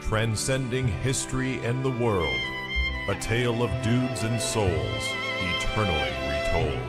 transcending history and the world, a tale of dudes and souls, eternally retold.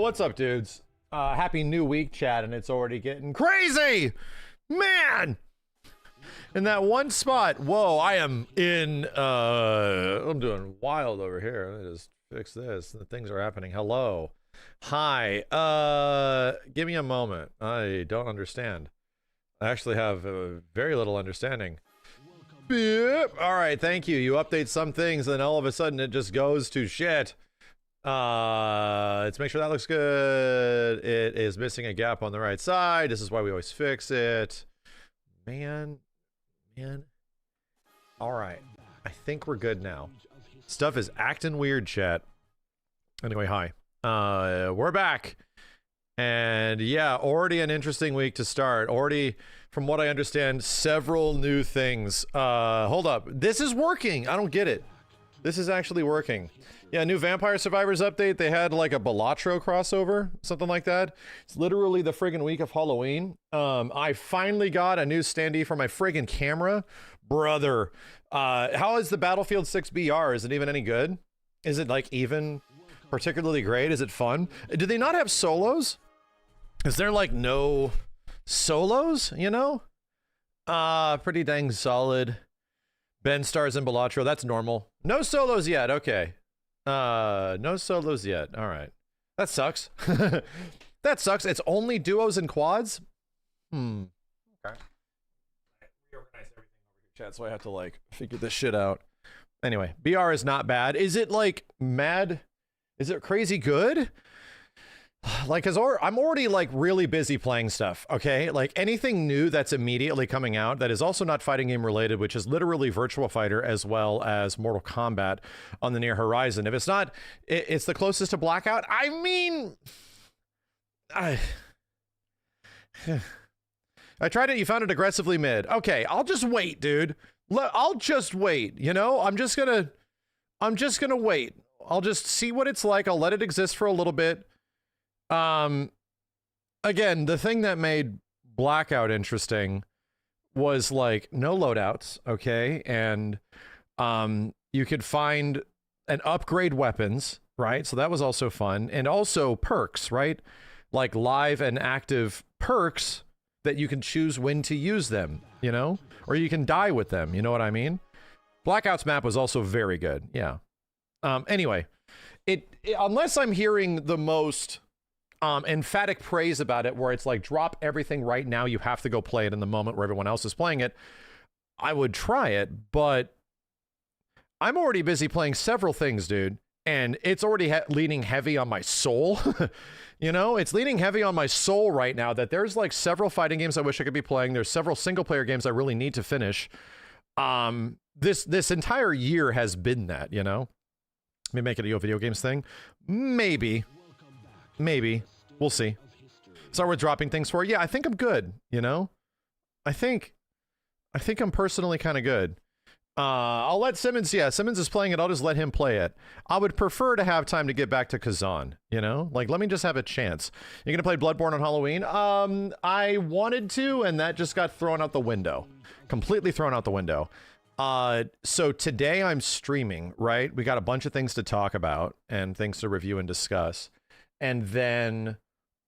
What's up, dudes? Happy new week, chat, and it's already getting crazy! Man! In that one spot, whoa, I am in, I'm doing wild over here. Let me just fix this. The things are happening. Hello. Hi. Give me a moment. I don't understand. I actually have very little understanding. Beep. All right, thank you. You update some things, and then all of a sudden it just goes to shit. Let's make sure that looks good. It is missing a gap on the right side. This is why we always fix it. Man. All right. I think we're good now. Stuff is acting weird, chat. Anyway, hi. We're back. And yeah, already an interesting week to start. Already, from what I understand, several new things. Hold up. This is working. I don't get it. This is actually working. Yeah, new Vampire Survivors update. They had like a Balatro crossover, something like that. It's literally the friggin' week of Halloween. I finally got a new standee for my friggin' camera. Brother, how is the Battlefield 6 BR? Is it even any good? Is it like even particularly great? Is it fun? Do they not have solos? Is there like no solos, you know? Pretty dang solid. Ben stars in Balatro, that's normal. No solos yet, okay. No solos yet. All right. That sucks. That sucks. It's only duos and quads? Okay. I reorganized everything over here, chat, so I have to like figure this shit out. Anyway, BR is not bad. Is it like mad? Is it crazy good? Like, I'm already like really busy playing stuff, okay? Like anything new that's immediately coming out that is also not fighting game related, which is literally Virtua Fighter as well as Mortal Kombat on the near horizon. If it's not, it's the closest to Blackout. I mean, I tried it. You found it aggressively mid. Okay, I'll just wait, dude. I'll just wait, you know? I'm just gonna wait. I'll just see what it's like. I'll let it exist for a little bit. Again, the thing that made Blackout interesting was like no loadouts, okay? And you could find and upgrade weapons, right? So that was also fun. And also perks, right? Like live and active perks that you can choose when to use them, you know? Or you can die with them, you know what I mean? Blackout's map was also very good, yeah. Anyway, unless I'm hearing the most emphatic praise about it, where it's like drop everything right now, you have to go play it in the moment where everyone else is playing it, I would try it, but I'm already busy playing several things, dude, and it's already leaning heavy on my soul. You know, it's leaning heavy on my soul right now that there's like several fighting games I wish I could be playing. There's several single player games I really need to finish. This entire year has been that, you know? Maybe make it a video games thing. Maybe. We'll see. So we're dropping things for. Yeah, I think I'm good. You know, I think I'm personally kind of good. I'll let Simmons. Yeah, Simmons is playing it. I'll just let him play it. I would prefer to have time to get back to Kazan. You know, like let me just have a chance. You're gonna play Bloodborne on Halloween? I wanted to, and that just got thrown out the window. Completely thrown out the window. So today I'm streaming. Right, we got a bunch of things to talk about and things to review and discuss, and then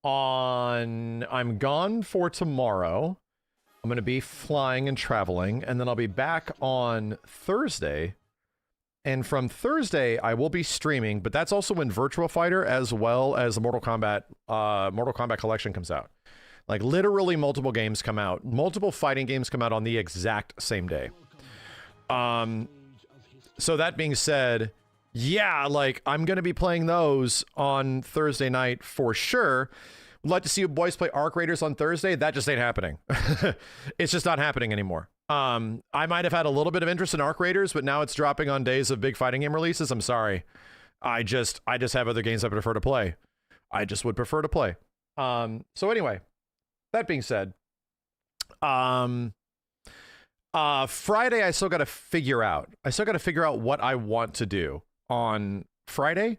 I'm gone for tomorrow. I'm going to be flying and traveling, and then I'll be back on Thursday. And from Thursday, I will be streaming, but that's also when Virtua Fighter as well as the Mortal Kombat Collection comes out. Like, literally multiple games come out. Multiple fighting games come out on the exact same day. So that being said, yeah, like, I'm going to be playing those on Thursday night for sure. Would like to see you boys play Arc Raiders on Thursday. That just ain't happening. It's just not happening anymore. I might have had a little bit of interest in Arc Raiders, but now it's dropping on days of big fighting game releases. I'm sorry. I just have other games I prefer to play. I just would prefer to play. So anyway, that being said, Friday I still got to figure out. What I want to do on Friday.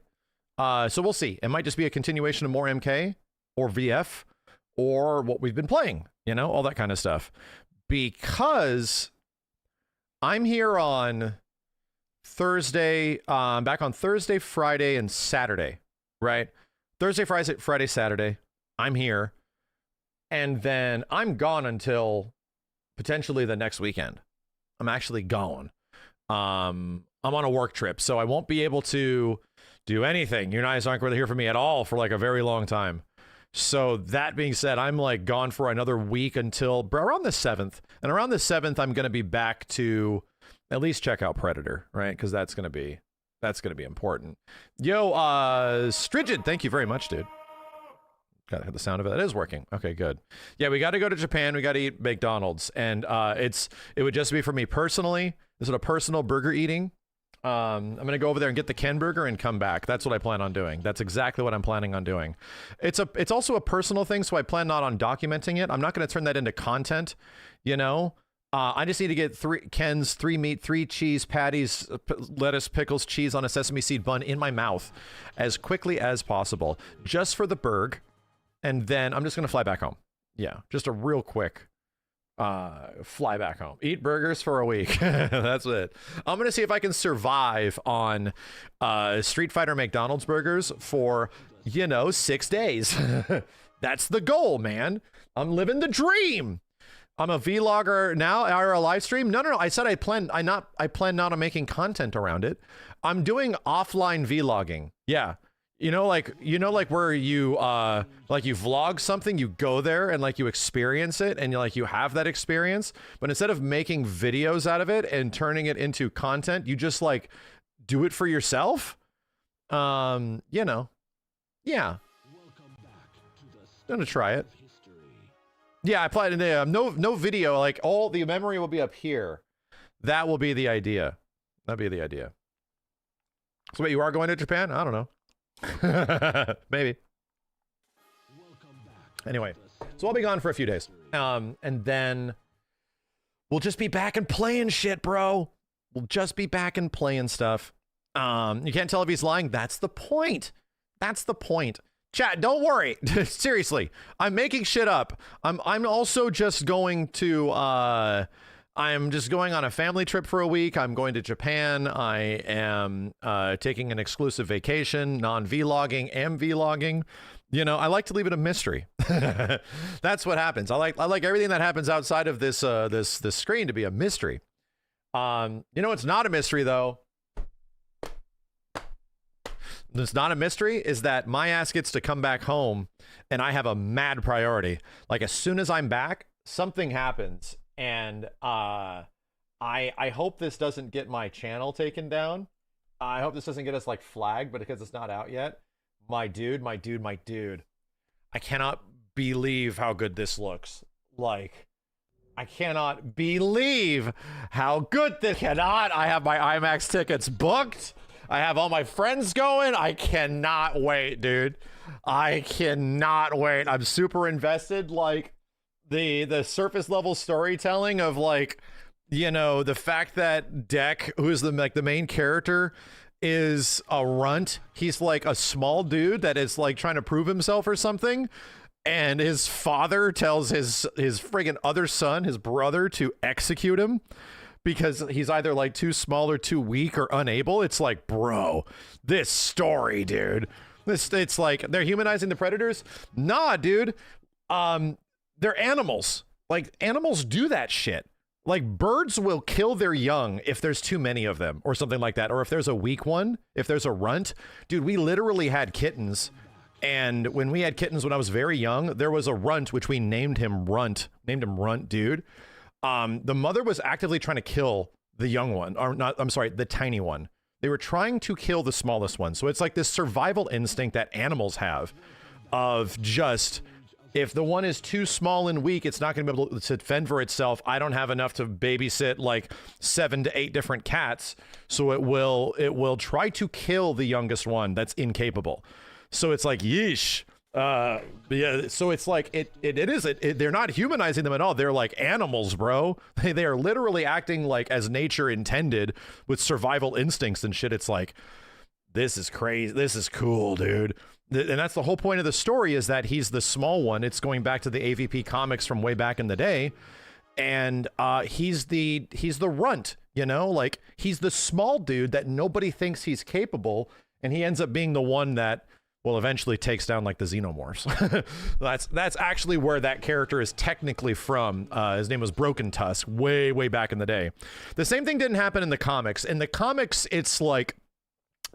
So we'll see. It might just be a continuation of more MK. Or VF, or what we've been playing, you know, all that kind of stuff. Because I'm here on Thursday, back on Thursday, Friday, and Saturday, right? Thursday, Friday, Saturday, I'm here. And then I'm gone until potentially the next weekend. I'm actually gone. I'm on a work trip, so I won't be able to do anything. You guys aren't going to hear from me at all for like a very long time. So that being said, I'm like gone for another week until around the 7th. And around the 7th, I'm going to be back to at least check out Predator, right? Because that's going to be important. Yo, Strigid, thank you very much, dude. Gotta have the sound of it. That is working. Okay, good. Yeah, we got to go to Japan. We got to eat McDonald's. And it would just be for me personally. This is a personal burger eating. I'm going to go over there and get the Ken burger and come back. That's what I plan on doing. That's exactly what I'm planning on doing. It's also a personal thing, so I plan not on documenting it. I'm not going to turn that into content, you know? I just need to get 3 Ken's, 3 meat, 3 cheese patties, lettuce, pickles, cheese on a sesame seed bun in my mouth as quickly as possible, just for the burg. And then I'm just going to fly back home. Yeah, just a real quick fly back home, eat burgers for a week. That's it. I'm gonna see if I can survive on Street Fighter McDonald's burgers for 6 days. That's the goal, man. I'm living the dream. I'm a vlogger now, or a live stream. No, I said I plan not on making content around it. I'm doing offline vlogging. Yeah. Like where you you vlog something, you go there and like you experience it and you have that experience, but instead of making videos out of it and turning it into content, you just like do it for yourself. Yeah. I'm gonna try it. Yeah, I applied today. No video, like all the memory will be up here. That will be the idea. That'd be the idea. So wait, you are going to Japan? I don't know. Maybe. Anyway, so I'll be gone for a few days. And then we'll just be back and playing shit, bro. We'll just be back and playing stuff. You can't tell if he's lying. That's the point. That's the point. Chat, don't worry. Seriously, I'm making shit up. I'm also just going to I'm just going on a family trip for a week. I'm going to Japan. I am taking an exclusive vacation, non-vlogging, am vlogging. I like to leave it a mystery. That's what happens. I like everything that happens outside of this this screen to be a mystery. It's not a mystery though. It's not a mystery is that my ass gets to come back home and I have a mad priority. Like as soon as I'm back, something happens. And I hope this doesn't get my channel taken down. I hope this doesn't get us like flagged, but because it's not out yet. My dude. I cannot believe how good this looks. Like, I cannot believe how good this cannot. I have my IMAX tickets booked. I have all my friends going. I cannot wait, dude. I cannot wait. I'm super invested. Like the surface level storytelling of like, you know, the fact that Deck, who's the main character, is a runt. He's like a small dude that is like trying to prove himself or something. And his father tells his friggin' other son, his brother, to execute him because he's either like too small or too weak or unable. It's like, bro, this story, dude. It's like they're humanizing the predators. Nah, dude. They're animals. Like animals do that shit. Like birds will kill their young if there's too many of them or something like that. Or if there's a weak one, if there's a runt. Dude, we literally had kittens. And when we had kittens when I was very young, there was a runt, which we named him Runt, dude. The mother was actively trying to kill the young one, or not, I'm sorry, the tiny one. They were trying to kill the smallest one. So it's like this survival instinct that animals have of just, if the one is too small and weak, it's not going to be able to fend for itself. I don't have enough to babysit like 7 to 8 different cats. So it will try to kill the youngest one that's incapable. So it's like, yeesh. Yeah, so it's like, they're not humanizing them at all. They're like animals, bro. They are literally acting like as nature intended with survival instincts and shit. It's like, this is crazy. This is cool, dude. And that's the whole point of the story, is that he's the small one. It's going back to the AVP comics from way back in the day. And he's the runt, you know, like he's the small dude that nobody thinks he's capable. And he ends up being the one that will eventually takes down like the xenomorphs. That's actually where that character is technically from. His name was Broken Tusk, way back in the day. The same thing didn't happen in the comics. In the comics, it's like,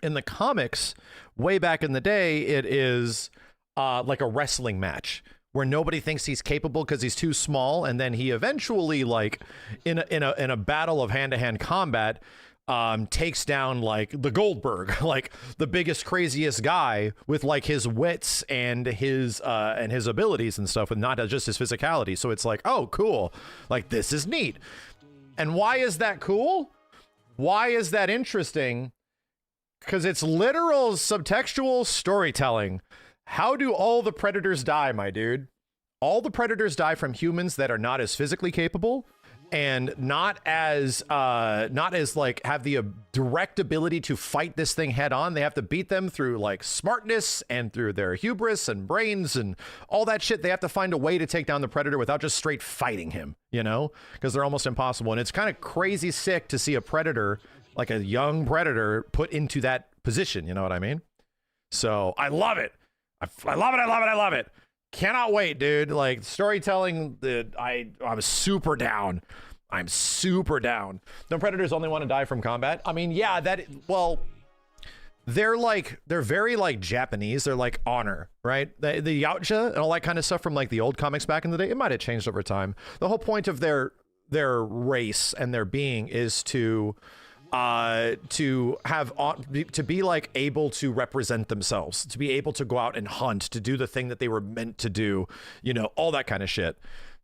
in the comics, way back in the day, it is like a wrestling match where nobody thinks he's capable because he's too small, and then he eventually, like in a battle of hand-to-hand combat, takes down like the Goldberg, like the biggest, craziest guy with like his wits and his abilities and stuff, and not just his physicality. So it's like, oh, cool. Like, this is neat. And why is that cool? Why is that interesting? Because it's literal subtextual storytelling. How do all the predators die, my dude? All the predators die from humans that are not as physically capable and not as like have the direct ability to fight this thing head on. They have to beat them through like smartness and through their hubris and brains and all that shit. They have to find a way to take down the predator without just straight fighting him, you know, because they're almost impossible. And it's kind of crazy sick to see a predator, like a young predator, put into that position. You know what I mean? So I love it. I love it. Cannot wait, dude. Like storytelling, I'm super down. I'm super down. The predators only want to die from combat. I mean, yeah, they're very like Japanese. They're like honor, right? The Yautja and all that kind of stuff from like the old comics back in the day. It might have changed over time. The whole point of their race and their being is to be like able to represent themselves, to be able to go out and hunt, to do the thing that they were meant to do, you know, all that kind of shit.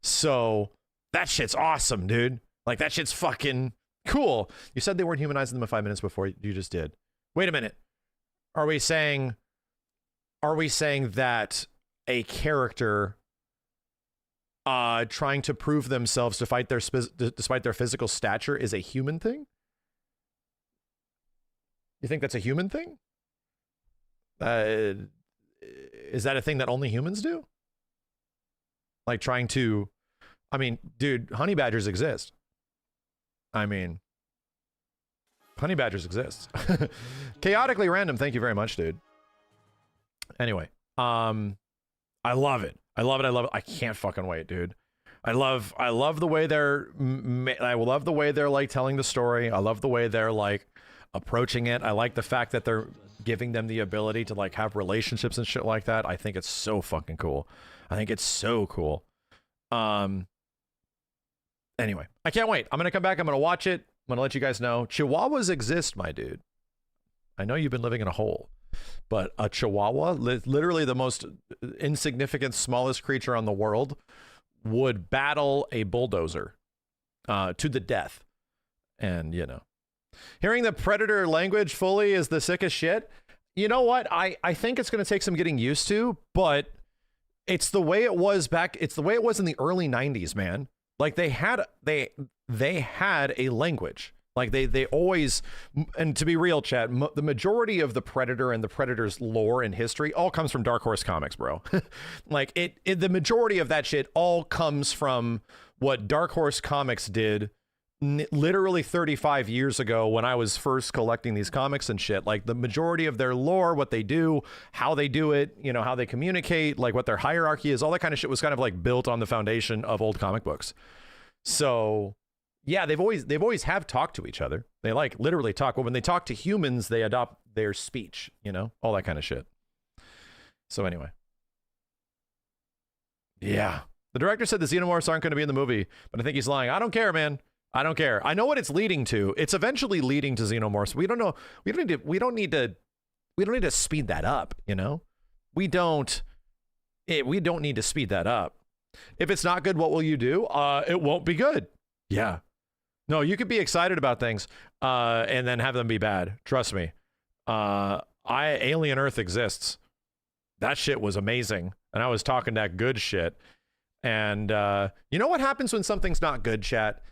So that shit's awesome, dude. Like, that shit's fucking cool. You said they weren't humanizing them in 5 minutes before. You just did. Wait a minute. Are we saying that a character trying to prove themselves despite their physical stature is a human thing? You think that's a human thing? Is that a thing that only humans do? Like trying to, I mean, dude, honey badgers exist. I mean, honey badgers exist. Chaotically random. Thank you very much, dude. Anyway, I love it. I love it. I can't fucking wait, dude. I love the way I love the way they're like telling the story. I love the way they're like approaching it. I like the fact that they're giving them the ability to like have relationships and shit like that. I think it's so fucking cool. I think it's so cool. Anyway, I can't wait. I'm gonna come back. I'm gonna watch it. I'm gonna let you guys know. Chihuahuas exist, my dude. I know you've been living in a hole, but a Chihuahua, literally the most insignificant, smallest creature on the world, would battle a bulldozer to the death. And, you know, hearing the predator language fully is the sickest shit. You know what? I think it's going to take some getting used to, but it's the way it was back. It's the way it was in the early 90s, man. Like they had a language. Like they always, and to be real, chat, the majority of the Predator and the Predator's lore and history all comes from Dark Horse Comics, bro. Like the majority of that shit all comes from what Dark Horse Comics did literally 35 years ago when I was first collecting these comics and shit. Like the majority of their lore, what they do, how they do it, you know, how they communicate, like what their hierarchy is, all that kind of shit was kind of like built on the foundation of old comic books. So yeah, they've always have talked to each other. They like literally talk. Well, when they talk to humans, they adopt their speech, you know, all that kind of shit. So anyway. Yeah. The director said the Xenomorphs aren't going to be in the movie, but I think he's lying. I don't care, man. I don't care. I know what it's leading to. It's eventually leading to Xenomorphs. We don't know. We don't need to speed that up, you know? We don't need to speed that up. If it's not good, what will you do? It won't be good. Yeah. No, you could be excited about things and then have them be bad. Trust me. Alien Earth exists. That shit was amazing. And I was talking that good shit. And you know what happens when something's not good, chat?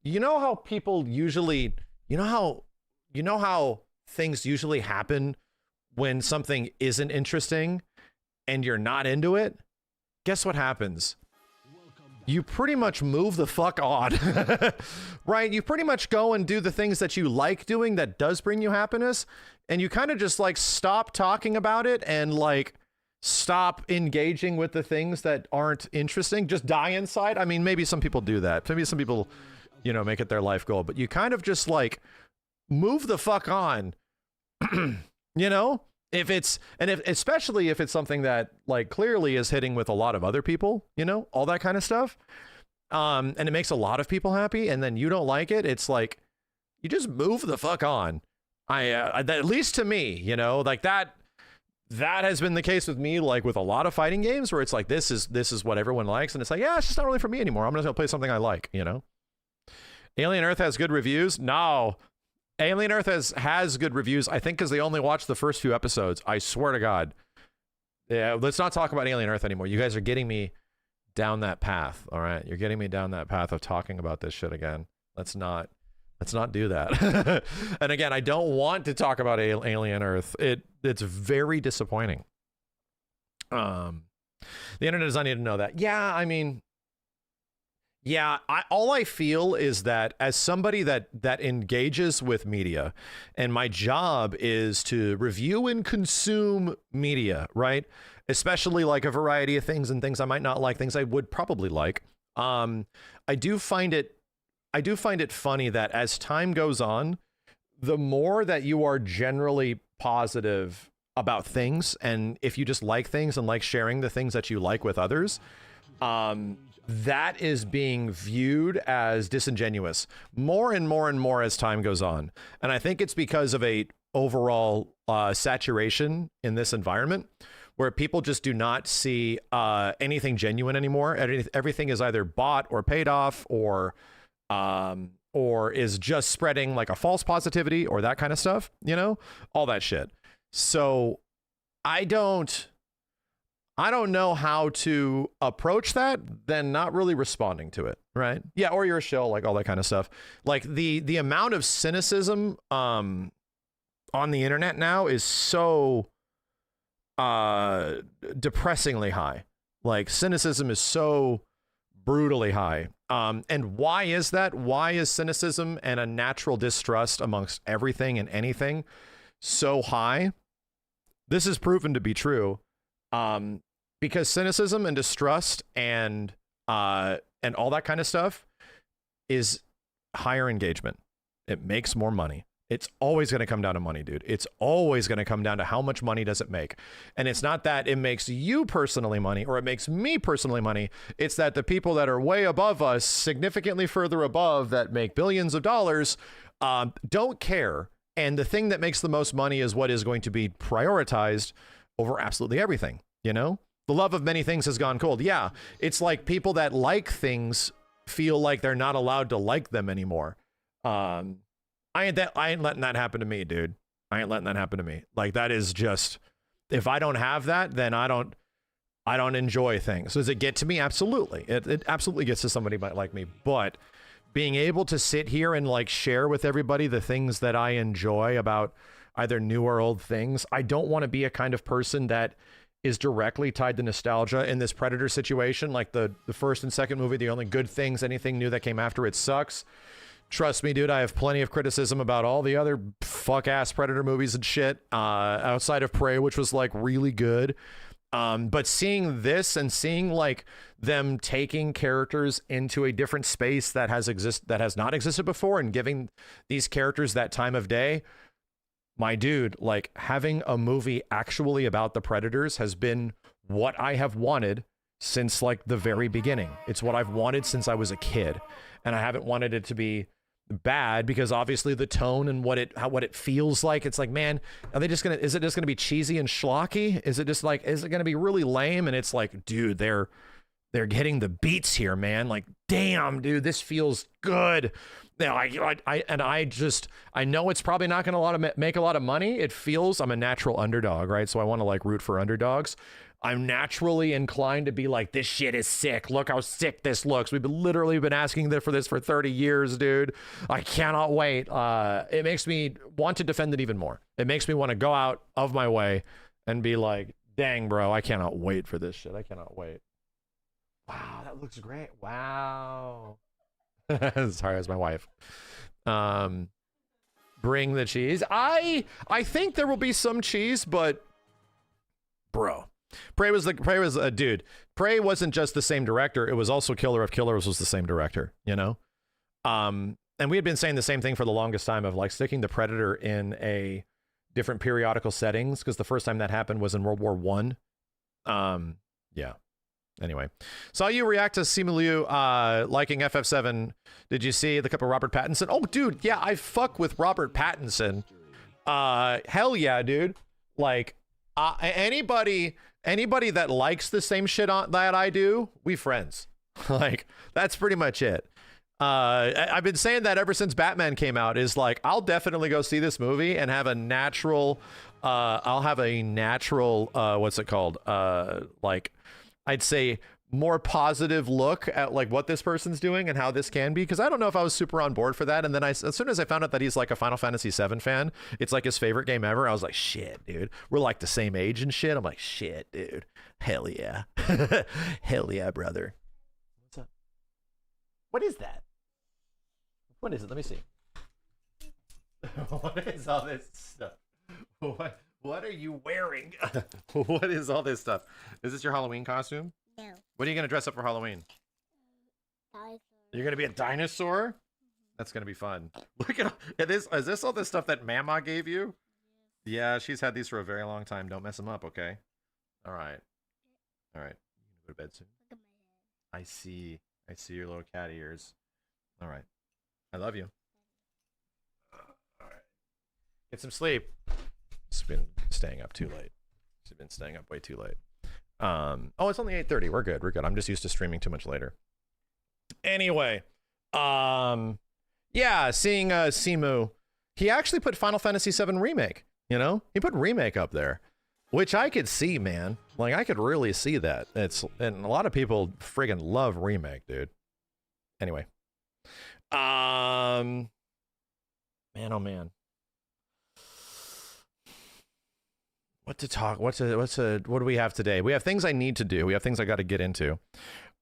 You know how people usually, you know how things usually happen when something isn't interesting and you're not into it? Guess what happens? You pretty much move the fuck on, right? You pretty much go and do the things that you like doing that does bring you happiness. And you kind of just like stop talking about it and like stop engaging with the things that aren't interesting. Just die inside. I mean, maybe some people do that. Maybe some people, you know, make it their life goal, but you kind of just like move the fuck on, you know? Especially if it's something that like clearly is hitting with a lot of other people, you know, all that kind of stuff. And it makes a lot of people happy and then you don't like it. It's like, you just move the fuck on. At least to me, you know, like that has been the case with me, like with a lot of fighting games where it's like, this is what everyone likes. And it's like, yeah, it's just not really for me anymore. I'm just gonna play something I like, you know? Alien Earth has good reviews. No, Alien Earth has good reviews, I think, because they only watched the first few episodes. I swear to God. Yeah, let's not talk about Alien Earth anymore. You guys are getting me down that path, all right? You're getting me down that path of talking about this shit again. Let's not do that. And again, I don't want to talk about Alien Earth. It's very disappointing. The internet does not need to know that. Yeah, I mean... Yeah, all I feel is that as somebody that engages with media, and my job is to review and consume media, right? Especially like a variety of things and things I might not like, things I would probably like. I do find it funny that as time goes on, the more that you are generally positive about things, and if you just like things and like sharing the things that you like with others, that is being viewed as disingenuous more and more and more as time goes on. And I think it's because of a overall saturation in this environment where people just do not see anything genuine anymore. Everything is either bought or paid off or is just spreading like a false positivity or that kind of stuff, you know, all that shit. So I don't know how to approach that than not really responding to it, right? Yeah, or you're a shill, like all that kind of stuff. Like the amount of cynicism on the internet now is so depressingly high. Like cynicism is so brutally high. And why is that? Why is cynicism and a natural distrust amongst everything and anything so high? This is proven to be true. Because cynicism and distrust and all that kind of stuff is higher engagement. It makes more money. It's always going to come down to money, dude. It's always going to come down to how much money does it make. And it's not that it makes you personally money or it makes me personally money. It's that the people that are way above us, significantly further above, that make billions of dollars, don't care. And the thing that makes the most money is what is going to be prioritized over absolutely everything, you know? The love of many things has gone cold. Yeah, it's like people that like things feel like they're not allowed to like them anymore. I ain't letting that happen to me, dude. I ain't letting that happen to me. Like, that is just, if I don't have that, then I don't enjoy things. Does it get to me? Absolutely. It absolutely gets to somebody like me. But being able to sit here and like share with everybody the things that I enjoy about either new or old things, I don't want to be a kind of person that is directly tied to nostalgia in this Predator situation. Like the first and second movie, the only good things, anything new that came after it sucks. Trust me, dude, I have plenty of criticism about all the other fuck-ass Predator movies and shit, outside of Prey, which was, like, really good. But seeing this and seeing, like, them taking characters into a different space that has not existed before and giving these characters that time of day, my dude, like, having a movie actually about the Predators has been what I have wanted since, like, the very beginning. It's what I've wanted since I was a kid. And I haven't wanted it to be bad because obviously the tone and what it feels like, it's like, man, is it just gonna be cheesy and schlocky? Is it gonna be really lame? And it's like, dude, they're getting the beats here, man. Like, damn, dude, this feels good. You know, I know it's probably not gonna make a lot of money. It feels, I'm a natural underdog, right? So I want to like root for underdogs. I'm naturally inclined to be like, this shit is sick. Look how sick this looks. We've literally been asking for this for 30 years, dude. I cannot wait. It makes me want to defend it even more. It makes me want to go out of my way and be like, dang, bro, I cannot wait for this shit. I cannot wait. Wow, that looks great. Wow. Sorry, that's my wife. Bring the cheese. I think there will be some cheese, but bro. Prey wasn't just the same director. It was also Killer of Killers was the same director, you know? And we had been saying the same thing for the longest time of like sticking the Predator in a different periodical settings, because the first time that happened was in World War I. Yeah. Anyway, saw you react to Simu liking FF7. Did you see the clip of Robert Pattinson? Oh, dude, yeah, I fuck with Robert Pattinson. Hell yeah, dude. Like, anybody that likes the same shit that I do, we friends. Like, that's pretty much it. I've been saying that ever since Batman came out, is like, I'll definitely go see this movie and have a natural, what's it called? Like, I'd say more positive look at like what this person's doing and how this can be, because I don't know if I was super on board for that. And then as soon as I found out that he's like a Final Fantasy VII fan, it's like his favorite game ever, I was like, shit, dude, we're like the same age and shit. I'm like, shit, dude, hell yeah. Hell yeah, brother. What's up? What is that? What is it? Let me see. What is all this stuff? What are you wearing? What is all this stuff? Is this your Halloween costume? No. What are you going to dress up for Halloween? Dinosaur. You're going to be a dinosaur? That's going to be fun. Look at this. Is this all the stuff that Mama gave you? Yeah, she's had these for a very long time. Don't mess them up, okay? All right. All right. You can go to bed soon. Look at my head. I see. I see your little cat ears. All right. I love you. All right. Get some sleep. It's been staying up too late. She's been staying up way too late. Oh, it's only 8:30. We're good. We're good. I'm just used to streaming too much later. Anyway, yeah, seeing Simu, he actually put Final Fantasy VII Remake, you know? He put Remake up there, which I could see, man. Like, I could really see that. And a lot of people friggin' love Remake, dude. Anyway. Man, oh man. What do we have today? We have things I need to do. We have things I got to get into.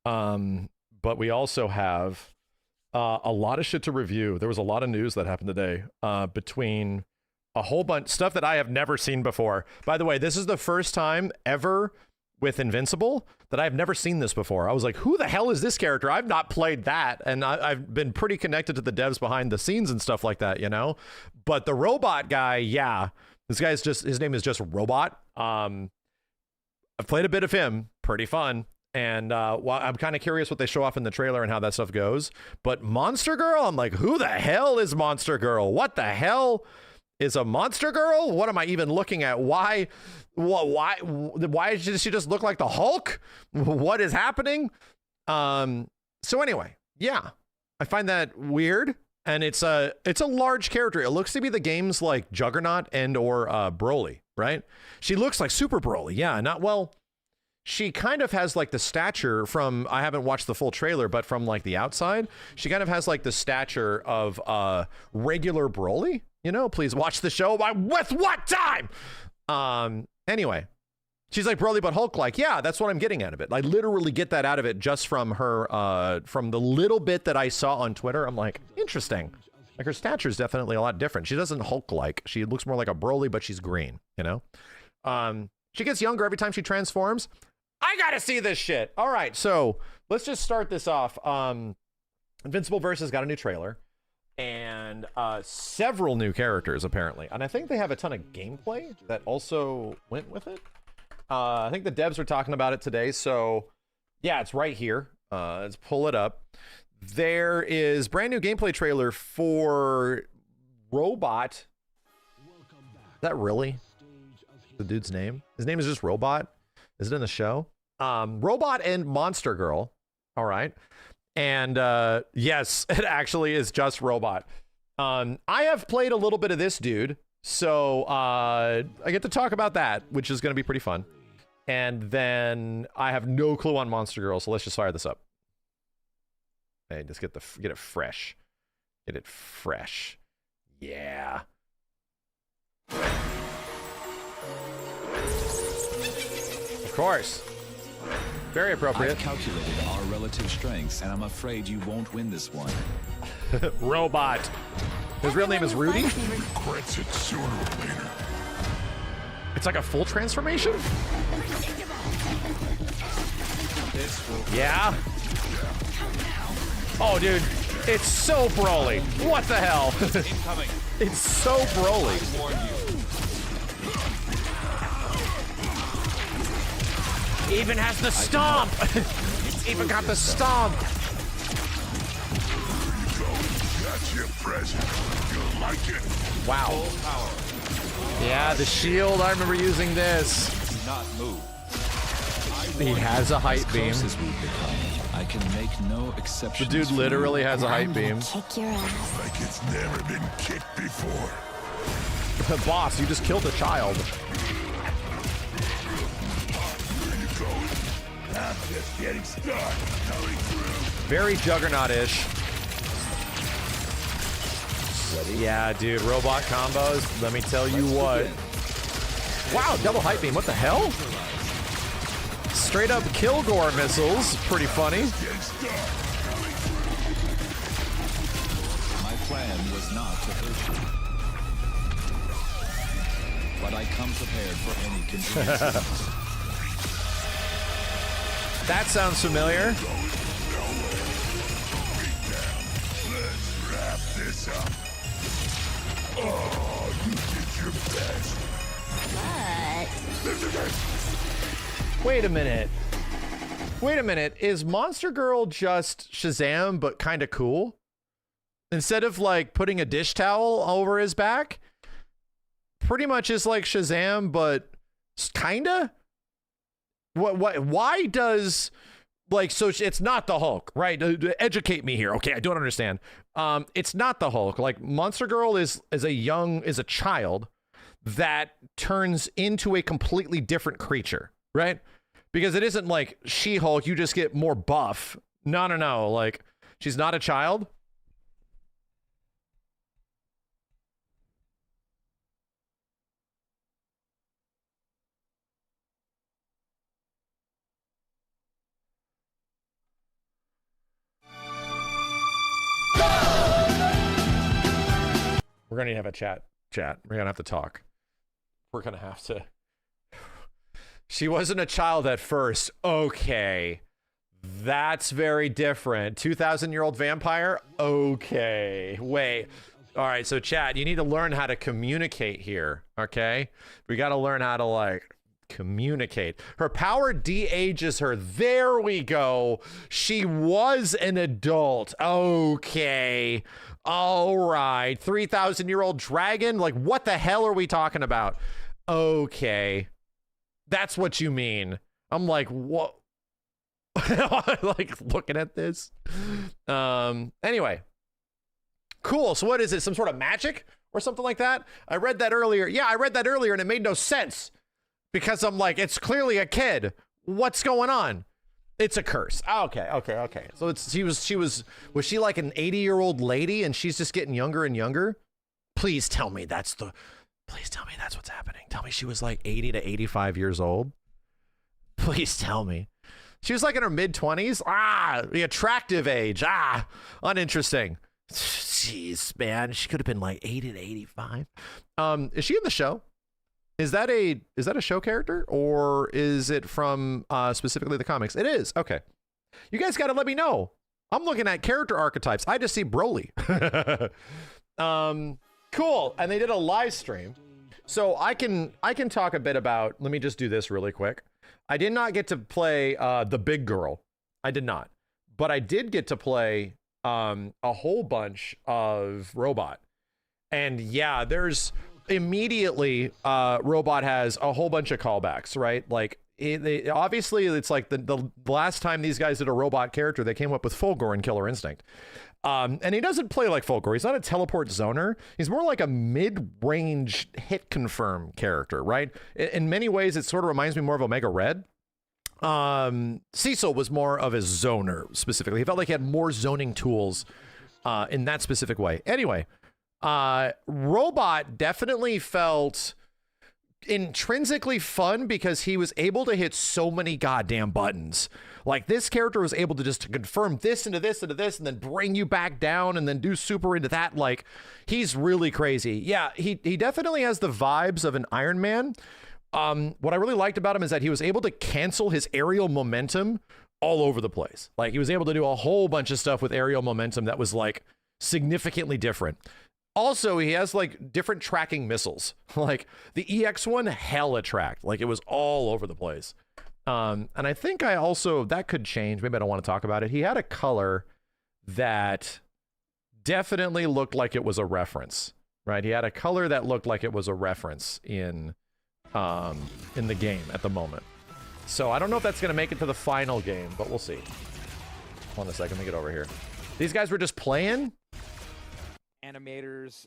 But we also have a lot of shit to review. There was a lot of news that happened today between a whole bunch stuff that I have never seen before. By the way, this is the first time ever with Invincible that I've never seen this before. I was like, who the hell is this character? I've not played that. And I've been pretty connected to the devs behind the scenes and stuff like that, you know? But the robot guy, yeah. This guy's his name is just Robot. I've played a bit of him. Pretty fun. And well, I'm kind of curious what they show off in the trailer and how that stuff goes. But Monster Girl, I'm like, who the hell is Monster Girl? What the hell is a Monster Girl? What am I even looking at? Why does she just look like the Hulk? What is happening? So anyway, yeah, I find that weird. And it's a large character. It looks to be the games like Juggernaut and or Broly, right? She looks like Super Broly. Yeah, not well. She kind of has like the stature from, I haven't watched the full trailer, but from like the outside, she kind of has like the stature of regular Broly. You know, please watch the show with what time? Anyway, she's like Broly, but Hulk-like. Yeah, that's what I'm getting out of it. I literally get that out of it just from her, from the little bit that I saw on Twitter. I'm like, interesting. Like her stature is definitely a lot different. She doesn't Hulk-like. She looks more like a Broly, but she's green, you know? She gets younger every time she transforms. I gotta see this shit. All right, so let's just start this off. Invincible Versus got a new trailer and several new characters apparently, and I think they have a ton of gameplay that also went with it. I think the devs were talking about it today, so yeah, it's right here. Let's pull it up. There is brand new gameplay trailer for Robot. Is that really the dude's name? His name is just Robot. Is it in the show? Robot and Monster Girl. All right. And yes, it actually is just Robot. I have played a little bit of this dude, so I get to talk about that, which is going to be pretty fun. And then I have no clue on Monster Girl, so let's just fire this up. Hey, just get it fresh. Get it fresh. Yeah. Of course. Very appropriate. I've calculated our relative strengths, and I'm afraid you won't win this one. Robot. His real name is Rudy. Regrets it sooner or later. It's like a full transformation? Yeah. Oh, dude. It's so Broly. What the hell? It's so Broly. Even has the stomp. It's even got the stomp. That's your present. You'll like it. Wow. Yeah, the shield. I remember using this. Do not move. He has a height beam. As we've become, I can make no The exceptions. dude literally has a height beam. Kick your ass. Like it's never been kicked before. Boss, you just killed a child. I'm just getting started. Coming through. Very Juggernaut-ish. Yeah, dude, robot combos, let me tell you what. Wow, double height beam, what the hell? Straight up Kilgore missiles, pretty funny. Getting started. My plan was not to hurt you, but I come prepared for any contingency. That sounds familiar. Let's wrap this up. Oh, you did your best. What? Wait a minute. Wait a minute. Is Monster Girl just Shazam, but kind of cool? Instead of like putting a dish towel over his back, pretty much is like Shazam, but kinda? Why does, like, so it's not the Hulk, right? Educate me here. Okay, I don't understand. It's not the Hulk. Like, Monster Girl is a child that turns into a completely different creature, right? Because it isn't like She-Hulk, you just get more buff. No. Like, she's not a child. We're gonna have a chat. We're gonna have to talk. We're gonna have to. She wasn't a child at first. Okay. That's very different. 2,000-year-old vampire? Okay. Wait. All right, so chat, you need to learn how to communicate here, okay? We gotta learn how to, like, communicate. Her power de-ages her. There we go. She was an adult. Okay. All right. 3,000-year-old dragon? Like, what the hell are we talking about? Okay. That's what you mean. I'm like, what? Like, looking at this. Anyway. Cool. So what is it? Some sort of magic or something like that? I read that earlier. Yeah, I read that earlier and it made no sense because I'm like, it's clearly a kid. What's going on? It's a curse. Okay. So was she like an 80-year-old lady and she's just getting younger and younger? Please tell me that's what's happening. Tell me she was like 80 to 85 years old. Please tell me. She was like in her mid-20s. The attractive age. Uninteresting. Jeez, man. She could have been like 80 to 85. Is she in the show? Is that a show character or is it from specifically the comics? It is. Okay. You guys got to let me know. I'm looking at character archetypes. I just see Broly. Cool. And they did a live stream. So I can talk a bit about, let me just do this really quick. I did not get to play the big girl. I did not. But I did get to play a whole bunch of Robot. And yeah, there's immediately Robot has a whole bunch of callbacks, right? Like obviously it's like the last time these guys did a Robot character, they came up with Fulgor and Killer Instinct. And he doesn't play like Fulgor. He's not a teleport zoner. He's more like a mid-range hit confirm character, right? In many ways, it sort of reminds me more of Omega Red. Cecil was more of a zoner specifically. He felt like he had more zoning tools in that specific way. Anyway, Robot definitely felt intrinsically fun because he was able to hit so many goddamn buttons. Like this character was able to just confirm this into this into this and then bring you back down and then do super into that. Like he's really crazy. Yeah, he definitely has the vibes of an Iron Man. What I really liked about him is that he was able to cancel his aerial momentum all over the place. Like he was able to do a whole bunch of stuff with aerial momentum that was like significantly different. Also, he has like different tracking missiles. Like the EX one, hella tracked. Like it was all over the place. And I think that could change. Maybe I don't want to talk about it. He had a color that definitely looked like it was a reference, right? He had a color that looked like it was a reference in the game at the moment. So I don't know if that's going to make it to the final game, but we'll see. Hold on a second, let me get over here. These guys were just playing. Animators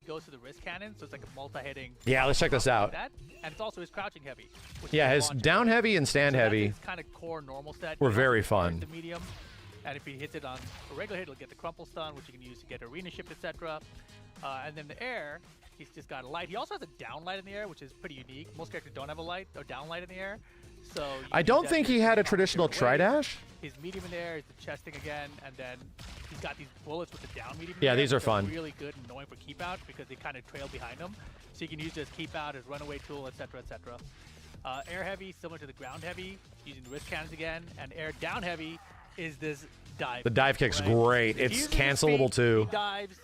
goes to the wrist cannon, so it's like a multi-hitting. Yeah, let's check this out. That, and it's also his crouching heavy. Yeah, his down heavy and stand heavy. His kind of core normal stat. Were very fun. The medium, and if he hits it on a regular hit, it'll get the crumple stun, which you can use to get arena shift, etc. And then the air, he's just got a light. He also has a down light in the air, which is pretty unique. Most characters don't have a light or down light in the air. So I don't think he had a traditional tri-dash. His medium in the air is the chesting again, and then he's got these bullets with the down medium. Yeah, these are fun. Really good and annoying for keep out because they kind of trail behind him. So you can use this keep out as runaway tool, etc., etc. Air heavy, similar to the ground heavy, using the wrist cannons again, and air down heavy is this dive. The dive kick's great. It's cancelable too. He dives.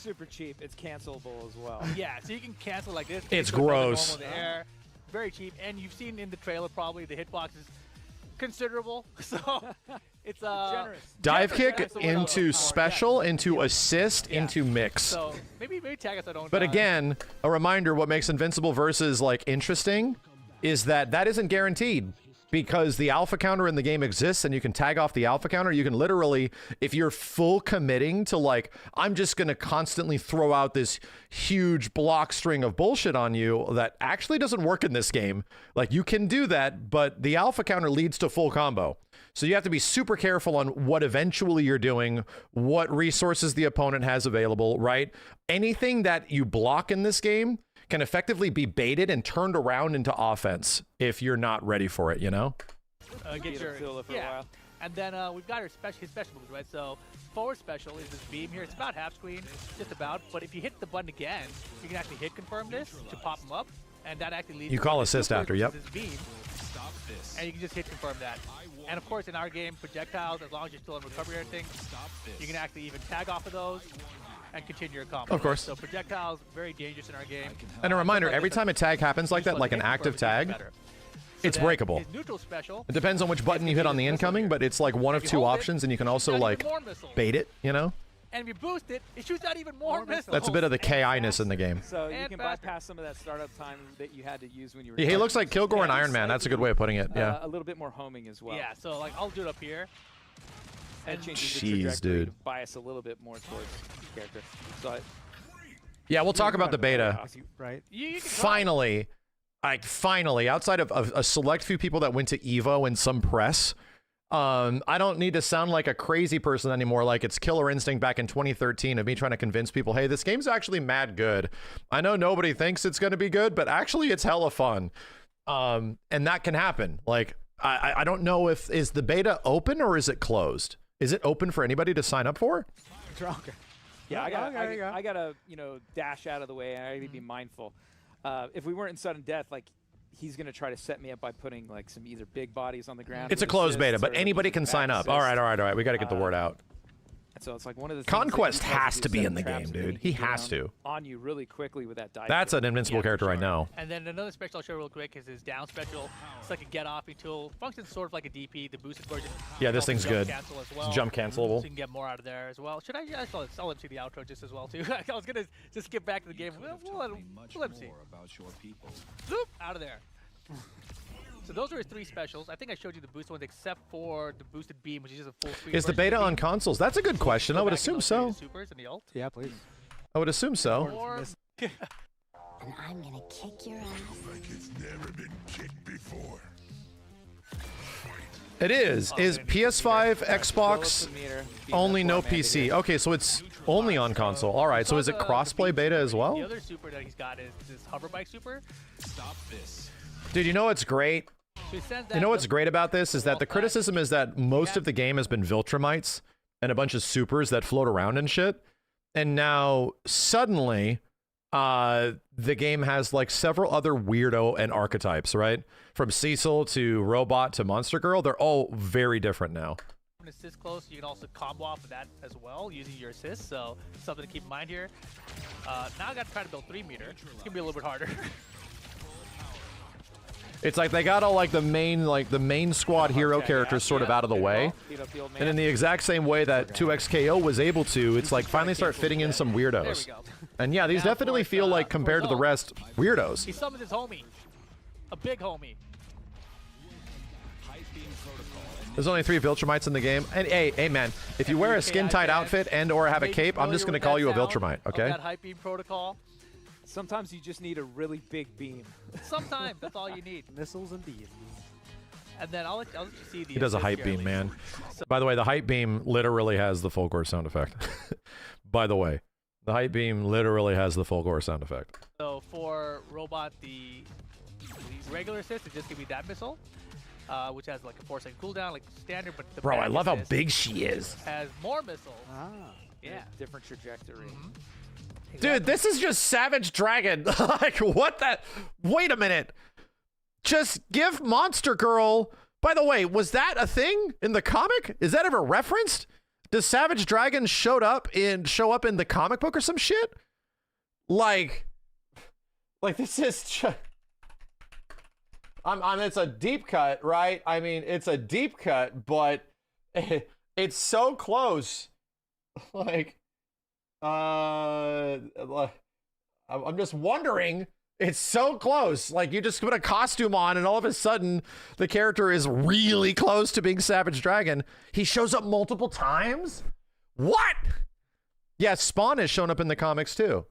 super cheap. It's cancelable as well. Yeah, so you can cancel like this. It's gross. In the air. Very cheap, and you've seen in the trailer probably the hitbox is considerable, so it's generous. Dive kick into special, into assist, into mix. So maybe tag us. I don't. But again, a reminder: what makes Invincible versus like interesting is that isn't guaranteed. Because the alpha counter in the game exists and you can tag off the alpha counter, you can literally, if you're full committing to like, I'm just going to constantly throw out this huge block string of bullshit on you that actually doesn't work in this game. Like you can do that, but the alpha counter leads to full combo. So you have to be super careful on what eventually you're doing, what resources the opponent has available, right? Anything that you block in this game can effectively be baited and turned around into offense if you're not ready for it, you know? Get your, for a while. And then we've got his special moves, right? So forward special is this beam here. It's about half screen, just about. But if you hit the button again, you can actually hit confirm this to pop him up, and that actually leads. You call assist after, yep. This beam, and you can just hit confirm that. And of course, in our game, projectiles, as long as you're still in recovery or anything, you can actually even tag off of those and continue your combo. Of course. So projectiles, very dangerous in our game. And a reminder, every time a tag happens like that, like an active tag, it's breakable. His neutral special, it depends on which button you hit on the incoming, but it's like one of two options, and you can also like bait it, you know? And if you boost it, it shoots out even more missiles. That's a bit of the KI-ness in the game. So you can bypass some of that startup time that you had to use when you were. Yeah, he looks like Kilgore and Iron Man. That's a good way of putting it. Yeah. A little bit more homing as well. Yeah. So like I'll do it up here. And changes the Jeez, trajectory dude. to bias a little bit more towards. character. So Yeah, we'll talk about the beta. Right? You can try. Finally, finally, outside of a select few people that went to Evo and some press, I don't need to sound like a crazy person anymore, like it's Killer Instinct back in 2013 of me trying to convince people, hey, this game's actually mad good. I know nobody thinks it's going to be good, but actually it's hella fun. And that can happen. Like, I don't know if, is the beta open or is it closed? Is it open for anybody to sign up for? Okay. yeah, I Okay, gotta, I gotta, dash out of the way, and I gotta be mindful. If we weren't in sudden death, like, he's gonna try to set me up by putting like some either big bodies on the ground. It's a with closed beta, assists but or anybody just can back sign up. assist. All right. We got to get the word out. And so it's like one of the things Conquest that he tries has do to be set in the traps, game, and then dude. He can get has to. on you really quickly with that dive. That's kick. an invincible Yeah, for character I sure. know. And then another special I'll show real quick is his down special. It's like a get-offing tool. Functions sort of like a DP. The boosted version. Yeah, this also thing's jump good. Cancel as well. It's jump cancelable. So you can get more out of there as well. Should I? Yeah, I'll let him see the outro just as well too. I was gonna just get back to the game. We'll let him see. About your people. Zoop, out of there. So those are his 3 specials. I think I showed you the boost ones except for the boosted beam, which is just a full screen. Is the version beta of on beam. consoles? That's a good question. I Go would back and assume look so. at the Supers and the ult. Yeah, please. I would assume so. Or And I'm gonna kick your ass. Like it's never been kicked before. It is. Is PS5, Xbox only no PC? Okay, so it's only on console. All right, so is it crossplay beta as The well? other super that he's got is this hover bike super. Stop this. Dude, you know what's great? So he sends that You know what's to- great about this is that the criticism is that most of the game has been Viltrumites and a bunch of supers that float around and shit. And now suddenly, the game has like several other weirdo and archetypes, right? From Cecil to Robot to Monster Girl, they're all very different now. An assist close, you can also combo off of that as well using your assist. So something to keep in mind here. Now I got to try to build 3 meter. It's gonna be a little bit harder. It's like they got all like the main squad hero characters sort of out of the way. And in the exact same way that 2XKO was able to, it's like finally start fitting in some There we weirdos. go. And yeah, these Now definitely for feel his, like compared to the ult. rest, weirdos. He summons his homie, a big homie. There's only 3 Viltrumites in the game. And hey man, if you wear a skin-tight outfit and or have a Maybe cape, I'm just familiar gonna with call that you a sound Viltrumite, of okay? That hype beam protocol. Sometimes you just need a really big beam. Sometimes that's all you need. Missiles and beams. And then I'll let you see the. He does a assist hype here, beam, at least. man. So- By the way, the hype beam literally has the full core sound effect. By the way, the hype beam literally has the full core sound effect. So for Robot, the regular assist is just gonna be that missile, which has like a 4-second cooldown, like standard. But the Bro, I back love how assist big she is. has more missiles. Ah. Yeah. Different trajectory. Dude, this is just Savage Dragon. Like, what the? Wait a minute. Just give Monster Girl. By the way, was that a thing in the comic? Is that ever referenced? Does Savage Dragon show up in the comic book or some shit? Like this is just. It's a deep cut, right? I mean, it's a deep cut, but it's so close. Like, I'm just wondering. It's so close. Like, you just put a costume on, and all of a sudden, the character is really close to being Savage Dragon. He shows up multiple times? What? Yeah, Spawn has shown up in the comics, too.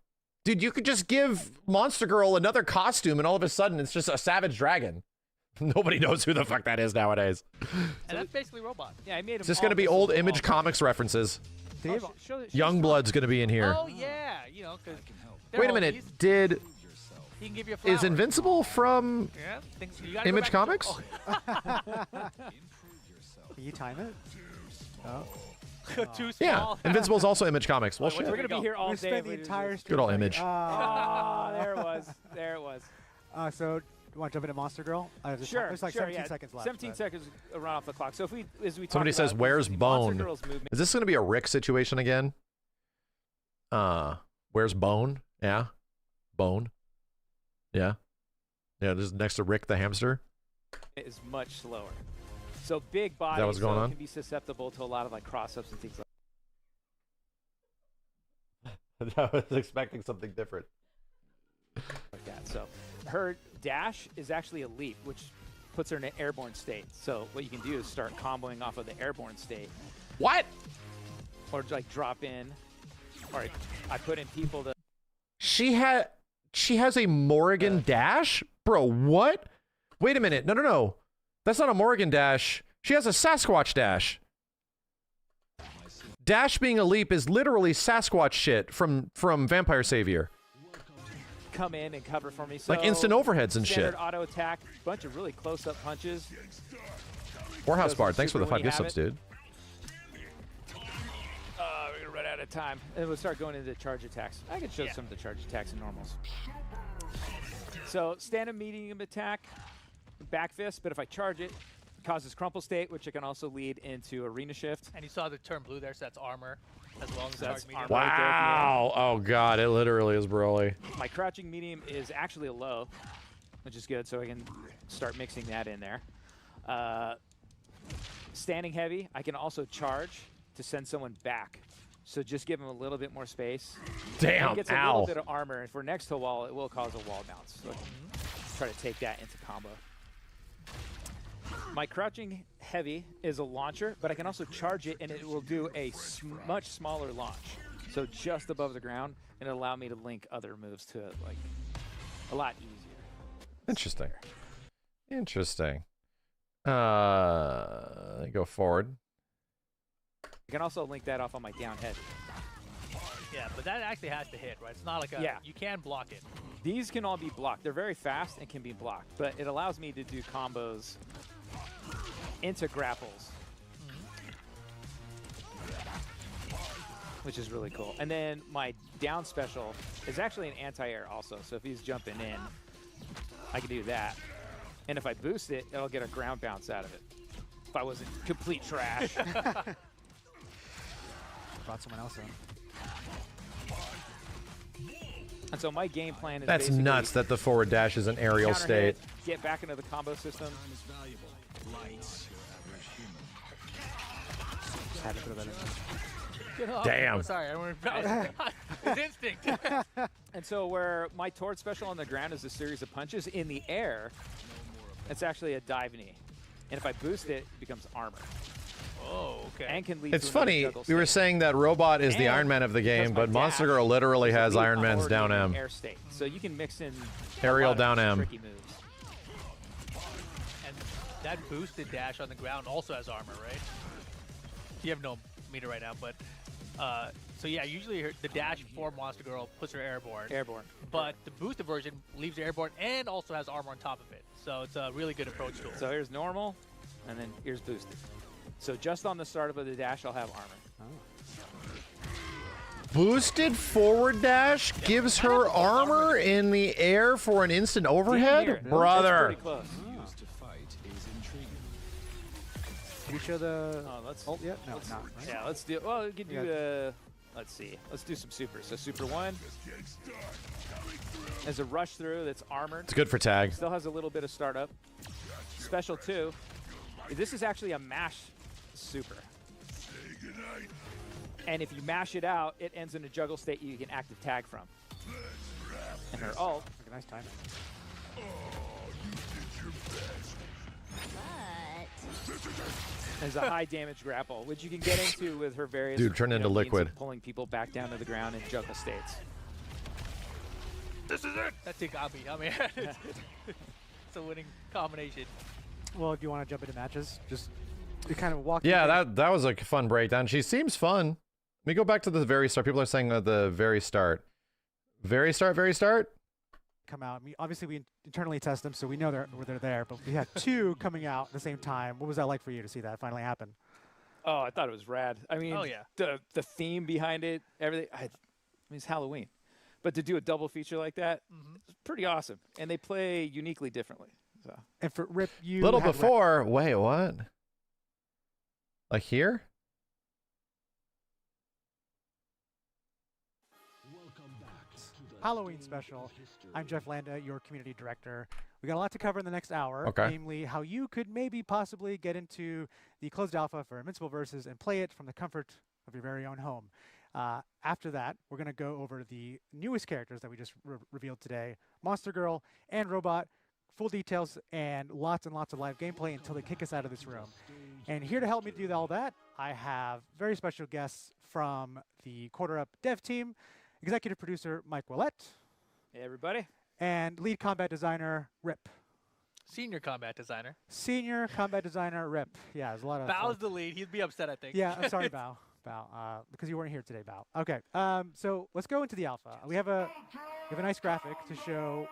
Dude, you could just give Monster Girl another costume, and all of a sudden, it's just a Savage Dragon. Nobody knows who the fuck that is nowadays. And that's basically Robot. Yeah, I made him. It's just going to be old Image Comics references. Youngblood's going to be in here. Oh yeah, because. Wait a minute. Did... He can give you a flower. Is Invincible from Yeah, you gotta go Image back to- Comics? Oh. Can you time it? Oh. Too Yeah, small. Invincible's also Image Comics. Well, We're shit. gonna be here all We day. spent the if we do entire this. stream. Good old Image. Ah, there it was. There it was. So, you want to jump into Monster Girl? Sure. There's like sure, 17 yeah. seconds left. 17 but- seconds run off the clock. So if we, as we Somebody talked says, about, "Where's Monster Bone?" Girl's movement Is this going to be a Rick situation again? Where's Bone? Yeah. Bone. Yeah. Yeah, just next to Rick the hamster. is much slower. So big bodies what's going on? can be susceptible to a lot of like cross-ups and things I was expecting something different. like that. So her dash is actually a leap, which puts her in an airborne state. So what you can do is start comboing off of the airborne state, What? or like drop in Or I put in people to. She has a Morrigan dash? Bro, what? Wait a minute. No. That's not a Morrigan dash. She has a Sasquatch dash. Dash being a leap is literally Sasquatch shit from Vampire Savior. Come in and cover for me. So Like instant overheads and standard shit. auto attack, bunch of really close-up punches. Warhouse Does Bard, thanks for the super 5 when you gift have subs, it. dude. We're gonna run out of time, and we'll start going into charge attacks. I can show some of the charge attacks and normals. So standard medium attack, back fist, but if I charge it, causes crumple state, which it can also lead into arena shift. And you saw the term blue there, so that's armor as well as That's charge medium. armor. Right there at the end. Wow. Oh god, it literally is Broly. My crouching medium is actually a low, which is good, so I can start mixing that in there. Standing heavy, I can also charge to send someone back. So just give him a little bit more space. Damn, He gets a ow. little bit of armor. If we're next to a wall, it will cause a wall bounce. So try to take that into combo. My crouching heavy is a launcher, but I can also charge it, and it will do a much smaller launch. So just above the ground, and it'll allow me to link other moves to it, like a lot easier. Interesting. Interesting. Go forward. I can also link that off on my down head. Yeah, but that actually has to hit, right? It's not like a, Yeah. you can block it. These can all be blocked. They're very fast and can be blocked, but it allows me to do combos into grapples, which is really cool. And then my down special is actually an anti-air also, so if he's jumping in, I can do that. And if I boost it, it'll get a ground bounce out of it. If I wasn't complete trash. Brought someone else in. And so my game plan is That's basically nuts that the forward dash is an aerial counter state. hit, get back into the combo system. Just had to throw that in there. Get off. Damn. Oh, sorry, I remember. It's instinct. And so where my Tord special on the ground is a series of punches, in the air, it's actually a dive knee. And if I boost it, it becomes armor. Oh, okay. And can lead It's to another funny, juggle we were state. saying that Robot is the And Iron Man of the because game, my but Monster dash Girl literally is has elite, Iron I'm Man's already down in M. air state. So you can mix in a Aerial lot of down M. tricky moves. And that boosted dash on the ground also has armor, right? You have no meter right now, but so yeah, usually the dash for Monster Girl puts her airborne. Airborne. But the boosted version leaves her airborne and also has armor on top of it. So it's a really good approach tool. So here's normal, and then here's boosted. So just on the start of the dash, I'll have armor. Boosted forward dash gives her armor in the air for an instant Damn near overhead? it. Brother. That's pretty close. Did you show the Oh, let's ult yet? No, let's- not. Right? Yeah, let's do. Well, we can do. Let's see. Let's do some supers. So super 1 is a rush through that's armored. It's good for tag. Still has a little bit of startup. Special 2. This is actually a mash super. And if you mash it out, it ends in a juggle state you can active tag from. And her ult Like a nice timing. But is a high damage grapple, which you can get into with her various Dude, turn into means of liquid. pulling people back down to the ground in juggle states. This is it. That's Igabi. I mean, it's a winning combination. Well, do you want to jump into matches? Just you kind of walk. Yeah, that was a fun breakdown. She seems fun. Let me go back to the very start. People are saying the very start. Very start? come out. Obviously, we internally test them, so we know they're there. But we have two coming out at the same time. What was that like for you to see that finally happen? Oh, I thought it was rad. I mean, Oh, yeah. the theme behind it, everything. I mean, it's Halloween, but to do a double feature like that, it's pretty awesome. And they play uniquely differently. So And for Rip, you Little had before. Wait, what? Like here? Halloween special. I'm Jeff Landa, your community director. We got a lot to cover in the next hour, Okay. namely how you could maybe possibly get into the closed alpha for Invincible Versus and play it from the comfort of your very own home. After that, we're going to go over the newest characters that we just revealed today, Monster Girl and Robot, full details and lots of live gameplay until they kick us out of this room. And here to help me do all that, I have very special guests from the Quarter Up dev team, executive producer Mike Willett. Hey, everybody. And lead combat designer Rip. Senior combat designer. Senior combat designer Rip. Yeah, there's a lot of. Bao's the lead. He'd be upset, I think. Yeah, I'm sorry, Bao. Because you weren't here today, Bao. Okay, so let's go into the alpha. We have a nice graphic to show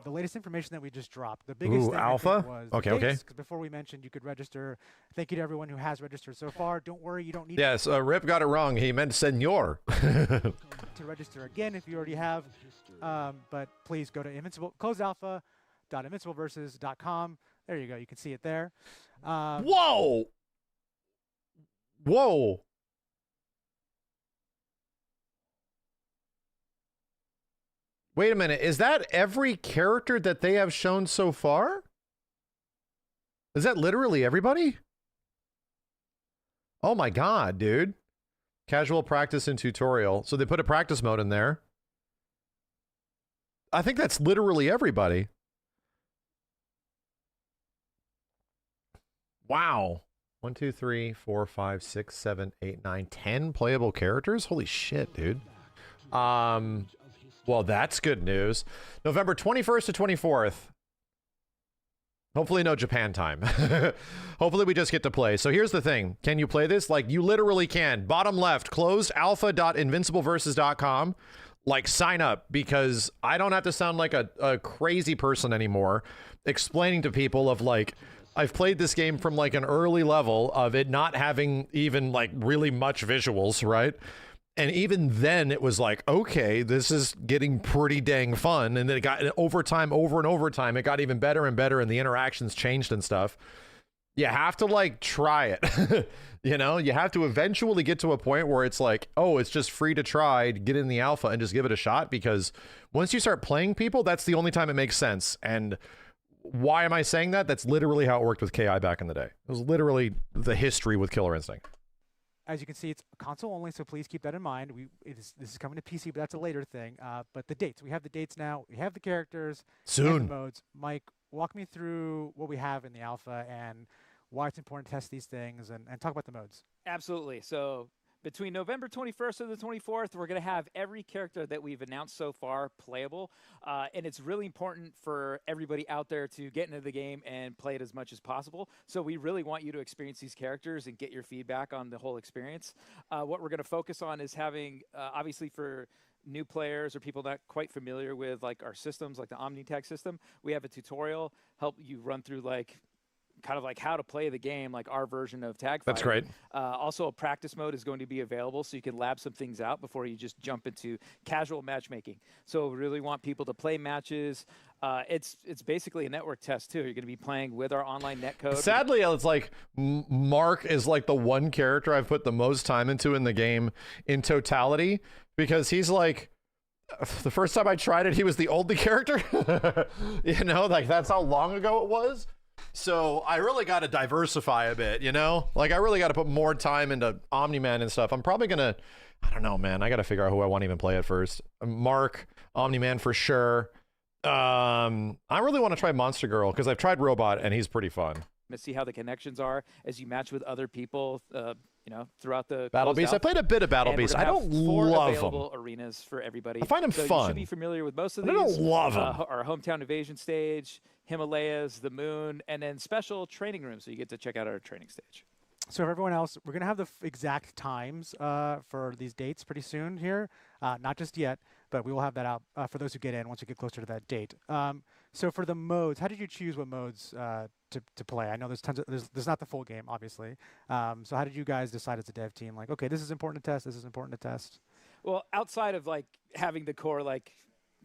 the latest information that we just dropped. The biggest thing I think alpha? was Okay, the dates, okay. 'cause before we mentioned you could register. Thank you to everyone who has registered so far. Don't worry, you don't need Yes, Rip got it wrong. He meant senor. to register again if you already have. But please go to closedalpha.invincibleversus.com. There you go. You can see it there. Whoa! Whoa! Wait a minute. Is that every character that they have shown so far? Is that literally everybody? Oh my god, dude. Casual practice and tutorial. So they put a practice mode in there. I think that's literally everybody. Wow. 1, 2, 3, 4, 5, 6, 7, 8, 9, 10 playable characters? Holy shit, dude. Well, that's good news. November 21st to 24th. Hopefully no Japan time. Hopefully we just get to play. So here's the thing. Can you play this? Like, you literally can. Bottom left, closedalpha.invincibleversus.com. Like, sign up, because I don't have to sound like a crazy person anymore explaining to people of, like, I've played this game from, like, an early level of it not having even, like, really much visuals, right? And even then, it was like, okay, this is getting pretty dang fun. And then it got over time, over and over time, it got even better and better, and the interactions changed and stuff. You have to, like, try it. You know, you have to eventually get to a point where it's like, oh, it's just free to try, get in the alpha and just give it a shot, because once you start playing people, that's the only time it makes sense. And why am I saying that? That's literally how it worked with KI back in the day. It was literally the history with Killer Instinct. As you can see, it's console only, so please keep that in mind. This is coming to PC, but that's a later thing. But the dates, we have the dates now. We have the characters. Soon. And the modes. Mike, walk me through what we have in the alpha and why it's important to test these things, and talk about the modes. Absolutely. So between November 21st and the 24th, we're going to have every character that we've announced so far playable. And it's really important for everybody out there to get into the game and play it as much as possible. So we really want you to experience these characters and get your feedback on the whole experience. What we're going to focus on is having, obviously for new players or people not quite familiar with like our systems, like the OmniTag system, we have a tutorial, help you run through like kind of like how to play the game, like our version of tag fighting. That's great. Also, a practice mode is going to be available, so you can lab some things out before you just jump into casual matchmaking. So we really want people to play matches. It's basically a network test, too. You're going to be playing with our online netcode. Sadly, it's like Mark is like the one character I've put the most time into in the game in totality, because he's like, the first time I tried it, he was the only character. You know, like that's how long ago it was. So I really got to diversify a bit, you know? Like, I really got to put more time into Omni-Man and stuff. I'm probably going to, I don't know, man. I got to figure out who I want to even play at first. Mark, Omni-Man for sure. I really want to try Monster Girl, because I've tried Robot, and he's pretty fun. To see how the connections are as you match with other people, you know, throughout the Battle Beast. I played a bit of Battle Beast. I don't love them. Available arenas for everybody. I find them fun. You should be familiar with most of I these. don't love them. Our hometown invasion stage, Himalayas, the moon, and then special training rooms, so you get to check out our training stage. So for everyone else, we're going to have the exact times for these dates pretty soon here. Not just yet, but we will have that out for those who get in once we get closer to that date. So for the modes, how did you choose what modes to play? I know there's tons of, there's not the full game, obviously. So how did you guys decide as a dev team, like, okay, this is important to test, this is important to test? Well, outside of like having the core like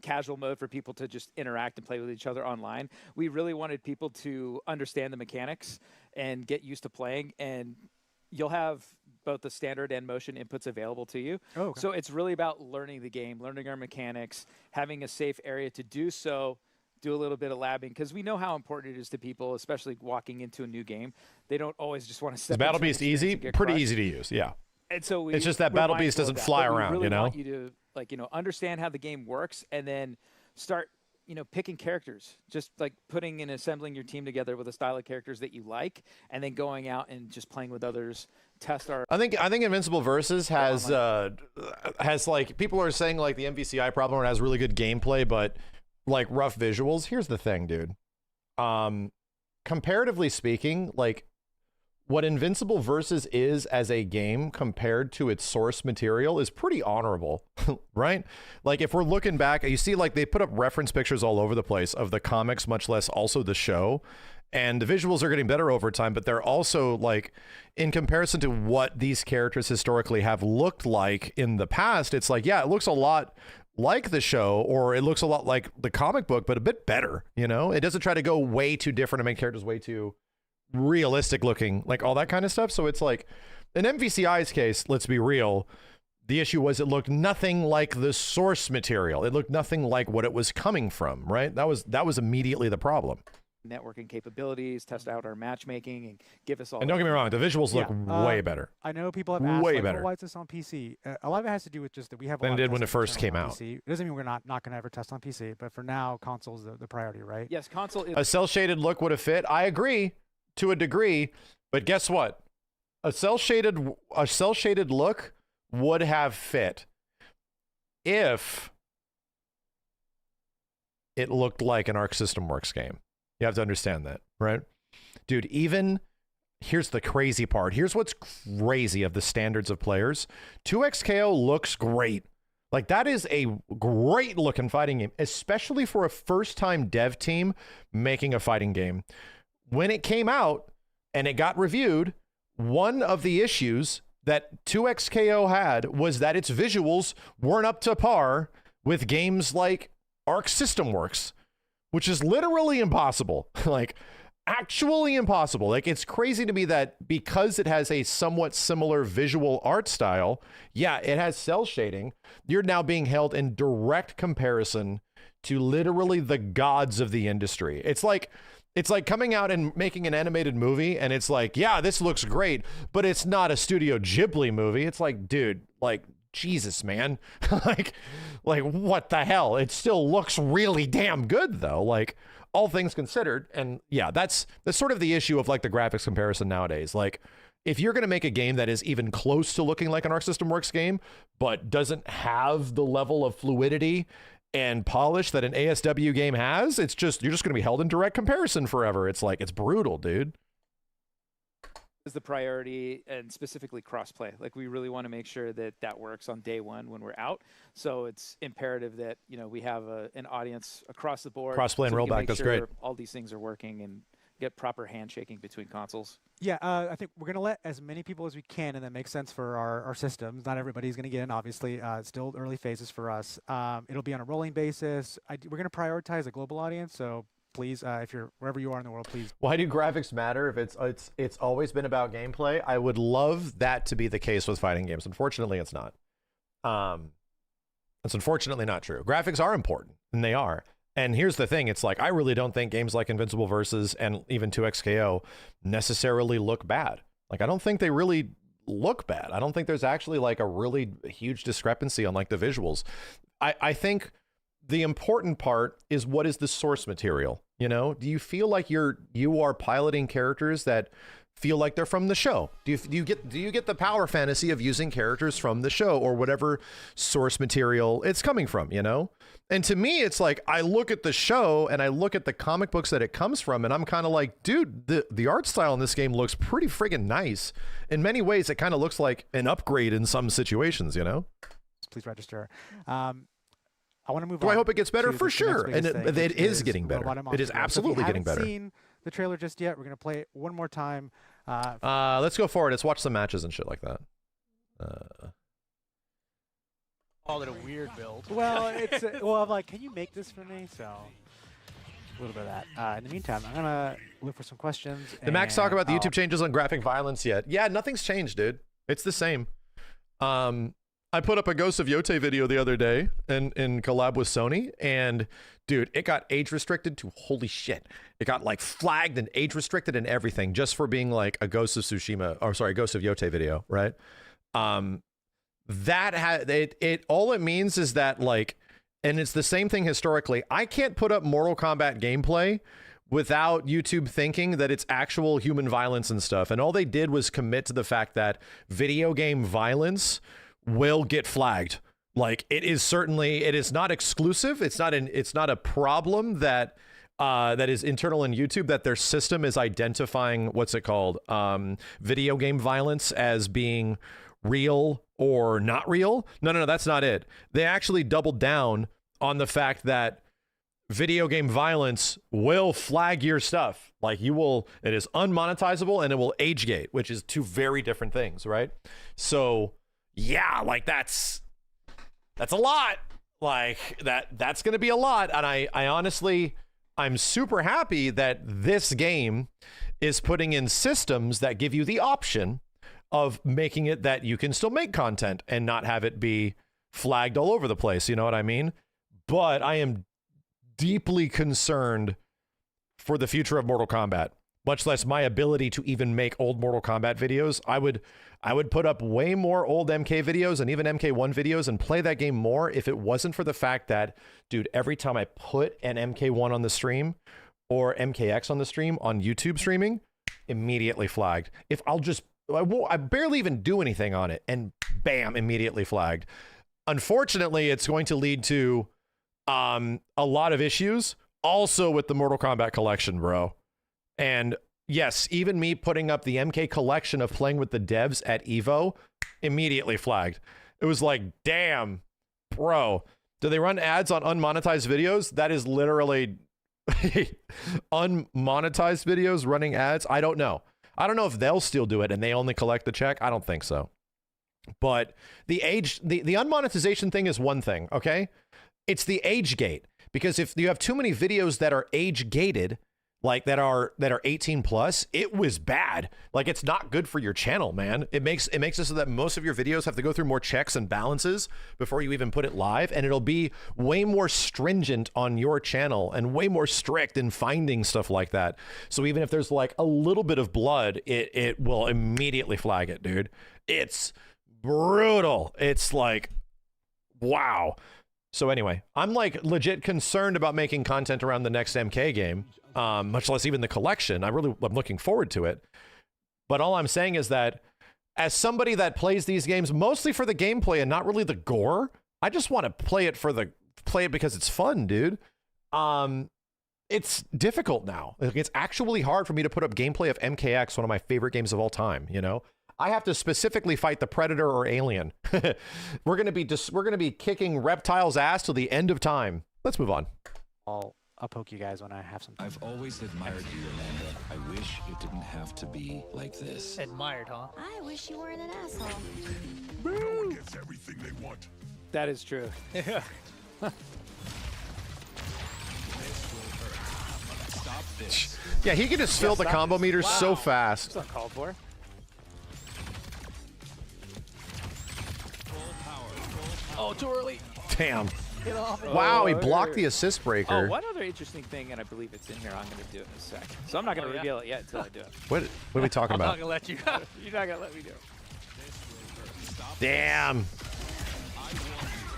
casual mode for people to just interact and play with each other online, we really wanted people to understand the mechanics and get used to playing, and you'll have both the standard and motion inputs available to you. Oh, okay. So it's really about learning the game, learning our mechanics, having a safe area to do so, do a little bit of labbing, because we know how important it is to people, especially walking into a new game. They don't always just want to step Is Battle into an Beast easy? experience and get Pretty crushed. easy to use, yeah. And so It's just that Battle Beast doesn't fly But we around, really you know? want you to, like, you know, understand how the game works, and then start, picking characters, just like putting and assembling your team together with a style of characters that you like, and then going out and just playing with others, test our. I think Invincible Versus has like, people are saying like the MVCI problem where it has really good gameplay but like rough visuals. Here's the thing, dude. Comparatively speaking, like what Invincible Versus is as a game compared to its source material is pretty honorable, right? Like if we're looking back, you see like they put up reference pictures all over the place of the comics, much less also the show. And the visuals are getting better over time, but they're also like, in comparison to what these characters historically have looked like in the past, it's like, yeah, it looks a lot like the show, or it looks a lot like the comic book, but a bit better, you know? It doesn't try to go way too different and make characters way too realistic looking, like all that kind of stuff. So it's like, in MVCI's case, let's be real, the issue was it looked nothing like the source material. It looked nothing like what it was coming from, right? That was immediately the problem. Networking capabilities, test out our matchmaking, and give us all. And don't get me wrong, the visuals look way better. I know people have asked, way like, better. well, why is this on PC? A lot of it has to do with just that we have a Than lot it of did when it testing first came on out. PC. It doesn't mean we're not going to ever test on PC, but for now, console's the priority, right? Yes, console is. A cell-shaded look would have fit. I agree to a degree, but guess what? A cell-shaded look would have fit if it looked like an Arc System Works game. You have to understand that, right? Dude, even here's the crazy part. Here's what's crazy of the standards of players. 2XKO looks great. Like, that is a great looking fighting game, especially for a first-time dev team making a fighting game. When it came out and it got reviewed, one of the issues that 2XKO had was that its visuals weren't up to par with games like Arc System Works, which is literally impossible. Like, actually impossible. Like, it's crazy to me that because it has a somewhat similar visual art style, yeah, it has cell shading, you're now being held in direct comparison to literally the gods of the industry. It's like coming out and making an animated movie and it's like, yeah, this looks great, but it's not a Studio Ghibli movie. It's like, dude, like, Jesus, man. like what the hell? It still looks really damn good though, like, all things considered. And yeah, that's sort of the issue of like the graphics comparison nowadays. Like, if you're going to make a game that is even close to looking like an Arc System Works game, but doesn't have the level of fluidity and polish that an ASW game has, it's just, you're just going to be held in direct comparison forever. It's like, it's brutal, dude. Is the priority, and specifically crossplay. Like, we really want to make sure that that works on day one when we're out. So it's imperative that, you know, we have an audience across the board. Crossplay and rollback, that's great. All these things are working and get proper handshaking between consoles. Yeah, I think we're going to let as many people as we can, and that makes sense for our systems. Not everybody's going to get in, obviously. It's still early phases for us. It'll be on a rolling basis. We're going to prioritize a global audience, so please, if you're wherever you are in the world, please. Why do graphics matter if it's always been about gameplay? I would love that to be the case with fighting games. Unfortunately, it's not. It's unfortunately not true. Graphics are important, and they are. And here's the thing. It's like, I really don't think games like Invincible Versus and even 2XKO necessarily look bad. Like, I don't think they really look bad. I don't think there's actually like a really huge discrepancy on like the visuals. I think the important part is, what is the source material? You know, do you feel like you are piloting characters that feel like they're from the show? Do you get the power fantasy of using characters from the show or whatever source material it's coming from, you know? And to me, it's like, I look at the show and I look at the comic books that it comes from, and I'm kind of like, dude, the art style in this game looks pretty friggin' nice. In many ways, it kind of looks like an upgrade in some situations, you know? Please register. I want to move on. Do I hope it gets better? For sure. And it is getting better. Robot It is absolutely getting better. If you haven't seen the trailer just yet, we're going to play it one more time. Let's go forward. Let's watch some matches and shit like that. Call it a weird build. Well, I'm like, can you make this for me? So, a little bit of that. In the meantime, I'm going to look for some questions. Did Max talk about the YouTube changes on graphic violence yet? Yeah, nothing's changed, dude. It's the same. I put up a Ghost of Yote video the other day in collab with Sony, and dude, it got age restricted to holy shit. It got like flagged and age restricted and everything just for being like a Ghost of Tsushima, or sorry, Ghost of Yote video, right? That all it means is that like and it's the same thing historically. I can't put up Mortal Kombat gameplay without YouTube thinking that it's actual human violence and stuff. And all they did was commit to the fact that video game violence will get flagged. Like, it is not exclusive. It's not a problem that that is internal in YouTube, that their system is identifying, what's it called? Video game violence as being real or not real. No, that's not it. They actually doubled down on the fact that video game violence will flag your stuff. Like, it is unmonetizable and it will age gate, which is two very different things, right? So yeah, like that's a lot. Like that's going to be a lot. And I honestly, I'm super happy that this game is putting in systems that give you the option of making it that you can still make content and not have it be flagged all over the place. You know what I mean? But I am deeply concerned for the future of Mortal Kombat, much less my ability to even make old Mortal Kombat videos. I would put up way more old MK videos and even MK1 videos and play that game more if it wasn't for the fact that, dude, every time I put an MK1 on the stream or MKX on the stream on YouTube streaming, immediately flagged. I barely even do anything on it, and bam, immediately flagged. Unfortunately, it's going to lead to a lot of issues also with the Mortal Kombat collection, bro. And yes, even me putting up the MK collection of playing with the devs at Evo, immediately flagged. It was like, damn, bro, do they run ads on unmonetized videos? That is literally unmonetized videos running ads. I don't know. I don't know if they'll still do it and they only collect the check. I don't think so. But the unmonetization thing is one thing, okay? It's the age gate, because if you have too many videos that are age gated, like that are 18 plus, it was bad. Like, it's not good for your channel, man. It makes it so that most of your videos have to go through more checks and balances before you even put it live, and it'll be way more stringent on your channel and way more strict in finding stuff like that. So even if there's like a little bit of blood, it will immediately flag it, dude. It's brutal. It's like, wow. So anyway, I'm like legit concerned about making content around the next MK game, much less even the collection. I'm looking forward to it. But all I'm saying is that as somebody that plays these games mostly for the gameplay and not really the gore, I just want to play it because it's fun, dude. It's difficult now. It's actually hard for me to put up gameplay of MKX, one of my favorite games of all time, you know? I have to specifically fight the Predator or Alien. We're gonna be kicking Reptile's ass till the end of time. Let's move on. I'll poke you guys when I have some time. I've always admired you, Amanda. I wish it didn't have to be like this. Admired, huh? I wish you weren't an asshole. No one gets everything they want. That is true. Stop this. Yeah, he can just fill the combo meter so fast. That's uncalled for. Oh, too early. Damn. Get off. Wow, he Oh, blocked the assist breaker. Oh, one other interesting thing, and I believe it's in here. I'm going to do it in a sec. So I'm not going to reveal it yet until I do it. What are we talking I'm not about? gonna let you. You're not going to let me do it. Damn.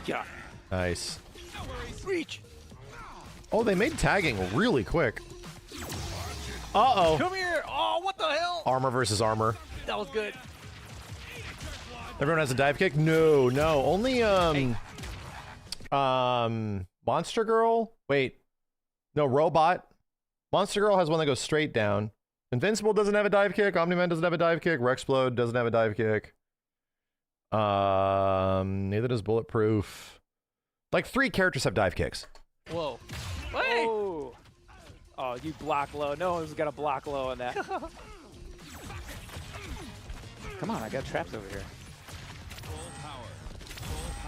Yeah. Nice. Reach. Oh, they made tagging really quick. Uh-oh. Come here. Oh, what the hell? Armor versus armor. That was good. Everyone has a dive kick? No. Only Monster Girl? Wait. No, Robot. Monster Girl has one that goes straight down. Invincible doesn't have a dive kick. Omni-Man doesn't have a dive kick. Rexplode doesn't have a dive kick. Neither does Bulletproof. Like 3 characters have dive kicks. Whoa. Hey. Oh, you block low. No one's got to block low on that. Come on, I got traps over here.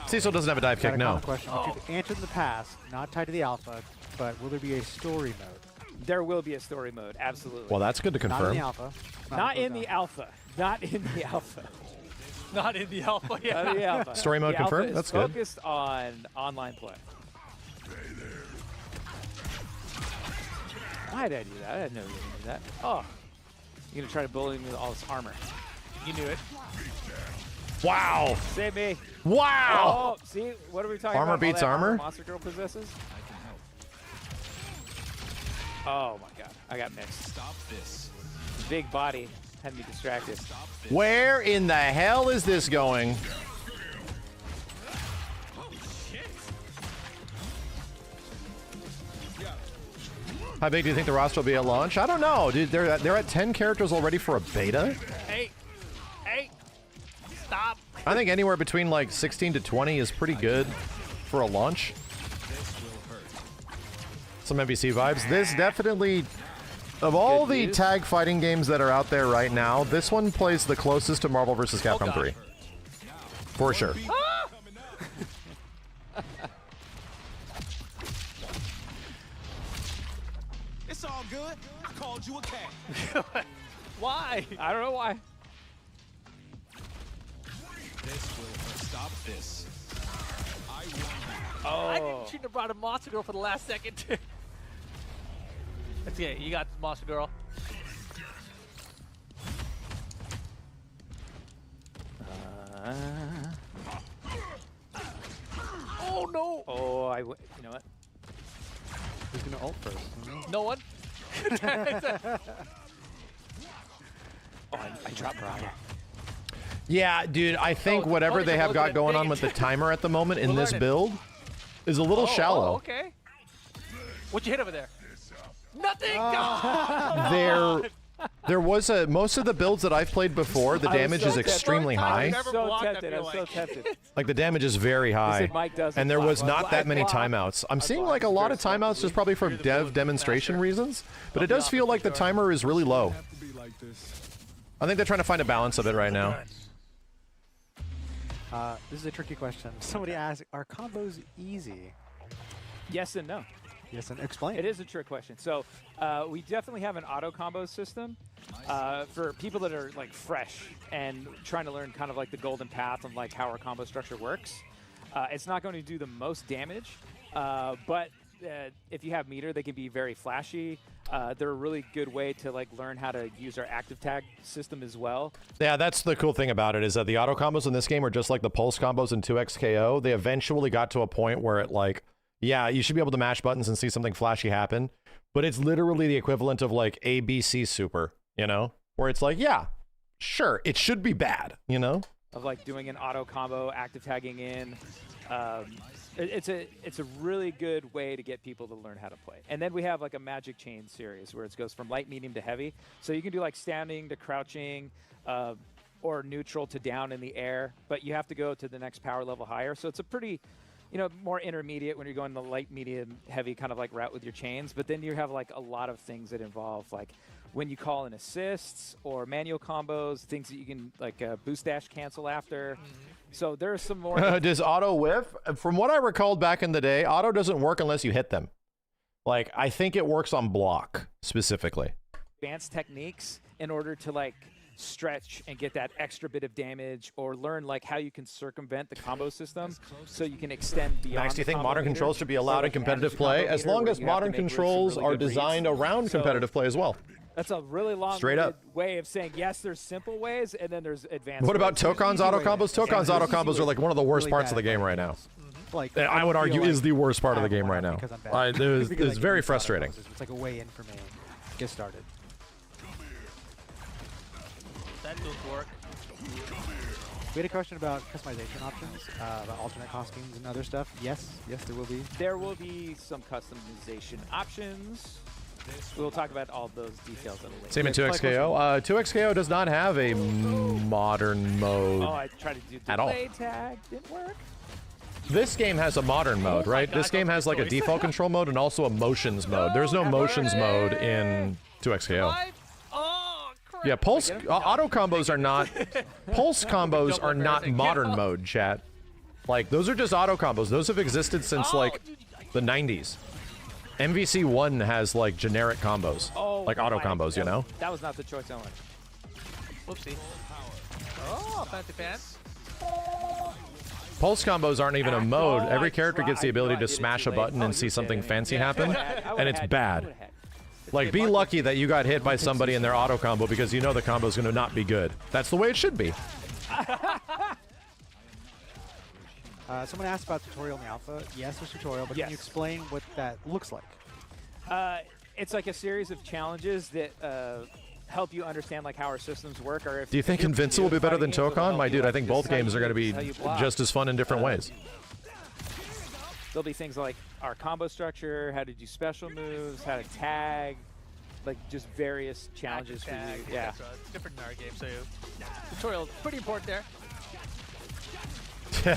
Cecil doesn't have a dive kick, no. Question which you've answered in the past, not tied to the alpha, but will there be a story mode? There will be a story mode, absolutely. Well, that's good to Not in confirm. the alpha. Not in the alpha. Not in the alpha. Not in the alpha. Yeah. Not in the alpha. Story mode The alpha confirmed? is That's good. focused on online play. Why did I do that? I didn't know you were going to do that. Oh. You're going to try to bully me with all this armor. You knew it. Wow. Save me. Wow. Oh, see? What are we talking Armor about? All beats that armor? Monster Girl possesses? Oh my god. I got mixed. Stop this. Big body had me distracted. Where in the hell is this going? How big do you think the roster will be at launch? I don't know, dude. They're at 10 characters already for a beta. Hey, stop. I think anywhere between like 16 to 20 is pretty good for a launch. Some MVC vibes. This definitely, of all the tag fighting games that are out there right now, this one plays the closest to Marvel vs. Capcom 3. For sure. It's all good. I called you a cat. Why? I don't know why. This will stop this. I want you. Oh. I think you shouldn't have brought a Monster Girl for the last second. Let's get it. You got Monster Girl. Oh no! Oh, you know what? Who's gonna ult first? No one. Oh, I dropped Bravo. Yeah, dude, I think Oh, whatever it's they a have little got bit going on big. with the timer at the moment in We'll this learn it. build is a little shallow. Oh, okay. What'd you hit over there? Nothing. There was most of the builds that I've played before, the I was damage so is tempted. extremely high. Never So blocked, I tempted. feel I'm so like. tempted. Like the damage is very high. said Mike doesn't And there block. was Well, not that many block. timeouts. I'm seeing block like a lot very of timeouts just probably for dev demonstration reasons, but it does feel like the timer is really low. I think they're trying to find a balance of it right now. This is a tricky question. Somebody asked, are combos easy? Yes and no. Yes, and explain. It is a trick question. So we definitely have an auto combo system for people that are like fresh and trying to learn kind of like the golden path of like how our combo structure works. It's not going to do the most damage, but if you have meter, they can be very flashy. They're a really good way to like learn how to use our active tag system as well. Yeah, that's the cool thing about it is that the auto combos in this game are just like the pulse combos in 2XKO. They eventually got to a point where it like, yeah, you should be able to mash buttons and see something flashy happen, but it's literally the equivalent of like ABC Super, you know, where it's like, yeah, sure, it should be bad, you know? Of like doing an auto combo, active tagging in. It's a really good way to get people to learn how to play. And then we have like a magic chain series where it goes from light, medium to heavy. So you can do like standing to crouching, or neutral to down in the air, but you have to go to the next power level higher. So it's a pretty, you know, more intermediate when you're going the light, medium, heavy kind of like route with your chains. But then you have like a lot of things that involve like when you call in assists or manual combos, things that you can like boost dash cancel after. So there's some more. Does auto whiff? From what I recalled back in the day, auto doesn't work unless you hit them. Like, I think it works on block specifically. Advanced techniques in order to like stretch and get that extra bit of damage, or learn like how you can circumvent the combo system so you can extend beyond. Max, do you the think combo modern meter. controls should be So, allowed in like, competitive average play? combo As meter long where as you have to modern make really controls good are reads. designed around So- competitive play as well. That's a really long Straight up. way of saying yes. There's simple ways, and then there's advanced. What about ways. Tokon's auto combos? Tokon's auto combos are like one of the worst Really parts of bad the game at right now. Like, And I would feel argue like is the worst part of the I game won right now. because I'm bad. It's Because I can very use auto frustrating. combos. It's like a way in for me. Get started. That don't work. We had a question about customization options, about alternate costumes and other stuff. Yes, there will be. There will be some customization options. We'll talk about all those details at a later. Same in Yeah, 2XKO. 2XKO does not have a modern mode. Oh, I tried to do At all. delay tag. Didn't work. This game has a modern mode, my right? God, This game has like a choice. default control mode and also a motions mode. There's no motions mode in 2XKO. Live? Oh, crap. Yeah, pulse auto combos are not pulse combos are not modern mode, chat. Like those are just auto combos. Those have existed since Oh, like dude, the 90s. MVC 1 has like generic combos, Oh, like auto my- combos, you know? That was not the choice I wanted. Whoopsie. Oh, fancy pants. Pulse combos aren't even a mode. Oh, Every I character tried- gets the I ability know I to did it smash too a late. button Oh, and you're see something kidding me. fancy Yeah, happen, I would've and it's had- I bad. would've had- Like, be lucky that you got hit by somebody in their auto combo because you know the combo's going to not be good. That's the way it should be. Someone asked about tutorial in the alpha. Yes, there's tutorial, but Yes. can you explain what that looks like? It's like a series of challenges that help you understand like how our systems work. Or if Do you think if you're Invincible will be better than fighting games, it'll Tokon? My help you, dude, I like, think just both how games you- are going to be how you block. just as fun in different ways. There'll be things like our combo structure, how to do special moves, how to tag, like just various challenges for Tag, you. Yeah. etc. It's different in our game, so tutorial is pretty important there.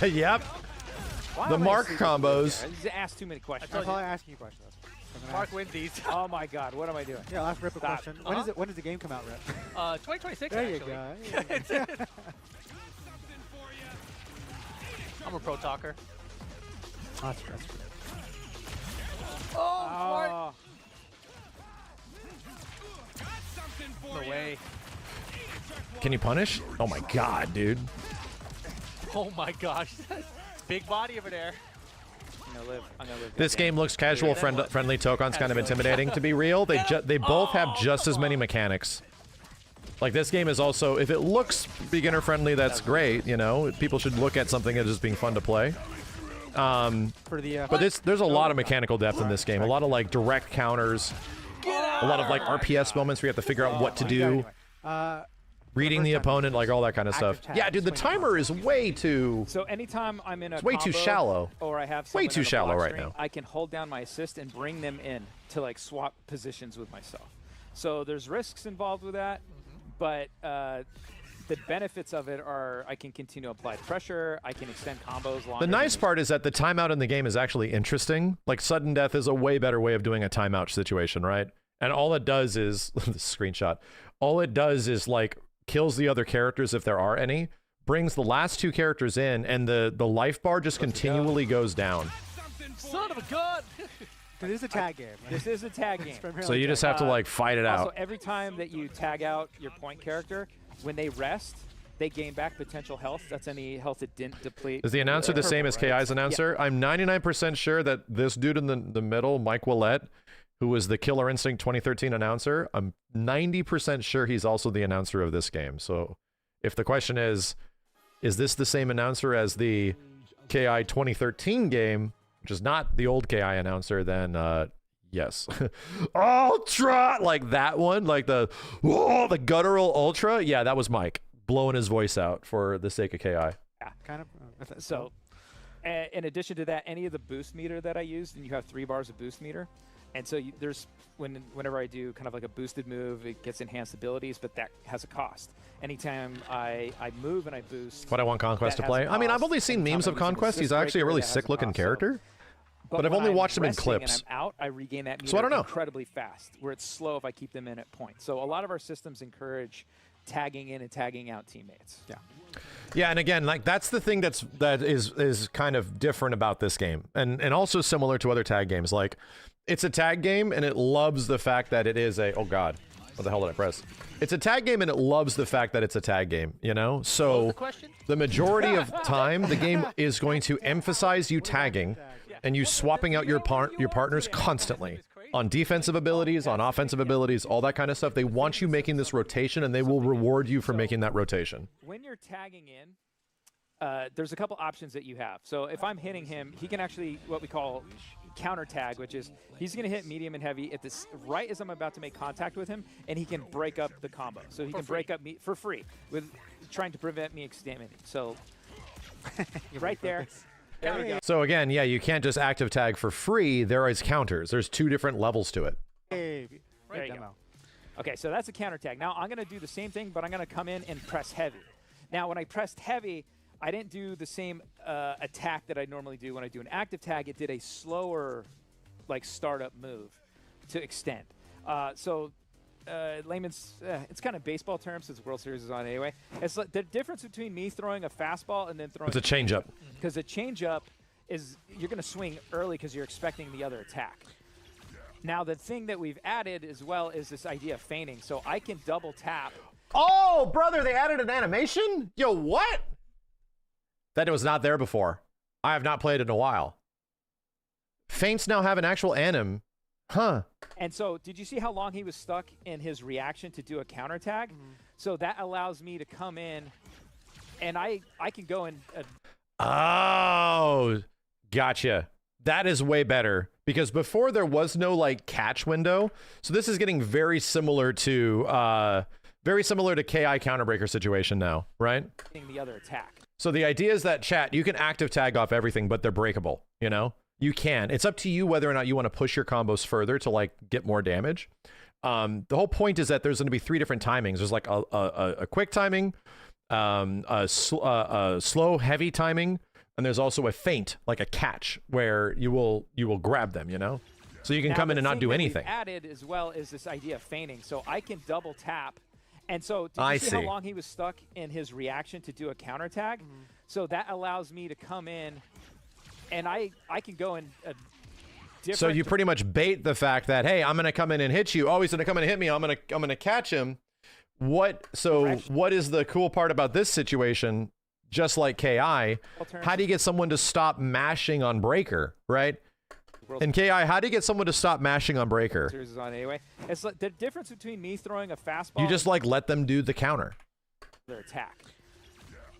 Yep. Why The am I mark sleeping? combos. I just asked too many questions. I'm probably asking you questions. I'm gonna Mark ask- wins these. Oh my God, what am I doing? Yeah, I'll ask Rip a Stop. question. When does the game come out, Rip? 2026, There you actually. go. There you go. I'm a pro talker. That's good. Oh, Oh, no way. Can you punish? Oh my god, dude. Oh my gosh. Big body over there. I'm gonna live. I'm gonna live. This game looks casual, friendly. Tokon's kind of intimidating. To be real, they both have just as many mechanics. Like this game is also, if it looks beginner friendly, that's great. You know, people should look at something as just being fun to play. For the But there's a lot of mechanical depth in this game. A lot of like direct counters. A lot of like RPS moments where you have to figure out what to do. Reading the opponent, like all that kind of stuff. Active Yeah, dude, the swing timer is way too. So anytime I'm in a way too combo shallow. or I have Way someone too in a shallow block right string, now. I can hold down my assist and bring them in to like swap positions with myself. So there's risks involved with that, but the benefits of it are I can continue to apply pressure, I can extend combos longer. The nice part is that the timeout in the game is actually interesting. Like sudden death is a way better way of doing a timeout situation, right? And all it does is the screenshot. All it does is like kills the other characters if there are any, brings the last two characters in, and the life bar just continually goes down. Son of a gun! It is a tag game. Right? This is a tag game. It's primarily So you just have to like fight it Also, out. every time that you tag out your point character, when they rest, they gain back potential health. That's any health that didn't deplete. Is the announcer the same as KI's announcer? I'm 99% sure that this dude in the middle, Mike Willett, who was the Killer Instinct 2013 announcer, I'm 90% sure he's also the announcer of this game. So if the question is this the same announcer as the KI 2013 game, which is not the old KI announcer, then yes. Ultra! Like that one, like the guttural Ultra. Yeah, that was Mike blowing his voice out for the sake of KI. Yeah. Kind of. So, in addition to that, any of the boost meter that I used, and you have 3 bars of boost meter, and so there's whenever I do kind of like a boosted move, it gets enhanced abilities, but that has a cost. Anytime I move and I boost, What I want Conquest to that has play. a I mean, I've cost. only seen Anytime memes I'm of using Conquest. He's assist right actually a there, really that has a sick-looking cost. character. But I've when only I'm watched him in resting clips. And I'm out, I regain that meter So I don't know. incredibly fast, where it's slow if I keep them in at point. So a lot of our systems encourage tagging in and tagging out teammates. Yeah. Yeah, and again, like that's the thing that is kind of different about this game, and also similar to other tag games. Like, it's a tag game, and it loves the fact that it is a oh god, what the hell did I press? It's a tag game, and it loves the fact that it's a tag game. You know, What was so the question? the majority of time, the game is going to emphasize you tagging and you swapping out your partners constantly. On defensive abilities, on offensive abilities, all that kind of stuff. They want you making this rotation, and they will reward you for making that rotation. When you're tagging in, there's a couple options that you have. So if I'm hitting him, he can actually what we call counter tag, which is he's going to hit medium and heavy at this right as I'm about to make contact with him, and he can break up the combo. So he can break up me for free with trying to prevent me extending. So right there. There we go. So again, yeah, you can't just active tag for free. There is counters. There's 2 different levels to it. Hey, There you demo. go. Okay, so that's a counter tag. Now I'm going to do the same thing, but I'm going to come in and press heavy. Now when I pressed heavy, I didn't do the same attack that I normally do when I do an active tag. It did a slower, like startup move to extend. Layman's, it's kind of baseball terms since the World Series is on anyway. It's like the difference between me throwing a fastball and then throwing. It's a changeup. Because a changeup is you're going to swing early because you're expecting the other attack. Now the thing that we've added as well is this idea of feigning. So I can double tap. Oh, brother, they added an animation? Yo, what? That was not there before. I have not played it in a while. Feints now have an actual anim. Huh. And so did you see how long he was stuck in his reaction to do a counter tag? So that allows me to come in and I can go and Oh, gotcha. That is way better because before there was no like catch window. So this is getting very similar to KI counterbreaker situation now, right? The other attack. So the idea is that chat, you can active tag off everything, but they're breakable, you know? You can. It's up to you whether or not you want to push your combos further to like get more damage. The whole point is that there's going to be 3 different timings. There's like a quick timing, a slow heavy timing, and there's also a feint, like a catch, where you will grab them, you know? So you can come in and not do anything. Added as well is this idea of feigning. So I can double tap. And so did you see how long he was stuck in his reaction to do a counter tag? So that allows me to come in and I can go in a different... So you pretty much bait the fact that, hey, I'm going to come in and hit you. Oh, he's going to come in and hit me. I'm going to catch him. What is the cool part about this situation? Just like KI, how do you get someone to stop mashing on breaker, right? In KI, how do you get someone to stop mashing on breaker? Is on anyway. It's like the difference between me throwing a fastball. You just like let them do the counter. Their attack.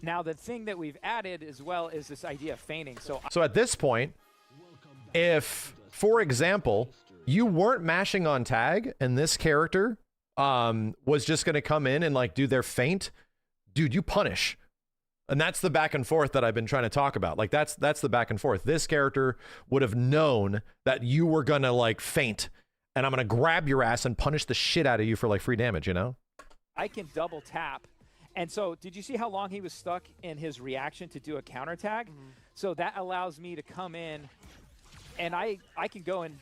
Now the thing that we've added as well is this idea of feigning. So at this point, if, for example, you weren't mashing on tag and this character was just going to come in and like do their feint, dude, you punish. And that's the back and forth that I've been trying to talk about. Like that's the back and forth. This character would have known that you were going to like feint and I'm going to grab your ass and punish the shit out of you for like free damage, you know? I can double tap. And so did you see how long he was stuck in his reaction to do a counter tag? So that allows me to come in and I can go in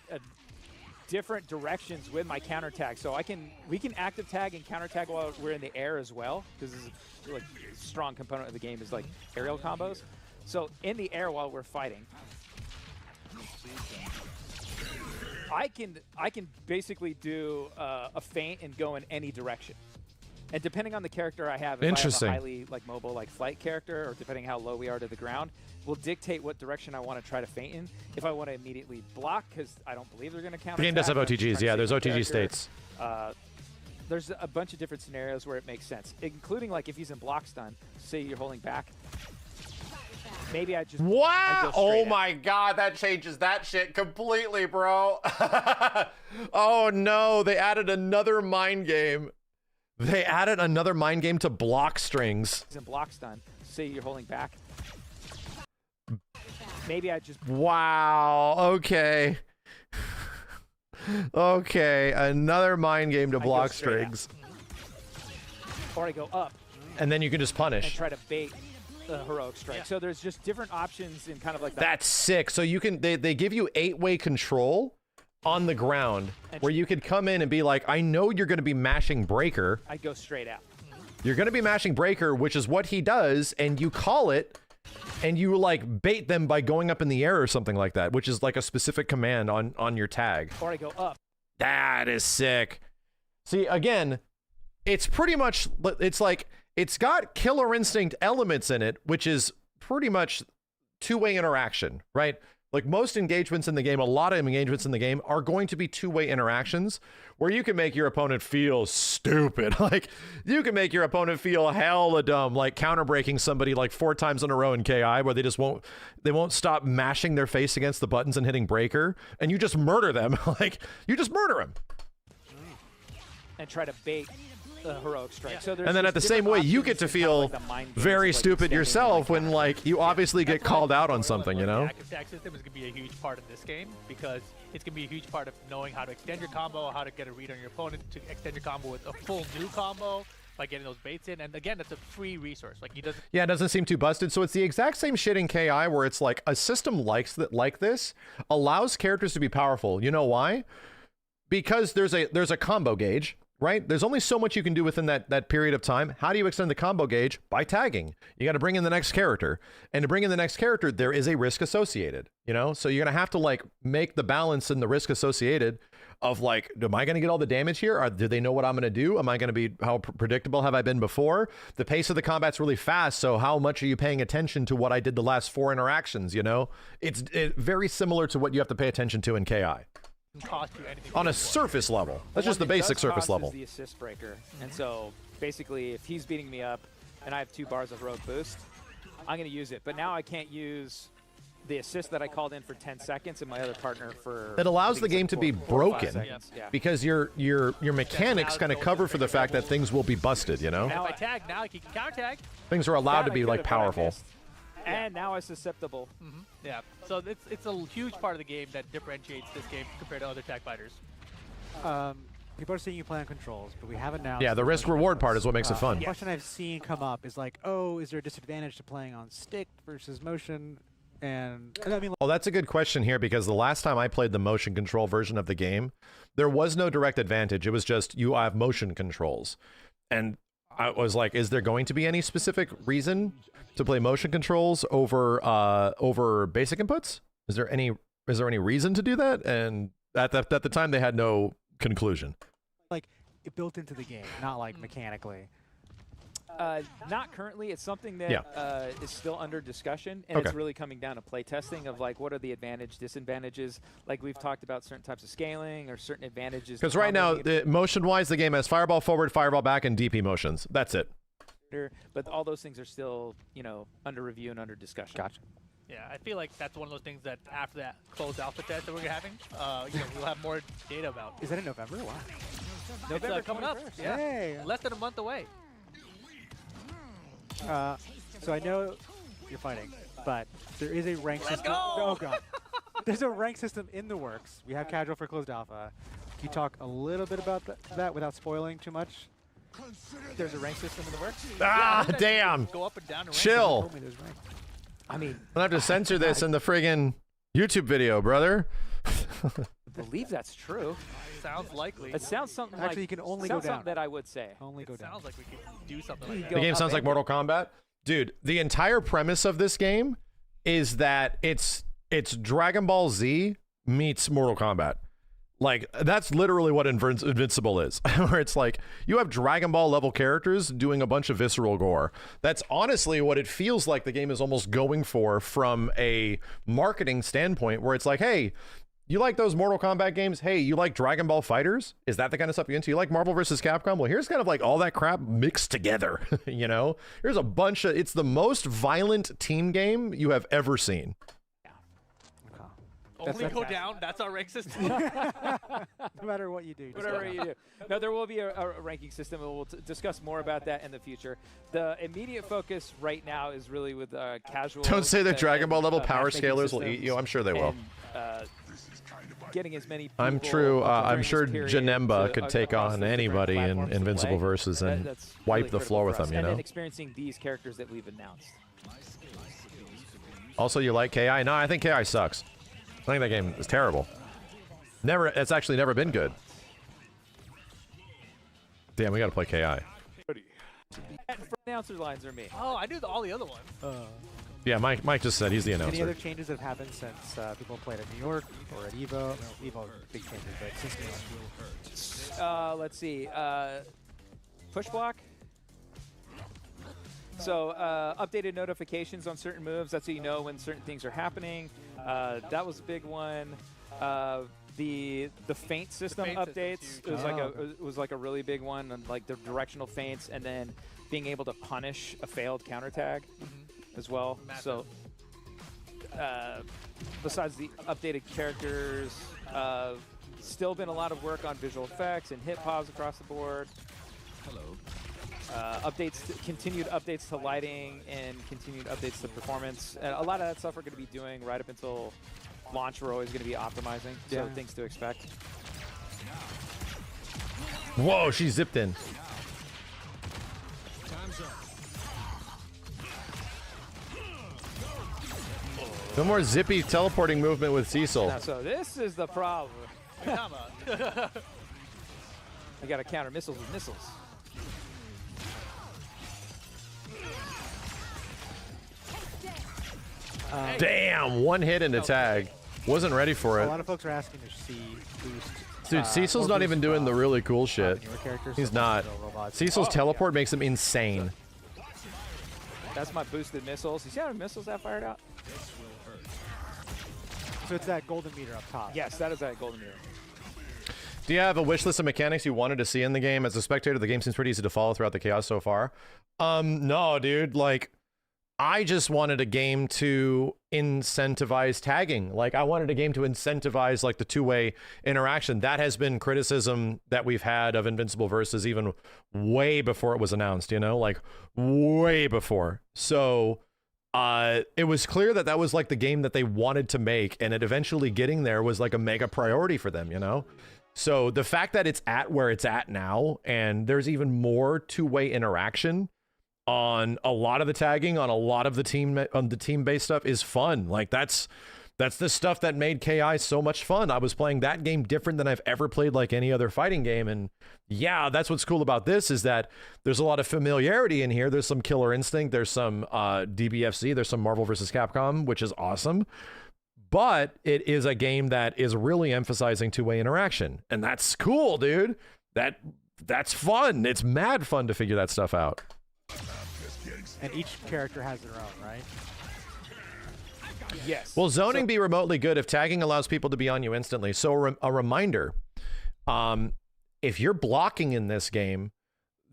different directions with my counter tag. So we can active tag and counter tag while we're in the air as well, because this is like a strong component of the game is like aerial combos. So in the air while we're fighting, I can basically do a feint and go in any direction. And depending on the character I have, if I have a highly like mobile like flight character, or depending how low we are to the ground, will dictate what direction I want to try to feint in. If I want to immediately block, because I don't believe they're going to counter. The game does have OTGs, yeah. There's OTG states. There's a bunch of different scenarios where it makes sense, including like if he's in block stun. Say you're holding back. Maybe I just wow! Oh my god, that changes that shit completely, bro. Oh no, they added another mind game. They added another mind game to block strings. He's in block stun. Say you're holding back. Maybe I just... Wow, okay. Okay, another mind game to block strings. Or I go up. And then you can just punish. And try to bait the heroic strike. So there's just different options in kind of like that. That's sick. So you can, they give you 8-way control on the ground where you could come in and be like, I know you're going to be mashing breaker. I go straight out. You're going to be mashing breaker, which is what he does, and you call it, and you like bait them by going up in the air or something like that, which is like a specific command on your tag. Or I go up. That is sick. See, again, it's pretty much, it's like, it's got Killer Instinct elements in it, which is pretty much two-way interaction, right? Like most engagements in the game, a lot of engagements in the game are going to be two-way interactions where you can make your opponent feel stupid. Like you can make your opponent feel hella dumb, like counter-breaking somebody like 4 times in a row in KI where they just won't stop mashing their face against the buttons and hitting breaker, and you just murder them. Like you just murder them. And try to bait the heroic strike. So and then at the same way, you get to feel very stupid yourself when like you obviously get called out on something, you know? The active tag system is going to be a huge part of this game because it's going to be a huge part of knowing how to extend your combo, how to get a read on your opponent, to extend your combo with a full new combo by getting those baits in. And again, it's a free resource. Like yeah, it doesn't seem too busted. So it's the exact same shit in KI where it's like a system like this allows characters to be powerful. You know why? Because there's a combo gauge. Right? There's only so much you can do within that period of time. How do you extend the combo gauge? By tagging. You got to bring in the next character. And to bring in the next character, there is a risk associated, you know? So you're going to have to like make the balance in the risk associated of like, am I going to get all the damage here? Or do they know what I'm going to do? Am I going to be, how predictable have I been before? The pace of the combat's really fast. So how much are you paying attention to what I did the last 4 interactions, you know? It's very similar to what you have to pay attention to in KI. Cost you anything on a surface level. That's just the basic surface level. Is the assist breaker. And so basically if he's beating me up and I have 2 bars of heroic boost, I'm going to use it. But now I can't use the assist that I called in for 10 seconds and my other partner for... It allows the game to be 4 or 5 broken seconds. Yeah. because your mechanics kind of cover for the fact that things will be busted, you know? Now if I tag, now he can counter tag. Things are allowed That to I be like could've, but I powerful. missed. And now I'm susceptible. Yeah. So it's a huge part of the game that differentiates this game compared to other tag fighters. People are seeing you play on controls, but we haven't announced. Yeah, the risk-reward part is what makes it fun. The question I've seen come up is like, oh, is there a disadvantage to playing on stick versus motion? And I mean, Oh, that's a good question here because the last time I played the motion control version of the game, there was no direct advantage. It was just you have motion controls. And I was like, is there going to be any specific reason to play motion controls over basic inputs? Is there any reason to do that? And at the time they had no conclusion. like it built into the game, not like mechanically. Not currently. It's something that is still under discussion, and Okay. it's really coming down to play testing of like what are the advantage, disadvantages. Like we've talked about certain types of scaling or certain advantages. Because right now, motion-wise, the game has fireball forward, fireball back, and DP motions. That's it. But all those things are still, under review and under discussion. Gotcha. Yeah, I feel like that's one of those things that after that closed alpha test that we're having, we'll have more data about. Is that in November? Wow. It's coming up. 21st. Yeah. Hey. Less than a month away. So I know you're fighting, but there is a rank system. go! Oh god. There's a rank system in the works. We have casual for closed alpha. Can you talk a little bit about that without spoiling too much? There's a rank system in the works. Ah, Yeah, damn. Go up and down. in rank. Chill. Told me there's rank. I mean, I'll have to censor this in the friggin' YouTube video, brother. I believe that's true. Sounds likely. It sounds something Actually, like you can only sounds go down. something that I would say. Only go It down. sounds like we could do something like that. The game up sounds like and Mortal Kombat. Dude, the entire premise of this game is that it's Dragon Ball Z meets Mortal Kombat. Like, that's literally what Invincible is. Where it's like, you have Dragon Ball level characters doing a bunch of visceral gore. That's honestly what it feels like the game is almost going for from a marketing standpoint, where it's like, hey, you like those Mortal Kombat games? Hey, you like Dragon Ball Fighters? Is that the kind of stuff you're into? You like Marvel vs. Capcom? Well, here's kind of like all that crap mixed together, Here's a bunch of... It's the most violent team game you have ever seen. Only go down. That's our rank system. No matter what you do. just Whatever go you down. do. No, there will be a ranking system, and we'll discuss more about that in the future. The immediate focus right now is really with casual. Don't say that and- Dragon Ball level power matchmaking scalers will eat systems you. I'm sure they will. and, getting as many. I'm people true. I'm during sure this period Janemba to- could take across on the different anybody in platforms to Invincible play. Versus and That's wipe really the floor critical with for them, us. you And know? then experiencing these characters that we've announced. Also, you like KI? No, I think KI sucks. I think that game is terrible. It's actually never been good. Damn, we gotta play KI. Announcer lines are me. Oh, I knew all the other ones. Yeah, Mike just said he's the Any announcer. other changes that have happened since people played at New York or at EVO? No, EVO, big changes, but since New York. Let's see. Push block. So updated notifications on certain moves. That's so you know when certain things are happening. That was a big one. The feint system feint system's updates. huge. It was like a really big one, and like the directional feints, and then being able to punish a failed counter tag as well. Massive. So besides the updated characters, still been a lot of work on visual effects and hit pause across the board. Hello. Continued updates to lighting and continued updates to performance. And a lot of that stuff we're going to be doing right up until launch. We're always going to be optimizing, so Yeah. things to expect. Whoa, she zipped in. No more zippy teleporting movement with Cecil. Now, so this is the problem. Yama. I got to counter missiles with missiles. Damn, one hit into tag. Wasn't ready for A it. lot of folks are asking to see boost. Dude, Cecil's or not boost, even doing the really cool shit. newer characters, He's so not. little robots. Cecil's teleport makes him insane. That's my boosted missiles. You see how many missiles that fired out? So it's that golden meter up top. Yes, that is that golden mirror. Do you have a wish list of mechanics you wanted to see in the game? As a spectator, the game seems pretty easy to follow throughout the chaos so far. No, dude. Like, I just wanted a game to incentivize tagging. Like, I wanted a game to incentivize like the two-way interaction. That has been criticism that we've had of Invincible Versus even way before it was announced, you know, like way before. So it was clear that that was like the game that they wanted to make, and it eventually getting there was like a mega priority for them, you know? So the fact that it's at where it's at now, and there's even more two-way interaction on a lot of the tagging, on a lot of the team-based stuff is fun. Like that's the stuff that made KI so much fun. I was playing that game different than I've ever played like any other fighting game. And yeah, that's what's cool about this, is that there's a lot of familiarity in here. There's some Killer Instinct, there's some DBFZ, there's some Marvel vs. Capcom, which is awesome. But it is a game that is really emphasizing two-way interaction. And that's cool, dude. That's fun. It's mad fun to figure that stuff out. And each character has their own, right? Yes. Will zoning be remotely good if tagging allows people to be on you instantly? So a reminder, if you're blocking in this game,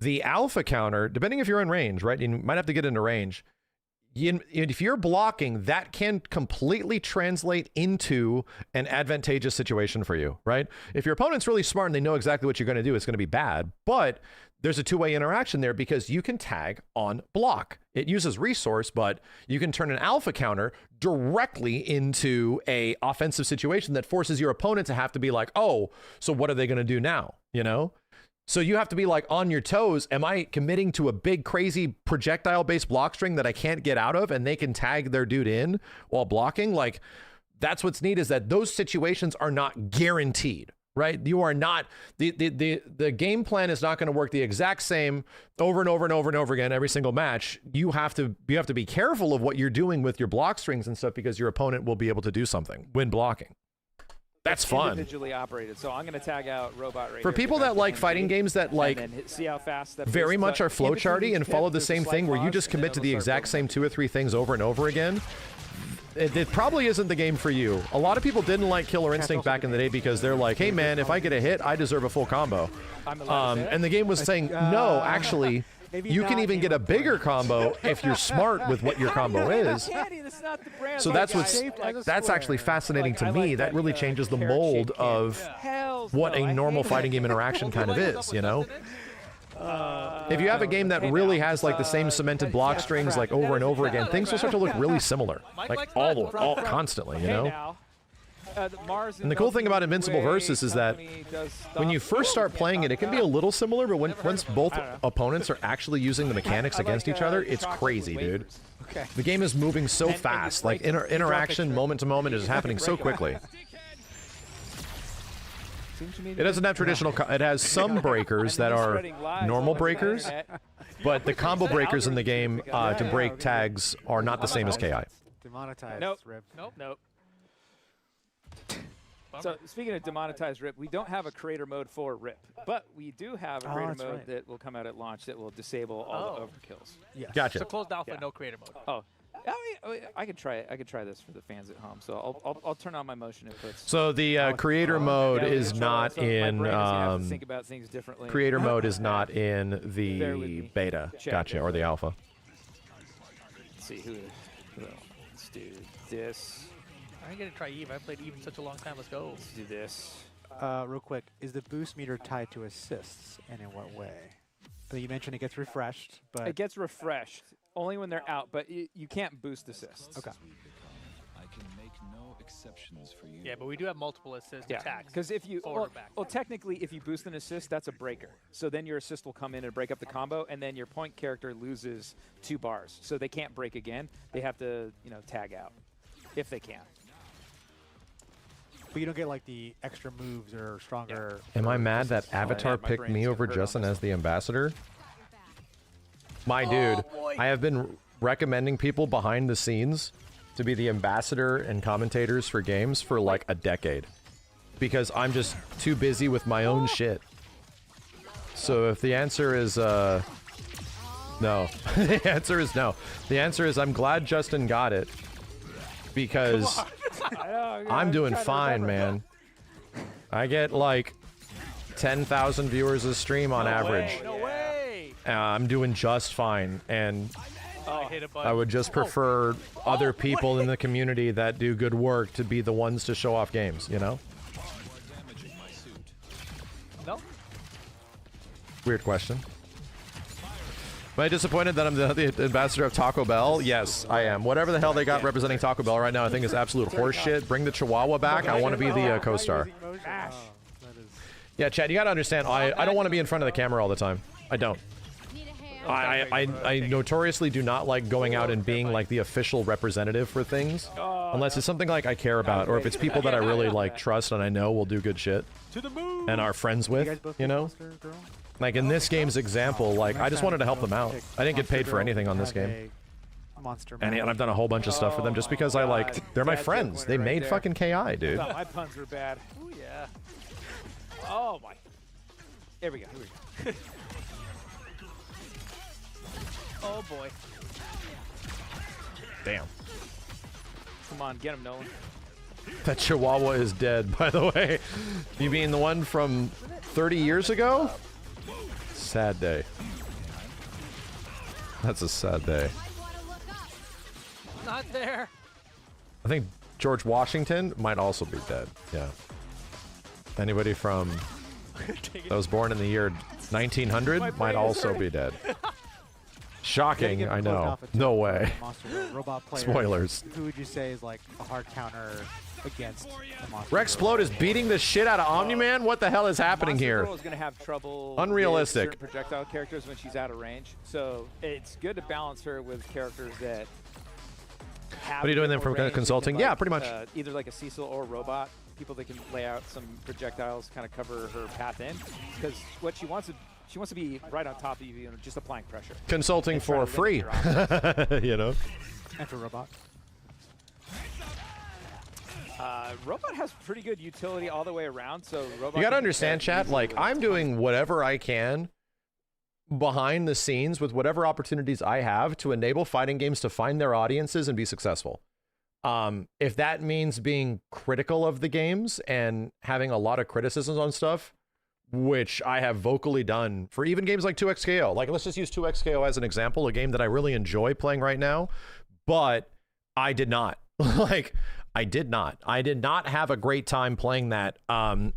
the alpha counter, depending if you're in range, right? You might have to get into range. If you're blocking, that can completely translate into an advantageous situation for you, right? If your opponent's really smart and they know exactly what you're going to do, it's going to be bad. But there's a two-way interaction there because you can tag on block. It uses resource, but you can turn an alpha counter directly into a offensive situation that forces your opponent to have to be like, oh, so what are they going to do now? You know? So you have to be like on your toes. Am I committing to a big, crazy projectile-based block string that I can't get out of, and they can tag their dude in while blocking? Like, that's what's neat, is that those situations are not guaranteed, right? You are not, the game plan is not going to work the exact same over and over and over and over again every single match. You have to be careful of what you're doing with your block strings and stuff, because your opponent will be able to do something when blocking. That's fun. Individually operated. So I'm going to tag out Robot Raider. For people that like fighting games that like see how fast that very much are flowcharty and follow the same thing, where you just commit to the exact same 2 or 3 things over and over again, it probably isn't the game for you. A lot of people didn't like Killer Instinct back in the day because they're like, hey man, if I get a hit, I deserve a full combo. And the game was saying, no, actually, you can even get a bigger combo if you're smart with what your combo is. So that's actually fascinating to me. That really changes the mold of what a normal fighting game interaction kind of is, you know? If you have a game that really has like the same cemented block strings like over and over again, things will start to look really similar, like all constantly, you know? And the cool thing about Invincible Versus is that when you first start playing it, it can be a little similar, but once both opponents are actually using the mechanics against each other, it's crazy, dude. The game is moving so fast, like interaction moment to moment is happening so quickly. It doesn't have traditional, it has some breakers that are normal breakers, but the combo breakers in the game to break tags are not the same as KI. Demonetized. Nope. So speaking of demonetized RIP, we don't have a creator mode for RIP, but we do have a creator mode that will come out at launch that will disable all the overkills. Yes. Gotcha. So closed alpha, no creator mode. I could try it. I could try this for the fans at home. So I'll turn on my motion inputs. So the creator mode is not in think about things differently. Creator mode is not in the beta. Gotcha, or the alpha. Let's see who. Let's do this. I'm gonna try Eve. I played Eve in such a long time. Let's go. Let's do this. Real quick, is the boost meter tied to assists, and in what way? So you mentioned it gets refreshed, but it gets refreshed only when they're out, but you can't boost assists. Okay. I can make no exceptions for you. Yeah, but we do have multiple assist attacks. Because if you well, technically, if you boost an assist, that's a breaker. So then your assist will come in and break up the combo, and then your point character loses 2 bars, so they can't break again. They have to, tag out if they can. But you don't get like the extra moves or stronger. Am I mad that Avatar picked me over Justin as the ambassador? My dude, I have been recommending people behind the scenes to be the ambassador and commentators for games for like a decade, because I'm just too busy with my own shit. So if the answer is no, the answer is no. The answer is I'm glad Justin got it, because I'm doing fine, man. I get like 10,000 viewers a stream on average. No way! I'm doing just fine, and I hit a button. I would just prefer other people in the community that do good work to be the ones to show off games, you know? No. Weird question. Am I disappointed that I'm the ambassador of Taco Bell? Yes, I am. Whatever the hell they got representing Taco Bell right now, I think is absolute horseshit. Bring the Chihuahua back. I want to be the co-star. Yeah, Chad, you got to understand, I don't want to be in front of the camera all the time. I don't. I notoriously do not like going out and being like the official representative for things, unless it's something like I care about, or if it's people that I really like trust and I know will do good shit and are friends with, you know? Like in this game's example, like I just wanted to help them out. I didn't get paid for anything on this game. And I've done a whole bunch of stuff for them just because I like, they're my friends. They made fucking KI, dude. My puns were bad. Oh yeah. Oh my. Here we go. Oh boy. Damn. Come on, get him, Nolan. That Chihuahua is dead, by the way. You mean the one from 30 years ago? Sad day. That's a sad day. Not there. I think George Washington might also be dead. Yeah. Anybody from that was born in the year 1900 might also be dead. Shocking, I know. No way. Robot player, Spoilers. Who would you say is like a hard counter against the Monster Rexplode is beating the shit out of Omni-Man? What the hell is happening Monster here? Girl is going to have trouble Unrealistic. with certain projectile characters when she's out of range. So it's good to balance her with characters that have What are you doing then from range. consulting? Like, Yeah, pretty much. Either like a Cecil or a robot. People that can lay out some projectiles, kind of cover her path in. Because what she wants to be right on top of you, just applying pressure. Consulting for free, you know? And for Robot. Robot has pretty good utility all the way around, so Robot... You gotta understand, chat, like, I'm doing whatever I can behind the scenes with whatever opportunities I have to enable fighting games to find their audiences and be successful. If that means being critical of the games and having a lot of criticisms on stuff, which I have vocally done for even games like 2XKO. Like, let's just use 2XKO as an example, a game that I really enjoy playing right now, but I did not. I did not have a great time playing that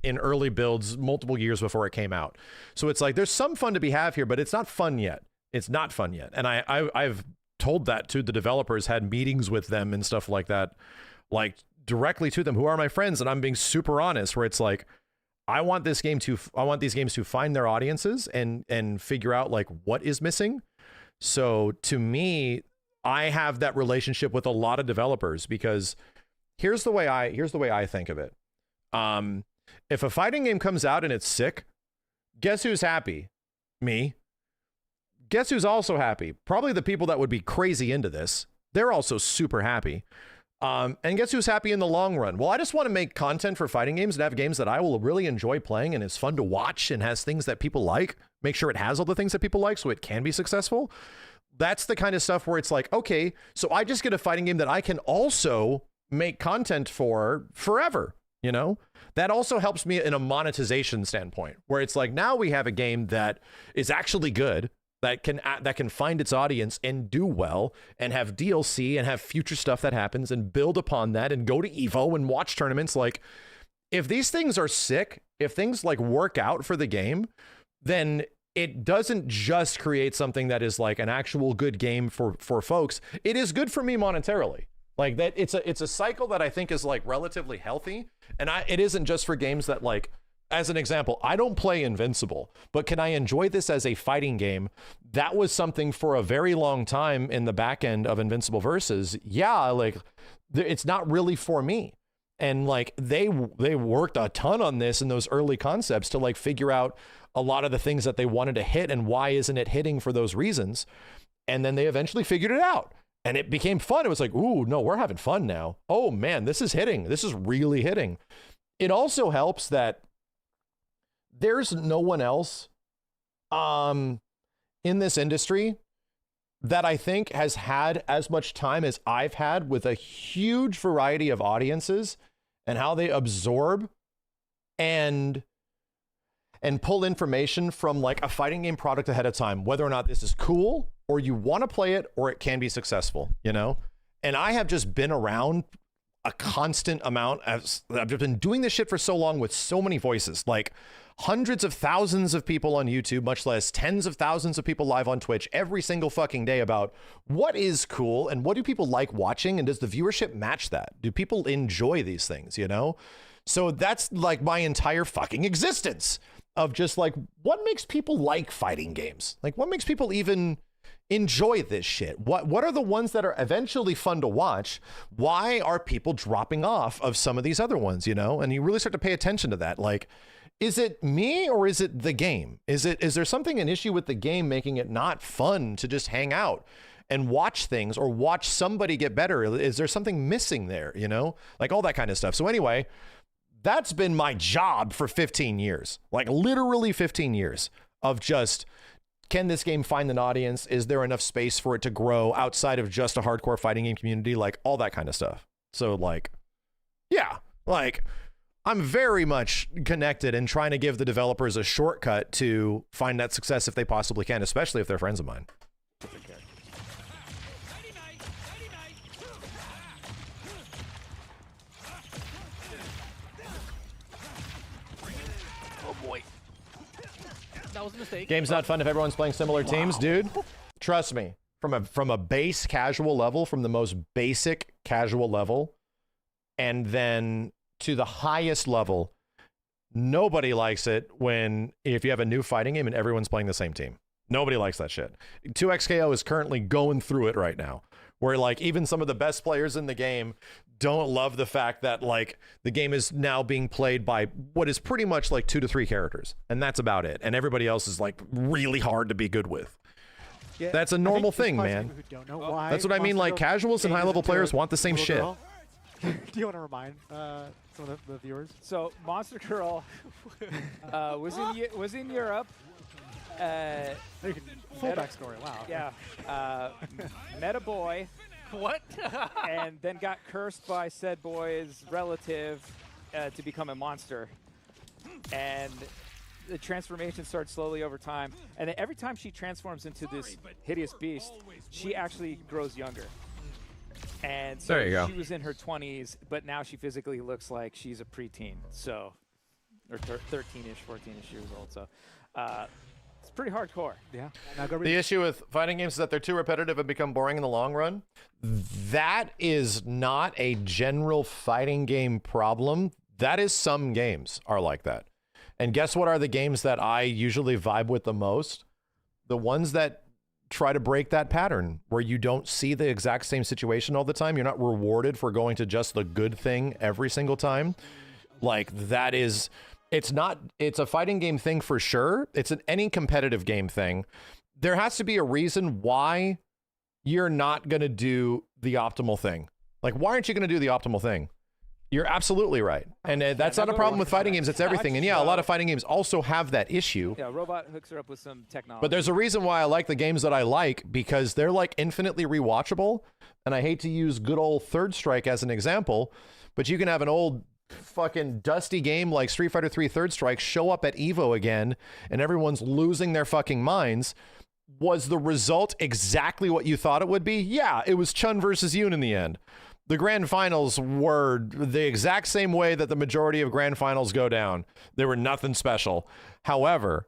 in early builds multiple years before it came out. So it's like, there's some fun to be had here, but it's not fun yet. It's not fun yet. And I've told that to the developers, had meetings with them and stuff like that, like directly to them, who are my friends. And I'm being super honest, where it's like, I want these games to find their audiences and figure out like what is missing. So to me, I have that relationship with a lot of developers, because here's the way I think of it. If a fighting game comes out and it's sick, guess who's happy? Me. Guess who's also happy? Probably the people that would be crazy into this. They're also super happy. And guess who's happy in the long run? Well, I just want to make content for fighting games and have games that I will really enjoy playing and is fun to watch and has things that people like. Make sure it has all the things that people like so it can be successful. That's the kind of stuff where it's like, okay, so I just get a fighting game that I can also make content for forever, you know? That also helps me in a monetization standpoint, where it's like, now we have a game that is actually good, that can find its audience and do well and have DLC and have future stuff that happens and build upon that and go to Evo and watch tournaments. Like, if these things are sick, if things like work out for the game, then it doesn't just create something that is like an actual good game for folks. It is good for me monetarily. Like, that it's a cycle that I think is like relatively healthy. And it isn't just for games that, like, as an example, I don't play Invincible, but can I enjoy this as a fighting game? That was something for a very long time in the back end of Invincible Versus. Yeah, like, it's not really for me. And like, they worked a ton on this in those early concepts to like figure out a lot of the things that they wanted to hit and why isn't it hitting for those reasons. And then they eventually figured it out. And it became fun. It was like, ooh, no, we're having fun now. Oh man, this is hitting. This is really hitting. It also helps that there's no one else in this industry that I think has had as much time as I've had with a huge variety of audiences and how they absorb and and pull information from like a fighting game product ahead of time, whether or not this is cool or you want to play it or it can be successful, you know? And I have just been around a constant amount. I've just been doing this shit for so long with so many voices, like hundreds of thousands of people on YouTube, much less tens of thousands of people live on Twitch every single fucking day about what is cool and what do people like watching, and does the viewership match that? Do people enjoy these things, you know? So that's like my entire fucking existence of just like, what makes people like fighting games? Like, what makes people even enjoy this shit? What are the ones that are eventually fun to watch? Why are people dropping off of some of these other ones, you know? And you really start to pay attention to that. Like, is it me or is it the game? Is there something, an issue with the game making it not fun to just hang out and watch things or watch somebody get better? Is there something missing there, you know? Like all that kind of stuff. So anyway, that's been my job for 15 years, like literally 15 years of just, can this game find an audience? Is there enough space for it to grow outside of just a hardcore fighting game community? Like all that kind of stuff. So like, yeah, like I'm very much connected and trying to give the developers a shortcut to find that success if they possibly can, especially if they're friends of mine. Oh boy. That was a mistake. Game's not fun if everyone's playing similar teams, dude. Trust me, from a base casual level, from the most basic casual level, and then to the highest level, nobody likes it when if you have a new fighting game and everyone's playing the same team. Nobody likes that shit. 2XKO is currently going through it right now, where like even some of the best players in the game don't love the fact that like the game is now being played by what is pretty much like 2 to 3 characters, and that's about it. And everybody else is like really hard to be good with. Yeah, that's a normal thing, man. That's what I mean. Like casuals and high-level players want the same shit. Do you want to remind some of the viewers? So Monster Girl was in Europe. Full backstory. Wow. Yeah. Met a boy. What? And then got cursed by said boy's relative to become a monster. And the transformation starts slowly over time. And then every time she transforms into this hideous beast, she actually grows younger. And so there you go. She was in her 20s, but now she physically looks like she's a preteen. So, or 13-ish, 14-ish years old. So, it's pretty hardcore. Yeah. The issue with fighting games is that they're too repetitive and become boring in the long run. That is not a general fighting game problem. That is some games are like that. And guess what are the games that I usually vibe with the most? The ones that try to break that pattern where you don't see the exact same situation all the time. You're not rewarded for going to just the good thing every single time. Like that is, it's a fighting game thing for sure. It's any competitive game thing. There has to be a reason why you're not going to do the optimal thing. Like, why aren't you going to do the optimal thing? You're absolutely right. And that's not a problem with fighting games. It's everything. And yeah, a lot of fighting games also have that issue. Yeah, Robot hooks her up with some technology. But there's a reason why I like the games that I like, because they're like infinitely rewatchable. And I hate to use good old Third Strike as an example, but you can have an old fucking dusty game like Street Fighter 3 Third Strike show up at EVO again, and everyone's losing their fucking minds. Was the result exactly what you thought it would be? Yeah, it was Chun versus Yoon in the end. The grand finals were the exact same way that the majority of grand finals go down. They were nothing special. However,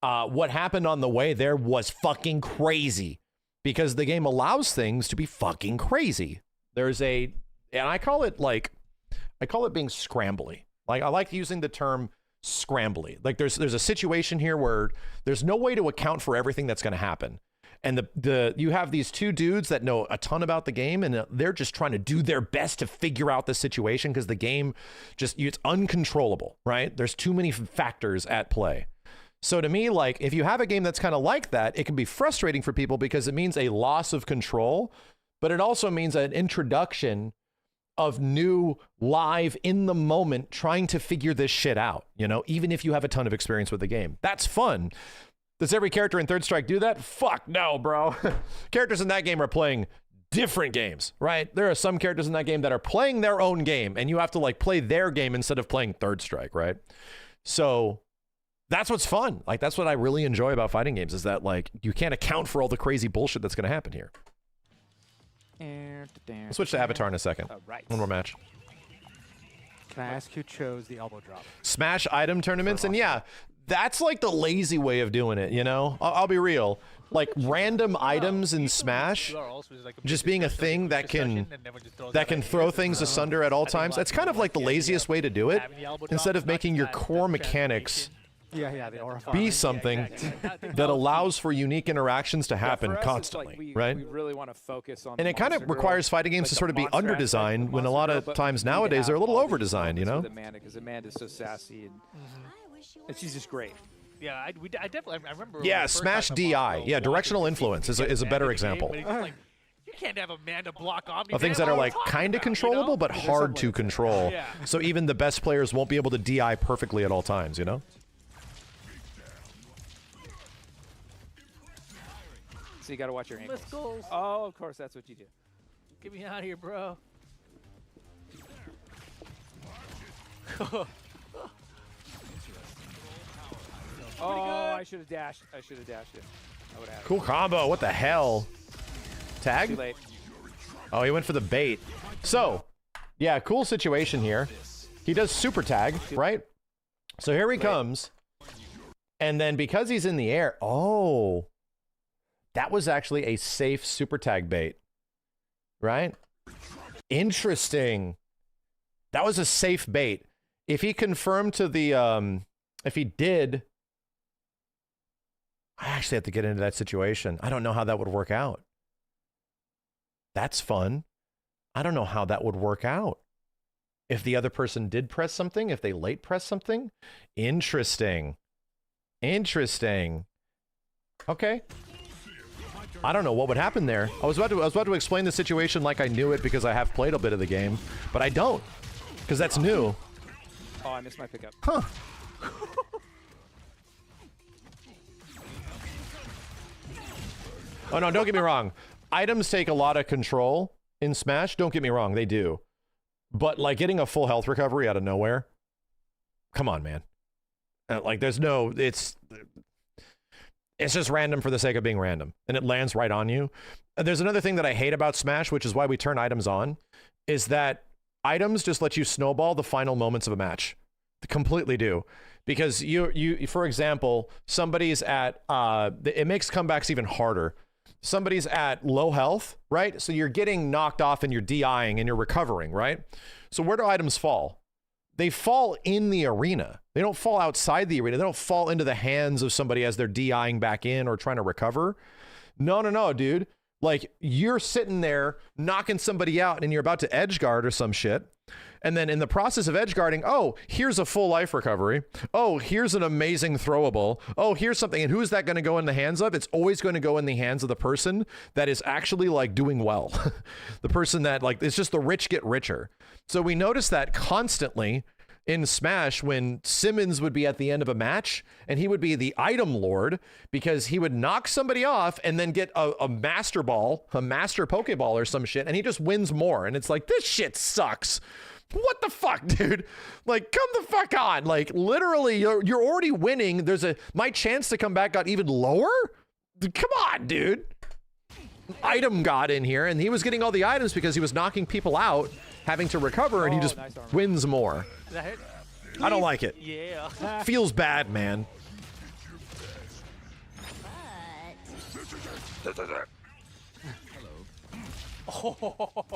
what happened on the way there was fucking crazy, because the game allows things to be fucking crazy. And I call it being scrambly. Like, I like using the term scrambly. Like there's a situation here where there's no way to account for everything that's going to happen. And you have these two dudes that know a ton about the game, and they're just trying to do their best to figure out the situation, because the game it's uncontrollable, right? There's too many factors at play. So to me, like, if you have a game that's kind of like that, it can be frustrating for people because it means a loss of control, but it also means an introduction of new live in the moment trying to figure this shit out, you know, even if you have a ton of experience with the game. That's fun. Does every character in Third Strike do that? Fuck no, bro. Characters in that game are playing different games, right? There are some characters in that game that are playing their own game, and you have to like play their game instead of playing Third Strike, right? So That's what's fun. Like, that's what I really enjoy about fighting games, is that, like, you can't account for all the crazy bullshit that's going to happen here. We'll switch to Avatar in a second. Right. One more match. Can I ask who chose the elbow drop? Smash item tournaments, and yeah, that's like the lazy way of doing it, you know? I'll be real. Like, random items in Smash just being a thing that can throw things asunder at all times. That's kind of like the laziest way to do it, instead of making your core mechanics The aura be something that allows for unique interactions to happen For us, it's constantly, like right? We really want to focus on. And it kind of requires fighting games to sort of be under-designed, when a lot of times nowadays they're a little over-designed, you know? Because Amanda's so sassy, and she's just great. Yeah, I definitely I remember. Yeah, the first Smash time I DI. watched Yeah, Walker directional see influence is get a mad better at the game, example. but he's just like, you can't have Amanda block Omni. Of things that are like kind of controllable but hard to control. Yeah. So even the best players won't be able to DI perfectly at all times, you know? So you got to watch your ankles. Let's go. Oh, of course, that's what you do. Get me out of here, bro. Oh, I should have dashed. I should have dashed it. I would have. Cool combo. What the hell? Too Tag? late. Oh, he went for the bait. So, yeah, cool situation here. He does super tag, right? So here he comes. And then because he's in the air, oh, that was actually a safe super tag bait, right? Interesting. That was a safe bait. If he confirmed to the, if he did, I actually have to get into that situation. I don't know how that would work out. That's fun. I don't know how that would work out. If the other person did press something, if they late press something. Interesting. Interesting. Okay. I don't know what would happen there. I was about to explain the situation like I knew it because I have played a bit of the game, but I don't, because that's new. Oh, I missed my pickup. Huh. Oh, no, don't get me wrong. Items take a lot of control in Smash. Don't get me wrong, they do. But, like, getting a full health recovery out of nowhere, come on, man. Like, there's no, it's just random for the sake of being random, and it lands right on you. And there's another thing that I hate about Smash, which is why we turn items on, is that items just let you snowball the final moments of a match. They completely do. Because you for example, somebody's at, it makes comebacks even harder. Somebody's at low health, right? So you're getting knocked off and you're DIing and you're recovering, right? So where do items fall? They fall in the arena. They don't fall outside the arena. They don't fall into the hands of somebody as they're DIing back in or trying to recover. No, dude. Like, you're sitting there knocking somebody out and you're about to edge guard or some shit. And then in the process of edge guarding, oh, here's a full life recovery. Oh, here's an amazing throwable. Oh, here's something. And who's that going to go in the hands of? It's always going to go in the hands of the person that is actually, like, doing well. The person that, like, it's just the rich get richer. So we notice that constantly in Smash when Simmons would be at the end of a match and he would be the item lord because he would knock somebody off and then get a master ball, a master Pokeball or some shit, and he just wins more. And it's like, this shit sucks. What the fuck, dude? Like, come the fuck on. Like, literally, you're already winning. My chance to come back got even lower? Come on, dude. Item got in here, and he was getting all the items because he was knocking people out, having to recover, and he just wins more. I don't like it. Yeah. Feels bad, man.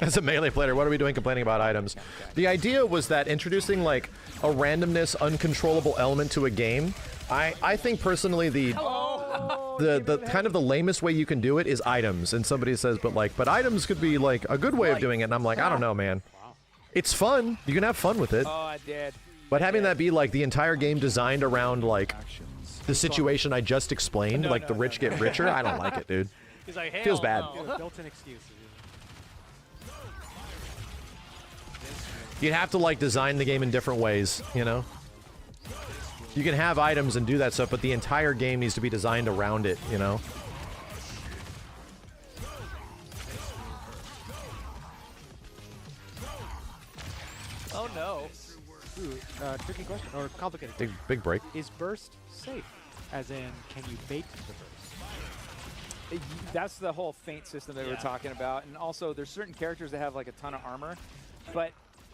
As a melee player, what are we doing complaining about items? The idea was that introducing, like, a randomness, uncontrollable element to a game, I think personally the kind of the lamest way you can do it is items. And somebody says, but items could be, like, a good way of doing it. And I'm like, I don't know, man. It's fun. You can have fun with it. Oh, I did. But having that be, like, the entire game designed around, like, the situation I just explained, like the rich get richer, I don't like it, dude. Like, feels bad. Built-in excuses. You'd have to, like, design the game in different ways, you know? You can have items and do that stuff, but the entire game needs to be designed around it, you know? Oh no. tricky question or complicated. Big break. Is burst safe? As in, can you bait the burst? That's the whole feint system that we're talking about. And also, there's certain characters that have like a ton of armor, but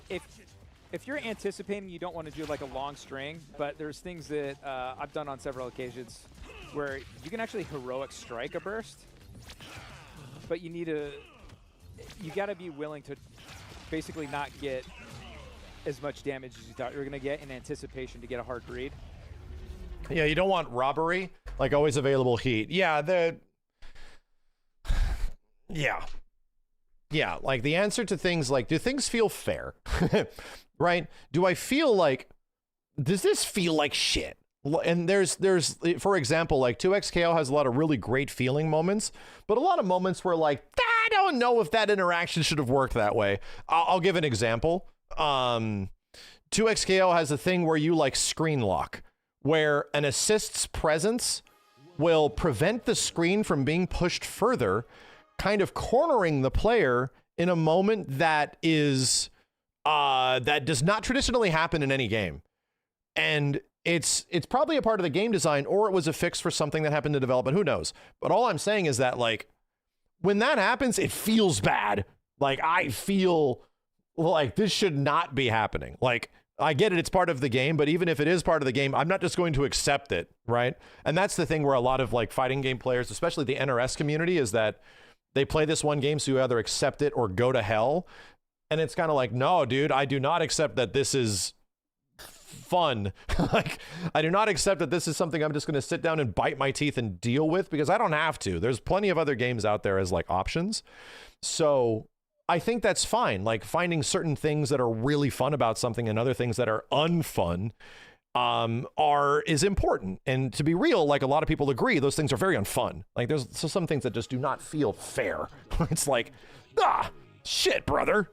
if you're anticipating, you don't want to do like a long string, but there's things that I've done on several occasions where you can actually heroic strike a burst, but you got to be willing to basically not get as much damage as you thought you were going to get in anticipation to get a hard read. Yeah, you don't want robbery, like always available heat. Yeah, like the answer to things like, do things feel fair? Right? Do I feel like, does this feel like shit? And there's for example, like 2XKO has a lot of really great feeling moments, but a lot of moments where like, I don't know if that interaction should have worked that way. I'll give an example. 2XKO has a thing where you like screen lock, where an assist's presence will prevent the screen from being pushed further, kind of cornering the player in a moment that is that does not traditionally happen in any game. And it's probably a part of the game design, or it was a fix for something that happened to development, who knows. But all I'm saying is that like when that happens, it feels bad. Like I feel like this should not be happening. Like I get it, it's part of the game, but even if it is part of the game, I'm not just going to accept it, right? And that's the thing where a lot of like fighting game players, especially the NRS community, is that they play this one game, so you either accept it or go to hell. And it's kind of like, no, dude, I do not accept that this is fun. Like, I do not accept that this is something I'm just going to sit down and bite my teeth and deal with, because I don't have to. There's plenty of other games out there as like options. So I think that's fine. Like finding certain things that are really fun about something and other things that are unfun is important. And to be real, like a lot of people agree, those things are very unfun. Like there's some things that just do not feel fair. It's like, shit, brother.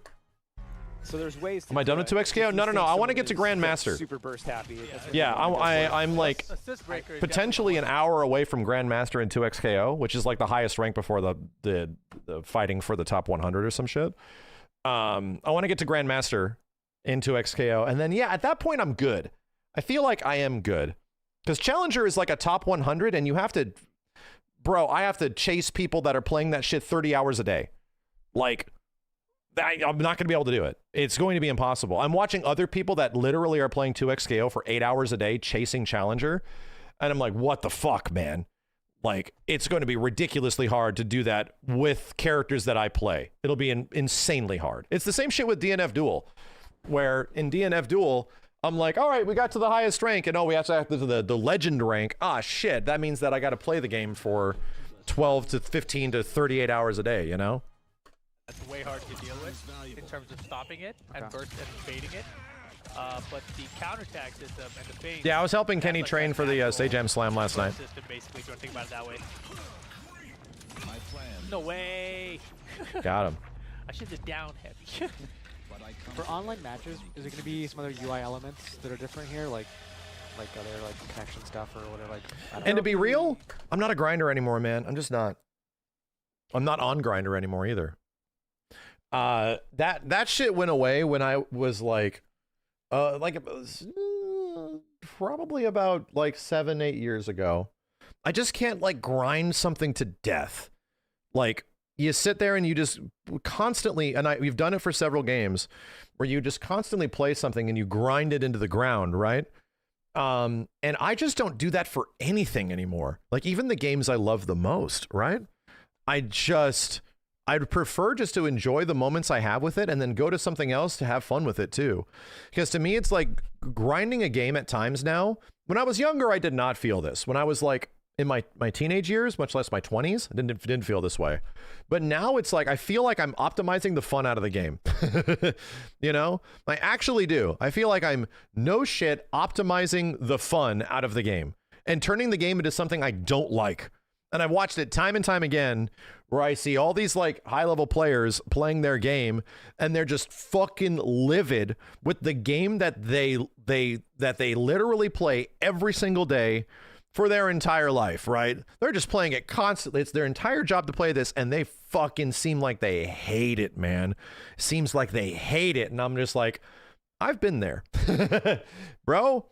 So there's ways to Am I done with 2XKO? No. I want to get to Grandmaster. Super burst happy. Yeah, I'm like potentially an hour away from Grandmaster in 2XKO, which is like the highest rank before the fighting for the top 100 or some shit. I want to get to Grandmaster in 2XKO, and then yeah, at that point I'm good. I feel like I am good, because Challenger is like a top 100, and you have to, bro, I have to chase people that are playing that shit 30 hours a day. Like, I'm not going to be able to do it. It's going to be impossible. I'm watching other people that literally are playing 2XKO for 8 hours a day chasing Challenger, and I'm like, what the fuck, man? Like, it's going to be ridiculously hard to do that with characters that I play. It'll be insanely hard. It's the same shit with DNF Duel, where in DNF Duel, I'm like, all right, we got to the highest rank, and oh, we have to have the legend rank. Ah, shit, that means that I got to play the game for 12 to 15 to 38 hours a day, you know? That's way hard to deal with in terms of stopping it and burst and baiting it. But the counterattack system and the feint. Yeah, I was helping Kenny like train for the Sage Jam Slam last night. System, basically, if you want to think about it that way. No way. Got him. I should have down heavy. For online matches, is it going to be some other UI elements that are different here, like other like connection stuff or whatever? Like, I don't know. And to be real, I'm not a grinder anymore, man. I'm just not. I'm not on grinder anymore either. That shit went away when I was like it was probably about like 7-8 years ago. I just can't like grind something to death. Like you sit there and you just constantly, and we've done it for several games, where you just constantly play something and you grind it into the ground, right? And I just don't do that for anything anymore. Like even the games I love the most, right? I'd prefer just to enjoy the moments I have with it and then go to something else to have fun with it too. Because to me, it's like grinding a game at times now. When I was younger, I did not feel this. When I was like in my teenage years, much less my 20s, I didn't feel this way. But now it's like, I feel like I'm optimizing the fun out of the game. You know, I actually do. I feel like I'm no shit optimizing the fun out of the game and turning the game into something I don't like. And I've watched it time and time again, where I see all these like high level players playing their game and they're just fucking livid with the game that they literally play every single day for their entire life, right? They're just playing it constantly. It's their entire job to play this, and they fucking seem like they hate it, man. Seems like they hate it. And I'm just like, I've been there. Bro,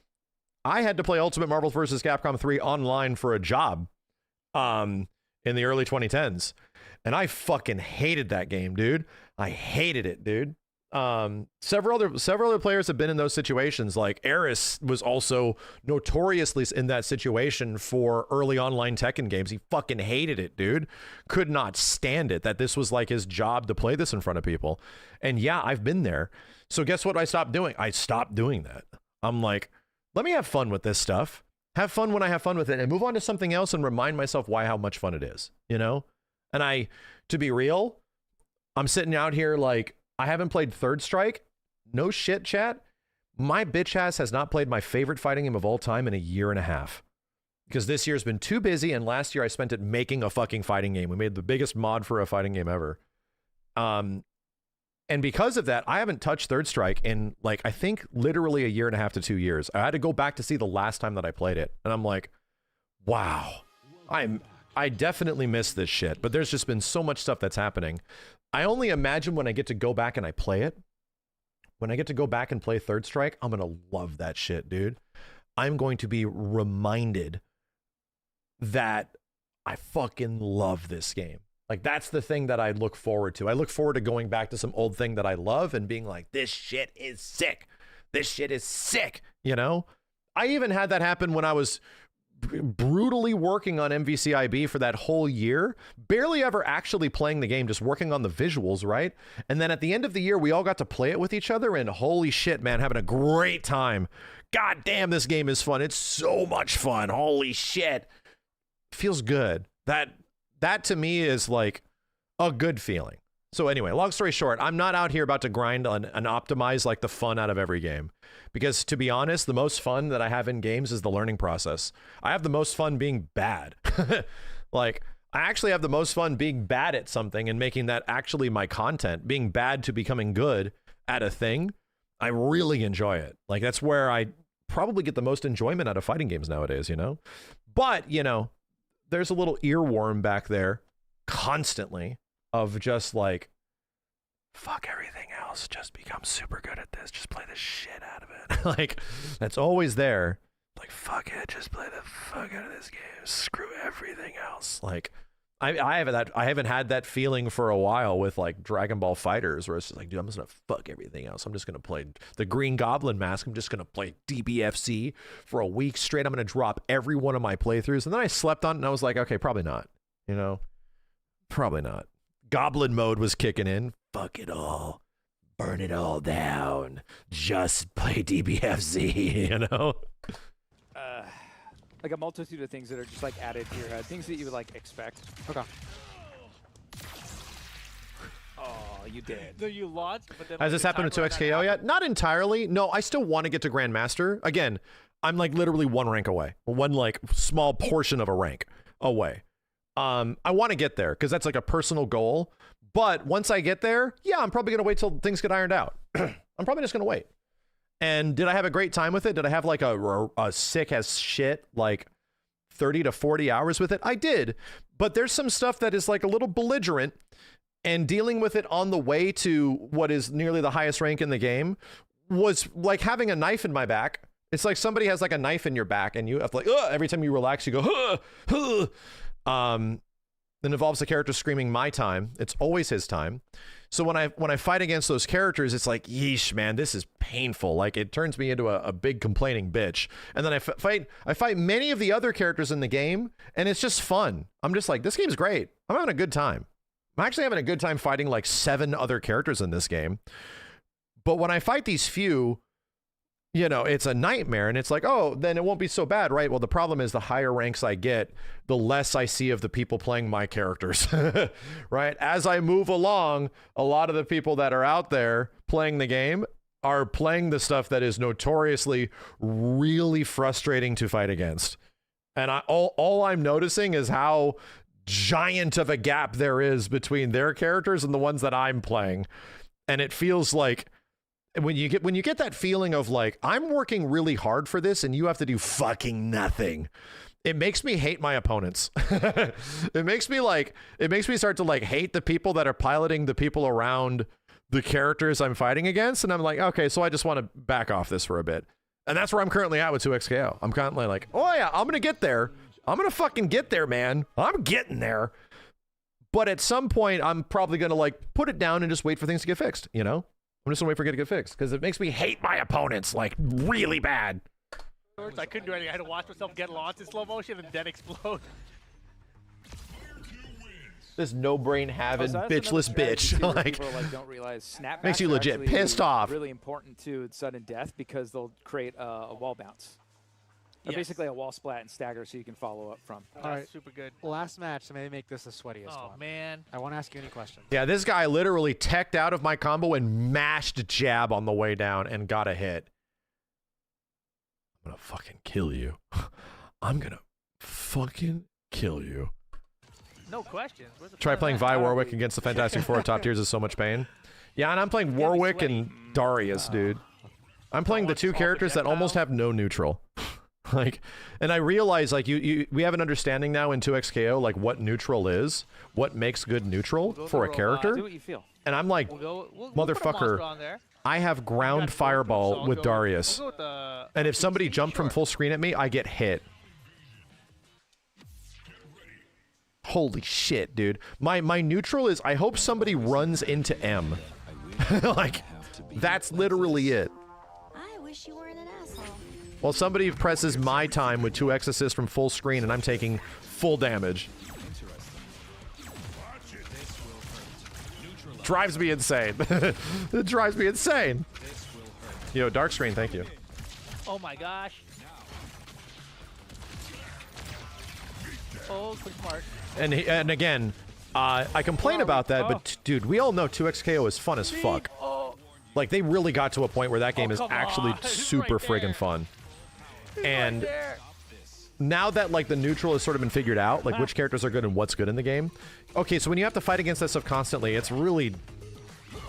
I had to play Ultimate Marvel vs. Capcom 3 online for a job in the early 2010s. And I fucking hated that game, dude. I hated it, dude. Several other players have been in those situations. Like Eris was also notoriously in that situation for early online Tekken games. He fucking hated it, dude. Could not stand it that this was like his job to play this in front of people. And yeah, I've been there. So guess what I stopped doing? I stopped doing that. I'm like, let me have fun with this stuff. Have fun when I have fun with it and move on to something else and remind myself how much fun it is, you know? And to be real, I'm sitting out here like, I haven't played Third Strike. No shit, chat. My bitch ass has not played my favorite fighting game of all time in a year and a half. Because this year's been too busy, and last year I spent it making a fucking fighting game. We made the biggest mod for a fighting game ever. And because of that, I haven't touched Third Strike in, like, I think literally a year and a half to 2 years. I had to go back to see the last time that I played it. And I'm like, wow. I definitely miss this shit. But there's just been so much stuff that's happening. I only imagine when I get to go back and I play it. When I get to go back and play Third Strike, I'm going to love that shit, dude. I'm going to be reminded that I fucking love this game. Like, that's the thing that I look forward to. I look forward to going back to some old thing that I love and being like, this shit is sick. This shit is sick, you know? I even had that happen when I was brutally working on MVCIB for that whole year, barely ever actually playing the game, just working on the visuals, right? And then at the end of the year, we all got to play it with each other, and holy shit, man, having a great time. God damn, this game is fun. It's so much fun. Holy shit. Feels good. That to me is like a good feeling. So anyway, long story short, I'm not out here about to grind on and optimize like the fun out of every game. Because to be honest, the most fun that I have in games is the learning process. I have the most fun being bad. Like, I actually have the most fun being bad at something and making that actually my content. Being bad to becoming good at a thing, I really enjoy it. Like, that's where I probably get the most enjoyment out of fighting games nowadays, you know? But, you know, there's a little earworm back there constantly of just like, fuck everything else, just become super good at this, just play the shit out of it. Like, that's always there. Like, fuck it, just play the fuck out of this game, screw everything else. Like, I haven't had that feeling for a while with like Dragon Ball Fighters, where it's just like, dude, I'm just gonna fuck everything else. I'm just gonna play the Green Goblin Mask. I'm just gonna play DBFC for a week straight. I'm gonna drop every one of my playthroughs. And then I slept on it and I was like, okay, probably not. You know, probably not. Goblin mode was kicking in. Fuck it all. Burn it all down. Just play DBFZ, you know? Like a multitude of things that are just like added to your head. Things that you would like expect. Okay. Oh, you did. So you launched, but then Has this happened to 2XKO yet? Not entirely. No, I still want to get to Grandmaster. Again, I'm like literally one rank away. One like small portion of a rank away. I want to get there because that's like a personal goal. But once I get there, yeah, I'm probably going to wait till things get ironed out. I'm probably just going to wait. And did I have a great time with it? Did I have like a sick as shit, like 30 to 40 hours with it? I did. But there's some stuff that is like a little belligerent, and dealing with it on the way to what is nearly the highest rank in the game was like having a knife in my back. It's like somebody has like a knife in your back and you have to like, every time you relax, you go, It involves the character screaming my time. It's always his time. So when I fight against those characters, it's like, yeesh, man, this is painful. Like, it turns me into a big complaining bitch. And then I fight many of the other characters in the game, and it's just fun. I'm just like, this game's great. I'm having a good time. I'm actually having a good time fighting like 7 other characters in this game. But when I fight these few, you know, it's a nightmare, and it's like, oh, then it won't be so bad, right? Well, the problem is the higher ranks I get, the less I see of the people playing my characters, right? As I move along, a lot of the people that are out there playing the game are playing the stuff that is notoriously really frustrating to fight against. And all I'm noticing is how giant of a gap there is between their characters and the ones that I'm playing. And it feels like, when you get that feeling of like, I'm working really hard for this and you have to do fucking nothing, it makes me hate my opponents. It makes me start to like hate the people that are piloting the people around the characters I'm fighting against, and I'm like, okay, so I just want to back off this for a bit. And that's where I'm currently at with 2XKO. I'm currently like, oh yeah, I'm gonna get there. I'm gonna fucking get there, man. I'm getting there. But at some point, I'm probably gonna like put it down and just wait for things to get fixed, you know? I'm just gonna wait for it to get fixed, because it makes me hate my opponents, like, really bad. I couldn't do anything. I had to watch myself get launched in slow motion and then explode. This no-brain having bitchless bitch. Like, people like don't realize snapbacks makes you are legit actually pissed off. Really important to sudden death because they'll create a wall bounce. Or Yes. basically a wall splat and stagger so you can follow up from. That's Alright. super good. Last match to maybe make this the sweatiest Oh, one. man. I won't ask you any questions. yeah, this guy literally teched out of my combo and mashed jab on the way down and got a hit. I'm gonna fucking kill you. I'm gonna fucking kill you. No questions. Where's the Try fun playing of that? Vi Warwick against the Fantastic Four top tiers is so much pain. Yeah, and I'm playing be Warwick sweaty. and Darius, dude. I'm playing the two characters that almost have no neutral. Like, and I realize, like, we have an understanding now in 2XKO, like, what neutral is, what makes good neutral We'll go for a robot. character. Do what you feel. And I'm like, We'll put a monster motherfucker, on there. I have ground Got fireball so I'll with go- Darius. we'll go with the And if somebody PC, jumped from sure. full screen at me, I get hit. Holy shit, dude. My neutral is, I hope somebody runs into M. Like, that's literally it. I wish you weren't an asshole. Well, somebody presses my time with 2x assist from full screen and I'm taking full damage. Drives me insane. It drives me insane. Yo, dark screen, thank you. Oh my gosh. Oh, quick smart. And again, I complain about that, but dude, we all know 2XKO is fun as fuck. Oh, Like, they really got to a point where that game is come actually on. He's super right there. friggin' fun. right And there. now that, like, the neutral has sort of been figured out, like, which characters are good and what's good in the game. Okay, so when you have to fight against that stuff constantly, it's really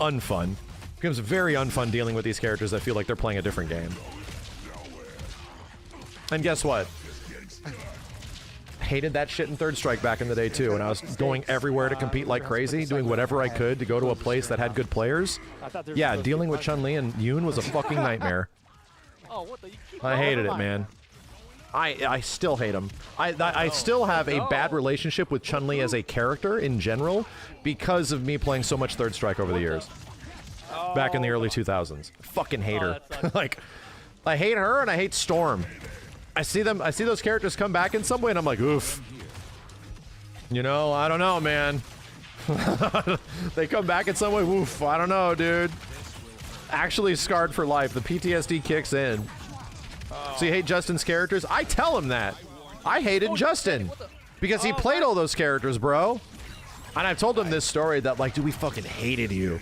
unfun. It becomes very unfun dealing with these characters that feel like they're playing a different game. And guess what? Hated that shit in Third Strike back in the day, too, and I was going everywhere to compete like crazy, doing whatever I could to go to a place that had good players. Yeah, dealing with Chun-Li and Yoon was a fucking nightmare. Oh, what the? You keep I hated it, man. I still hate him. I still have a bad relationship with Chun-Li as a character in general because of me playing so much Third Strike over the years. Back in the early 2000s. Fucking hate her. that sucks. Like, I hate her and I hate Storm. I see those characters come back in some way and I'm like, oof. You know, I don't know, man. They come back in some way, oof, I don't know, dude. Actually scarred for life. The PTSD kicks in. So you hate Justin's characters? I tell him that. I hated Justin because he played all those characters, bro. And I've told him this story that, like, dude, we fucking hated you.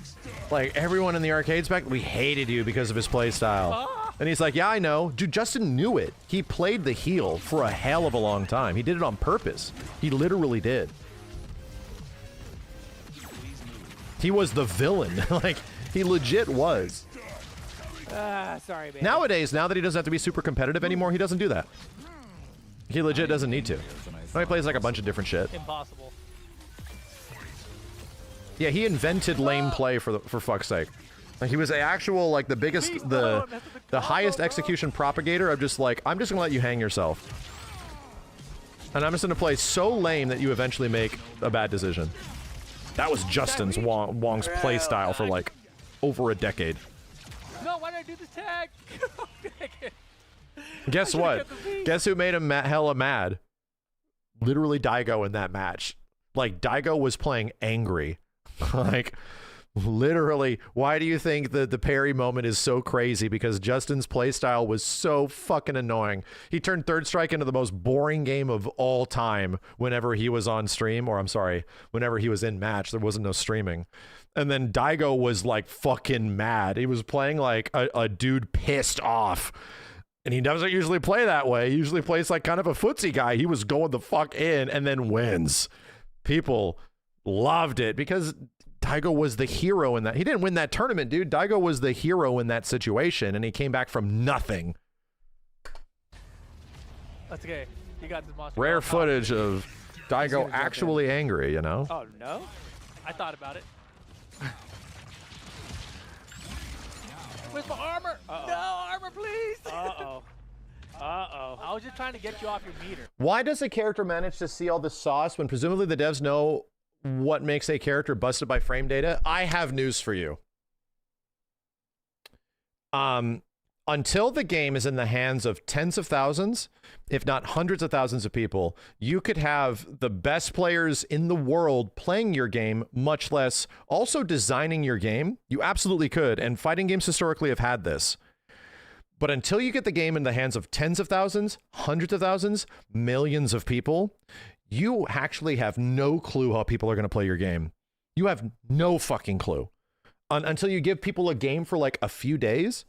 Like, everyone in the arcades back, we hated you because of his play style. And he's like, yeah, I know. Dude, Justin knew it. He played the heel for a hell of a long time. He did it on purpose. He literally did. He was the villain. Like, he legit was. Sorry, man. Nowadays, now that he doesn't have to be super competitive anymore, he doesn't do that. He legit doesn't need to. Now he plays like a bunch of different shit. Impossible. Yeah, he invented lane play for fuck's sake. Like, he was the actual, like, the biggest, the highest execution propagator of just like, I'm just gonna let you hang yourself. And I'm just gonna play so lame that you eventually make a bad decision. That was Justin's Wong's play style for like over a decade. No, why did I do this tag? Guess I what? should've kept the beat. Guess who made him hella mad? Literally Daigo in that match. Like, Daigo was playing angry. Like, literally, why do you think the parry moment is so crazy? Because Justin's playstyle was so fucking annoying. He turned Third Strike into the most boring game of all time whenever he was on stream, or I'm sorry, whenever he was in match. There wasn't no streaming. And then Daigo was like fucking mad. He was playing like a dude pissed off. And he doesn't usually play that way. He usually plays like kind of a footsie guy. He was going the fuck in and then wins. People loved it because Daigo was the hero in that. He didn't win that tournament, dude. Daigo was the hero in that situation, and he came back from nothing. That's okay. You got this monster. Rare Oh, footage of Daigo actually angry, you know? Oh, no? I thought about it. Where's my armor? Uh-oh. No, armor, please. Uh-oh. Uh-oh. I was just trying to get you off your meter. Why does a character manage to see all this sauce when presumably the devs know what makes a character busted by frame data? I have news for you. Until the game is in the hands of tens of thousands, if not hundreds of thousands of people, you could have the best players in the world playing your game, much less also designing your game. You absolutely could, and fighting games historically have had this. But until you get the game in the hands of tens of thousands, hundreds of thousands, millions of people, you actually have no clue how people are going to play your game. You have no fucking clue. Until you give people a game for like a few days,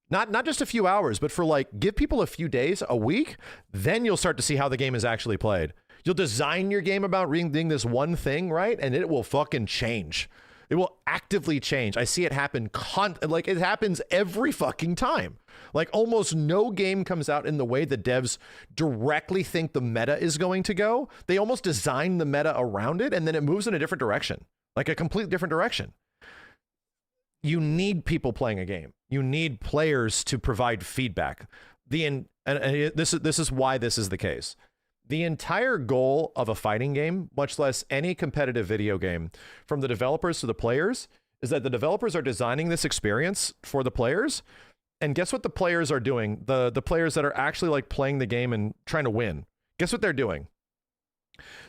not just a few hours, but for like, give people a few days, a week, then you'll start to see how the game is actually played. You'll design your game about reading this one thing, right? And it will fucking change. It will actively change. I see it happen like it happens every fucking time. Like almost no game comes out in the way the devs directly think the meta is going to go. They almost design the meta around it and then it moves in a different direction, like a completely different direction. You need people playing a game. You need players to provide feedback. And this is why this is the case. The entire goal of a fighting game, much less any competitive video game, from the developers to the players, is that the developers are designing this experience for the players. And guess what the players are doing? The players that are actually like playing the game and trying to win. Guess what they're doing?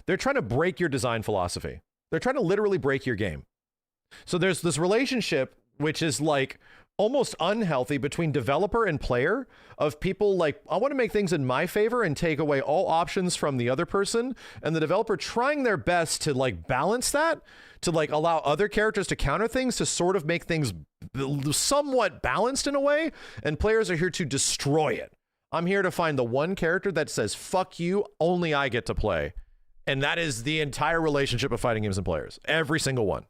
They're trying to break your design philosophy. They're trying to literally break your game. So there's this relationship which is like almost unhealthy between developer and player, of people like, I want to make things in my favor and take away all options from the other person, and the developer trying their best to like balance that, to like allow other characters to counter things, to sort of make things somewhat balanced in a way, and players are here to destroy it. I'm here to find the one character that says, fuck you, only I get to play. And that is the entire relationship of fighting games and players. Every single one.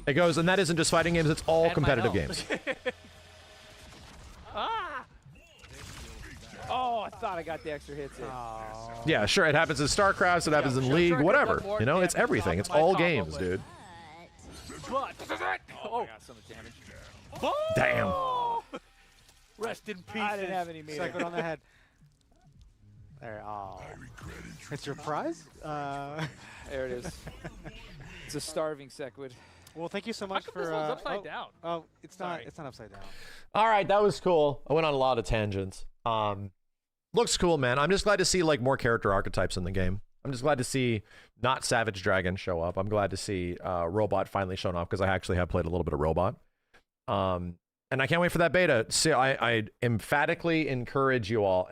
It goes, and that isn't just fighting games, it's all And competitive my own. games. Ah! Oh, I thought I got the extra hits in. Yeah, sure, it happens in StarCraft, it happens in sure, League, sure, whatever. more You know, it's damage everything. off It's my all combo games, blade. dude. But Oh, I got so much damage. Damn. Rest in peace. I didn't have any meter. Cycled on the head. There. Oh. It's your prize? There it is. It's a starving Sequid. Well, thank you so How much come for. this one's upside down? Oh, it's not. Sorry. It's not upside down. All right, that was cool. I went on a lot of tangents. Looks cool, man. I'm just glad to see like more character archetypes in the game. I'm just glad to see not Savage Dragon show up. I'm glad to see Robot finally showing up, because I actually have played a little bit of Robot. And I can't wait for that beta. See, I emphatically encourage you all,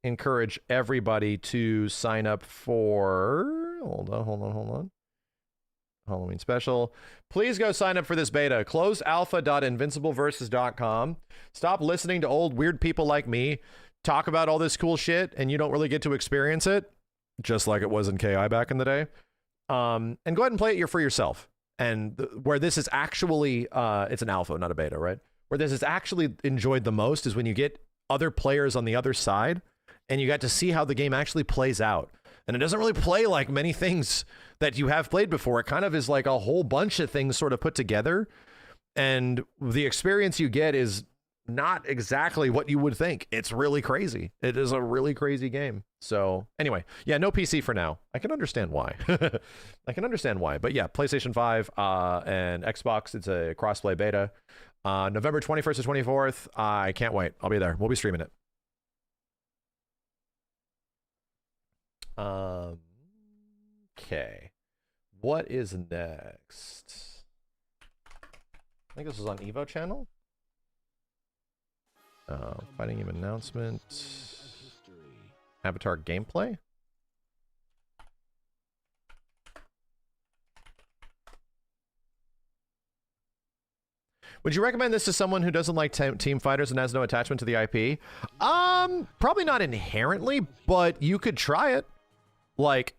encourage everybody to sign up for, hold on. Halloween special. Please go sign up for this beta. Closealpha.invincibleversus.com. Stop listening to old weird people like me talk about all this cool shit and you don't really get to experience it, just like it was in KI back in the day. And go ahead and play it for yourself. And where this is actually, it's an alpha, not a beta, right? Where this is actually enjoyed the most is when you get other players on the other side and you got to see how the game actually plays out. And it doesn't really play like many things that you have played before. It kind of is like a whole bunch of things sort of put together. And the experience you get is not exactly what you would think. It's really crazy. It is a really crazy game. So anyway, yeah, no PC for now. I can understand why. I can understand why. But yeah, PlayStation 5 and Xbox, it's a crossplay beta. November 21st to 24th. I can't wait. I'll be there. We'll be streaming it. Okay. What is next? I think this was on Evo channel. Fighting game announcement. Avatar gameplay. Would you recommend this to someone who doesn't like team fighters and has no attachment to the IP? Probably not inherently, but you could try it. Like,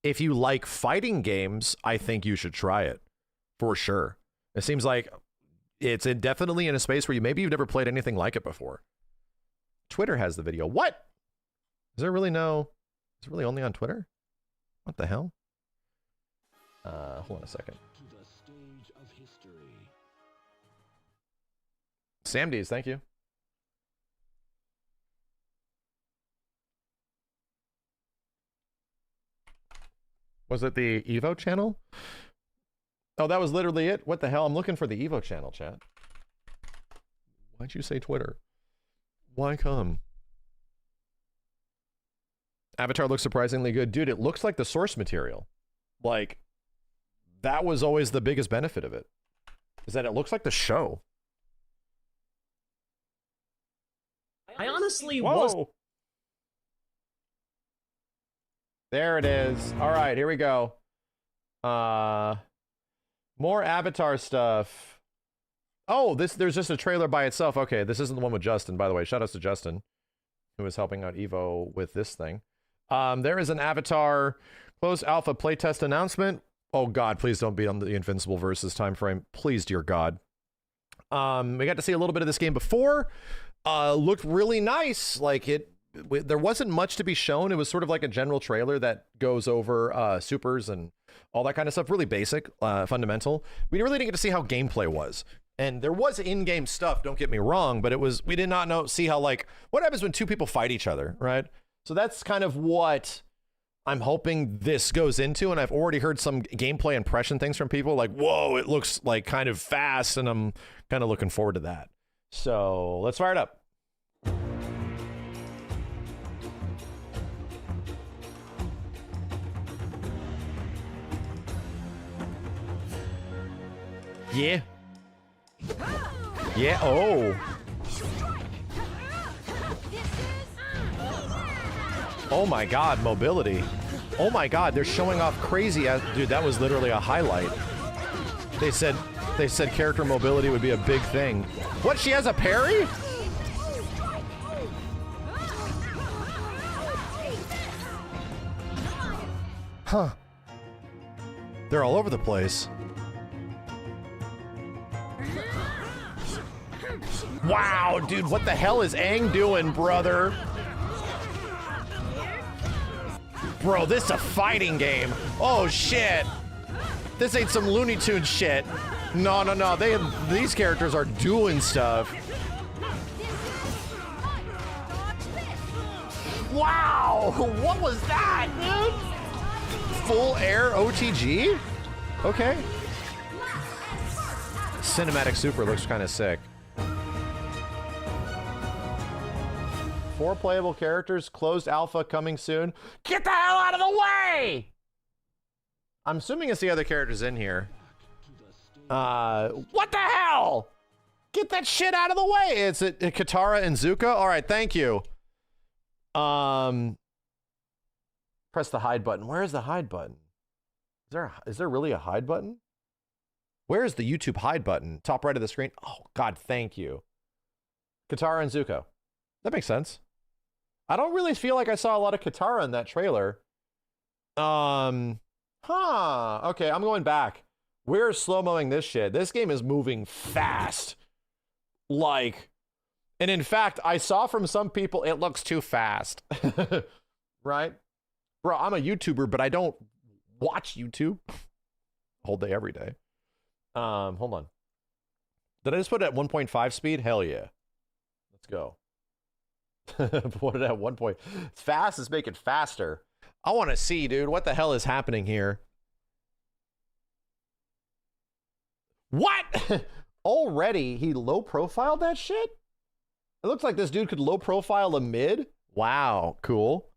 if you like fighting games, I think you should try it for sure. It seems like it's definitely in a space where maybe you've never played anything like it before. Twitter has the video. What? Is there really no? Is it really only on Twitter? What the hell? Hold on a second. Samdies, thank you. Was it the Evo channel? Oh, that was literally it? What the hell? I'm looking for the Evo channel, chat. Why'd you say Twitter? Why come? Avatar looks surprisingly good. Dude, it looks like the source material. Like, that was always the biggest benefit of it. Is that it looks like the show. I honestly Whoa. was. There it is. All right, here we go. More Avatar stuff. Oh, there's just a trailer by itself. Okay, this isn't the one with Justin, by the way. Shout outs to Justin, who is helping out Evo with this thing. There is an Avatar closed alpha playtest announcement. Oh God, please don't be on the Invincible versus time frame. Please, dear God. We got to see a little bit of this game before. Looked really nice. Like there wasn't much to be shown. It was sort of like a general trailer that goes over supers and all that kind of stuff. Really basic, fundamental. We really didn't get to see how gameplay was. And there was in-game stuff, don't get me wrong, but we did not see how, like, what happens when two people fight each other, right? So that's kind of what I'm hoping this goes into, and I've already heard some gameplay impression things from people, like, whoa, it looks like kind of fast, and I'm kind of looking forward to that. So let's fire it up. Yeah. Yeah, oh. Oh my God, mobility. Oh my God, they're showing off crazy. Dude, that was literally a highlight. They said character mobility would be a big thing. What, she has a parry? Huh. They're all over the place. Wow, dude, what the hell is Aang doing, brother? Bro, this is a fighting game. Oh, shit. This ain't some Looney Tunes shit. No. These characters are doing stuff. Wow, what was that, dude? Full air OTG? Okay. Cinematic Super looks kind of sick. 4 playable characters, closed alpha coming soon. Get the hell out of the way! I'm assuming it's the other characters in here. What the hell? Get that shit out of the way! It's Katara and Zuko? Alright, thank you. Press the hide button. Where is the hide button? Is there really a hide button? Where is the YouTube hide button? Top right of the screen? Oh, God, thank you. Katara and Zuko. That makes sense. I don't really feel like I saw a lot of Katara in that trailer. Okay, I'm going back. We're slow-moing this shit. This game is moving fast. Like, and in fact, I saw from some people, it looks too fast. Right? Bro, I'm a YouTuber, but I don't watch YouTube whole day, every day. Hold on. Did I just put it at 1.5 speed? Hell yeah. Let's go. Put it at 1 point. It's fast. Let's make it faster. I want to see, dude. What the hell is happening here? What? Already he low profiled that shit? It looks like this dude could low profile a mid. Wow, cool.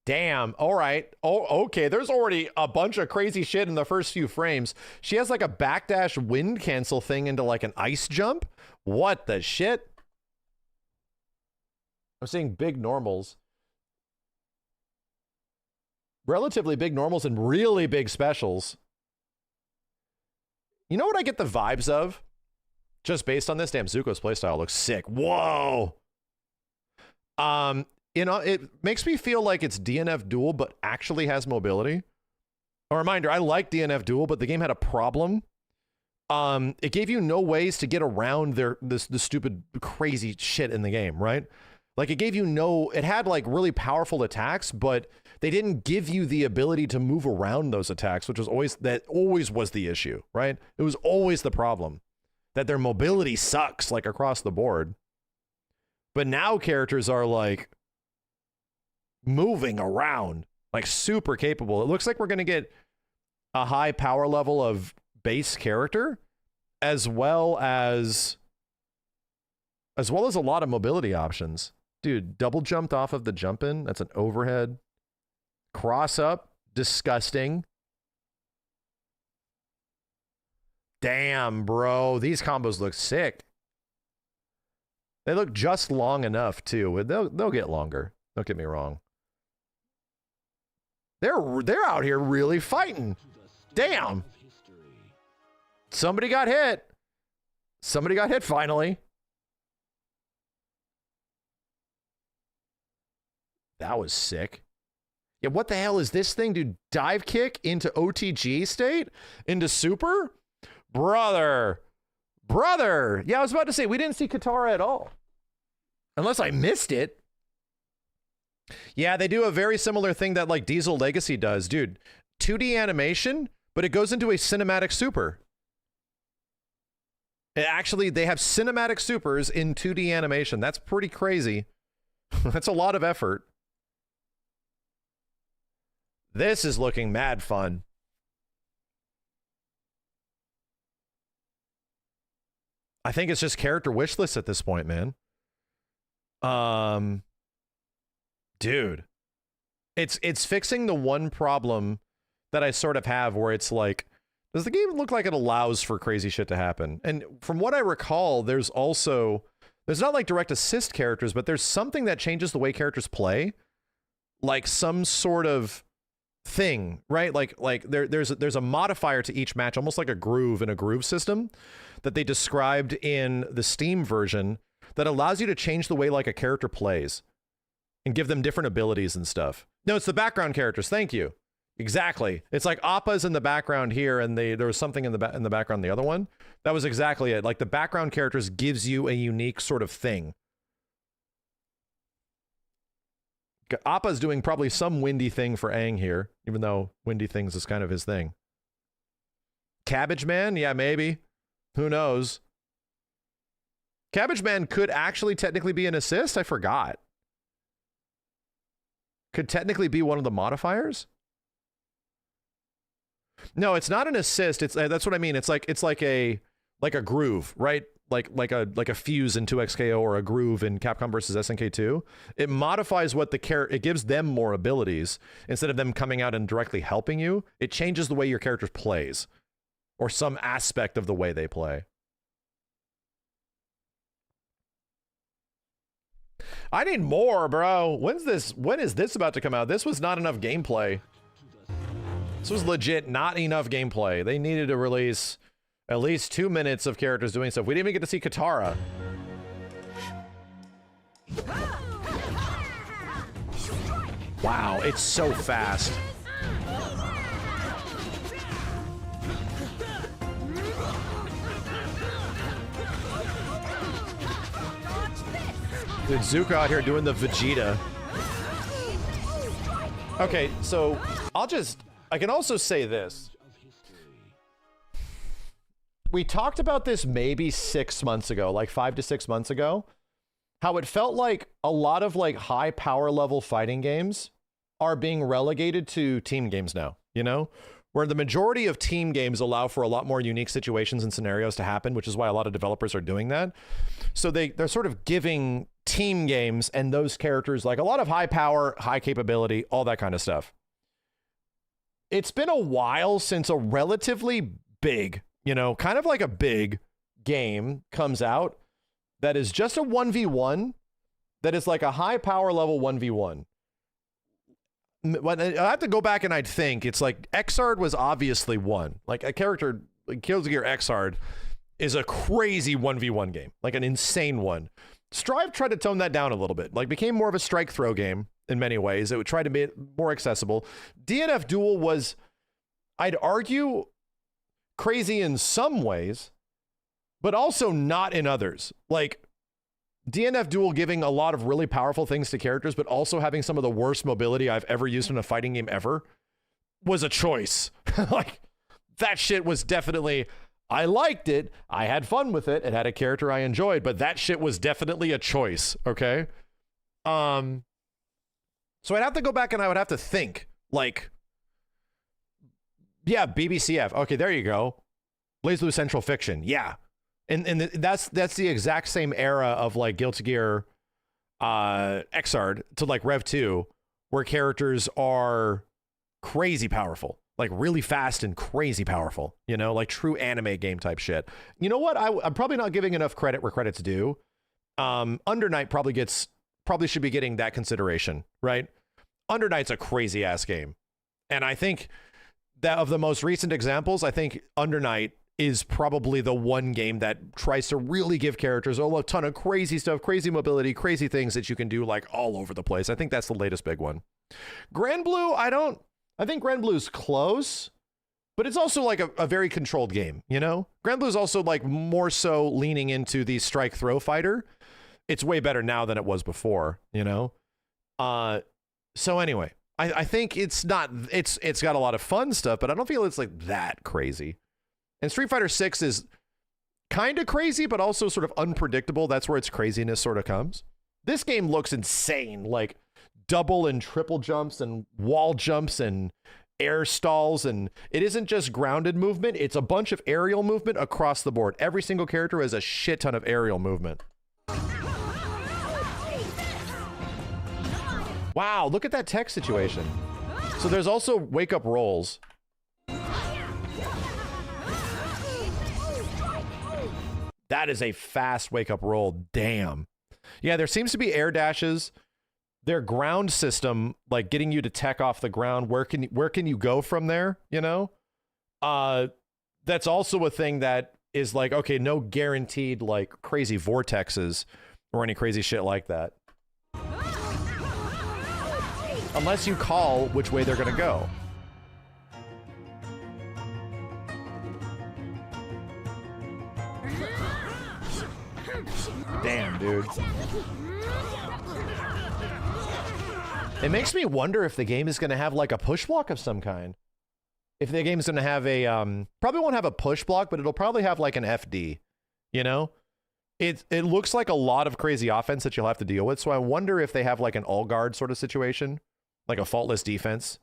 Damn. All right. Oh, okay. There's already a bunch of crazy shit in the first few frames. She has like a backdash wind cancel thing into like an ice jump. What the shit? I'm seeing big normals. Relatively big normals and really big specials. You know what I get the vibes of? Just based on this, damn, Zuko's playstyle looks sick. Whoa! You know, it makes me feel like it's DNF Duel, but actually has mobility. A reminder, I like DNF Duel, but the game had a problem. It gave you no ways to get around the stupid, crazy shit in the game, right? Like, it gave you it had like really powerful attacks, but they didn't give you the ability to move around those attacks, which was always was the issue, right? It was always the problem. that their mobility sucks, like, across the board. But now characters are, like, moving around, like, super capable. It looks like we're going to get a high power level of base character, as well as a lot of mobility options. Dude, double jumped off of the jump in. That's an overhead. Cross up. Disgusting. Damn, bro. These combos look sick. They look just long enough, too. They'll get longer. Don't get me wrong. They're out here really fighting. Damn. Somebody got hit. Somebody got hit finally. That was sick. Yeah, what the hell is this thing, dude? Dive kick into OTG state? Into super? Brother. Yeah, I was about to say, we didn't see Katara at all. Unless I missed it. Yeah, they do a very similar thing that, like, Diesel Legacy does. Dude, 2D animation, but it goes into a cinematic super. Actually, they have cinematic supers in 2D animation. That's pretty crazy. That's a lot of effort. This is looking mad fun. I think it's just character wish lists at this point, man. Dude. It's fixing the one problem that I sort of have where it's like, does the game look like it allows for crazy shit to happen? And from what I recall, there's not like direct assist characters, but there's something that changes the way characters play. Like some sort of thing, right? Like there's a modifier to each match, almost like a groove in a groove system that they described in the Steam version that allows you to change the way like a character plays and give them different abilities and stuff. No, it's the background characters. Thank you. Exactly. It's like Appa's in the background here, and there was something in the background the other one. That was exactly it. Like the background characters gives you a unique sort of thing. Appa's doing probably some windy thing for Aang here, even though windy things is kind of his thing. Cabbage Man? Yeah, maybe. Who knows? Cabbage Man could actually technically be an assist? I forgot. Could technically be one of the modifiers? No, it's not an assist. It's that's what I mean. It's like a groove, right? Like a fuse in 2XKO or a groove in Capcom versus SNK 2. It modifies what it gives them more abilities instead of them coming out and directly helping you. It changes the way your character plays or some aspect of the way they play. I need more, bro. When is this about to come out? This was not enough gameplay. This was legit not enough gameplay. They needed to release at least 2 minutes of characters doing stuff. We didn't even get to see Katara. Wow, it's so fast. Dude, Zuko out here doing the Vegeta. Okay, so I can also say this. We talked about this maybe 6 months ago, like 5 to 6 months ago, how it felt like a lot of like high power level fighting games are being relegated to team games now, you know, where the majority of team games allow for a lot more unique situations and scenarios to happen, which is why a lot of developers are doing that. So they're sort of giving team games and those characters like a lot of high power, high capability, all that kind of stuff. It's been a while since a relatively big, you know, kind of like a big game comes out that is just a 1v1 that is like a high power level 1v1. I have to go back and I'd think it's like Exard was obviously one. Like a character like Killsgear Exard is a crazy 1v1 game, like an insane one. Strive tried to tone that down a little bit, like became more of a strike throw game in many ways. It would try to be more accessible. DNF Duel was, I'd argue, crazy in some ways, but also not in others. Like DNF Duel giving a lot of really powerful things to characters, but also having some of the worst mobility I've ever used in a fighting game ever was a choice. Like that shit was definitely I liked it. I had fun with it. It had a character I enjoyed, but that shit was definitely a choice, okay? So I'd have to go back and I would have to think, like, yeah, BBCF. Okay, there you go. BlazBlue Central Fiction. Yeah. And that's the exact same era of like Guilty Gear Xrd to like Rev 2, where characters are crazy powerful, like really fast and crazy powerful, you know, like true anime game type shit. You know what? I'm probably not giving enough credit where credit's due. Under Night probably should be getting that consideration, right? Under Night's a crazy ass game. And I think that of the most recent examples, I think Under Night is probably the one game that tries to really give characters a ton of crazy stuff, crazy mobility, crazy things that you can do like all over the place. I think that's the latest big one. Grand Blue, I think Grand Blue's close, but it's also like a very controlled game, you know? Grand Blue's also like more so leaning into the strike throw fighter. It's way better now than it was before, you know? So anyway, I think it's got a lot of fun stuff, but I don't feel it's like that crazy. And Street Fighter 6 is kind of crazy, but also sort of unpredictable. That's where its craziness sort of comes. This game looks insane, like double and triple jumps and wall jumps and air stalls. And it isn't just grounded movement. It's a bunch of aerial movement across the board. Every single character has a shit ton of aerial movement. Wow, look at that tech situation. So there's also wake-up rolls. That is a fast wake-up roll. Damn. Yeah, there seems to be air dashes. Their ground system, like getting you to tech off the ground, where can you go from there, you know? That's also a thing that is like, okay, no guaranteed like crazy vortexes or any crazy shit like that. Unless you call which way they're gonna go. Damn, dude. It makes me wonder if the game is going to have like a push block of some kind. If the game's going to have a, probably won't have a push block, but it'll probably have like an FD, you know? It looks like a lot of crazy offense that you'll have to deal with. So I wonder if they have like an all guard sort of situation, like a faultless defense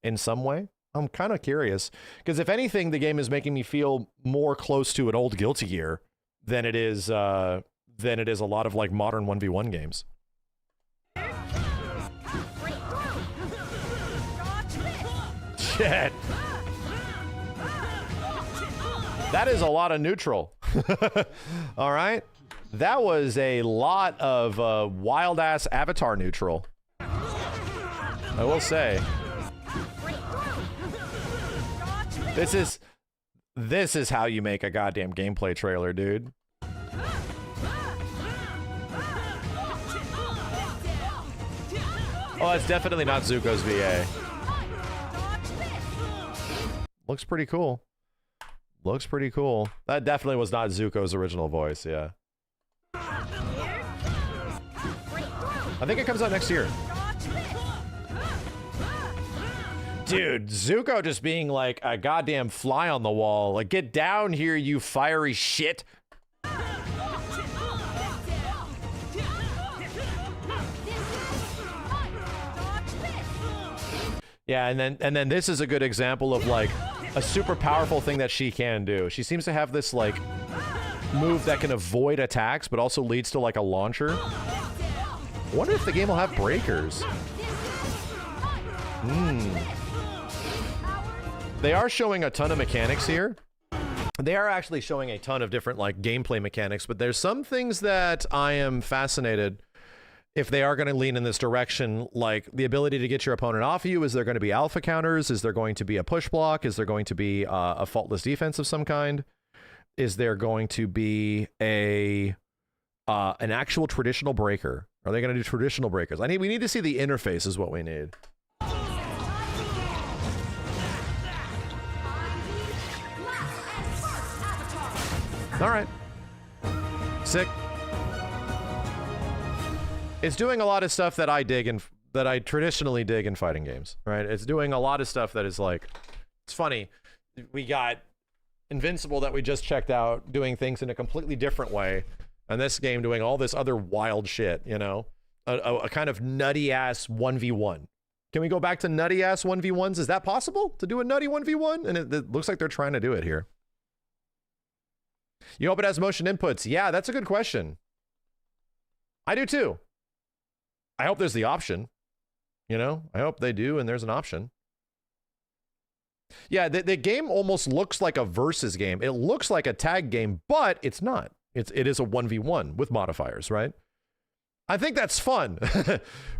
in some way. I'm kind of curious because if anything, the game is making me feel more close to an old Guilty Gear than it is a lot of like modern 1v1 games. Shit. That is a lot of neutral. All right. That was a lot of wild ass Avatar neutral. I will say. This is how you make a goddamn gameplay trailer, dude. Oh, that's definitely not Zuko's VA. Looks pretty cool. Looks pretty cool. That definitely was not Zuko's original voice, yeah. I think it comes out next year. Dude, Zuko just being like a goddamn fly on the wall. Like, get down here, you fiery shit. Yeah, and then this is a good example of like a super powerful thing that she can do. She seems to have this like move that can avoid attacks, but also leads to like a launcher. I wonder if the game will have breakers. They are showing a ton of mechanics here. They are actually showing a ton of different like gameplay mechanics, but there's some things that I am fascinated if they are going to lean in this direction, like the ability to get your opponent off of you. Is there going to be alpha counters? Is there going to be a push block? Is there going to be a faultless defense of some kind? Is there going to be an actual traditional breaker? Are they going to do traditional breakers? We need to see the interface is what we need. All right. Sick. It's doing a lot of stuff that I dig and that I traditionally dig in fighting games, right? It's doing a lot of stuff that is like, it's funny. We got Invincible that we just checked out doing things in a completely different way, and this game doing all this other wild shit, you know? A kind of nutty-ass 1v1. Can we go back to nutty-ass 1v1s? Is that possible, to do a nutty 1v1? And it looks like they're trying to do it here. You hope it has motion inputs. Yeah, that's a good question. I do too. I hope there's the option. You know? I hope they do and there's an option. Yeah, the game almost looks like a versus game. It looks like a tag game, but it's not. It is a 1v1 with modifiers, right? I think that's fun,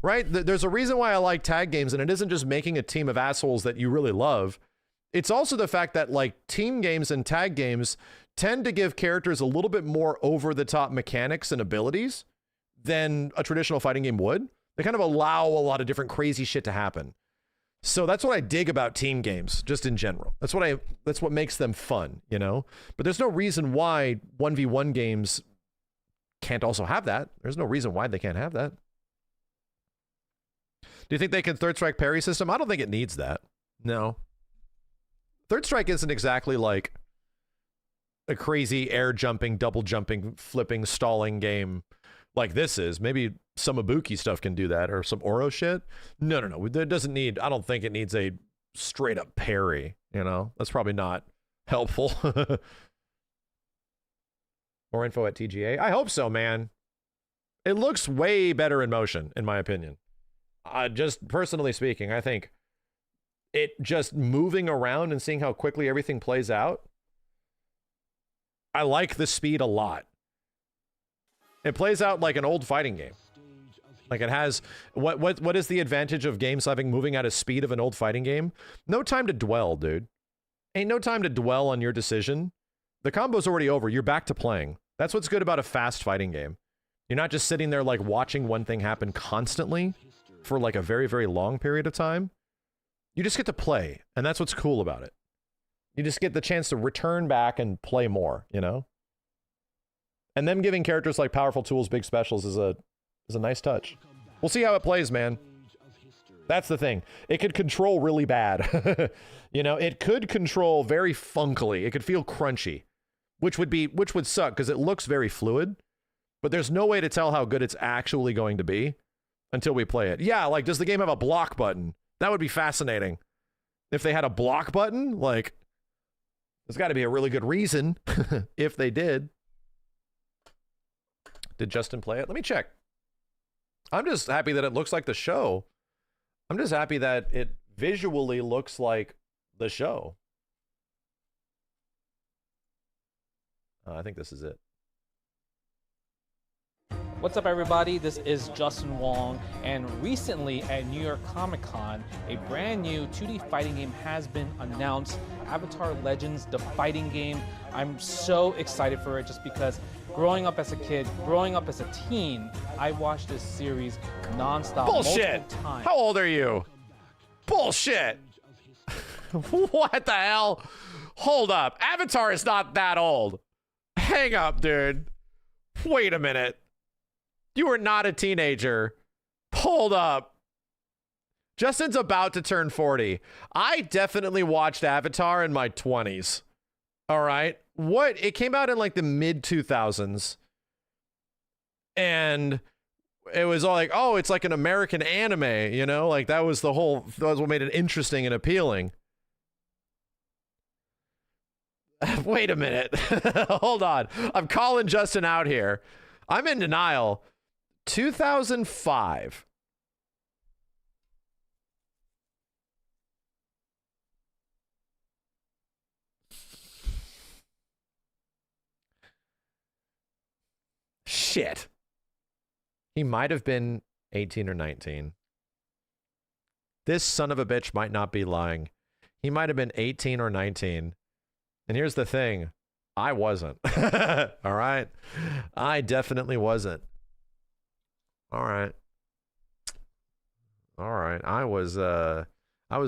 right? There's a reason why I like tag games, and it isn't just making a team of assholes that you really love. It's also the fact that like team games and tag games tend to give characters a little bit more over-the-top mechanics and abilities than a traditional fighting game would. They kind of allow a lot of different crazy shit to happen. So that's what I dig about team games, just in general. That's what makes them fun, you know? But there's no reason why 1v1 games can't also have that. There's no reason why they can't have that. Do you think they can third strike parry system? I don't think it needs that. No. Third strike isn't exactly like a crazy air jumping, double jumping, flipping, stalling game like this is. Maybe some Ibuki stuff can do that, or some Oro shit. No. It doesn't need, I don't think it needs a straight up parry, you know? That's probably not helpful. More info at TGA? I hope so, man. It looks way better in motion, in my opinion. Just personally speaking, I think it just moving around and seeing how quickly everything plays out. I like the speed a lot. It plays out like an old fighting game. Like it has, what is the advantage of games having moving at a speed of an old fighting game? No time to dwell, dude. Ain't no time to dwell on your decision. The combo's already over. You're back to playing. That's what's good about a fast fighting game. You're not just sitting there like watching one thing happen constantly for like a very, very long period of time. You just get to play, and that's what's cool about it. You just get the chance to return back and play more, you know? And them giving characters like powerful tools, big specials is a nice touch. We'll see how it plays, man. That's the thing. It could control really bad. You know, it could control very funkily. It could feel crunchy. Which would suck because it looks very fluid, but there's no way to tell how good it's actually going to be until we play it. Yeah, like, does the game have a block button? That would be fascinating. If they had a block button, like, there's got to be a really good reason if they did. Did Justin play it? Let me check. I'm just happy that it looks like the show. I'm just happy that it visually looks like the show. I think this is it. What's up, everybody? This is Justin Wong, and recently at New York Comic Con, a brand new 2D fighting game has been announced, Avatar Legends, the fighting game. I'm so excited for it just because growing up as a kid, growing up as a teen, I watched this series nonstop. Bullshit! Multiple times. How old are you? Bullshit! What the hell? Hold up. Avatar is not that old. Hang up, dude. Wait a minute. You are not a teenager. Hold up. Justin's about to turn 40. I definitely watched Avatar in my 20s. All right. What? It came out in like the mid 2000s. And it was all like, oh, it's like an American anime, you know? Like that was what made it interesting and appealing. Wait a minute. Hold on. I'm calling Justin out here. I'm in denial. 2005. Shit. He might have been 18 or 19. This son of a bitch might not be lying. He might have been 18 or 19. And here's the thing. I wasn't. All right. I definitely wasn't. All right. I was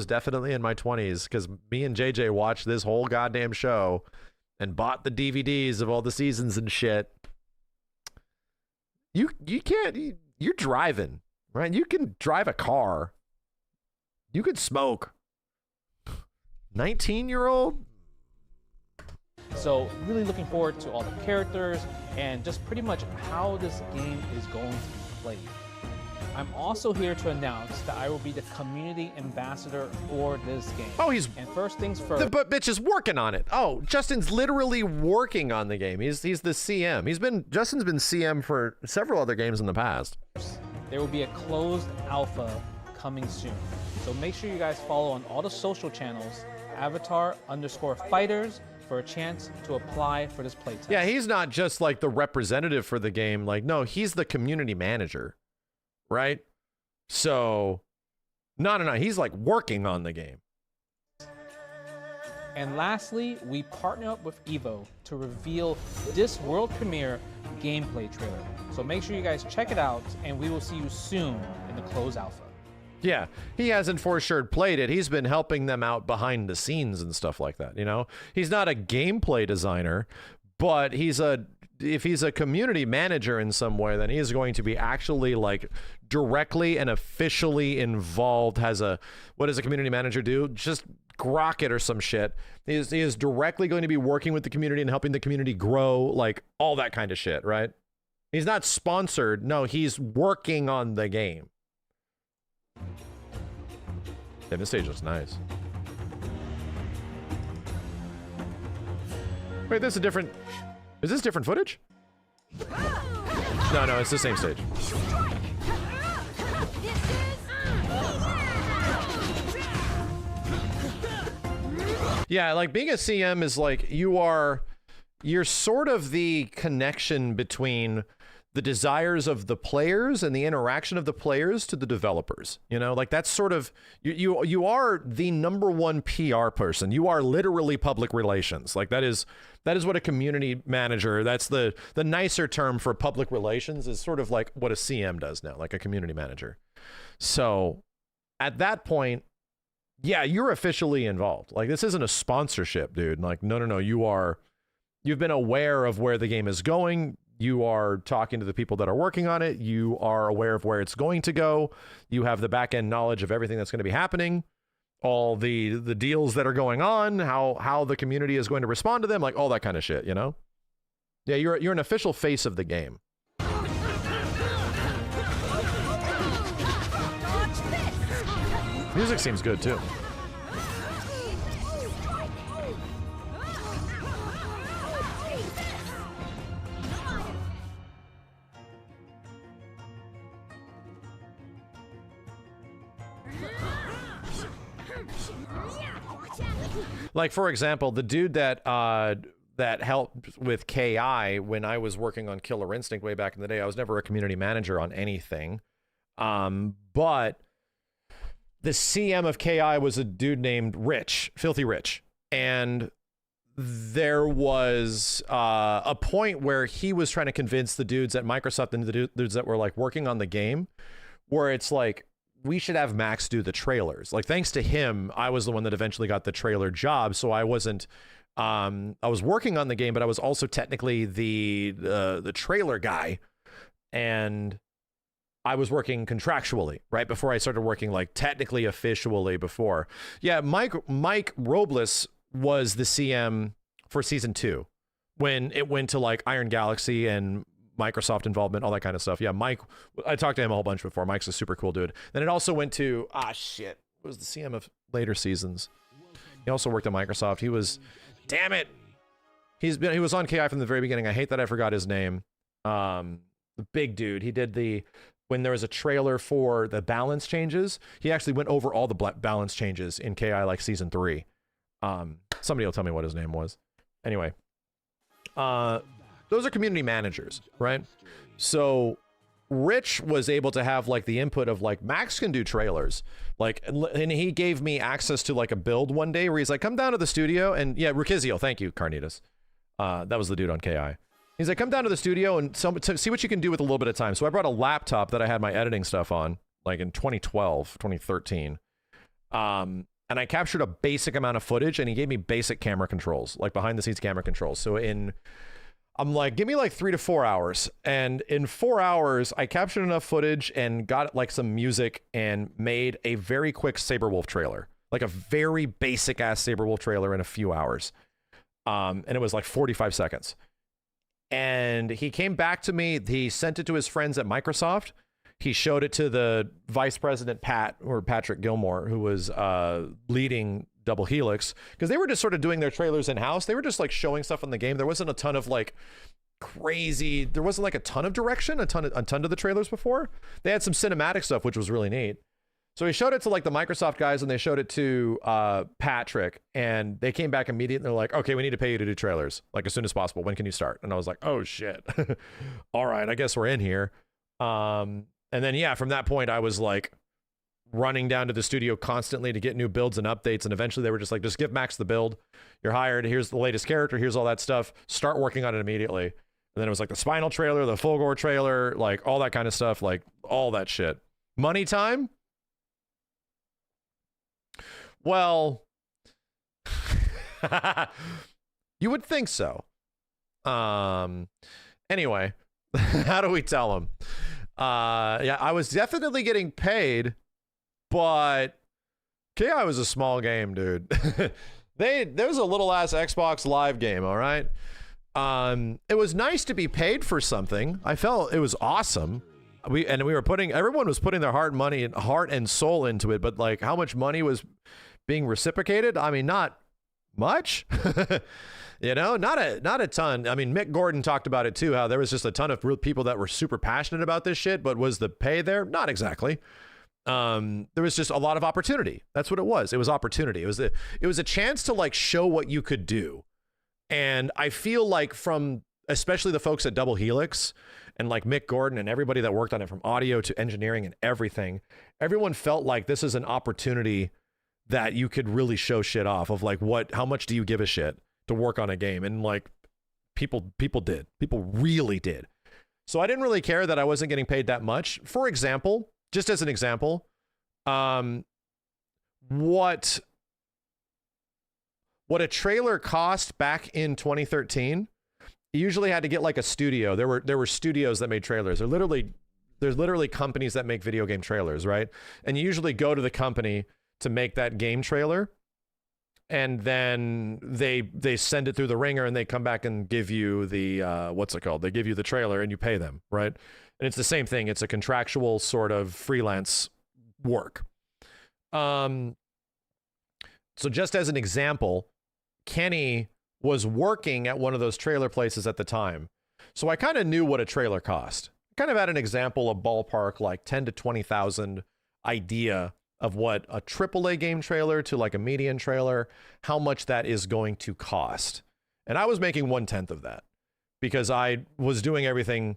definitely in my 20s because me and JJ watched this whole goddamn show and bought the DVDs of all the seasons and shit. You can't, you're driving, right? You can drive a car. You could smoke. 19-year-old? So really looking forward to all the characters and just pretty much how this game is going to be played. I'm also here to announce that I will be the community ambassador for this game. Oh, he's... And first things first. But bitch is working on it. Oh, Justin's literally working on the game. He's the CM. Justin's been CM for several other games in the past. There will be a closed alpha coming soon. So make sure you guys follow on all the social channels, avatar_fighters, for a chance to apply for this playtest. Yeah, he's not just like the representative for the game. Like, no, he's the community manager. Right? So, no. He's like working on the game. And lastly, we partner up with Evo to reveal this world premiere gameplay trailer. So make sure you guys check it out, and we will see you soon in the closed alpha. Yeah, he hasn't for sure played it. He's been helping them out behind the scenes and stuff like that, you know? He's not a gameplay designer, but if he's a community manager in some way, then he is going to be actually like directly and officially involved. What does a community manager do? Just grok it or some shit. He is directly going to be working with the community and helping the community grow, like all that kind of shit, right? He's not sponsored. No, he's working on the game. Yeah, this stage looks nice. Wait, this is different. Is this different footage? No, it's the same stage. Yeah, like being a CM is like you're sort of the connection between the desires of the players and the interaction of the players to the developers. You know, like that's sort of you are the #1 PR person. You are literally public relations. Like that is what a community manager, that's the nicer term for public relations, is sort of like what a CM does now, like a community manager. So at that point, yeah, you're officially involved. Like this isn't a sponsorship, dude. Like no, you've been aware of where the game is going. You are talking to the people that are working on it. You are aware of where it's going to go. You have the back end knowledge of everything that's going to be happening, all the deals that are going on, how the community is going to respond to them, like all that kind of shit, you know? Yeah, you're an official face of the game. Music seems good too. Like, for example, the dude that helped with KI when I was working on Killer Instinct way back in the day, I was never a community manager on anything. But the CM of KI was a dude named Rich, Filthy Rich. And there was a point where he was trying to convince the dudes at Microsoft and the dudes that were like working on the game, where it's like, we should have Max do the trailers. Like, thanks to him, I was the one that eventually got the trailer job. So I wasn't, I was working on the game, but I was also technically the trailer guy. And I was working contractually, right? Before I started working like technically officially before. Yeah, Mike Robles was the CM for season 2 when it went to like Iron Galaxy and Microsoft involvement, all that kind of stuff. Yeah, Mike, I talked to him a whole bunch before. Mike's a super cool dude. Then it also went to, what was the CM of later seasons? He also worked at Microsoft. He was, damn it. He was on KI from the very beginning. I hate that I forgot his name. The big dude. He did when there was a trailer for the balance changes, he actually went over all the balance changes in KI like season 3. Somebody will tell me what his name was. Anyway, those are community managers, right? So Rich was able to have like the input of like, Max can do trailers. Like, and he gave me access to like a build one day where he's like, come down to the studio. And yeah, Rukizio, thank you, Carnitas. That was the dude on KI. He's like, come down to the studio and see what you can do with a little bit of time. So I brought a laptop that I had my editing stuff on, like in 2012, 2013. And I captured a basic amount of footage, and he gave me basic camera controls, like behind the scenes camera controls. So I'm like, give me like 3 to 4 hours. And in 4 hours, I captured enough footage and got like some music and made a very quick Saberwolf trailer, like a very basic ass Saberwolf trailer in a few hours. And it was like 45 seconds. And he came back to me. He sent it to his friends at Microsoft. He showed it to the vice president, Patrick Gilmore, who was leading Double Helix, because they were just sort of doing their trailers in-house. They were just like showing stuff on the game. There wasn't a ton of like crazy, there wasn't like a ton of direction, a ton to the trailers before. They had some cinematic stuff, which was really neat. So he showed it to like the Microsoft guys, and they showed it to Patrick, and they came back immediately. And they're like, okay, we need to pay you to do trailers like as soon as possible. When can you start? And I was like, oh shit. All right, I guess we're in here. And then, yeah, from that point, I was like running down to the studio constantly to get new builds and updates. And eventually they were just like, just give Max the build. You're hired. Here's the latest character. Here's all that stuff. Start working on it immediately. And then it was like the Spinal trailer, the Fulgore trailer, like all that kind of stuff, like all that shit. Money time? Well, you would think so. Anyway, how do we tell him? Yeah, I was definitely getting paid, but KI was a small game, dude. There was a little ass Xbox Live game, all right? It was nice to be paid for something. I felt it was awesome. Everyone was putting their heart and soul into it, but like how much money was being reciprocated? I mean, not much. You know, not a ton. I mean, Mick Gordon talked about it too, how there was just a ton of real people that were super passionate about this shit, but was the pay there? Not exactly. There was just a lot of opportunity. That's what it was. It was opportunity. It was a chance to like show what you could do. And I feel like from especially the folks at Double Helix and like Mick Gordon and everybody that worked on it, from audio to engineering and everything, everyone felt like this is an opportunity that you could really show shit off of, like how much do you give a shit to work on a game? And like people really did. So I didn't really care that I wasn't getting paid that much. For example, just as an example, what a trailer cost back in 2013, you usually had to get like a studio. There were studios that made trailers. There's literally companies that make video game trailers, right? And you usually go to the company to make that game trailer, and then they send it through the ringer, and they come back and give you the what's it called? They give you the trailer, and you pay them, right? And it's the same thing. It's a contractual sort of freelance work. So just as an example, Kenny was working at one of those trailer places at the time, so I kind of knew what a trailer cost. Kind of had an example of ballpark like 10 to 20,000 idea of what a AAA game trailer to like a median trailer, how much that is going to cost. And I was making 1/10 of that because I was doing everything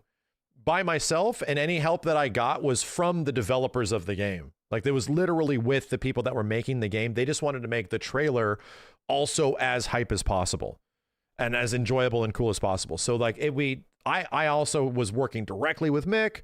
by myself, and any help that I got was from the developers of the game. Like, it was literally with the people that were making the game. They just wanted to make the trailer also as hype as possible and as enjoyable and cool as possible. So like I also was working directly with Mick.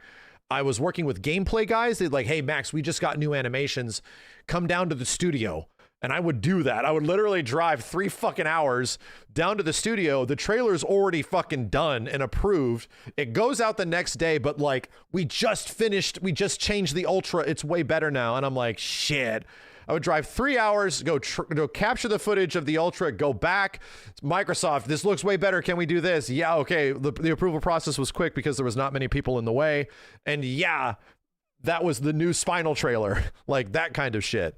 I was working with gameplay guys. They'd like, hey, Max, we just got new animations. Come down to the studio. And I would do that. I would literally drive 3 fucking hours down to the studio. The trailer's already fucking done and approved. It goes out the next day, but like, we just changed the Ultra. It's way better now. And I'm like, shit. I would drive 3 hours, go capture the footage of the Ultra, go back. Microsoft, this looks way better. Can we do this? Yeah, okay. The approval process was quick because there was not many people in the way. And yeah, that was the new Spinal trailer, like that kind of shit.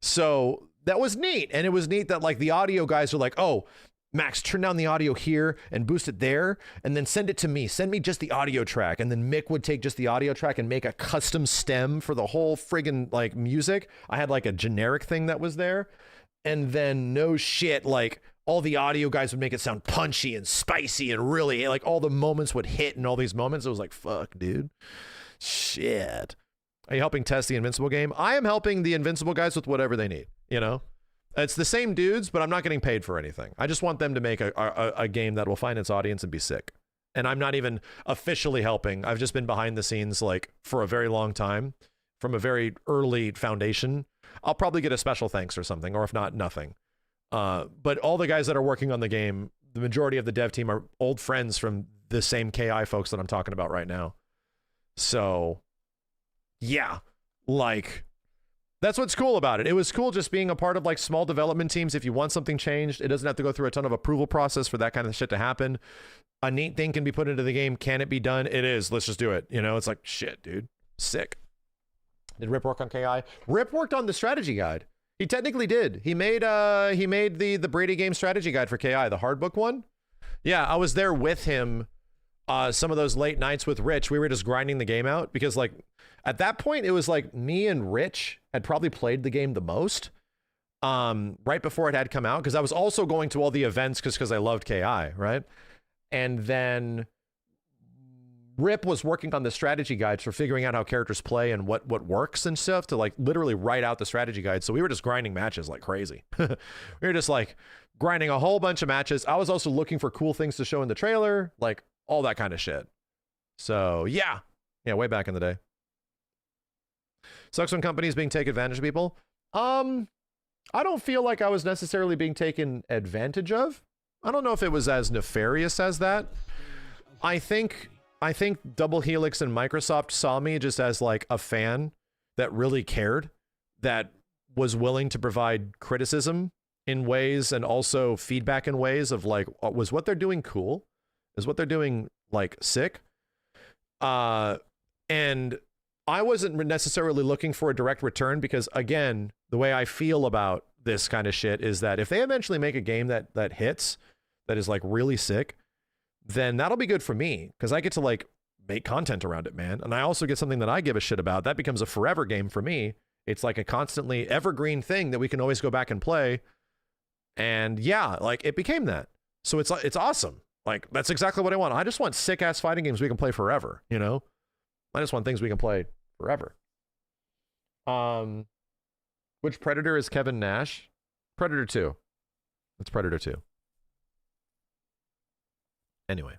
So that was neat. And it was neat that like the audio guys are like, oh, Max, turn down the audio here and boost it there, and then send it to me. Send me just the audio track. And then Mick would take just the audio track and make a custom stem for the whole friggin' like music. I had like a generic thing that was there. And then no shit, like all the audio guys would make it sound punchy and spicy and really like all the moments would hit and all these moments. It was like, fuck, dude. Shit. Are you helping test the Invincible game? I am helping the Invincible guys with whatever they need, you know? It's the same dudes, but I'm not getting paid for anything. I just want them to make a game that will find its audience and be sick. And I'm not even officially helping. I've just been behind the scenes like for a very long time, from a very early foundation. I'll probably get a special thanks or something, or if not, nothing. But all the guys that are working on the game, the majority of the dev team are old friends from the same KI folks that I'm talking about right now. So yeah, like That's what's cool about it. It was cool just being a part of like small development teams. If you want something changed, it doesn't have to go through a ton of approval process for that kind of shit to happen. A neat thing can be put into the game. Can it be done? It is. Let's just do it. You know, it's like, shit, dude. Sick. Did Rip work on KI? Rip worked on the strategy guide. He technically did. He made the Brady game strategy guide for KI, the hard book one. Yeah, I was there with him some of those late nights with Rich. We were just grinding the game out because like at that point it was like me and Rich had probably played the game the most right before it had come out, because I was also going to all the events because I loved KI, right? And then Rip was working on the strategy guides for figuring out how characters play and what works and stuff to like literally write out the strategy guide. So we were just grinding matches like crazy. We were just like grinding a whole bunch of matches. I was also looking for cool things to show in the trailer, like all that kind of shit. So yeah, way back in the day. Sucks when companies being take advantage of people. I don't feel like I was necessarily being taken advantage of. I don't know if it was as nefarious as that. I think Double Helix and Microsoft saw me just as like a fan that really cared, that was willing to provide criticism in ways and also feedback in ways of like, was what they're doing cool? Is what they're doing like sick? And I wasn't necessarily looking for a direct return because, again, the way I feel about this kind of shit is that if they eventually make a game that hits, that is like really sick, then that'll be good for me because I get to like make content around it, man. And I also get something that I give a shit about. That becomes a forever game for me. It's like a constantly evergreen thing that we can always go back and play. And yeah, like it became that. So it's awesome. Like that's exactly what I want. I just want sick ass fighting games we can play forever, you know? I just want things we can play forever. Which Predator is Kevin Nash? Predator 2. It's Predator 2. Anyway.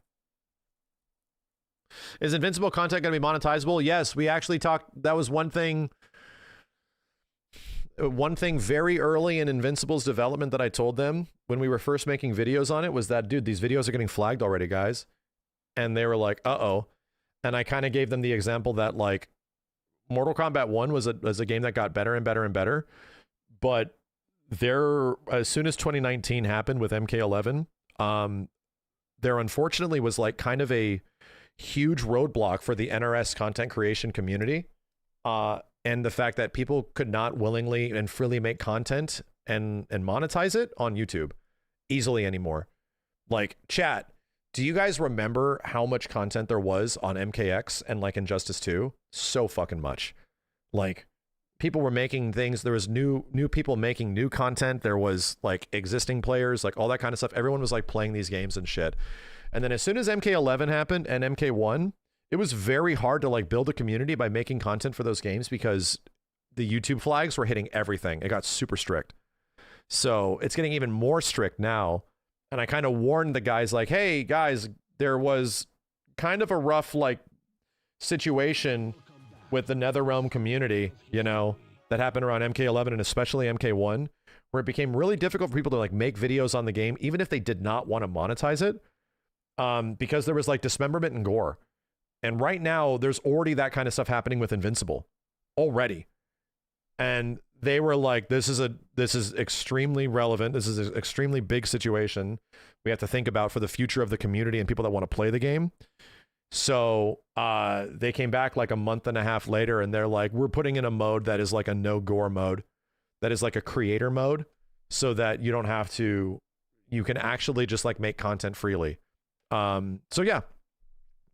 Is Invincible content going to be monetizable? Yes, we actually talked. That was one thing very early in Invincible's development that I told them when we were first making videos on it was that, dude, these videos are getting flagged already, guys. And they were like, uh-oh. And I kind of gave them the example that like Mortal Kombat 1 was a game that got better and better and better. But there, as soon as 2019 happened with MK11, there unfortunately was like kind of a huge roadblock for the NRS content creation community. And the fact that people could not willingly and freely make content and monetize it on YouTube easily anymore. Like, chat, do you guys remember how much content there was on MKX and like Injustice 2? So fucking much. Like, people were making things. There was new people making new content. There was like existing players, like all that kind of stuff. Everyone was like playing these games and shit. And then as soon as MK11 happened and MK1, it was very hard to like build a community by making content for those games because the YouTube flags were hitting everything. It got super strict. So it's getting even more strict now. And I kind of warned the guys like, hey guys, there was kind of a rough like situation with the NetherRealm community, you know, that happened around MK11 and especially MK1, where it became really difficult for people to like make videos on the game, even if they did not want to monetize it, because there was like dismemberment and gore. And right now there's already that kind of stuff happening with Invincible already. And they were like, this is extremely relevant. This is an extremely big situation we have to think about for the future of the community and people that want to play the game. So they came back like a month and a half later and they're like, we're putting in a mode that is like a no gore mode, that is like a creator mode, so that you don't have to, you can actually just like make content freely. So yeah,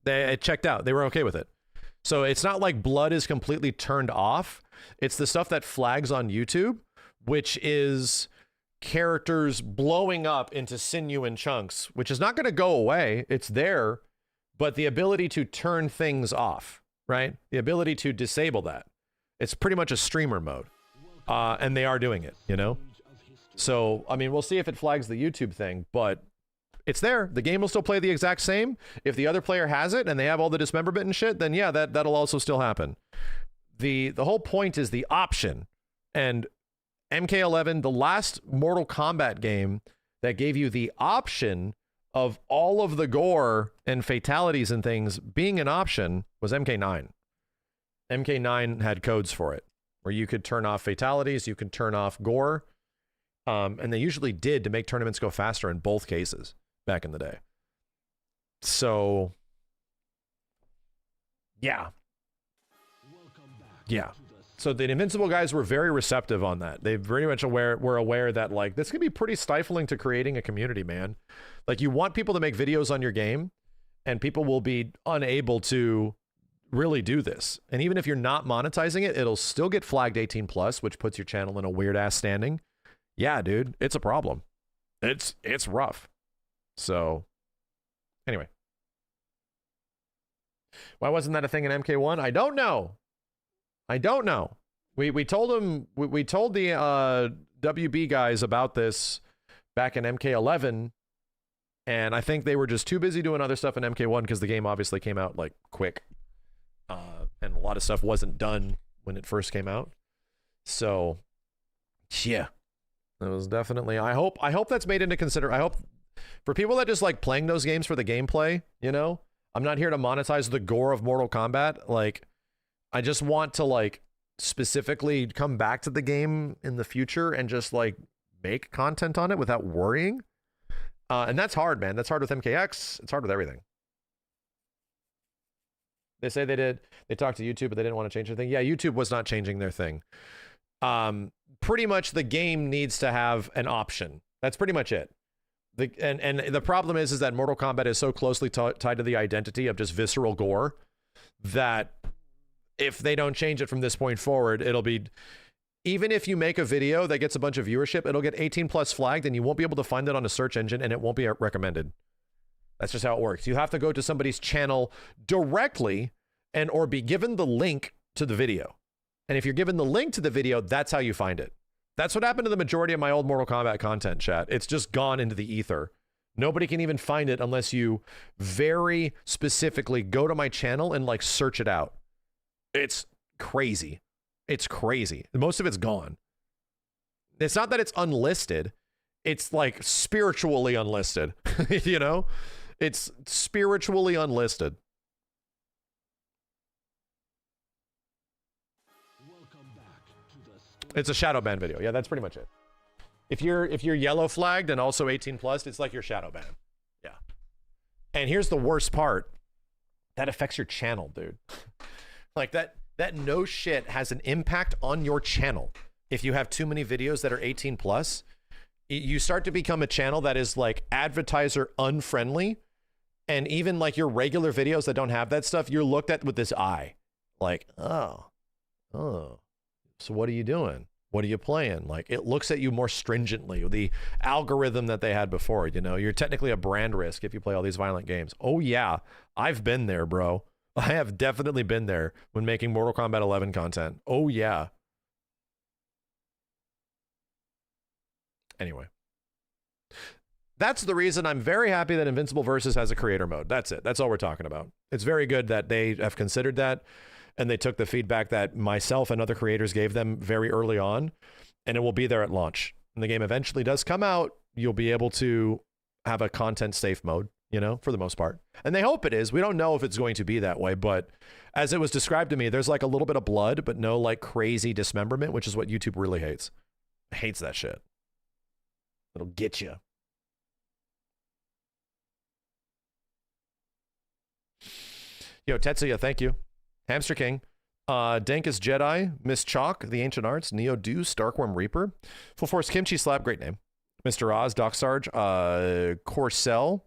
it checked out. They were okay with it. So it's not like blood is completely turned off. It's the stuff that flags on YouTube, which is characters blowing up into sinew and chunks, which is not going to go away. It's there, but the ability to turn things off, right? The ability to disable that. It's pretty much a streamer mode. And they are doing it, you know? So, I mean, we'll see if it flags the YouTube thing, but it's there. The game will still play the exact same. If the other player has it and they have all the dismemberment and shit, then yeah, that'll also still happen. The whole point is the option. And MK11, the last Mortal Kombat game that gave you the option of all of the gore and fatalities and things being an option was MK9. MK9 had codes for it, where you could turn off fatalities, you could turn off gore. And they usually did to make tournaments go faster in both cases back in the day. So, yeah. Yeah. So the Invincible guys were very receptive on that. They very much were aware that, like, this can be pretty stifling to creating a community, man. Like, you want people to make videos on your game, and people will be unable to really do this. And even if you're not monetizing it, it'll still get flagged 18+, which puts your channel in a weird-ass standing. Yeah, dude, it's a problem. It's rough. So, anyway. Why wasn't that a thing in MK1? I don't know. We told them, we told the WB guys about this back in MK11, and I think they were just too busy doing other stuff in MK1 because the game obviously came out like quick, and a lot of stuff wasn't done when it first came out. So, yeah, it was definitely. I hope that's made into consider. I hope for people that just like playing those games for the gameplay. You know, I'm not here to monetize the gore of Mortal Kombat. Like, I just want to like specifically come back to the game in the future and just like make content on it without worrying. And that's hard, man. That's hard with MKX. It's hard with everything. They say they talked to YouTube, but they didn't want to change their thing. Yeah, YouTube was not changing their thing. Pretty much the game needs to have an option. That's pretty much it. And the problem is that Mortal Kombat is so closely tied to the identity of just visceral gore that if they don't change it from this point forward, it'll be, even if you make a video that gets a bunch of viewership, it'll get 18+ flagged and you won't be able to find it on a search engine and it won't be recommended. That's just how it works. You have to go to somebody's channel directly and or be given the link to the video. And if you're given the link to the video, that's how you find it. That's what happened to the majority of my old Mortal Kombat content, chat. It's just gone into the ether. Nobody can even find it unless you very specifically go to my channel and like search it out. It's crazy. It's crazy. Most of it's gone. It's not that it's unlisted. It's like spiritually unlisted. You know? It's spiritually unlisted. It's a shadow ban video. Yeah, that's pretty much it. If you're yellow flagged and also 18+, it's like your shadow ban. Yeah. And here's the worst part. That affects your channel, dude. Like that no shit has an impact on your channel. If you have too many videos that are 18+, you start to become a channel that is like advertiser unfriendly. And even like your regular videos that don't have that stuff, you're looked at with this eye. Like, oh. So what are you doing? What are you playing? Like, it looks at you more stringently. The algorithm that they had before, you know, you're technically a brand risk if you play all these violent games. Oh yeah, I've been there, bro. I have definitely been there when making Mortal Kombat 11 content. Oh yeah. Anyway. That's the reason I'm very happy that Invincible Versus has a creator mode. That's it. That's all we're talking about. It's very good that they have considered that. And they took the feedback that myself and other creators gave them very early on, and it will be there at launch. When the game eventually does come out, you'll be able to have a content safe mode, you know, for the most part. And they hope it is. We don't know if it's going to be that way, but as it was described to me, there's like a little bit of blood, but no like crazy dismemberment, which is what YouTube really hates. It hates that shit. It'll get you. Yo, Tetsuya, thank you. Hamster King, Dankus Jedi, Miss Chalk, The Ancient Arts, Neo Deuce, Darkworm Reaper, Full Force Kimchi Slap, great name, Mr. Oz, Doc Sarge, Corcel,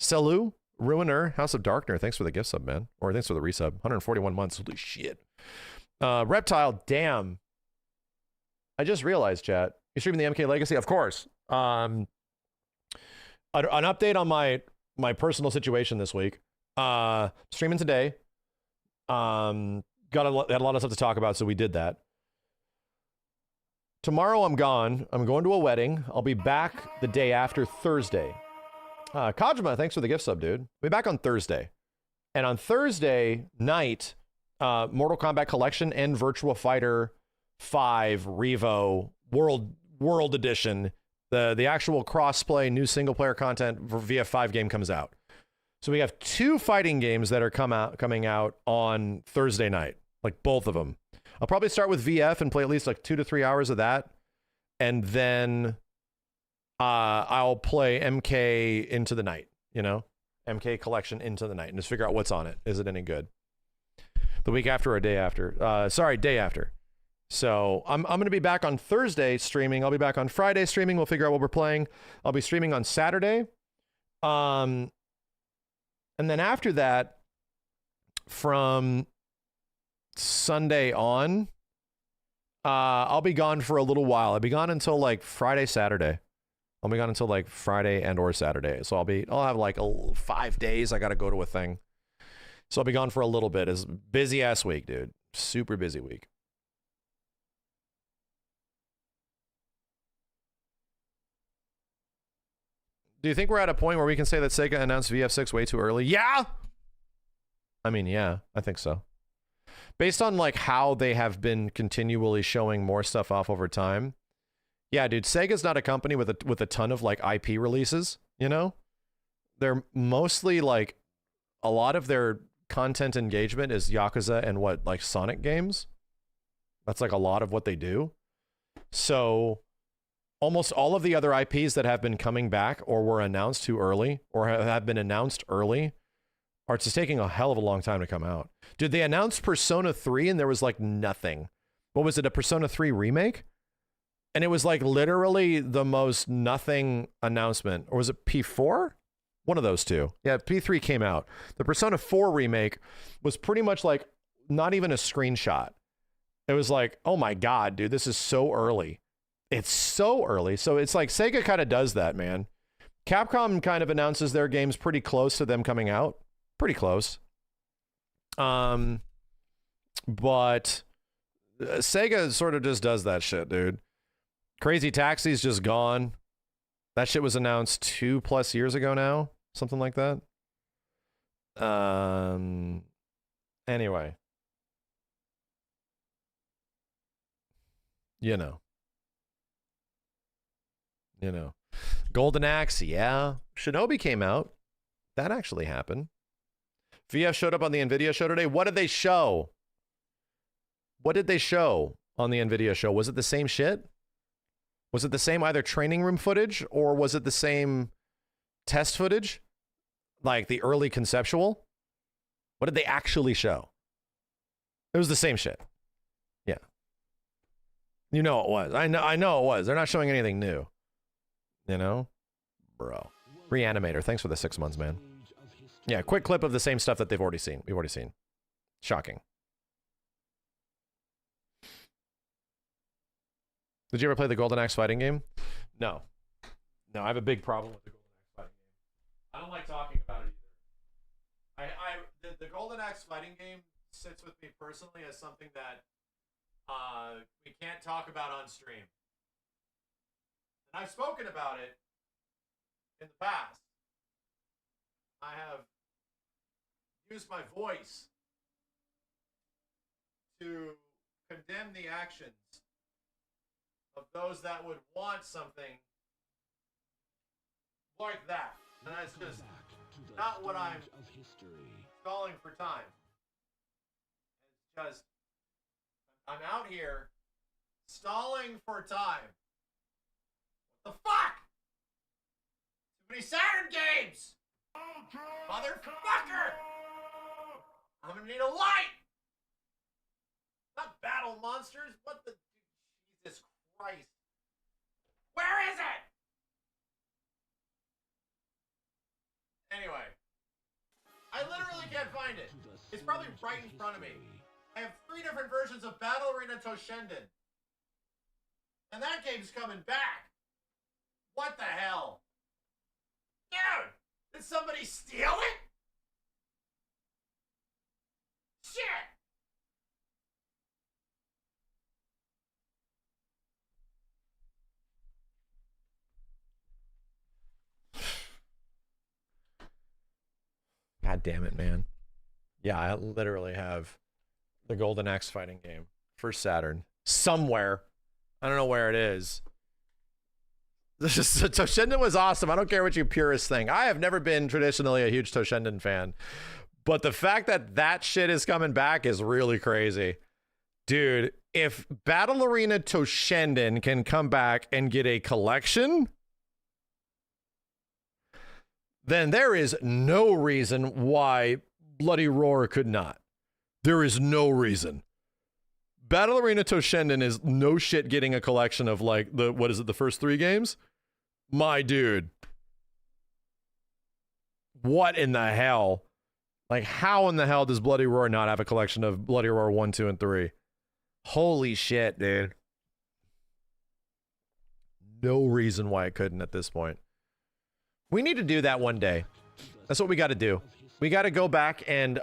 Selu, Ruiner, House of Darkner, thanks for the gift sub, man, or thanks for the resub, 141 months, holy shit. Reptile, damn, I just realized, chat, you streaming the MK Legacy? Of course. An update on my personal situation this week, streaming today. Had a lot of stuff to talk about, so we did that. Tomorrow I'm gone. I'm going to a wedding. I'll be back the day after Thursday. Kajima, thanks for the gift sub, dude. I'll be back on Thursday. And on Thursday night, Mortal Kombat Collection and Virtua Fighter 5 Revo World Edition, the actual cross-play new single-player content for VF5 game comes out. So we have two fighting games that are coming out on Thursday night, like both of them. I'll probably start with VF and play at least like 2 to 3 hours of that. And then I'll play MK into the night, you know? MK collection into the night and just figure out what's on it. Is it any good? The week after or day after? Sorry, day after. So I'm going to be back on Thursday streaming. I'll be back on Friday streaming. We'll figure out what we're playing. I'll be streaming on Saturday. And then after that, from Sunday on, I'll be gone for a little while. I'll be gone until like Friday, Saturday. I'll be gone until like Friday and or Saturday. So I'll have like 5 days. I got to go to a thing. So I'll be gone for a little bit. It's a busy ass week, dude. Super busy week. Do you think we're at a point where we can say that Sega announced VF6 way too early? Yeah. I mean, yeah, I think so. Based on like how they have been continually showing more stuff off over time. Yeah, dude, Sega's not a company with a ton of like IP releases, you know? They're mostly like a lot of their content engagement is Yakuza and what, like Sonic games. That's like a lot of what they do. So almost all of the other IPs that have been coming back or were announced too early or have been announced early are just taking a hell of a long time to come out. Did they announce Persona 3 and there was like nothing? What was it, a Persona 3 remake? And it was like literally the most nothing announcement. Or was it P4? One of those two. Yeah, P3 came out. The Persona 4 remake was pretty much like not even a screenshot. It was like, oh my God, dude, this is so early. It's so early. So it's like Sega kind of does that, man. Capcom kind of announces their games pretty close to them coming out. Pretty close. But Sega sort of just does that shit, dude. Crazy Taxi's just gone. That shit was announced 2+ years ago now. Something like that. Anyway. You know. Golden Axe, yeah. Shinobi came out. That actually happened. VF showed up on the NVIDIA show today. What did they show? What did they show on the NVIDIA show? Was it the same shit? Was it the same either training room footage or was it the same test footage? Like the early conceptual? What did they actually show? It was the same shit. Yeah. You know it was. I know it was. They're not showing anything new. You know? Bro. Reanimator, thanks for the 6 months, man. Yeah, quick clip of the same stuff that we've already seen. Shocking. Did you ever play the Golden Axe fighting game? No. No, I have a big problem with the Golden Axe fighting game. I don't like talking about it either. The Golden Axe fighting game sits with me personally as something that we can't talk about on stream. And I've spoken about it in the past. I have used my voice to condemn the actions of those that would want something like that. And that's just not what I'm stalling for time. It's just, I'm out here stalling for time. What the fuck? Too many Saturn games! Motherfucker! I'm gonna need a light! Not battle monsters, what the... Jesus Christ. Where is it? Anyway. I literally can't find it. It's probably right in front of me. I have 3 different versions of Battle Arena Toshinden. And that game's coming back. What the hell? Dude! Did somebody steal it? Shit! God damn it, man. Yeah, I literally have the Golden Axe fighting game for Saturn. Somewhere. I don't know where it is. Toshinden was awesome. I don't care what you purists think. I have never been traditionally a huge Toshinden fan. But the fact that that shit is coming back is really crazy. Dude, if Battle Arena Toshinden can come back and get a collection, then there is no reason why Bloody Roar could not. There is no reason. Battle Arena Toshinden is no shit getting a collection of like the first 3 games? My dude. What in the hell? Like, how in the hell does Bloody Roar not have a collection of Bloody Roar 1, 2, and 3? Holy shit, dude. No reason why it couldn't at this point. We need to do that one day. That's what we got to do. We got to go back and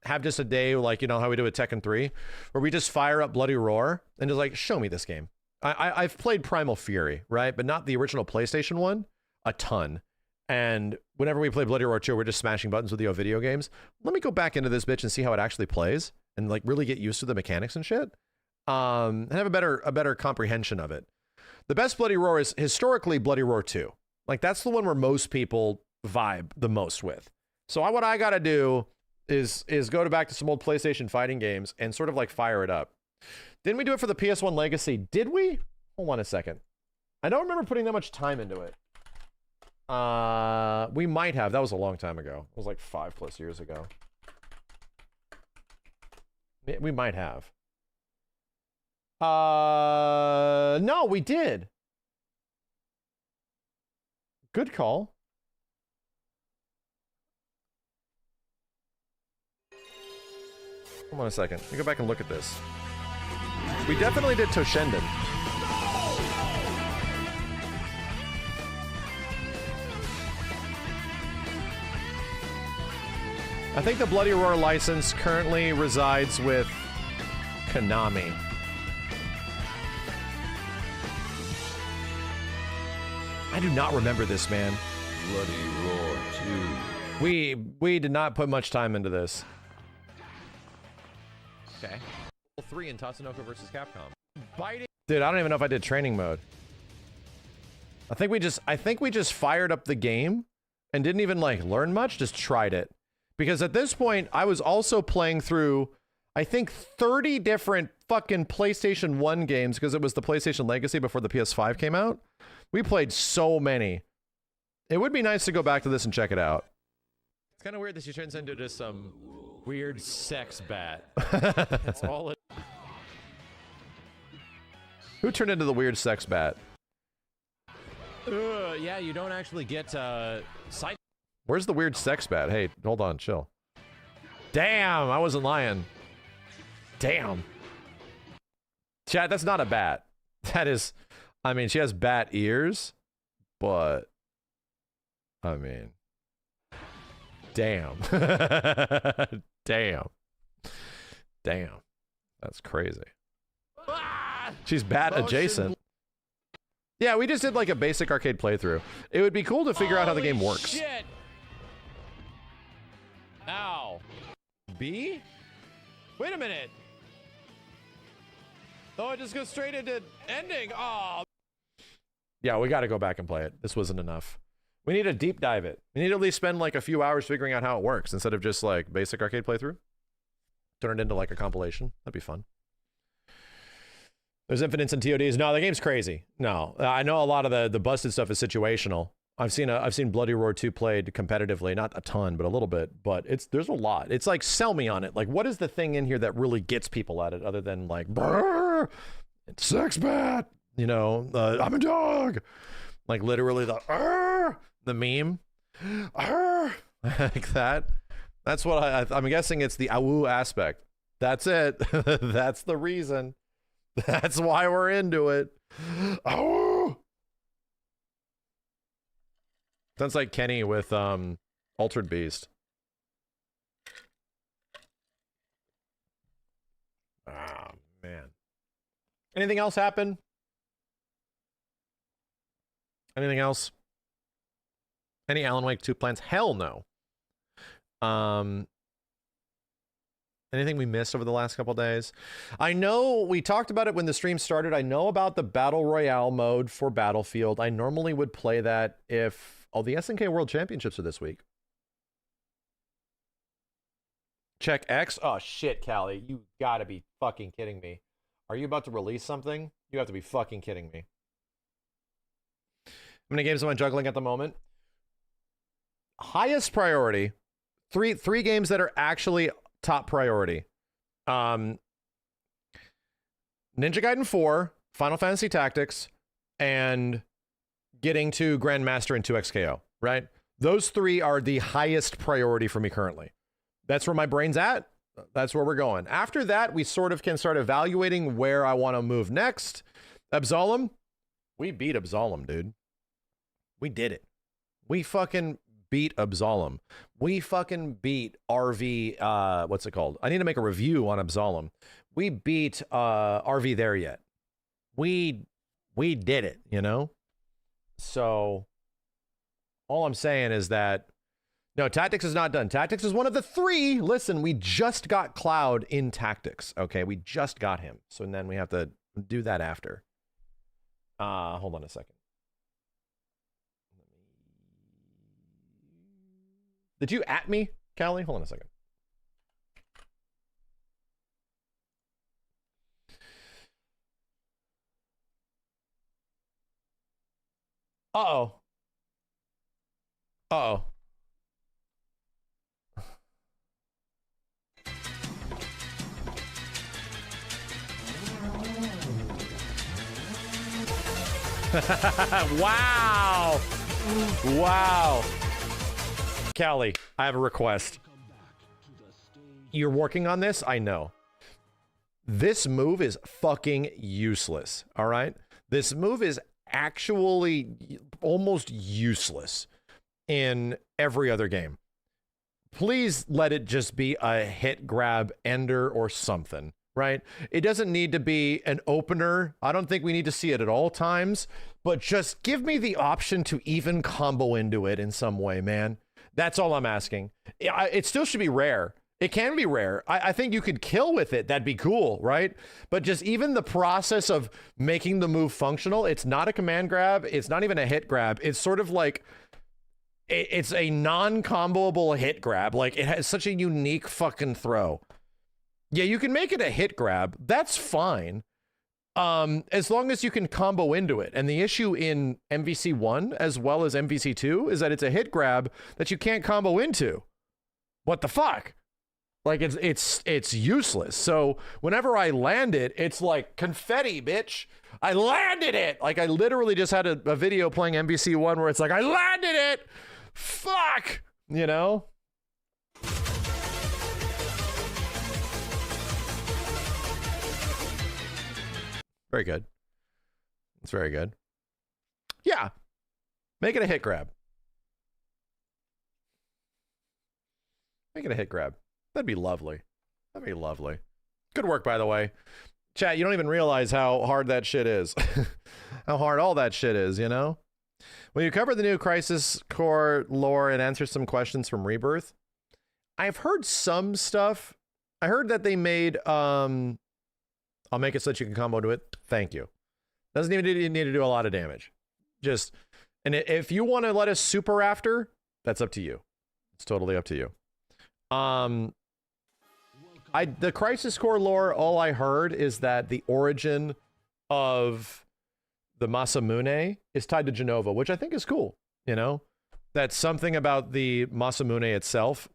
have just a day like, you know, how we do with Tekken 3, where we just fire up Bloody Roar and just like, show me this game. I've played Primal Fury, right? But not the original PlayStation one, a ton. And whenever we play Bloody Roar 2, we're just smashing buttons with the old video games. Let me go back into this bitch and see how it actually plays and like really get used to the mechanics and shit. And have a better comprehension of it. The best Bloody Roar is historically Bloody Roar 2. Like, that's the one where most people vibe the most with. So what I gotta do is go back to some old PlayStation fighting games and sort of like fire it up. Didn't we do it for the PS1 Legacy? Did we? Hold on a second. I don't remember putting that much time into it. We might have. That was a long time ago. It was like 5+ years ago. We might have. No, we did. Good call. Hold on a second. Let me go back and look at this. We definitely did Toshinden. I think the Bloody Roar license currently resides with Konami. I do not remember this, man. Bloody Roar 2. We did not put much time into this. Okay. 3 in Tatsunoko versus Capcom. Biting. Dude, I don't even know if I did training mode. I think we just fired up the game and didn't even like learn much, just tried it. Because at this point, I was also playing through, I think, 30 different fucking PlayStation 1 games because it was the PlayStation Legacy before the PS5 came out. We played so many. It would be nice to go back to this and check it out. It's kind of weird that she turns into just some weird sex bat. That's all it... Who turned into the weird sex bat? Yeah, you don't actually get side. Where's the weird sex bat? Hey, hold on, chill. Damn, I wasn't lying. Damn. Chat, that's not a bat. That is, I mean, she has bat ears, but, I mean, damn. Damn. Damn. That's crazy. She's bat adjacent. Yeah, we just did like a basic arcade playthrough. It would be cool to figure out how the game works. Shit. Ow. B? Wait a minute. Oh, it just goes straight into ending. Oh. Yeah, we got to go back and play it. This wasn't enough. We need to deep dive it. We need to at least spend like a few hours figuring out how it works instead of just like basic arcade playthrough. Turn it into like a compilation. That'd be fun. There's infinites and TODs. No, the game's crazy. No, I know a lot of the busted stuff is situational. I've seen Bloody Roar 2 played competitively, not a ton, but a little bit. But there's a lot. It's like, sell me on it. Like, what is the thing in here that really gets people at it, other than like, brrr, it's sex bat, you know, I'm a dog, like literally the meme, like that. That's what I'm guessing. It's the awoo aspect. That's it. That's the reason. That's why we're into it. Oh, sounds like Kenny with Altered Beast. Oh man. Anything else happen? Anything else? Any Alan Wake 2 plans? Hell no. Anything we missed over the last couple days? I know we talked about it when the stream started. I know about the Battle Royale mode for Battlefield. I normally would play that if... Oh, the SNK World Championships are this week. Check X. Oh shit, Callie, you gotta be fucking kidding me. Are you about to release something? You have to be fucking kidding me. How many games am I juggling at the moment? Highest priority. Three games that are actually top priority. Ninja Gaiden 4, Final Fantasy Tactics, and getting to Grandmaster and 2XKO, right? Those three are the highest priority for me currently. That's where my brain's at. That's where we're going. After that, we sort of can start evaluating where I want to move next. Absolem, we beat Absolem, dude. We did it. We fucking beat Absolem. We fucking beat RV, what's it called? I need to make a review on Absolem. We beat RV there yet. We did it, you know? So all I'm saying is that no, Tactics is not done. Tactics is one of the three. Listen, we just got Cloud in Tactics. Okay, we just got him. So then we have to do that after. Hold on a second. Did you at me, Callie? Hold on a second. Uh-oh. Uh-oh. Wow. Wow. Callie, I have a request. You're working on this? I know. This move is fucking useless, all right? This move is actually almost useless in every other game. Please let it just be a hit, grab, ender, or something, right? It doesn't need to be an opener. I don't think we need to see it at all times, but just give me the option to even combo into it in some way, man. That's all I'm asking. It still should be rare. It can be rare. I think you could kill with it. That'd be cool, right? But just even the process of making the move functional, it's not a command grab. It's not even a hit grab. It's sort of like, it's a non-comboable hit grab. Like, it has such a unique fucking throw. Yeah, you can make it a hit grab. That's fine. As long as you can combo into it. And the issue in MVC 1 as well as MVC 2 is that it's a hit grab that you can't combo into. What the fuck? Like, it's useless. So whenever I land it, it's like confetti, bitch. I landed it. Like, I literally just had a video playing MVC 1 where it's like, I landed it. Fuck. You know? Very good. It's very good. Yeah. Make it a hit grab. Make it a hit grab. That'd be lovely. That'd be lovely. Good work, by the way. Chat, you don't even realize how hard that shit is. How hard all that shit is, you know? When you cover the new Crisis Core lore and answer some questions from Rebirth, I've heard some stuff. I heard that they made, I'll make it so that you can combo to it. Thank you. Doesn't even need to do a lot of damage. Just, and if you want to let us super after, that's up to you. It's totally up to you. The Crisis Core lore, all I heard is that the origin of the Masamune is tied to Genova, which I think is cool. You know, that's something about the Masamune itself.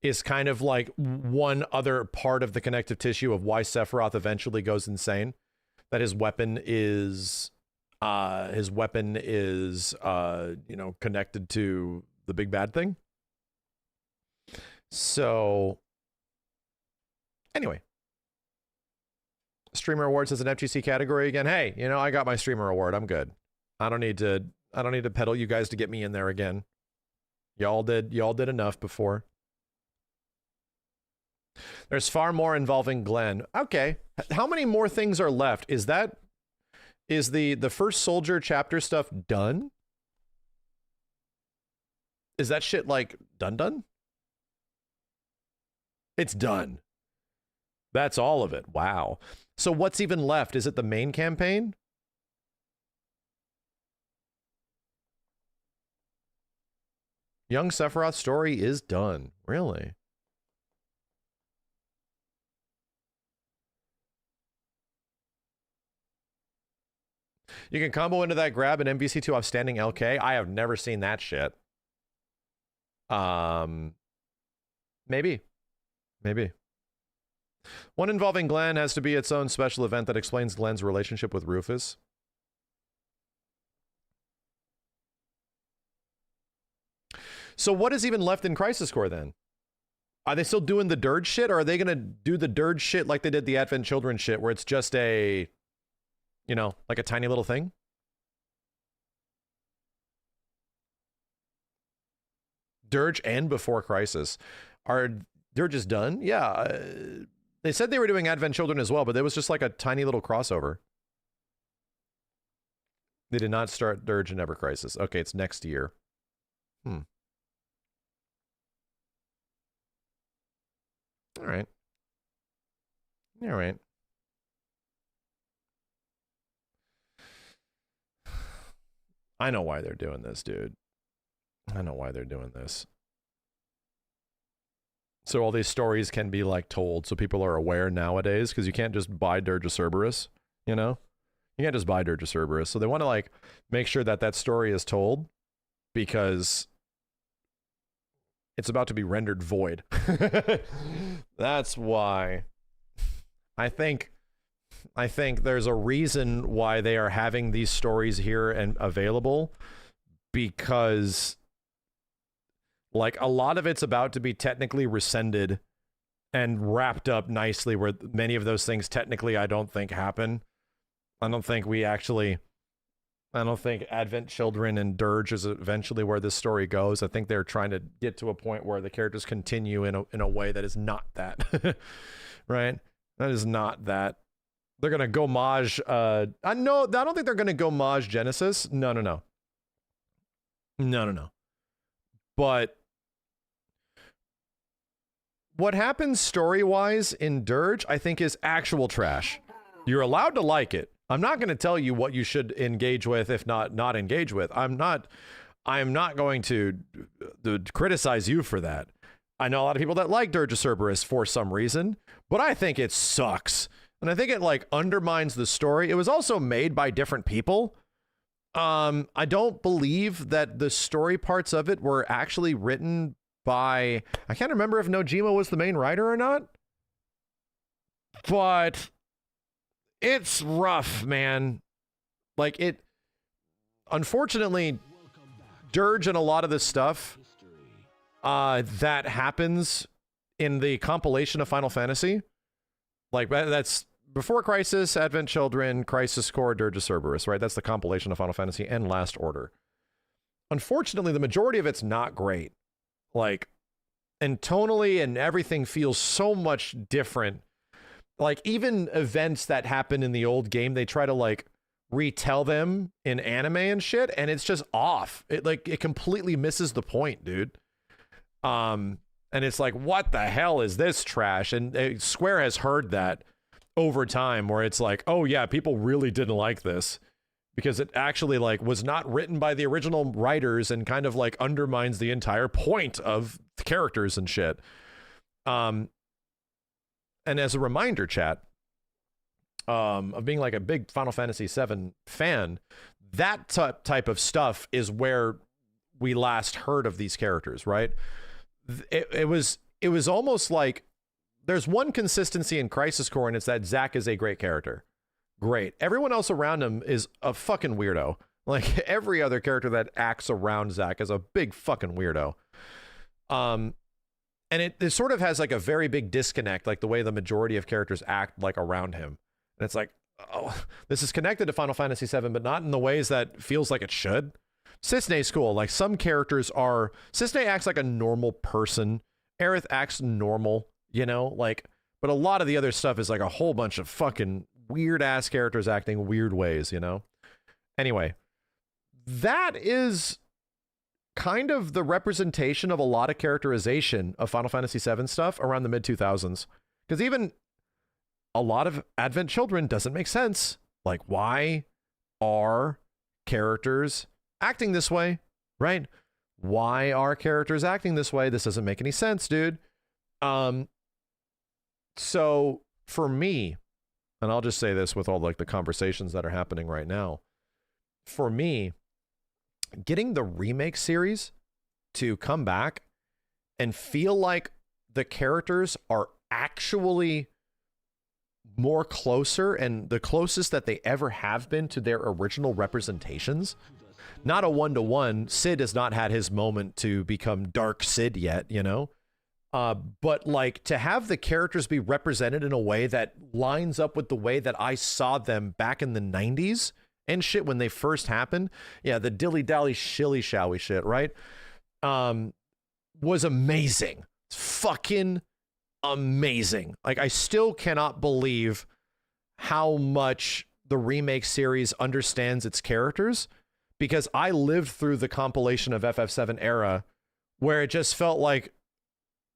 Is kind of like one other part of the connective tissue of why Sephiroth eventually goes insane. That his weapon is, you know, connected to the big bad thing. So, anyway, streamer awards as an FGC category again. Hey, you know, I got my streamer award. I'm good. I don't need to peddle you guys to get me in there again. Y'all did enough before. There's far more involving Glenn. Okay. How many more things are left? Is the first soldier chapter stuff done? Is that shit like done? It's done. That's all of it. Wow. So what's even left? Is it the main campaign? Young Sephiroth's story is done. Really? You can combo into that grab an MVC2 off standing LK. I have never seen that shit. Maybe. One involving Glenn has to be its own special event that explains Glenn's relationship with Rufus. So what is even left in Crisis Core then? Are they still doing the dirge shit, or are they going to do the dirge shit like they did the Advent Children shit, where it's just a, you know, like a tiny little thing? Dirge and Before Crisis. Are Dirges done? Yeah. They said they were doing Advent Children as well, but it was just like a tiny little crossover. They did not start Dirge and Ever Crisis. Okay, it's next year. All right. I know why they're doing this, dude. I know why they're doing this. So all these stories can be like told so people are aware nowadays, because you can't just buy Dirge of Cerberus, you know? You can't just buy Dirge of Cerberus. So they want to like make sure that that story is told, because it's about to be rendered void. That's why. I think there's a reason why they are having these stories here and available, because like a lot of it's about to be technically rescinded and wrapped up nicely, where many of those things technically I don't think happen. I don't think Advent Children and Dirge is eventually where this story goes. I think they're trying to get to a point where the characters continue in a way that is not that. Right? That is not that. They're going to homage I don't think they're going to homage Genesis. No. But what happens story-wise in Dirge, I think, is actual trash. You're allowed to like it. I'm not going to tell you what you should engage with, if not engage with. I'm not going to criticize you for that. I know a lot of people that like Dirge of Cerberus for some reason, but I think it sucks. And I think it like undermines the story. It was also made by different people. I don't believe that the story parts of it were actually written by, I can't remember if Nojima was the main writer or not, but it's rough, man. Like it, unfortunately, Dirge and a lot of this stuff that happens in the compilation of Final Fantasy, like that's Before Crisis, Advent Children, Crisis Core, Dirge of Cerberus, right? That's the compilation of Final Fantasy and Last Order. Unfortunately, the majority of it's not great. Like, and tonally and everything feels so much different. Like, even events that happen in the old game, they try to, like, retell them in anime and shit, and it's just off. It completely misses the point, dude. And it's like, what the hell is this trash? And Square has heard that over time, where it's like, oh yeah, people really didn't like this because it actually like was not written by the original writers and kind of like undermines the entire point of the characters and shit. And as a reminder, chat, of being like a big Final Fantasy VII fan, that type of stuff is where we last heard of these characters, right? It was almost like there's one consistency in Crisis Core, and it's that Zack is a great character. Great. Everyone else around him is a fucking weirdo. Like every other character that acts around Zack is a big fucking weirdo. And it sort of has like a very big disconnect, like the way the majority of characters act like around him. And it's like, oh, this is connected to Final Fantasy VII, but not in the ways that feels like it should. Cissnae's cool. Like some characters are, Cissnae acts like a normal person. Aerith acts normal, you know, like, but a lot of the other stuff is like a whole bunch of fucking weird ass characters acting weird ways, you know? Anyway, that is kind of the representation of a lot of characterization of Final Fantasy VII stuff around the mid 2000s. Because even a lot of Advent Children doesn't make sense. Like, why are characters acting this way, right? Why are characters acting this way? This doesn't make any sense, dude. So for me, and I'll just say this with all like the conversations that are happening right now, for me, getting the remake series to come back and feel like the characters are actually more closer and the closest that they ever have been to their original representations. Not a one-to-one. Sid has not had his moment to become Dark Sid yet, you know? But like to have the characters be represented in a way that lines up with the way that I saw them back in the 90s and shit when they first happened. Yeah, the dilly-dally shilly-showy shit, right? Was amazing. It's fucking amazing. Like, I still cannot believe how much the remake series understands its characters, because I lived through the compilation of FF7 era where it just felt like,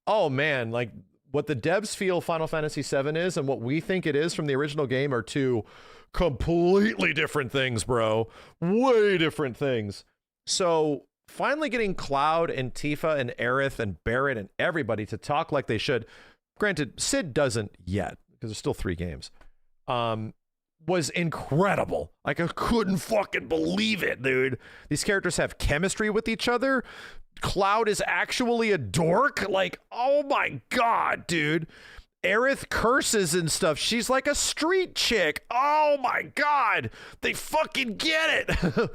oh man, like what the devs feel Final Fantasy VII is and what we think it is from the original game are two completely different things, bro. Way different things. So finally getting Cloud and Tifa and Aerith and Barret and everybody to talk like they should. Granted, Sid doesn't yet, because there's still 3 games. Was incredible. Like, I couldn't fucking believe it, dude. These characters have chemistry with each other. Cloud is actually a dork. Like, oh my god, dude. Aerith curses and stuff. She's like a street chick. Oh my god. They fucking get it.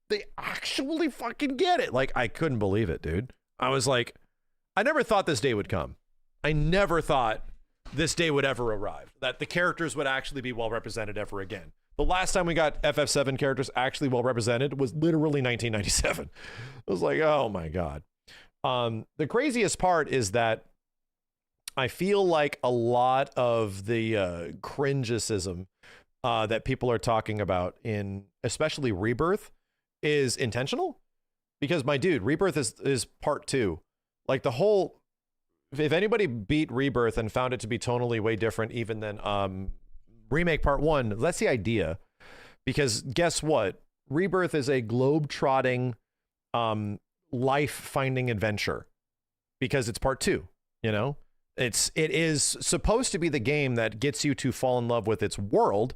They actually fucking get it. Like, I couldn't believe it, dude. I was like, I never thought this day would come. I never thought this day would ever arrive, that the characters would actually be well represented ever again. The last time we got FF7 characters actually well represented was literally 1997. I was like, oh my god. The craziest part is that I feel like a lot of the cringicism that people are talking about in especially Rebirth is intentional, because my dude, Rebirth is part 2. Like, the whole, if anybody beat Rebirth and found it to be tonally way different even than Remake Part 1, that's the idea. Because guess what? Rebirth is a globe-trotting, life-finding adventure. Because it's Part 2, you know? It is supposed to be the game that gets you to fall in love with its world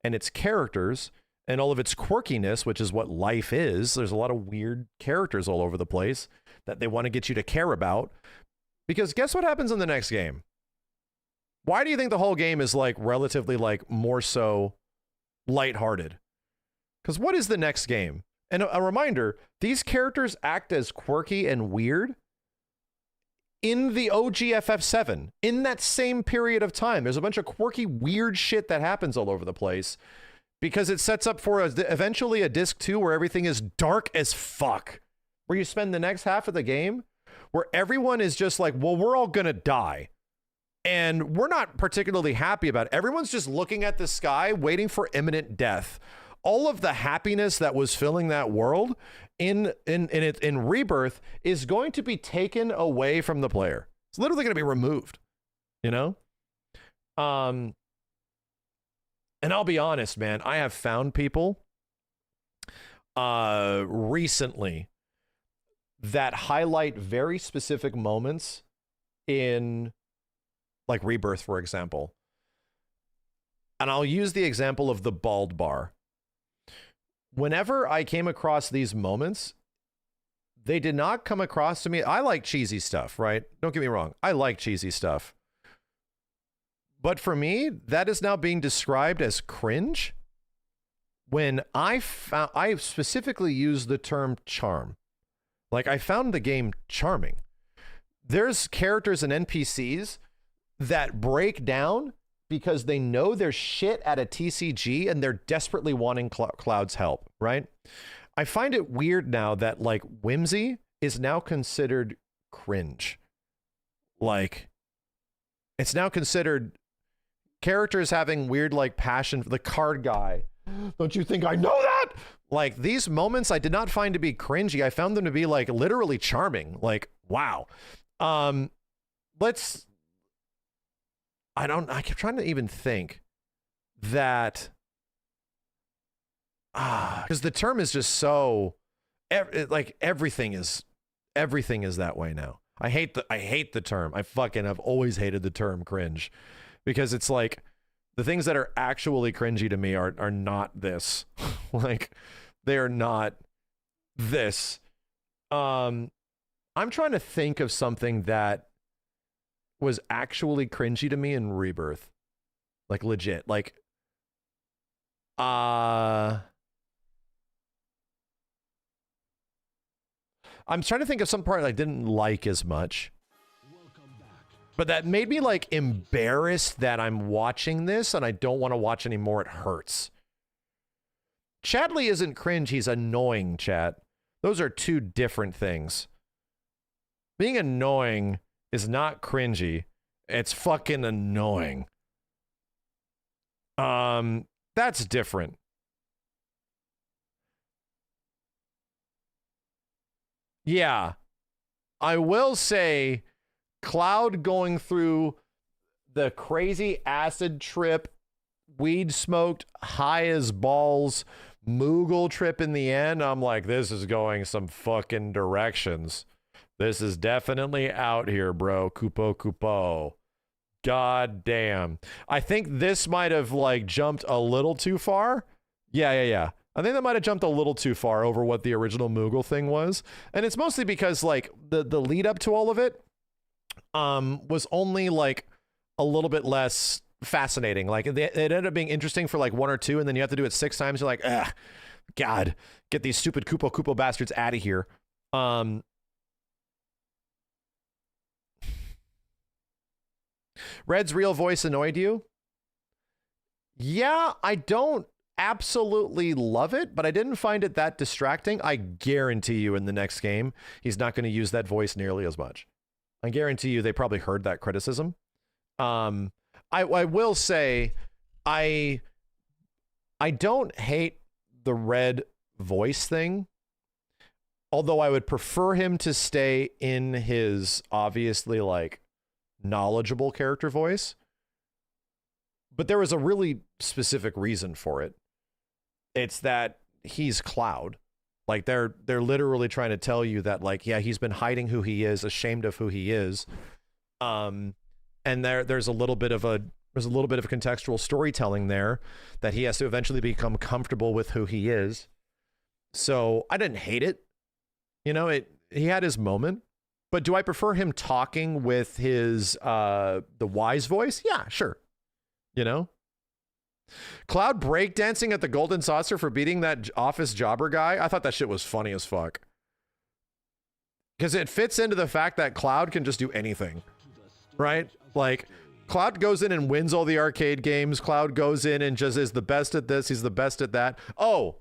and its characters and all of its quirkiness, which is what life is. There's a lot of weird characters all over the place that they want to get you to care about. Because guess what happens in the next game? Why do you think the whole game is like relatively like more so lighthearted? Because what is the next game? And a reminder, these characters act as quirky and weird in the OG FF7, in that same period of time. There's a bunch of quirky, weird shit that happens all over the place because it sets up for eventually a disc 2 where everything is dark as fuck, where you spend the next half of the game where everyone is just like, well, we're all gonna die. And we're not particularly happy about it. Everyone's just looking at the sky, waiting for imminent death. All of the happiness that was filling that world in Rebirth is going to be taken away from the player. It's literally going to be removed, you know? And I'll be honest, man, I have found people recently that highlight very specific moments in like Rebirth, for example. And I'll use the example of the bald bar. Whenever I came across these moments, they did not come across to me. I like cheesy stuff, right? Don't get me wrong. I like cheesy stuff. But for me, that is now being described as cringe when I specifically used the term charm. Like, I found the game charming. There's characters and NPCs that break down because they know there's shit at a TCG and they're desperately wanting Cloud's help, right? I find it weird now that like whimsy is now considered cringe. Like, it's now considered characters having weird like passion for the card guy. Don't you think I know that? Like, these moments I did not find to be cringy. I found them to be like literally charming. Like, wow. I keep trying to even think that, because the term is just so, like everything is that way now. I hate the term. I've always hated the term cringe, because it's like the things that are actually cringy to me are not this. Like, They are not this. I'm trying to think of something that was actually cringy to me in Rebirth. Like legit. Like I'm trying to think of some part I didn't like as much. But that made me like embarrassed that I'm watching this and I don't want to watch anymore. It hurts. Chadley isn't cringe, he's annoying, chat. Those are two different things. Being annoying is not cringy. It's fucking annoying. That's different. Yeah. I will say Cloud going through the crazy acid trip, weed smoked, high as balls, Moogle trip in the end. I'm like, this is going some fucking directions. This is definitely out here, bro. Kupo. God damn. I think this might have like jumped a little too far. Yeah. I think that might have jumped a little too far over what the original Moogle thing was. And it's mostly because like the lead up to all of it was only like a little bit less fascinating. Like it ended up being interesting for like one or two, and then you have to do it 6 times. You're like, ugh, God, get these stupid Kupo bastards out of here. Red's real voice annoyed you? Yeah, I don't absolutely love it, but I didn't find it that distracting. I guarantee you in the next game, he's not going to use that voice nearly as much. I guarantee you they probably heard that criticism. I will say I don't hate the Red voice thing, although I would prefer him to stay in his obviously like knowledgeable character voice. But there was a really specific reason for it. It's that he's Cloud. Like they're literally trying to tell you that like, yeah, he's been hiding who he is, ashamed of who he is. And there's a little bit of contextual storytelling there that he has to eventually become comfortable with who he is. So I didn't hate it. You know, he had his moment. But do I prefer him talking with his the wise voice? Yeah, sure. You know? Cloud breakdancing at the Golden Saucer for beating that office jobber guy. I thought that shit was funny as fuck. Because it fits into the fact that Cloud can just do anything. Right? Like, Cloud goes in and wins all the arcade games. Cloud goes in and just is the best at this. He's the best at that. Oh,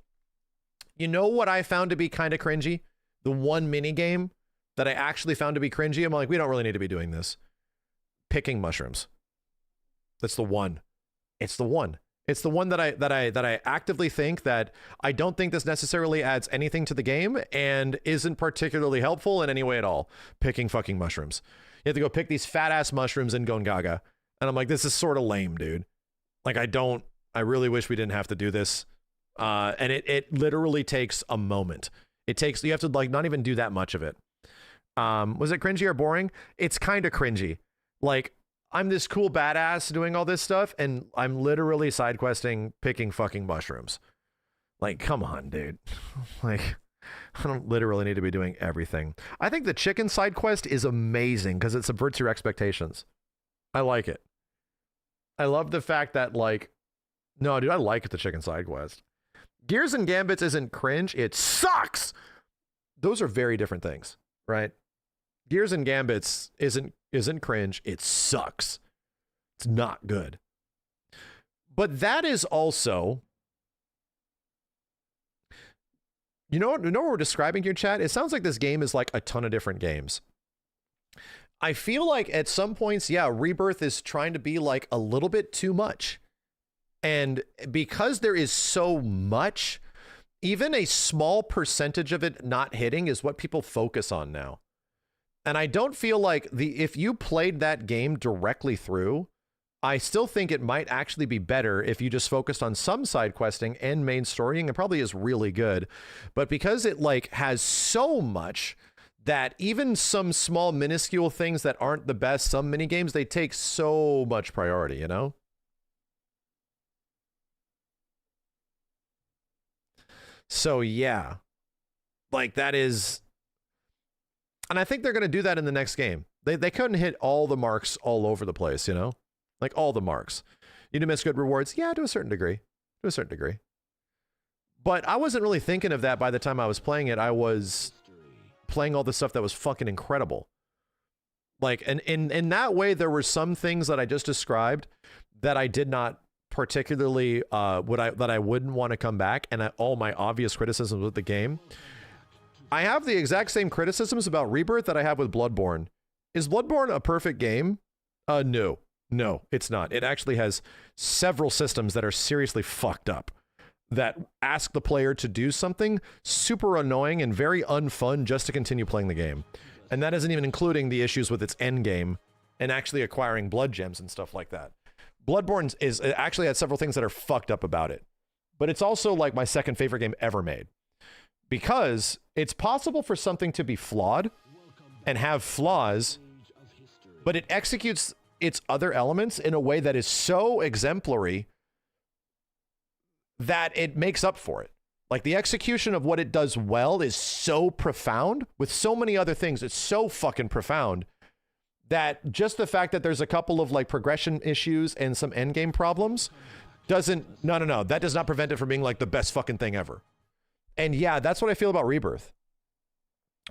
you know what I found to be kind of cringy? The one mini game that I actually found to be cringy. I'm like, we don't really need to be doing this. Picking mushrooms. That's the one. It's the one. It's the one that I actively think that I don't think this necessarily adds anything to the game and isn't particularly helpful in any way at all. Picking fucking mushrooms. You have to go pick these fat ass mushrooms in Gongaga. And I'm like, this is sort of lame, dude. Like, I really wish we didn't have to do this. And it literally takes a moment. You have to like not even do that much of it. Was it cringy or boring? It's kind of cringy. Like, I'm this cool badass doing all this stuff, and I'm literally side questing picking fucking mushrooms. Like, come on, dude. Like, I don't literally need to be doing everything. I think the chicken side quest is amazing because it subverts your expectations. I like it. I love the fact that, like, no, dude, I like the chicken side quest. Gears and Gambits isn't cringe. It sucks. Those are very different things, right? Gears and Gambits isn't cringe. It sucks. It's not good. But that is also, you know what we're describing here, chat? It sounds like this game is like a ton of different games. I feel like at some points, yeah, Rebirth is trying to be like a little bit too much. And because there is so much, even a small percentage of it not hitting is what people focus on now. And I don't feel like if you played that game directly through, I still think it might actually be better if you just focused on some side questing and main storying. It probably is really good. But because it like has so much that even some small minuscule things that aren't the best, some mini games, they take so much priority, you know? So yeah, like that is, and I think they're going to do that in the next game. They couldn't hit all the marks all over the place, you know, like all the marks. You do miss good rewards, yeah, to a certain degree, But I wasn't really thinking of that by the time I was playing it. I was playing all the stuff that was fucking incredible. Like, and in that way, there were some things that I just described that I did not particularly that I wouldn't want to come back, and all my obvious criticisms with the game. I have the exact same criticisms about Rebirth that I have with Bloodborne. Is Bloodborne a perfect game? No, it's not. It actually has several systems that are seriously fucked up, that ask the player to do something super annoying and very unfun just to continue playing the game. And that isn't even including the issues with its end game and actually acquiring blood gems and stuff like that. Bloodborne is actually had several things that are fucked up about it. But it's also like my second favorite game ever made. Because it's possible for something to be flawed and have flaws, but it executes its other elements in a way that is so exemplary that it makes up for it. Like the execution of what it does well is so profound with so many other things. It's so fucking profound that just the fact that there's a couple of like progression issues and some endgame problems doesn't, no, that does not prevent it from being like the best fucking thing ever. And yeah, that's what I feel about Rebirth,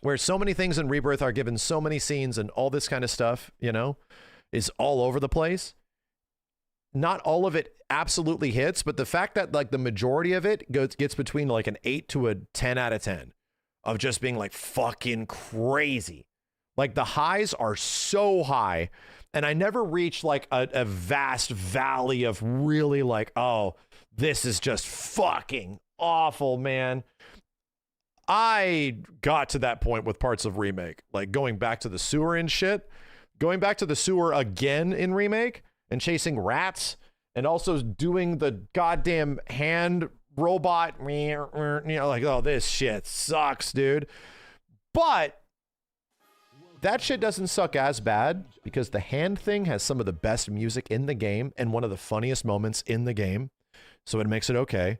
where so many things in Rebirth are given so many scenes and all this kind of stuff, you know, is all over the place. Not all of it absolutely hits, but the fact that like the majority of it gets between like an 8 to a 10 out of 10 of just being like fucking crazy. Like the highs are so high, and I never reach like a vast valley of really like, oh, this is just fucking awful, man. I got to that point with parts of Remake, like going back to the sewer and shit, going back to the sewer again in Remake and chasing rats and also doing the goddamn hand robot, you know, like, oh, this shit sucks, dude. But that shit doesn't suck as bad because the hand thing has some of the best music in the game and one of the funniest moments in the game. So it makes it okay.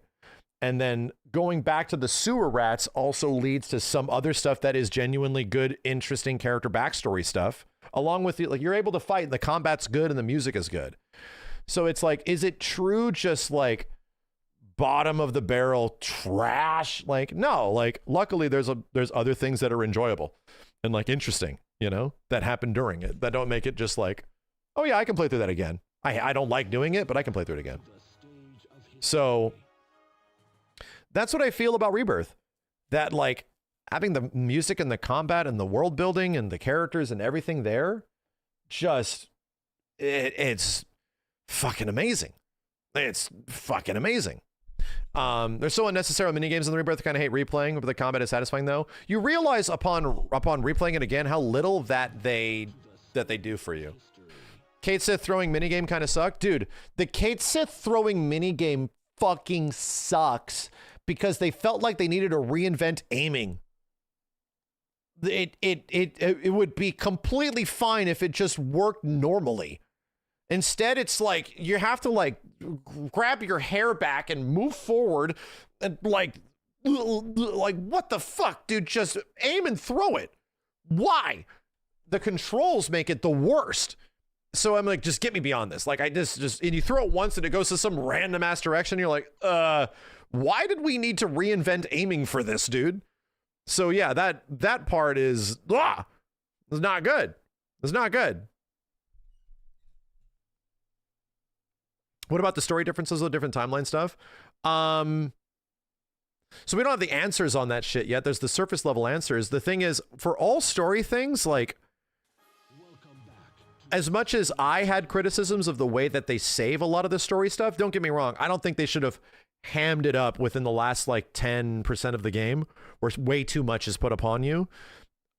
And then going back to the sewer rats also leads to some other stuff that is genuinely good, interesting character backstory stuff. Along with it, like you're able to fight and the combat's good and the music is good. So it's like, is it true just like bottom of the barrel trash? Like, no, like luckily there's other things that are enjoyable and like interesting, you know, that happen during it that don't make it just like, oh yeah, I can play through that again. I don't like doing it, but I can play through it again. So that's what I feel about Rebirth. That like having the music and the combat and the world building and the characters and everything there, just it's fucking amazing. It's fucking amazing. There's so unnecessary minigames in the Rebirth. I kind of hate replaying, but the combat is satisfying though. You realize upon replaying it again how little that they do for you. Kate Sith throwing minigame kind of sucked. Dude, the Kate Sith throwing minigame fucking sucks because they felt like they needed to reinvent aiming. It would be completely fine if it just worked normally. Instead, it's like you have to like grab your hair back and move forward and like what the fuck, dude? Just aim and throw it. Why? The controls make it the worst. So I'm like, just get me beyond this. Like I just and you throw it once and it goes to some random ass direction. You're like, why did we need to reinvent aiming for this, dude? So yeah, that part is it's not good. It's not good. What about the story differences with different timeline stuff? So we don't have the answers on that shit yet. There's the surface level answers. The thing is, for all story things, like as much as I had criticisms of the way that they save a lot of the story stuff, don't get me wrong. I don't think they should have hammed it up within the last like 10% of the game where way too much is put upon you.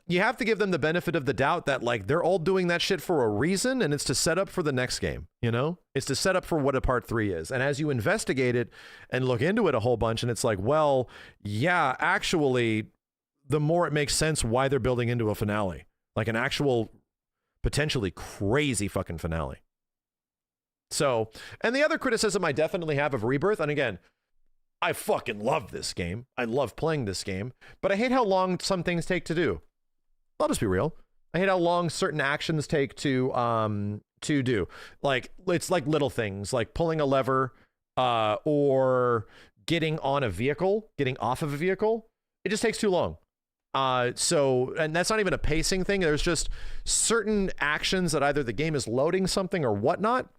You have to give them the benefit of the doubt that like they're all doing that shit for a reason, and it's to set up for the next game, you know? It's to set up for what a part 3 is. And as you investigate it and look into it a whole bunch, and it's like, well, yeah, actually, the more it makes sense why they're building into a finale. Like an actual potentially crazy fucking finale. So, and the other criticism I definitely have of Rebirth, and again, I fucking love this game. I love playing this game, but I hate how long some things take to do. I'll just be real. I hate how long certain actions take to do. Like, it's like little things, like pulling a lever, or getting on a vehicle, getting off of a vehicle. It just takes too long. And that's not even a pacing thing. There's just certain actions that either the game is loading something or whatnot,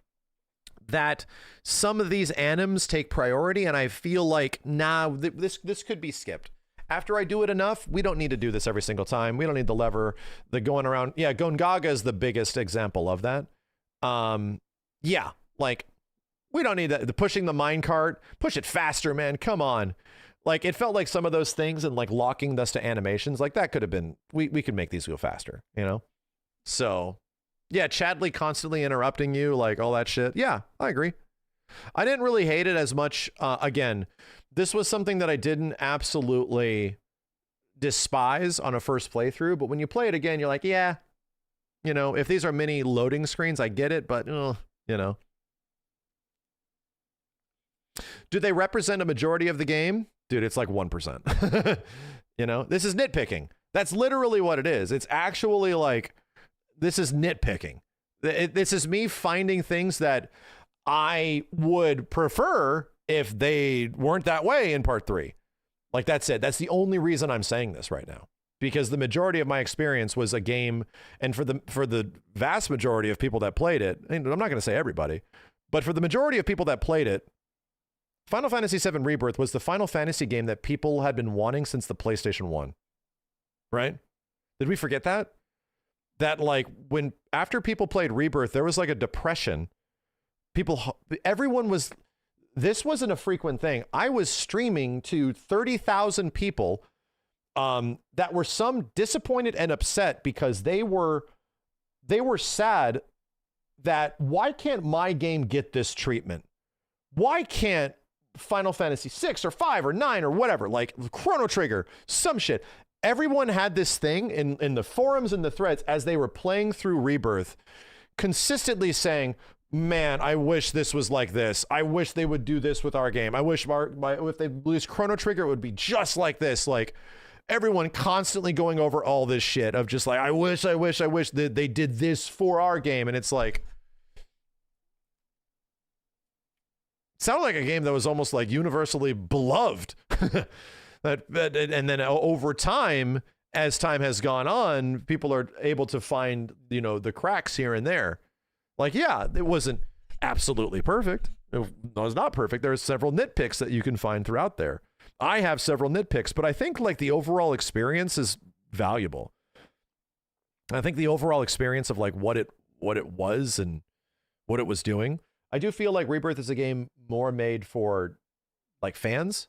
that some of these anims take priority, and I feel like, nah, this could be skipped. After I do it enough, we don't need to do this every single time. We don't need the lever, the going around. Yeah, Gongaga is the biggest example of that. Yeah, like, we don't need that. The pushing the minecart, push it faster, man. Come on. Like, it felt like some of those things, and like locking this to animations, like that could have been, we could make these go faster, you know? So, yeah, Chadley constantly interrupting you, like all that shit. Yeah, I agree. I didn't really hate it as much. Again, this was something that I didn't absolutely despise on a first playthrough, but when you play it again, you're like, yeah, you know, if these are mini loading screens, I get it, but, you know. Do they represent a majority of the game? Dude, it's like 1%. You know, this is nitpicking. That's literally what it is. It's actually like, this is nitpicking. This is me finding things that I would prefer if they weren't that way in part 3. Like, that's it. That's the only reason I'm saying this right now, because the majority of my experience was a game, and for the vast majority of people that played it, and I'm not going to say everybody, but for the majority of people that played it, Final Fantasy VII Rebirth was the Final Fantasy game that people had been wanting since the PlayStation 1. Right? Did we forget that? That, like, when after people played Rebirth, there was like a depression. This wasn't a frequent thing. I was streaming to 30,000 people that were some disappointed and upset because they were sad that, why can't my game get this treatment? Why can't Final Fantasy 6 or 5 or 9 or whatever, like Chrono Trigger, some shit? Everyone had this thing in the forums and the threads as they were playing through Rebirth, consistently saying, man, I wish this was like this. I wish they would do this with our game. I wish if they released Chrono Trigger, it would be just like this. Like, everyone constantly going over all this shit of just like, I wish that they did this for our game. And it's like, it sounded like a game that was almost like universally beloved. And then over time, as time has gone on, people are able to find, you know, the cracks here and there. Like, yeah, it wasn't absolutely perfect. It was not perfect. There are several nitpicks that you can find throughout there. I have several nitpicks, but I think like the overall experience is valuable. I think the overall experience of like what it was and what it was doing. I do feel like Rebirth is a game more made for like fans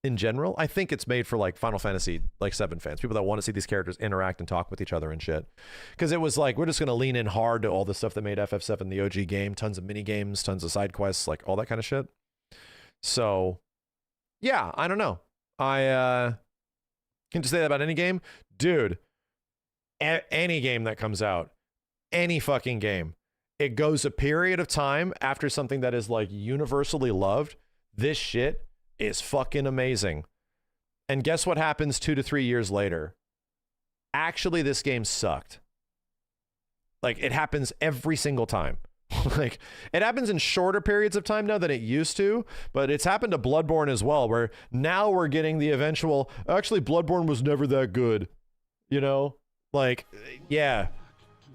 in general. I think it's made for like Final Fantasy like 7 fans, people that want to see these characters interact and talk with each other and shit. Because it was like, we're just going to lean in hard to all the stuff that made FF7 the OG game, tons of mini games, tons of side quests, like all that kind of shit. So yeah, I don't know. I can just say that about any game, dude. Any game that comes out, any fucking game, it goes a period of time after something that is like universally loved. This shit is fucking amazing. And guess what happens 2 to 3 years later? Actually, this game sucked. Like, it happens every single time. Like, it happens in shorter periods of time now than it used to, but it's happened to Bloodborne as well, where now we're getting the eventual, actually, Bloodborne was never that good. You know? Like, yeah,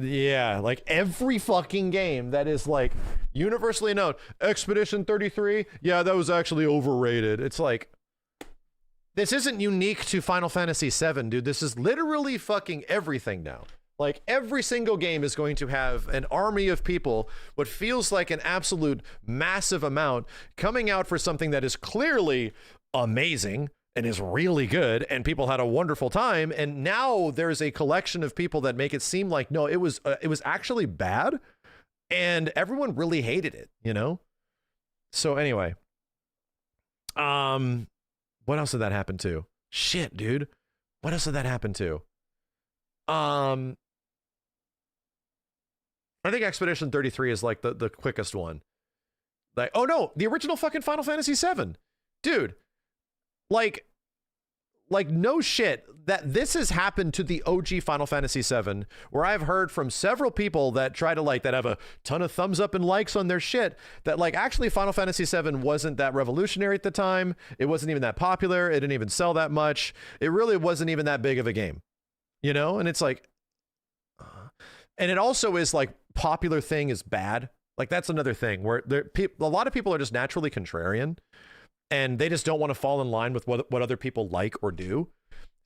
like every fucking game that is like universally known, Expedition 33, yeah, that was actually overrated. It's like, this isn't unique to Final Fantasy VII, dude. This is literally fucking everything now. Like, every single game is going to have an army of people, what feels like an absolute massive amount, coming out for something that is clearly amazing and is really good, and people had a wonderful time. And now there's a collection of people that make it seem like, no, it was actually bad, and everyone really hated it, you know? So anyway, what else did that happen to? Shit, dude. What else did that happen to? I think Expedition 33 is like the quickest one. Like, oh no, the original fucking Final Fantasy VII. Dude, Like no shit that this has happened to the OG Final Fantasy VII, where I've heard from several people that try to that have a ton of thumbs up and likes on their shit, that actually Final Fantasy VII wasn't that revolutionary at the time. It wasn't even that popular. It didn't even sell that much. It really wasn't even that big of a game, and it's and it also is popular thing is bad. That's another thing where a lot of people are just naturally contrarian. And they just don't want to fall in line with what other people like or do.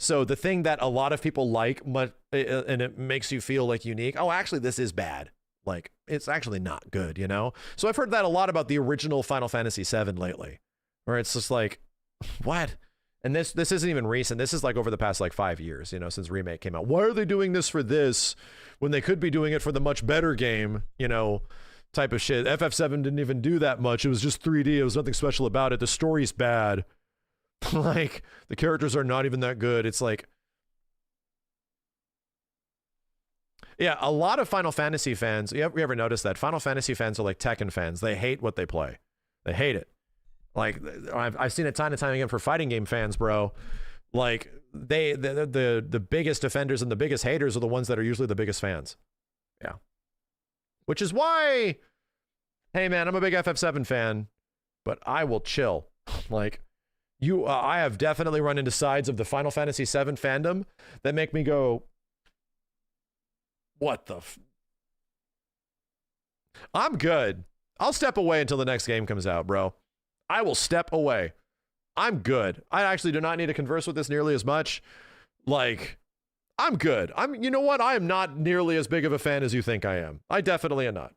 So the thing that a lot of people like, and it makes you feel unique. Oh, actually, this is bad. It's actually not good, So I've heard that a lot about the original Final Fantasy VII lately, where it's just what? And this isn't even recent. This is over the past 5 years, since Remake came out. Why are they doing this for this when they could be doing it for the much better game, type of shit. FF7 didn't even do that much. It was just 3D. It was nothing special about it. The story's bad. The characters are not even that good. It's yeah, a lot of Final Fantasy fans, you ever notice that? Final Fantasy fans are like Tekken fans. They hate what they play. They hate it. I've seen it time and time again for fighting game fans, bro. The biggest offenders and the biggest haters are the ones that are usually the biggest fans. Yeah. Which is why, hey man, I'm a big FF7 fan, but I will chill. I have definitely run into sides of the Final Fantasy VII fandom that make me go, what the I'm good. I'll step away until the next game comes out, bro. I will step away. I'm good. I actually do not need to converse with this nearly as much. I'm good. You know what? I am not nearly as big of a fan as you think I am. I definitely am not.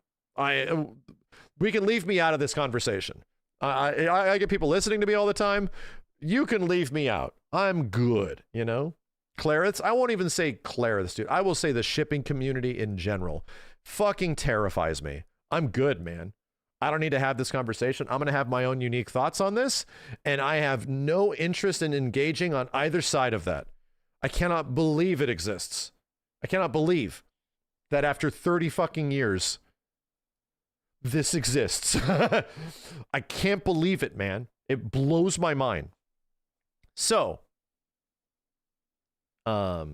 We can leave me out of this conversation. I get people listening to me all the time. You can leave me out. I'm good, Clarence, I won't even say Clarence, dude. I will say the shipping community in general fucking terrifies me. I'm good, man. I don't need to have this conversation. I'm going to have my own unique thoughts on this, and I have no interest in engaging on either side of that. I cannot believe it exists. I cannot believe that after 30 fucking years, this exists. I can't believe it, man. It blows my mind. So, yeah.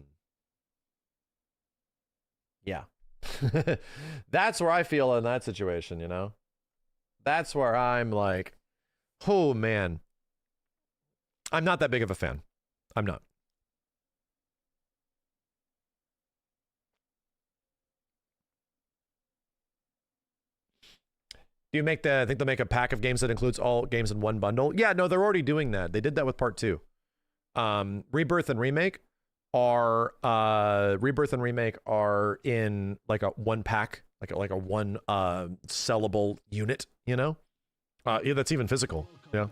That's where I feel in that situation, That's where I'm oh man. I'm not that big of a fan. I'm not. Do you think they'll make a pack of games that includes all games in one bundle? Yeah, no, they're already doing that. They did that with part 2. Rebirth and Remake are in a one pack, like a one sellable unit, yeah, that's even physical. Yeah.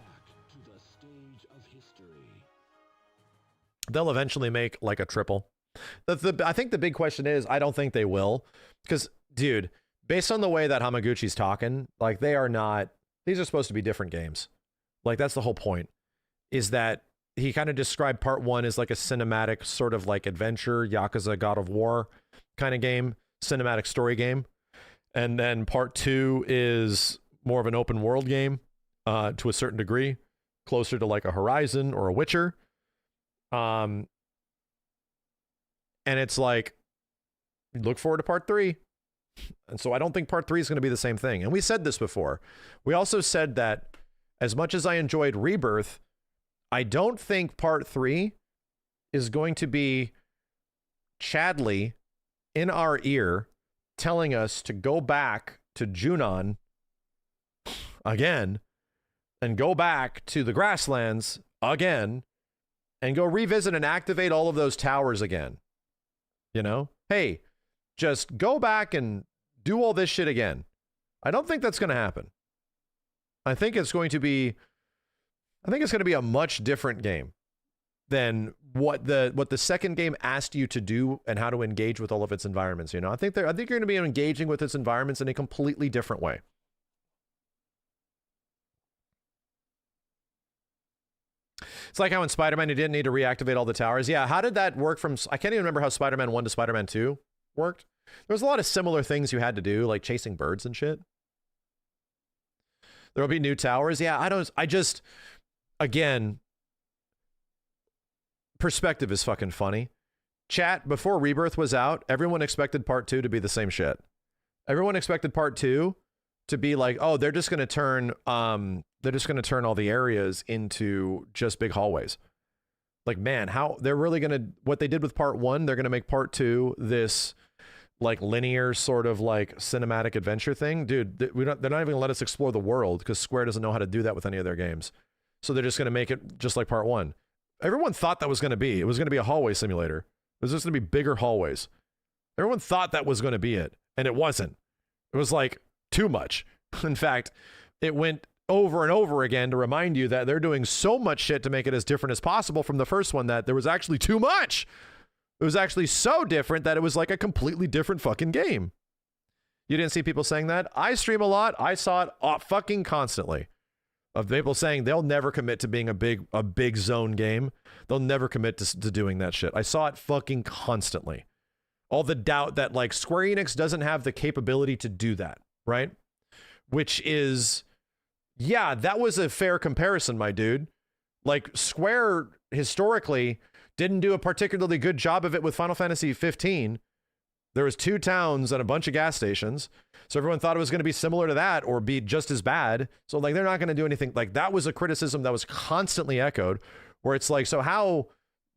They'll eventually make a triple. I think the big question is, I don't think they will, because dude, based on the way that Hamaguchi's talking, they are not, these are supposed to be different games. That's the whole point, is that he kind of described part 1 as a cinematic sort of adventure, Yakuza God of War kind of game, cinematic story game. And then part 2 is more of an open world game to a certain degree, closer to a Horizon or a Witcher. And it's look forward to part 3. And so I don't think part 3 is going to be the same thing. And we said this before. We also said that as much as I enjoyed Rebirth, I don't think part 3 is going to be Chadley in our ear telling us to go back to Junon again and go back to the grasslands again and go revisit and activate all of those towers again. Hey, just go back and do all this shit again. I don't think that's going to happen. I think it's going to be a much different game than what the second game asked you to do and how to engage with all of its environments. I think you're going to be engaging with its environments in a completely different way. It's like how in Spider-Man you didn't need to reactivate all the towers. Yeah, how did that work I can't even remember how Spider-Man 1 to Spider-Man 2 worked. There was a lot of similar things you had to do, like chasing birds and shit. There'll be new towers. Yeah, again, perspective is fucking funny. Chat, before Rebirth was out, everyone expected part 2 to be the same shit. Everyone expected part 2 to be like, oh, they're just going to turn all the areas into just big hallways. Like, man, how they're really going to, what they did with part 1, they're going to make part 2 this like linear sort of like cinematic adventure thing. Dude, they're not even going to let us explore the world because Square doesn't know how to do that with any of their games. So they're just going to make it just like part 1. Everyone thought that was going to be, it was going to be a hallway simulator. It was just going to be bigger hallways. Everyone thought that was going to be it, and it wasn't. It was like too much. In fact, it went over and over again to remind you that they're doing so much shit to make it as different as possible from the first one that there was actually too much. It was actually so different that it was like a completely different fucking game. You didn't see people saying that? I stream a lot. I saw it fucking constantly. Of people saying they'll never commit to being a big zone game. They'll never commit to doing that shit. I saw it fucking constantly. All the doubt that like Square Enix doesn't have the capability to do that, right? Which is, yeah, that was a fair comparison, my dude. Like Square historically didn't do a particularly good job of it with Final Fantasy 15. There was 2 towns and a bunch of gas stations. So everyone thought it was going to be similar to that or be just as bad. So like, they're not going to do anything. Like that was a criticism that was constantly echoed where it's like, so how,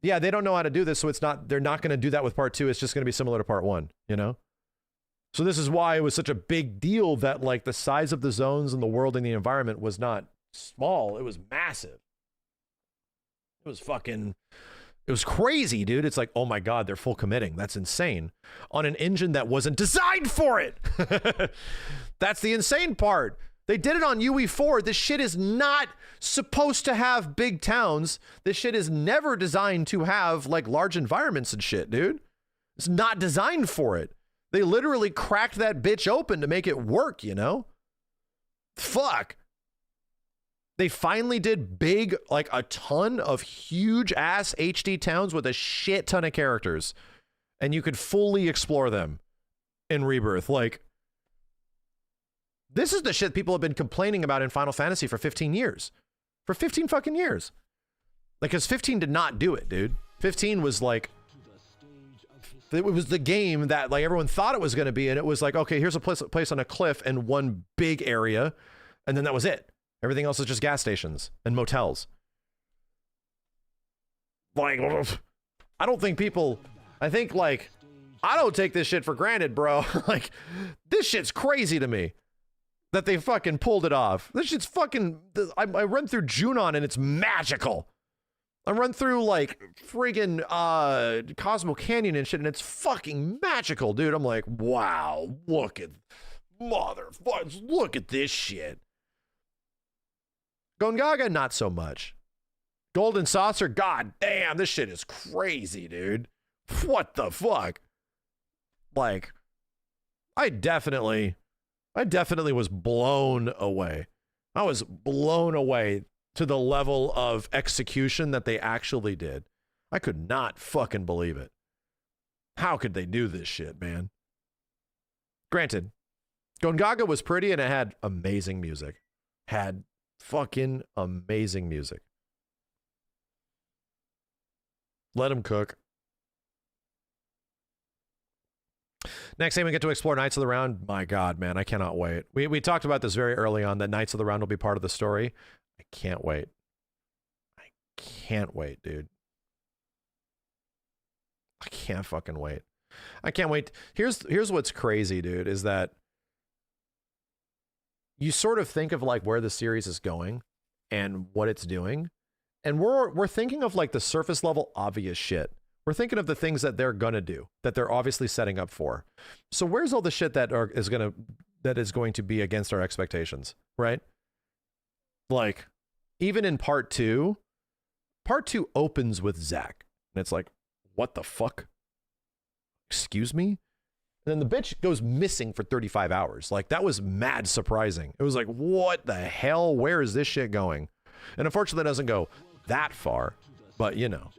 yeah, they don't know how to do this. So they're not going to do that with part 2. It's just going to be similar to part 1, you know? So this is why it was such a big deal that like the size of the zones and the world and the environment was not small. It was massive. It was fucking... It was crazy, dude. It's like, oh my God, they're full committing. That's insane. On an engine that wasn't designed for it. That's the insane part. They did it on UE4. This shit is not supposed to have big towns. This shit is never designed to have like large environments and shit, dude. It's not designed for it. They literally cracked that bitch open to make it work, you know? Fuck. They finally did big, like a ton of huge ass HD towns with a shit ton of characters. And you could fully explore them in Rebirth. Like, this is the shit people have been complaining about in Final Fantasy for 15 years. For 15 fucking years. Like, because 15 did not do it, dude. 15 was like, it was the game that like everyone thought it was going to be. And it was like, okay, here's a place on a cliff and one big area. And then that was it. Everything else is just gas stations and motels. Like, I don't think people, I think like, I don't take this shit for granted, bro. Like, this shit's crazy to me that they fucking pulled it off. This shit's fucking, I run through Junon and it's magical. I run through like friggin' Cosmo Canyon and shit and it's fucking magical, dude. I'm like, wow, look at, motherfuckers, look at this shit. Gongaga, not so much. Golden Saucer, god damn, this shit is crazy, dude. What the fuck? Like, I definitely was blown away. I was blown away to the level of execution that they actually did. I could not fucking believe it. How could they do this shit, man? Granted, Gongaga was pretty and it had amazing music. Had fucking amazing music. Let him cook. Next thing we get to explore Knights of the Round. My God, man, I cannot wait. We talked about this very early on that Knights of the Round will be part of the story. I can't wait. I can't wait, dude. I can't fucking wait. I can't wait. Here's what's crazy, dude, is that you sort of think of like where the series is going and what it's doing. And we're thinking of like the surface level obvious shit. We're thinking of the things that they're gonna do, that they're obviously setting up for. So where's all the shit that is going to be against our expectations, right? Like, even in part 2 opens with Zack. And it's like, what the fuck? Excuse me? And then the bitch goes missing for 35 hours. Like, that was mad surprising. It was like, what the hell? Where is this shit going? And unfortunately, it doesn't go that far. But, you know,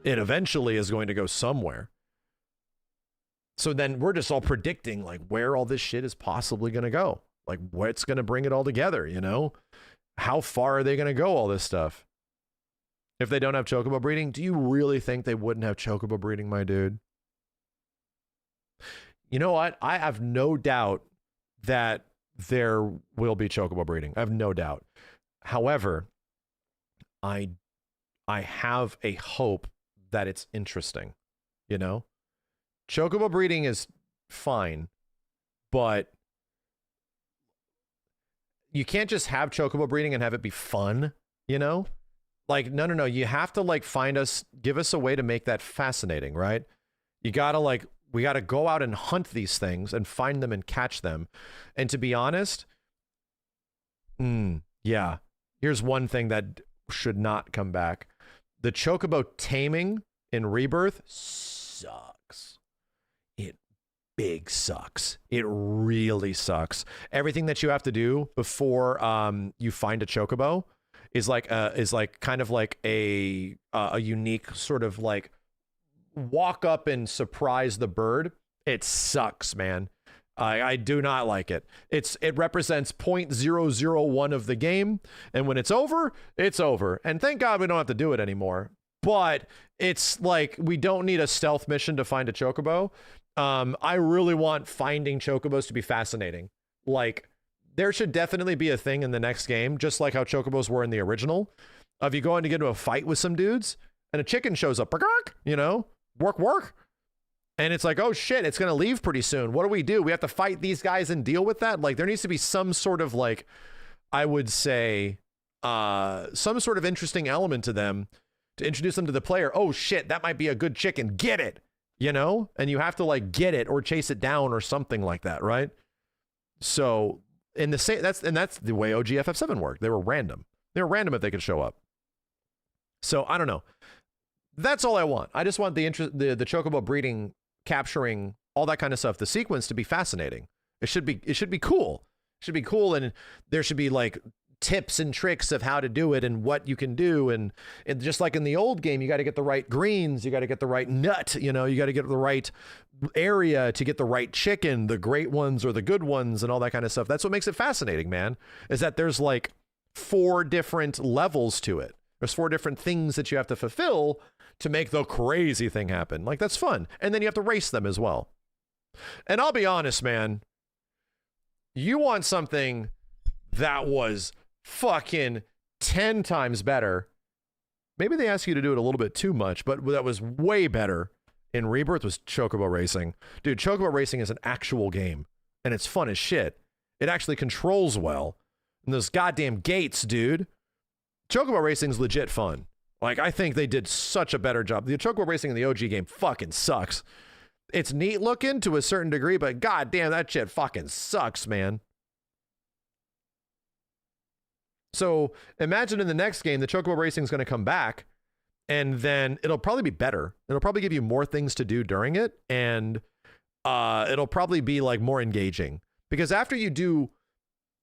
it eventually is going to go somewhere. So then we're just all predicting, like, where all this shit is possibly going to go. Like, what's going to bring it all together, you know? How far are they going to go, all this stuff? if they don't have chocobo breeding. Do you really think they wouldn't have chocobo breeding, my dude? You know what? I have no doubt that there will be chocobo breeding. I have no doubt. However, I have a hope that it's interesting, you know? Chocobo breeding is fine, but you can't just have chocobo breeding and have it be fun, you know? Like, no. You have to like give us a way to make that fascinating, right? You gotta like, we gotta go out and hunt these things and find them and catch them. And to be honest, yeah, here's one thing that should not come back. The chocobo taming in Rebirth sucks. It big sucks. It really sucks. Everything that you have to do before you find a chocobo is like kind of like a unique sort of like walk up and surprise the bird. It sucks, man. I do not like it. It represents 0.001 of the game, and when it's over, it's over. And thank God we don't have to do it anymore. But it's like we don't need a stealth mission to find a chocobo. I really want finding chocobos to be fascinating. Like, there should definitely be a thing in the next game, just like how chocobos were in the original, of you going to get into a fight with some dudes, and a chicken shows up, you know, work. And it's like, oh shit, it's going to leave pretty soon. What do? We have to fight these guys and deal with that? Like, there needs to be some sort of like, I would say, some sort of interesting element to them to introduce them to the player. Oh shit, that might be a good chicken. Get it, you know? And you have to like get it or chase it down or something like that, right? So in the same, that's the way OG FF7 worked. They were random. They were random if they could show up. So I don't know. That's all I want. I just want the chocobo breeding, capturing, all that kind of stuff, the sequence to be fascinating. It should be cool. It should be cool, and there should be like tips and tricks of how to do it and what you can do. And just like in the old game, you got to get the right greens, you got to get the right nut, you know, you got to get the right area to get the right chicken, the great ones or the good ones, and all that kind of stuff. That's what makes it fascinating, man, is that there's like 4 different levels to it. There's 4 different things that you have to fulfill to make the crazy thing happen. Like, that's fun. And then you have to race them as well. And I'll be honest, man, you want something that was fucking 10 times better. Maybe they asked you to do it a little bit too much, but that was way better in Rebirth was chocobo racing. Dude, chocobo racing is an actual game, and it's fun as shit. It actually controls well. And those goddamn gates, dude. Chocobo racing's legit fun. Like, I think they did such a better job. The chocobo racing in the OG game fucking sucks. It's neat looking to a certain degree, but goddamn, that shit fucking sucks, man. So imagine in the next game, the chocobo racing is going to come back, and then it'll probably be better. It'll probably give you more things to do during it, and it'll probably be like more engaging. Because after you do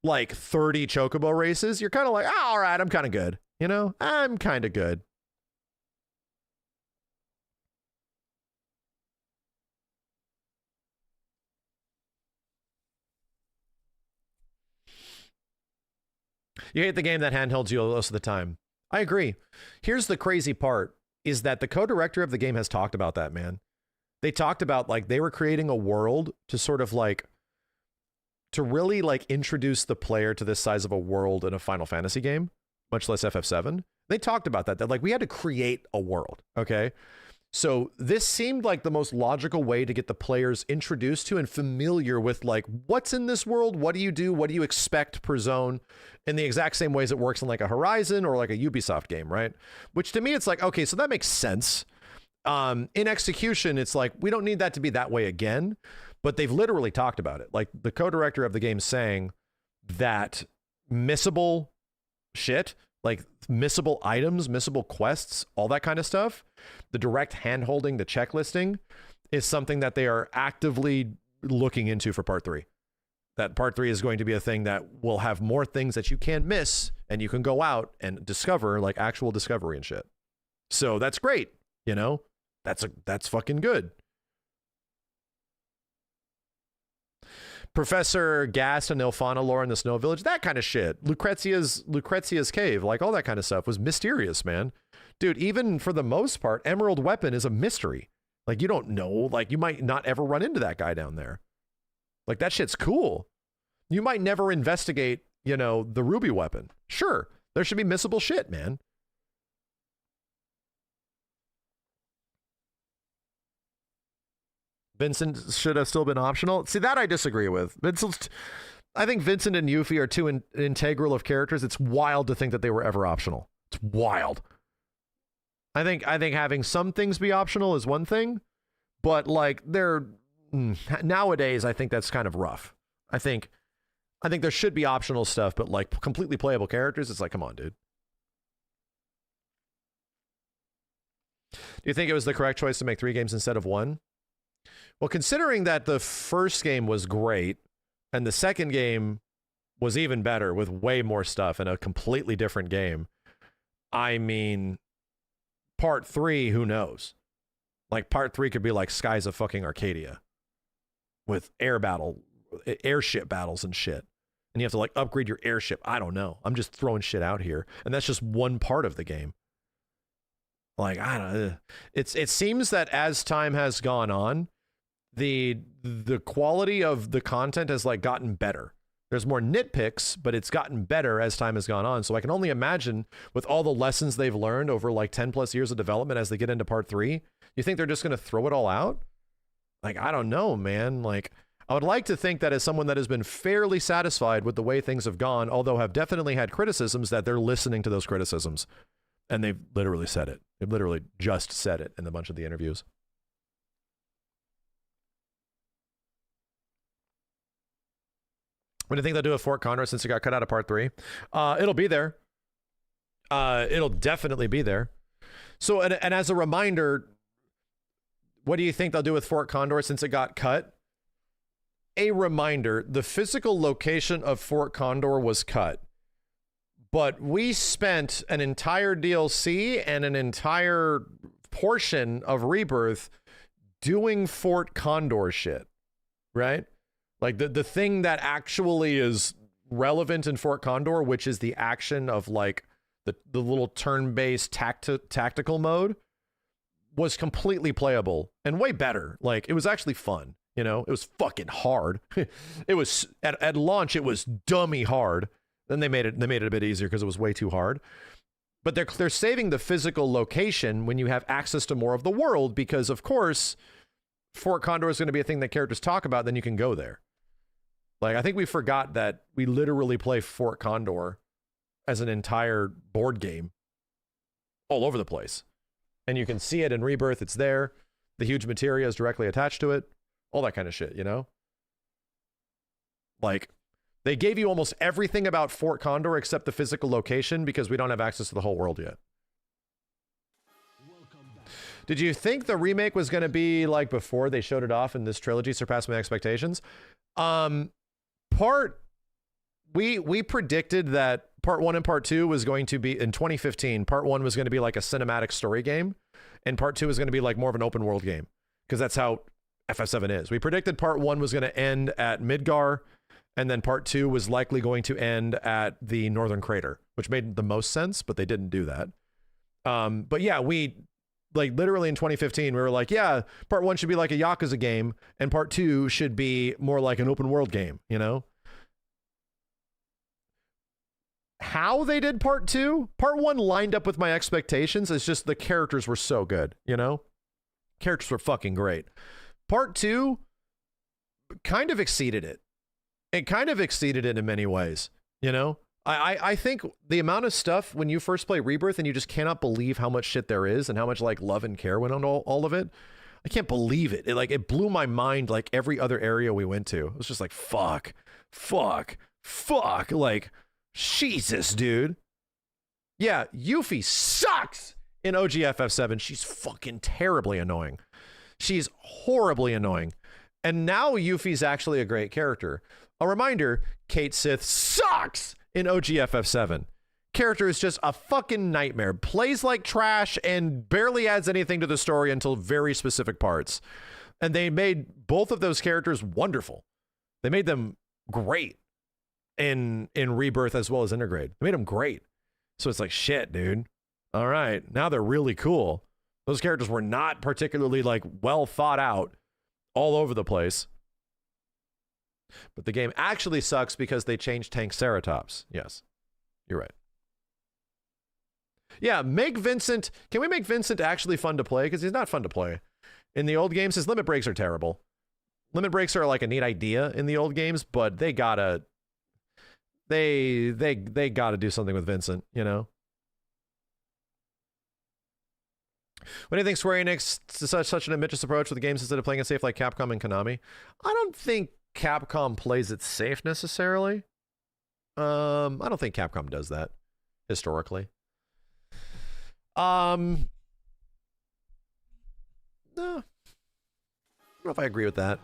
like 30 chocobo races, you're kind of like, all right, I'm kind of good. You know, I'm kind of good. You hate the game that handhelds you most of the time. I agree. Here's the crazy part, is that the co-director of the game has talked about that, man. They talked about, like, they were creating a world to sort of like, to really like introduce the player to this size of a world in a Final Fantasy game, much less FF7. They talked about that like, we had to create a world, okay? So this seemed like the most logical way to get the players introduced to and familiar with, like, what's in this world? What do you do? What do you expect per zone? In the exact same ways it works in like a Horizon or like a Ubisoft game, right? Which to me, it's like, okay, so that makes sense. In execution, it's like, we don't need that to be that way again, but they've literally talked about it. Like, the co-director of the game saying that missable shit, like missable items, missable quests, all that kind of stuff, the direct hand-holding, the checklisting, is something that they are actively looking into for part 3. That part 3 is going to be a thing that will have more things that you can't miss, and you can go out and discover, like actual discovery and shit. So that's great, you know? That's fucking good. Professor Gast and Ilfana lore in the Snow Village, that kind of shit. Lucrezia's cave, like all that kind of stuff was mysterious, man. dude, even for the most part, Emerald Weapon is a mystery. Like, you don't know, like, you might not ever run into that guy down there. Like, that shit's cool. You might never investigate, you know, the Ruby Weapon. Sure, there should be missable shit, man. Vincent should have still been optional. See, that I disagree with. I think Vincent and Yuffie are too integral of characters. It's wild to think that they were ever optional. It's wild. I think having some things be optional is one thing, but like nowadays, I think that's kind of rough. I think there should be optional stuff, but like completely playable characters, it's like, come on, dude. Do you think it was the correct choice to make 3 games instead of 1? Well, considering that the first game was great and the second game was even better with way more stuff and a completely different game, I mean, part 3, who knows? Like, part 3 could be like Skies of fucking Arcadia with airship battles and shit. And you have to like upgrade your airship. I don't know. I'm just throwing shit out here. And that's just one part of the game. Like, I don't know. It seems that as time has gone on, the quality of the content has like gotten better. There's more nitpicks, but it's gotten better as time has gone on. So I can only imagine with all the lessons they've learned over like 10 plus years of development as they get into part 3, you think they're just going to throw it all out? Like, I don't know, man. Like, I would like to think that as someone that has been fairly satisfied with the way things have gone, although have definitely had criticisms, that they're listening to those criticisms. And they've literally said it. They've literally just said it in a bunch of the interviews. What do you think they'll do with Fort Condor since it got cut out of part 3? It'll be there. It'll definitely be there. So, and as a reminder, what do you think they'll do with Fort Condor since it got cut? A reminder, the physical location of Fort Condor was cut. But we spent an entire DLC and an entire portion of Rebirth doing Fort Condor shit, right? Like the thing that actually is relevant in Fort Condor, which is the action of like the little turn-based tactical mode, was completely playable and way better. Like, it was actually fun, you know? It was fucking hard. It was at launch, it was dummy hard. Then they made it a bit easier because it was way too hard. But they're saving the physical location when you have access to more of the world, because of course Fort Condor is going to be a thing that characters talk about, then you can go there. Like, I think we forgot that we literally play Fort Condor as an entire board game all over the place. And you can see it in Rebirth, it's there. The huge materia is directly attached to it. All that kind of shit, you know? Like, they gave you almost everything about Fort Condor except the physical location because we don't have access to the whole world yet. Did you think the remake was going to be like before they showed it off and this trilogy surpassed my expectations? We predicted that part 1 and part 2 was going to be in 2015. Part 1 was going to be like a cinematic story game, and part 2 was going to be like more of an open world game, because that's how FF7 is. We predicted part 1 was going to end at Midgar, and then part 2 was likely going to end at the Northern Crater, which made the most sense, but they didn't do that. But yeah, we like literally in 2015, we were like, yeah, part 1 should be like a Yakuza game, and part 2 should be more like an open world game, you know? How they did part 2? Part 1 lined up with my expectations. It's just the characters were so good, you know? Characters were fucking great. Part 2 kind of exceeded it. It kind of exceeded it in many ways, you know? I think the amount of stuff when you first play Rebirth and you just cannot believe how much shit there is and how much like love and care went on all of it. I can't believe it. It blew my mind like every other area we went to. It was just like, fuck. Like, Jesus, dude. Yeah, Yuffie sucks in OGFF7. She's fucking terribly annoying. She's horribly annoying. And now Yuffie's actually a great character. A reminder, Kate Sith sucks in OGFF7. Character is just a fucking nightmare. Plays like trash and barely adds anything to the story until very specific parts. And they made both of those characters wonderful. They made them great in Rebirth as well as Intergrade. They made them great. So it's like, shit, dude. All right, now they're really cool. Those characters were not particularly like well thought out all over the place. But the game actually sucks because they changed Tank Ceratops. Yes, you're right. Yeah, make Vincent... Can we make Vincent actually fun to play? Because he's not fun to play. In the old games, his limit breaks are terrible. Limit breaks are like a neat idea in the old games, but they gotta... They gotta do something with Vincent, you know? What do you think Square Enix to such an ambitious approach with the games instead of playing it safe like Capcom and Konami? I don't think Capcom plays it safe necessarily. I don't think Capcom does that historically. No. I don't know if I agree with that.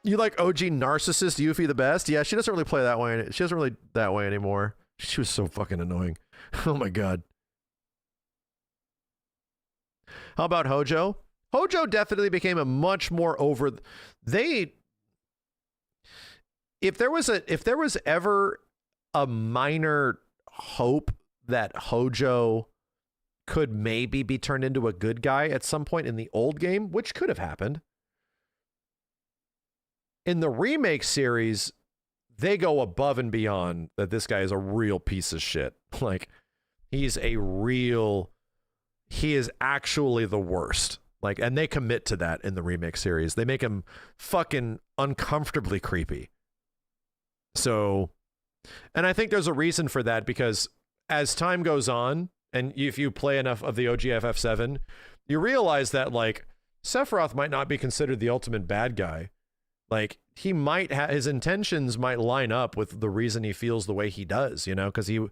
You like OG narcissist Yuffie the best? Yeah, she doesn't really play that way. She doesn't really that way anymore. She was so fucking annoying. Oh my god. How about Hojo? Hojo definitely became a much more over... If there was ever a minor hope that Hojo could maybe be turned into a good guy at some point in the old game, which could have happened. In the remake series, they go above and beyond that this guy is a real piece of shit. Like, he is actually the worst. Like, and they commit to that in the remake series. They make him fucking uncomfortably creepy. So, and I think there's a reason for that, because as time goes on, and if you play enough of the OG FF7, you realize that, like, Sephiroth might not be considered the ultimate bad guy. Like, he might his intentions might line up with the reason he feels the way he does, you know, because he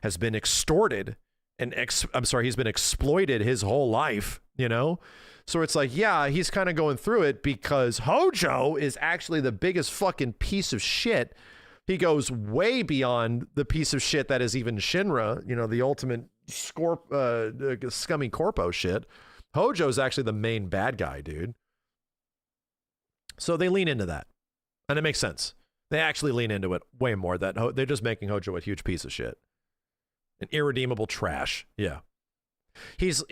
has been extorted and he's been exploited his whole life, you know? So it's like, yeah, he's kind of going through it because Hojo is actually the biggest fucking piece of shit. He goes way beyond the piece of shit that is even Shinra, you know, the ultimate scummy corpo shit. Hojo's actually the main bad guy, dude. So they lean into that. And it makes sense. They actually lean into it way more. That they're just making Hojo a huge piece of shit. An irredeemable trash. Yeah. He's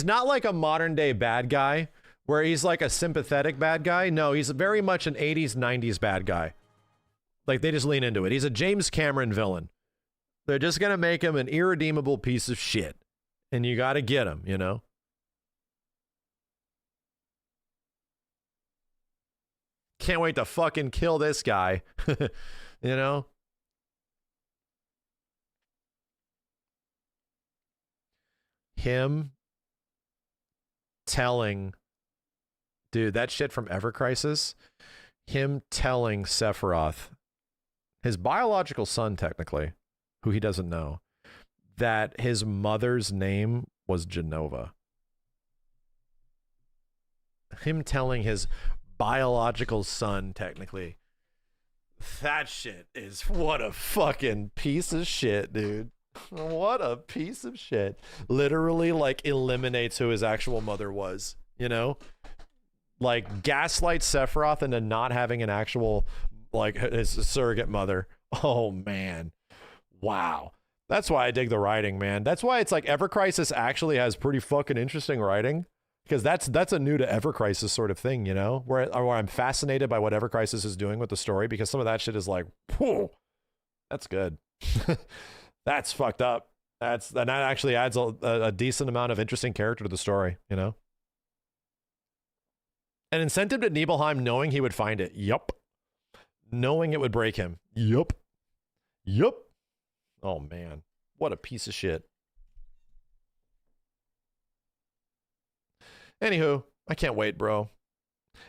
not like a modern day bad guy where he's like a sympathetic bad guy. No, he's very much an 80s, 90s bad guy. Like, they just lean into it. He's a James Cameron villain. They're just going to make him an irredeemable piece of shit. And you got to get him, you know? Can't wait to fucking kill this guy. You know? Him telling... Dude, that shit from Ever Crisis. Him telling Sephiroth, his biological son, technically, who he doesn't know, that his mother's name was Genova. Him telling his biological son, technically. That shit is... What a fucking piece of shit, dude. What a piece of shit. Literally, like, eliminates who his actual mother was, you know? Like, gaslight Sephiroth into not having an actual, like, his surrogate mother. Oh, man. Wow. That's why I dig the writing, man. That's why it's like Ever Crisis actually has pretty fucking interesting writing, because that's a new to Ever Crisis sort of thing, you know, where I'm fascinated by what Ever Crisis is doing with the story, because some of that shit is like, whoa, that's good. That's fucked up. And that actually adds a decent amount of interesting character to the story, you know? An incentive to Nibelheim knowing he would find it. Yup. Knowing it would break him. Yup. Yup. Oh, man. What a piece of shit. Anywho, I can't wait, bro.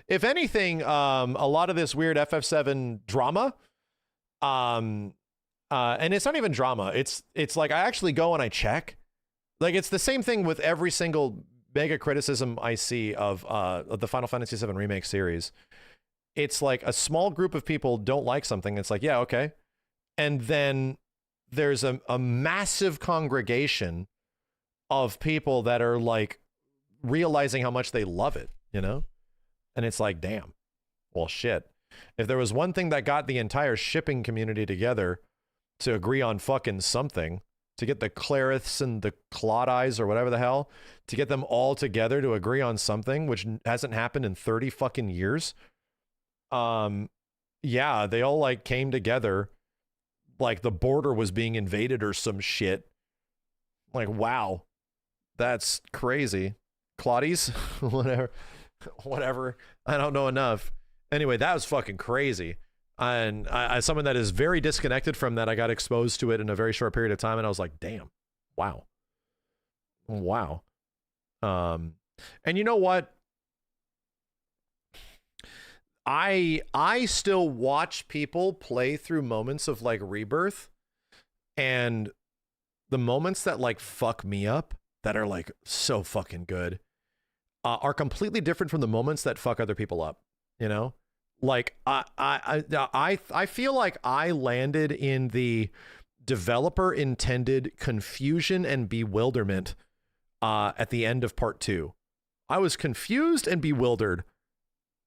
If anything, a lot of this weird FF7 drama, and it's not even drama. It's like I actually go and I check. Like, it's the same thing with every single mega criticism I see of the Final Fantasy VII Remake series. It's like a small group of people don't like something. It's like, yeah, okay. And then there's a massive congregation of people that are like realizing how much they love it, you know? And it's like, damn, well, shit. If there was one thing that got the entire shipping community together to agree on fucking something, to get the Clariths and the Claudeyes or whatever the hell, to get them all together to agree on something, which hasn't happened in 30 fucking years. Yeah, they all like came together like the border was being invaded or some shit. Like, wow, that's crazy. Claudies, whatever. I don't know enough. Anyway, that was fucking crazy. And as someone that is very disconnected from that, I got exposed to it in a very short period of time, and I was like, damn, wow. And you know what? I still watch people play through moments of like Rebirth, and the moments that like fuck me up, that are like so fucking good, are completely different from the moments that fuck other people up. You know, like I feel like I landed in the developer intended confusion and bewilderment at the end of part 2. I was confused and bewildered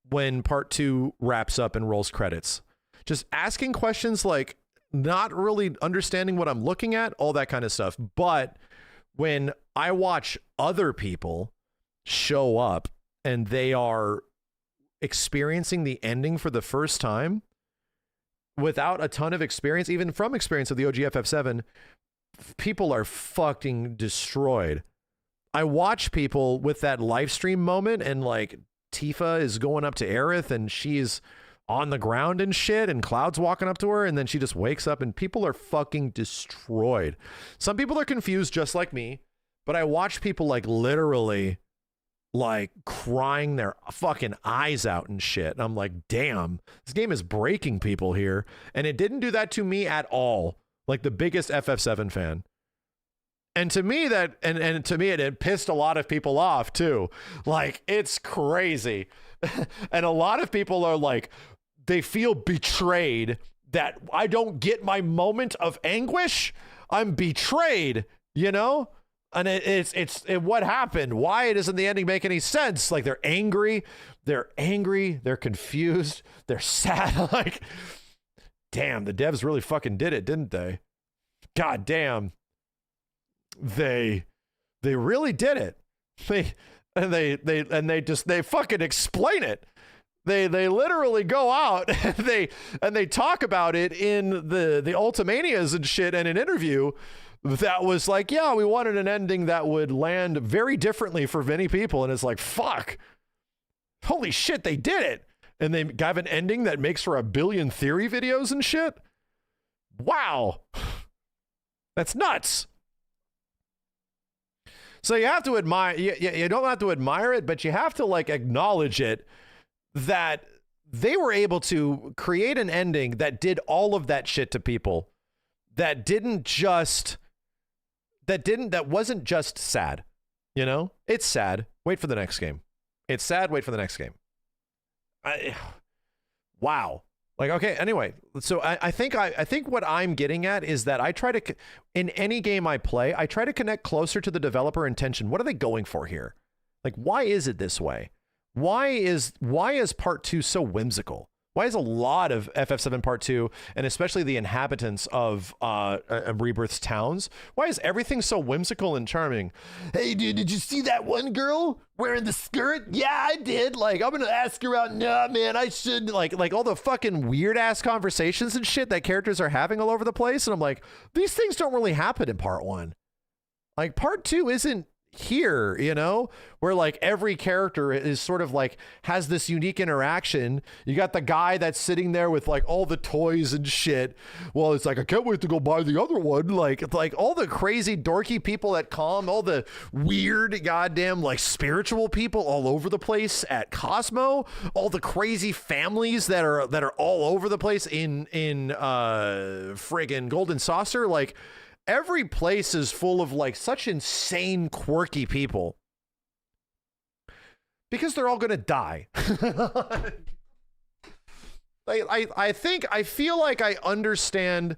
when part 2 wraps up and rolls credits, just asking questions, like not really understanding what I'm looking at, all that kind of stuff. But when I watch other people show up and they are experiencing the ending for the first time without a ton of experience, even from experience of the OG FF7, people are fucking destroyed. I watch people with that live stream moment, and like Tifa is going up to Aerith and she's on the ground and shit, and Cloud's walking up to her, and then she just wakes up and people are fucking destroyed. Some people are confused just like me, but I watch people like literally like crying their fucking eyes out and shit. And I'm like, damn, this game is breaking people here. And it didn't do that to me at all. Like the biggest FF7 fan. And to me that, and to me it pissed a lot of people off too. Like, it's crazy. And a lot of people are like, they feel betrayed that I don't get my moment of anguish. I'm betrayed, you know? And it's what happened? Why doesn't the ending make any sense? Like, they're angry, they're confused, they're sad. Like, damn, the devs really fucking did it, didn't they? God damn. They really did it. They fucking explain it. They literally go out and they talk about it in the Ultimanias and shit, and an interview that was like, yeah, we wanted an ending that would land very differently for many people. And it's like, fuck, holy shit, they did it. And they have an ending that makes for 1 billion theory videos and shit. Wow. That's nuts. So you have to admire, you don't have to admire it, but you have to like acknowledge it, that they were able to create an ending that did all of that shit to people, that wasn't just sad. You know, it's sad. Wait for the next game. It's sad. Wait for the next game. Wow. Like, okay, anyway, so I think what I'm getting at is that I try to, in any game I play, I try to connect closer to the developer intention. What are they going for here? Like, why is it this way? Why is part 2 so whimsical? Why is a lot of FF7 Part 2, and especially the inhabitants of Rebirth's towns, why is everything so whimsical and charming? Hey, dude, did you see that one girl wearing the skirt? Yeah, I did. Like, I'm going to ask her out. Nah, man, I shouldn't. Like all the fucking weird-ass conversations and shit that characters are having all over the place. And I'm like, these things don't really happen in Part 1. Like, Part 2 isn't here, you know, where like every character is sort of like has this unique interaction. You got the guy that's sitting there with like all the toys and shit. Well, it's like, I can't wait to go buy the other one. Like all the crazy dorky people at Com, all the weird goddamn like spiritual people all over the place at Cosmo, all the crazy families that are all over the place in friggin' Golden Saucer. Like, every place is full of like such insane, quirky people, because they're all going to die. I feel like I understand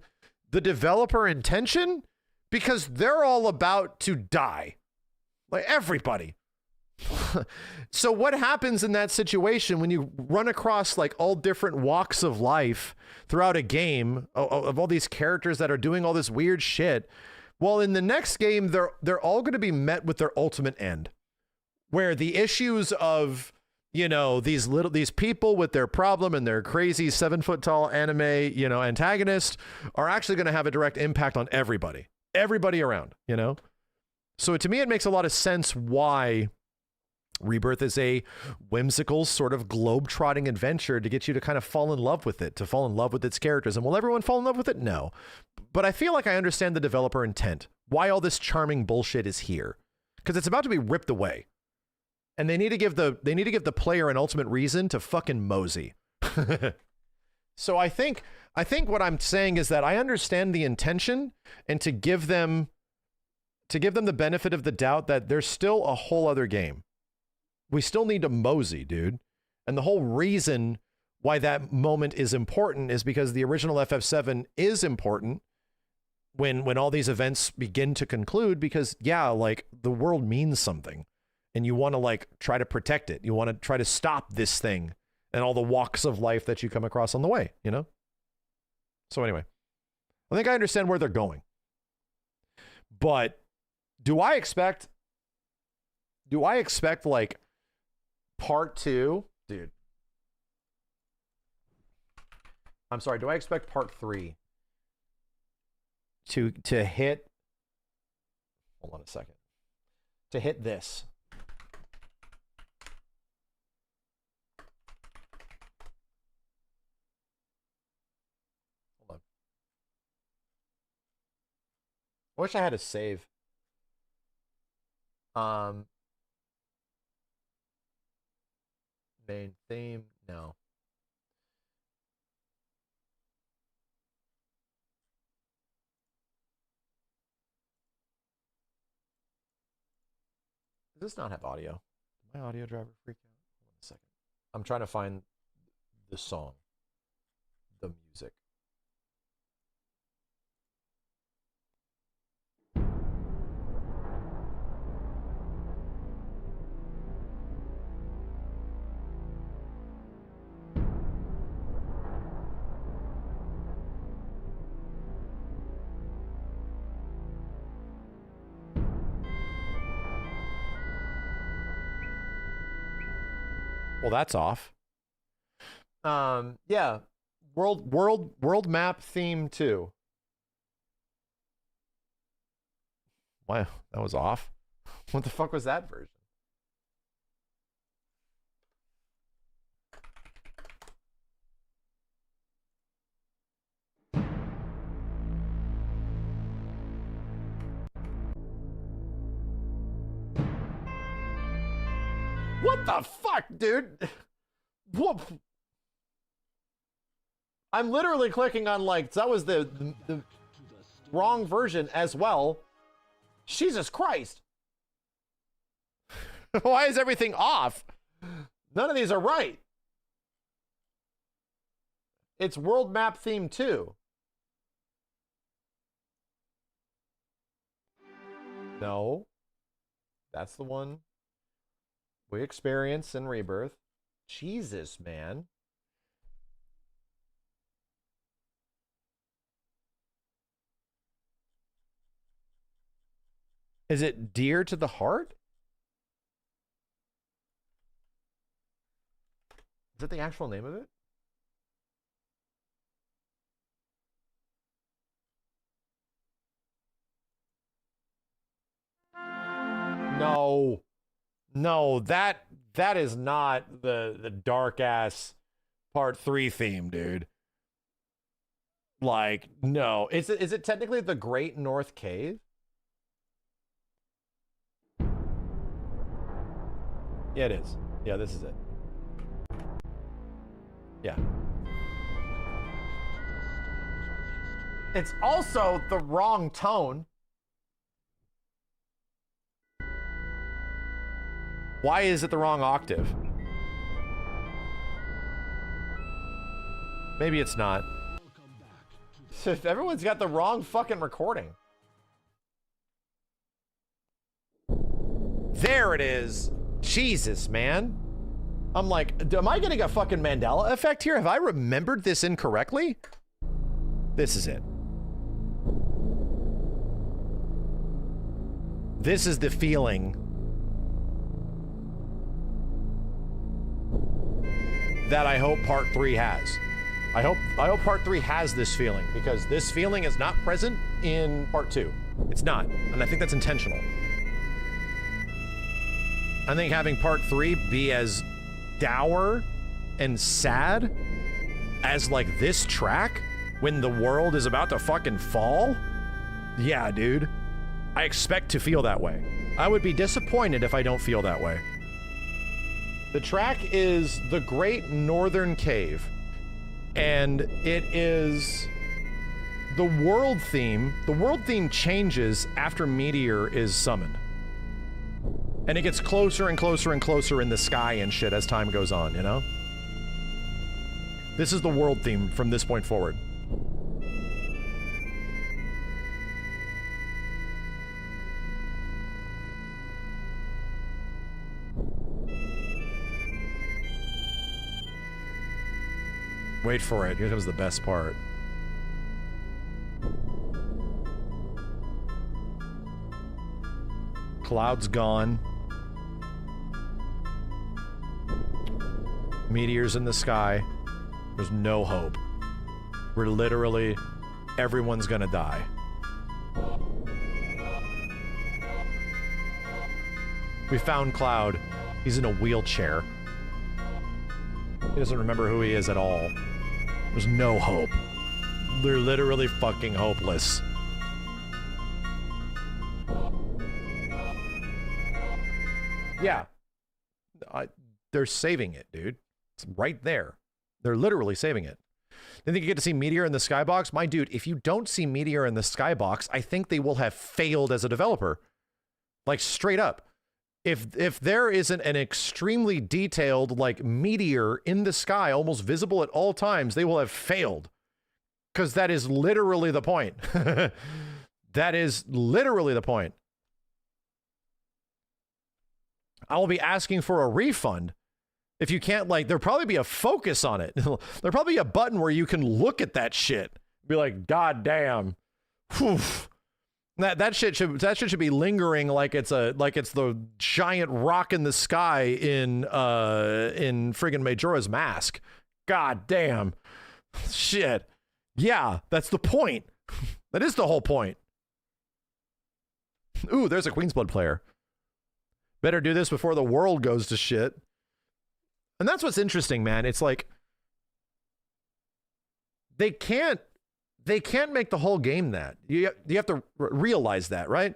the developer intention, because they're all about to die. Like, everybody. So what happens in that situation when you run across like all different walks of life throughout a game of all these characters that are doing all this weird shit? Well, in the next game, they're all going to be met with their ultimate end, where the issues of, you know, these people with their problem and their crazy 7-foot-tall anime, you know, antagonist are actually going to have a direct impact on everybody around, you know? So to me, it makes a lot of sense why Rebirth is a whimsical sort of globe-trotting adventure to get you to kind of fall in love with it, to fall in love with its characters. And will everyone fall in love with it? No. But I feel like I understand the developer intent, why all this charming bullshit is here. Because it's about to be ripped away. And they need to give the player an ultimate reason to fucking mosey. So I think what I'm saying is that I understand the intention, and to give them the benefit of the doubt that there's still a whole other game. We still need to mosey, dude. And the whole reason why that moment is important is because the original FF7 is important when all these events begin to conclude, because yeah, like the world means something and you want to like try to protect it. You want to try to stop this thing and all the walks of life that you come across on the way, you know? So anyway, I think I understand where they're going. But do I expect like part 2, dude? I'm sorry, do I expect part 3 to hit, hold on a second, to hit this? Hold on. I wish I had a save. Main theme, no. Does this not have audio? Did my audio driver freak out? Hold on a second. I'm trying to find the song, the music. Well, that's off. Yeah. World map theme 2. Wow, that was off. What the fuck was that version? What the fuck, dude? Whoop. I'm literally clicking on like, that was the wrong version as well. Jesus Christ. Why is everything off? None of these are right. It's world map theme 2. No. That's the one we experience in Rebirth. Jesus, man. Is it Dear to the Heart? Is that the actual name of it? No. No, that is not the dark ass part 3 theme, dude. Like, no. Is it technically the Great North Cave? Yeah, it is. Yeah, this is it. Yeah. It's also the wrong tone. Why is it the wrong octave? Maybe it's not. Everyone's got the wrong fucking recording. There it is. Jesus, man. I'm like, am I getting a fucking Mandela effect here? Have I remembered this incorrectly? This is it. This is the feeling that I hope part 3 has. I hope part 3 has this feeling, because this feeling is not present in part 2. It's not, and I think that's intentional. I think having part 3 be as dour and sad as like this track when the world is about to fucking fall. Yeah, dude. I expect to feel that way. I would be disappointed if I don't feel that way. The track is The Great Northern Cave, and it is the world theme. The world theme changes after Meteor is summoned. And it gets closer and closer and closer in the sky and shit as time goes on, you know? This is the world theme from this point forward. Wait for it. Here comes the best part. Cloud's gone. Meteors in the sky. There's no hope. We're literally... everyone's gonna die. We found Cloud. He's in a wheelchair. He doesn't remember who he is at all. There's no hope. They're literally fucking hopeless. Yeah. They're saving it, dude. It's right there. They're literally saving it. Then you get to see Meteor in the skybox. My dude, if you don't see Meteor in the skybox, I think they will have failed as a developer. Like, straight up. If there isn't an extremely detailed, like, meteor in the sky, almost visible at all times, they will have failed. Because that is literally the point. That is literally the point. I will be asking for a refund if you can't, like, there'll probably be a focus on it. There'll probably be a button where you can look at that shit. Be like, God damn. Whew. That shit should be lingering like it's the giant rock in the sky in friggin' Majora's Mask. God damn. Shit. Yeah, that's the point. That is the whole point. Ooh, there's a Queen's Blood player. Better do this before the world goes to shit. And that's what's interesting, man. It's like they can't make the whole game that. You have to realize that, right?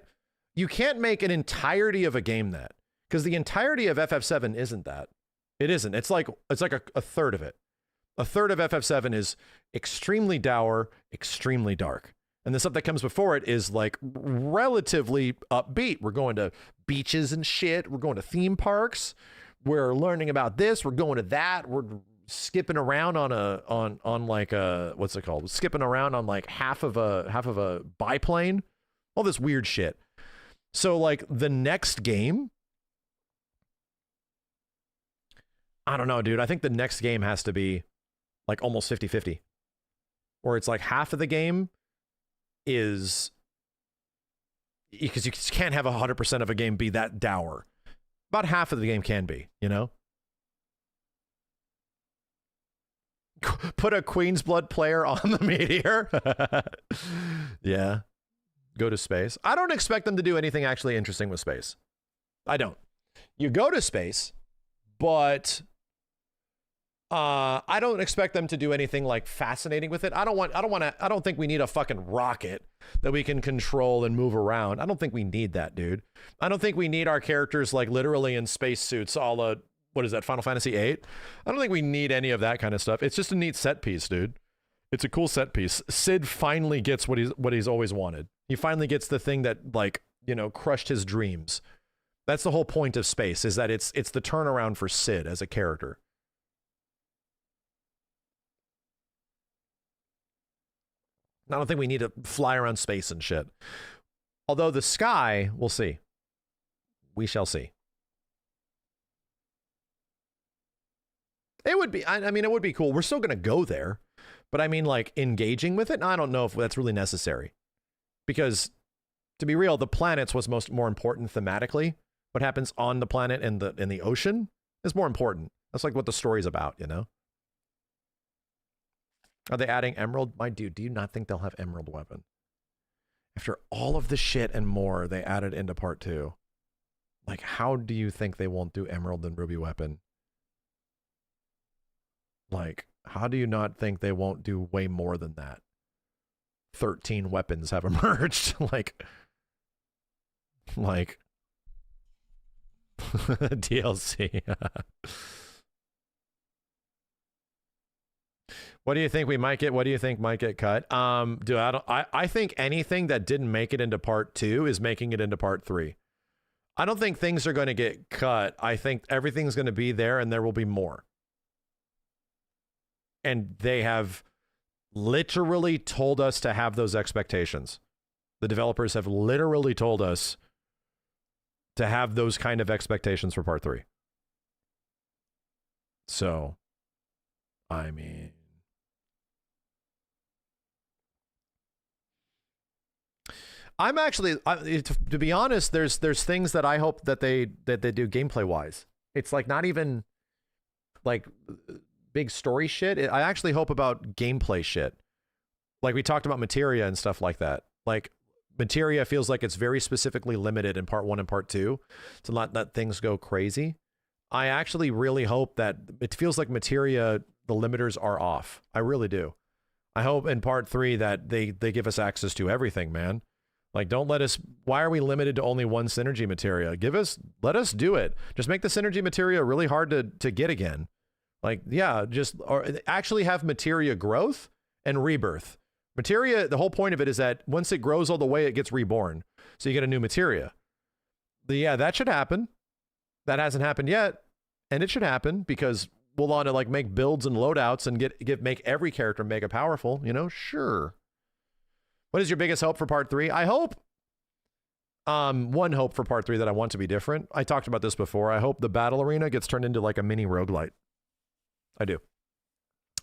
You can't make an entirety of a game that, because the entirety of FF7 isn't that. It isn't. It's like a third of it. A third of FF7 is extremely dour, extremely dark. And the stuff that comes before it is like relatively upbeat. We're going to beaches and shit. We're going to theme parks. We're learning about this. We're going to that. We're skipping around on like a, what's it called? Skipping around on like half of a biplane. All this weird shit. So like the next game, I don't know, dude. I think the next game has to be like almost 50-50. Or it's like half of the game is, because you can't have 100% of a game be that dour. About half of the game can be, you know? Put a Queen's Blood player on the Meteor. Yeah. Go to space. I don't expect them to do anything actually interesting with space. I don't. You go to space, but I don't expect them to do anything like fascinating with it. I don't think we need a fucking rocket that we can control and move around. I don't think we need that, dude. I don't think we need our characters like literally in spacesuits, a la, what is that, Final Fantasy VIII? I don't think we need any of that kind of stuff. It's just a neat set piece, dude. It's a cool set piece. Sid finally gets what he's always wanted. He finally gets the thing that, like, you know, crushed his dreams. That's the whole point of space, is that it's the turnaround for Sid as a character. I don't think we need to fly around space and shit. Although the sky, we'll see. We shall see. It would be, I mean, it would be cool. We're still going to go there. But I mean, like, engaging with it, I don't know if that's really necessary. Because To be real, the planet's what's more important thematically. What happens on the planet and in the ocean is more important. That's like what the story's about, you know? Are they adding Emerald? My dude, do you not think they'll have Emerald weapon? After all of the shit and more they added into part 2. Like, how do you think they won't do Emerald and Ruby weapon? Like, how do you not think they won't do way more than that? 13 weapons have emerged. like DLC. What do you think we might get? What do you think might get cut? Dude, I think anything that didn't make it into part 2 is making it into part 3. I don't think things are going to get cut. I think everything's going to be there and there will be more. And they have literally told us to have those expectations. The developers have literally told us to have those kind of expectations for part 3. So, I mean, I'm actually, to be honest, there's things that I hope that they do gameplay wise. It's like not even like big story shit. I actually hope about gameplay shit. Like we talked about materia and stuff like that. Like materia feels like it's very specifically limited in part 1 and part 2 to not let things go crazy. I actually really hope that it feels like materia, the limiters are off. I really do. I hope in part 3 that they give us access to everything, man. Like, don't let us, why are we limited to only one synergy materia? Let us do it. Just make the synergy materia really hard to get again. Like, yeah, or actually have materia growth and rebirth. Materia, the whole point of it is that once it grows all the way, it gets reborn. So you get a new materia. Yeah, that should happen. That hasn't happened yet. And it should happen because we'll want to like make builds and loadouts and make every character mega powerful, you know? Sure. What is your biggest hope for part 3? I hope, one hope for part 3 that I want to be different. I talked about this before. I hope the battle arena gets turned into like a mini roguelite. I do.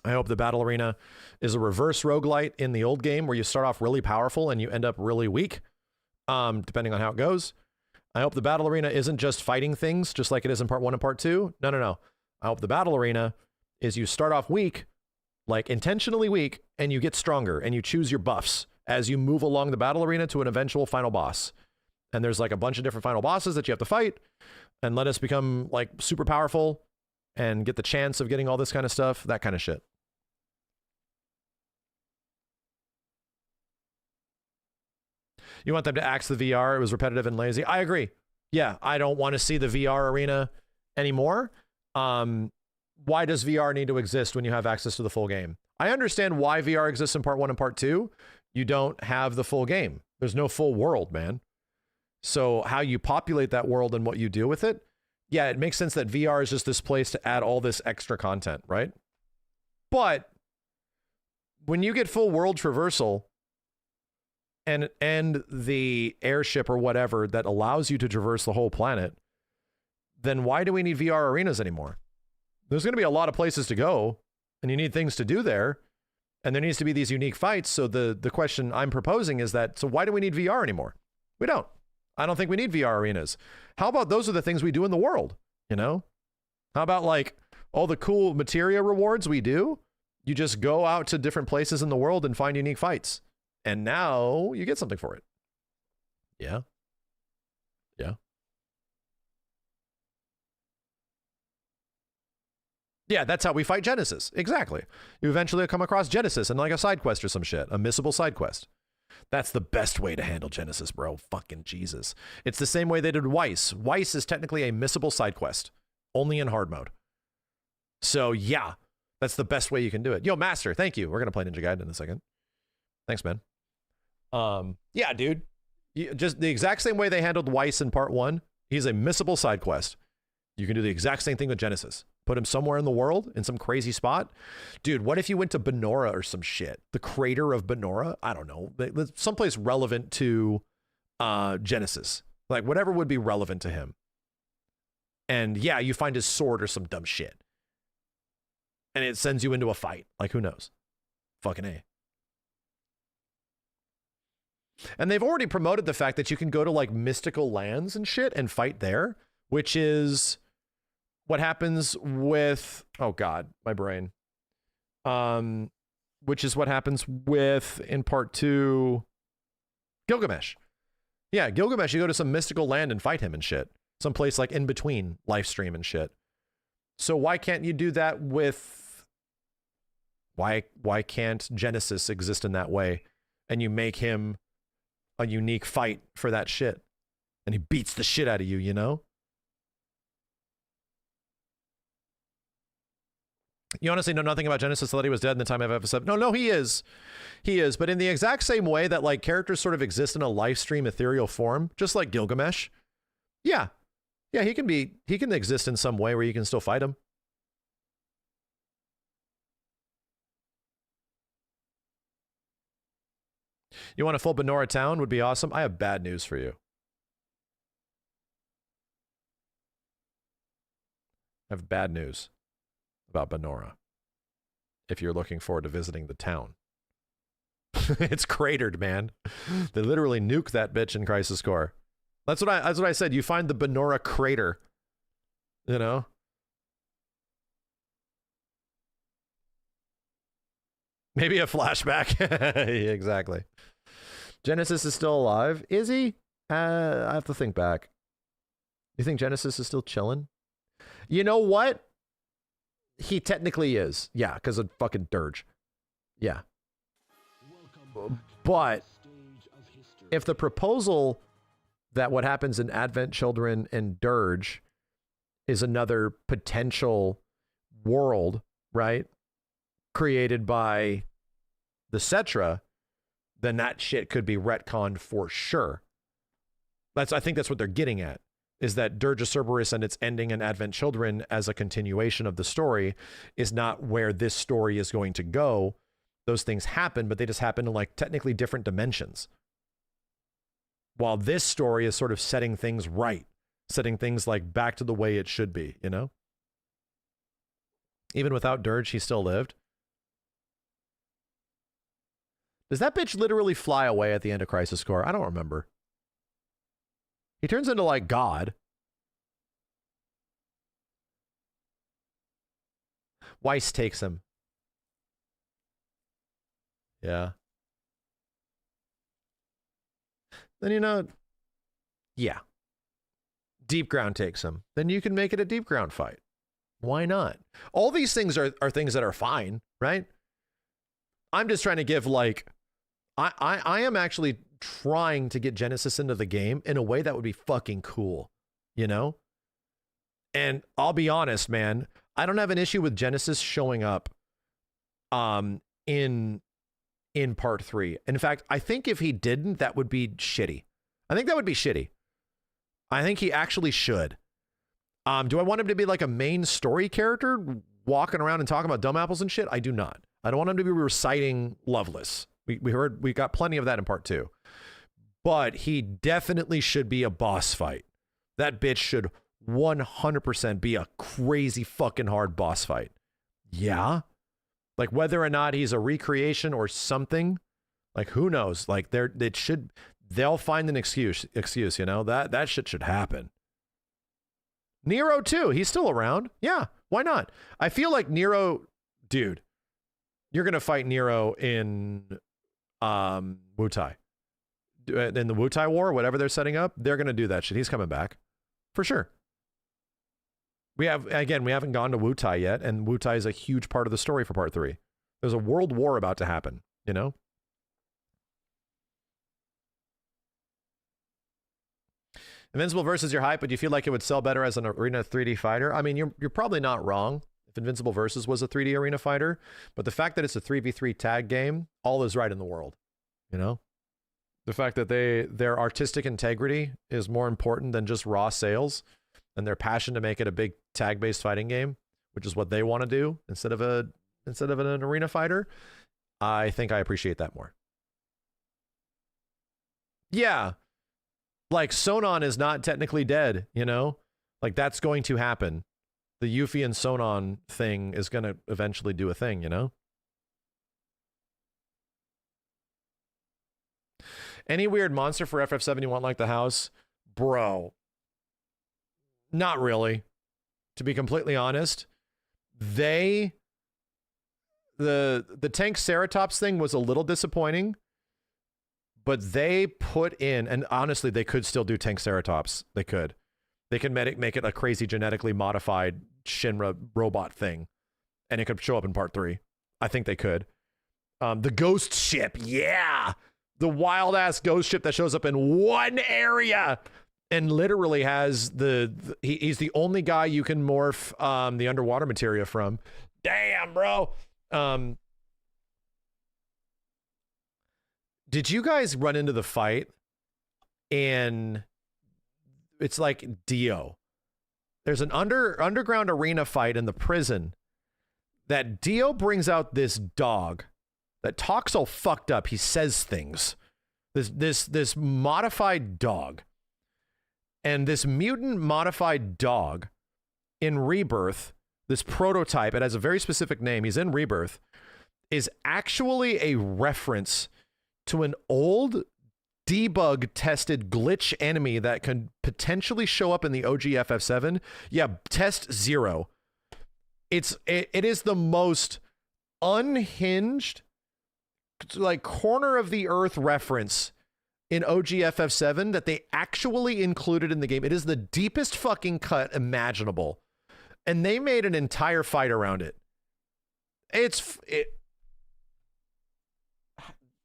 I hope the battle arena is a reverse roguelite in the old game where you start off really powerful and you end up really weak, depending on how it goes. I hope the battle arena isn't just fighting things, just like it is in part 1 and part 2. No. I hope the battle arena is you start off weak, like intentionally weak, and you get stronger and you choose your buffs as you move along the battle arena to an eventual final boss. And there's like a bunch of different final bosses that you have to fight and let us become like super powerful and get the chance of getting all this kind of stuff, that kind of shit. You want them to axe the VR. It was repetitive and lazy. I agree. Yeah, I don't want to see the VR arena anymore. Why does VR need to exist when you have access to the full game? I understand why VR exists in part 1 and part 2. You don't have the full game. There's no full world, man. So how you populate that world and what you do with it, yeah, it makes sense that VR is just this place to add all this extra content, right? But when you get full world traversal and the airship or whatever that allows you to traverse the whole planet, then why do we need VR arenas anymore? There's going to be a lot of places to go and you need things to do there. And there needs to be these unique fights. So the question I'm proposing is that, so why do we need VR anymore? We don't. I don't think we need VR arenas. How about those are the things we do in the world, you know? How about like all the cool materia rewards we do? You just go out to different places in the world and find unique fights. And now you get something for it. Yeah. Yeah. Yeah, that's how we fight Genesis. Exactly. You eventually come across Genesis and like a side quest or some shit, a missable side quest. That's the best way to handle Genesis, bro. Fucking Jesus. It's the same way they did Weiss. Weiss is technically a missable side quest, only in hard mode. So yeah, that's the best way you can do it. Yo, Master, thank you. We're going to play Ninja Gaiden in a second. Thanks, man. Yeah, dude. Just the exact same way they handled Weiss in part 1. He's a missable side quest. You can do the exact same thing with Genesis. Put him somewhere in the world, in some crazy spot. Dude, what if you went to Benora or some shit? The crater of Benora? I don't know. Someplace relevant to Genesis. Like, whatever would be relevant to him. And yeah, you find his sword or some dumb shit. And it sends you into a fight. Like, who knows? Fucking A. And they've already promoted the fact that you can go to like mystical lands and shit and fight there, which is what happens with, oh God, my brain. Which is what happens with, in part 2, Gilgamesh. Yeah, Gilgamesh, you go to some mystical land and fight him and shit. Someplace like in between Lifestream and shit. So why can't you do that with... Why can't Genesis exist in that way? And you make him a unique fight for that shit. And he beats the shit out of you, you know? You honestly know nothing about Genesis. I thought he was dead in the time of episode. No, he is. He is. But in the exact same way that like characters sort of exist in a live stream ethereal form, just like Gilgamesh. Yeah. Yeah, he can exist in some way where you can still fight him. You want a full Benora town? Would be awesome. I have bad news for you. I have bad news about Benora. If you're looking forward to visiting the town. It's cratered, man. They literally nuke that bitch in Crisis Core. That's what I said. You find the Benora crater. You know? Maybe a flashback. Exactly. Genesis is still alive. Is he? I have to think back. You think Genesis is still chilling? You know what? He technically is. Yeah, because of fucking Dirge. Yeah. But if the proposal that what happens in Advent Children and Dirge is another potential world, right? Created by the Cetra, then that shit could be retconned for sure. I think that's what they're getting at, is that Dirge of Cerberus and its ending in Advent Children as a continuation of the story is not where this story is going to go. Those things happen, but they just happen in like technically different dimensions. While this story is sort of setting things right, setting things like back to the way it should be, you know? Even without Dirge, he still lived. Does that bitch literally fly away at the end of Crisis Core? I don't remember. He turns into like God. Weiss takes him. Yeah. Then, you know, yeah. Deep Ground takes him. Then you can make it a Deep Ground fight. Why not? All these things are things that are fine, right? I'm just trying to give like, I am actually trying to get Genesis into the game in a way that would be fucking cool, you know? And I'll be honest, man, I don't have an issue with Genesis showing up in part 3. In fact, I think if he didn't, that would be shitty. I think that would be shitty. I think he actually should. Do I want him to be like a main story character walking around and talking about dumb apples and shit? I do not. I don't want him to be reciting Loveless. We got plenty of that in part 2. But he definitely should be a boss fight. That bitch should 100% be a crazy fucking hard boss fight. Yeah. Like whether or not he's a recreation or something, like who knows? Like they'll find an excuse, you know? That shit should happen. Nero too, he's still around. Yeah, why not? I feel like Nero, dude, you're gonna fight Nero in Wutai. In the Wutai War, whatever they're setting up, they're gonna do that shit. He's coming back. For sure. We haven't gone to Wutai yet, and Wutai is a huge part of the story for part 3. There's a world war about to happen, you know? Invincible versus your hype, but do you feel like it would sell better as an arena 3D fighter? I mean, you're probably not wrong if Invincible versus was a 3D arena fighter, but the fact that it's a 3v3 tag game, all is right in the world, you know? The fact that their artistic integrity is more important than just raw sales, and their passion to make it a big tag-based fighting game, which is what they want to do instead of an arena fighter, I think I appreciate that more. Yeah. Like Sonon is not technically dead, you know? Like that's going to happen. The Yuffie and Sonon thing is going to eventually do a thing, you know? Any weird monster for FF7 you want like the house? Bro. Not really. To be completely honest. The tank Ceratops thing was a little disappointing. But they put in, and honestly, they could still do tank Ceratops. They could. They can make it a crazy genetically modified Shinra robot thing. And it could show up in part 3. I think they could. The ghost ship, yeah! The wild-ass ghost ship that shows up in one area and literally has he's the only guy you can morph the underwater materia from. Damn, bro! Did you guys run into the fight in... It's like Dio. There's an underground arena fight in the prison that Dio brings out this dog that talks all fucked up. He says things. This modified dog. And this mutant modified dog in Rebirth, this prototype, it has a very specific name. He's in Rebirth, is actually a reference to an old debug tested glitch enemy that can potentially show up in the OG FF7. Yeah, test 0. It is the most unhinged, like, corner of the earth reference in OG FF7 that they actually included in the game. It is the deepest fucking cut imaginable. And they made an entire fight around it.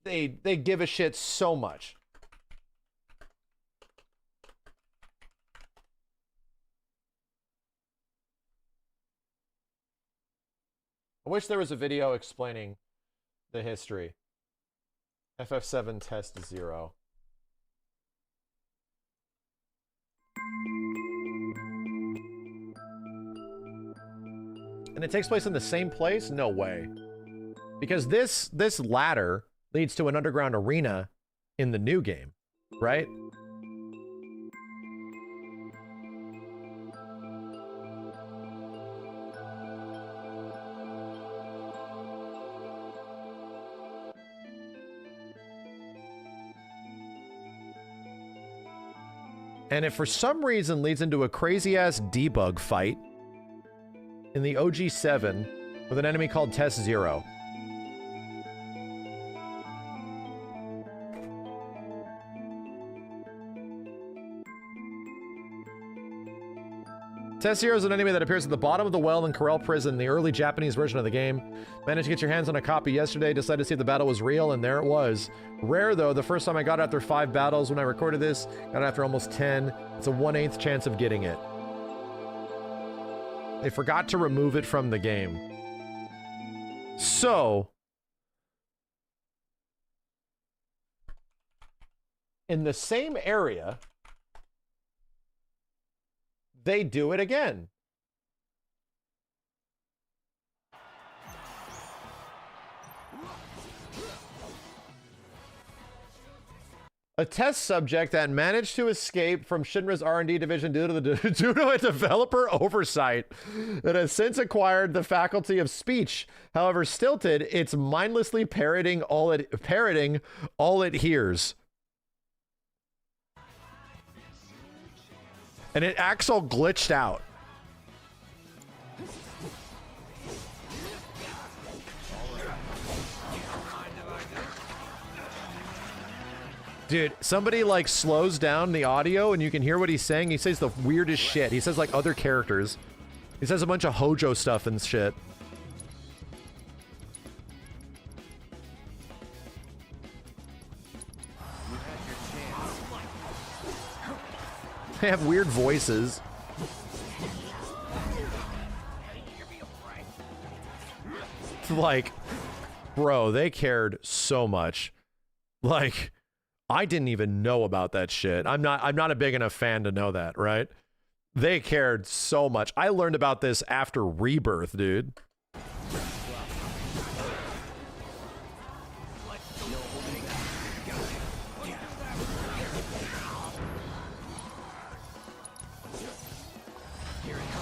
They give a shit so much. I wish there was a video explaining the history. FF7 test 0. And it takes place in the same place? No way. Because this ladder leads to an underground arena in the new game, right? And it for some reason leads into a crazy-ass debug fight in the OG7 with an enemy called Test 0. Test 0 is an enemy that appears at the bottom of the well in Corel Prison, the early Japanese version of the game. Managed to get your hands on a copy yesterday, decided to see if the battle was real, and there it was. Rare though, the first time I got it after 5 battles when I recorded this, got it after almost 10. It's a 1/8 chance of getting it. They forgot to remove it from the game. So, in the same area, they do it again. A test subject that managed to escape from Shinra's R&D division due to a developer oversight that has since acquired the faculty of speech. However stilted, it's mindlessly parroting all it hears. And it acts all glitched out. Dude, somebody like slows down the audio and you can hear what he's saying. He says the weirdest shit. He says like other characters. He says a bunch of Hojo stuff and shit. They have weird voices. Like, bro, they cared so much. Like, I didn't even know about that shit. I'm not a big enough fan to know that, right? They cared so much. I learned about this after Rebirth, dude.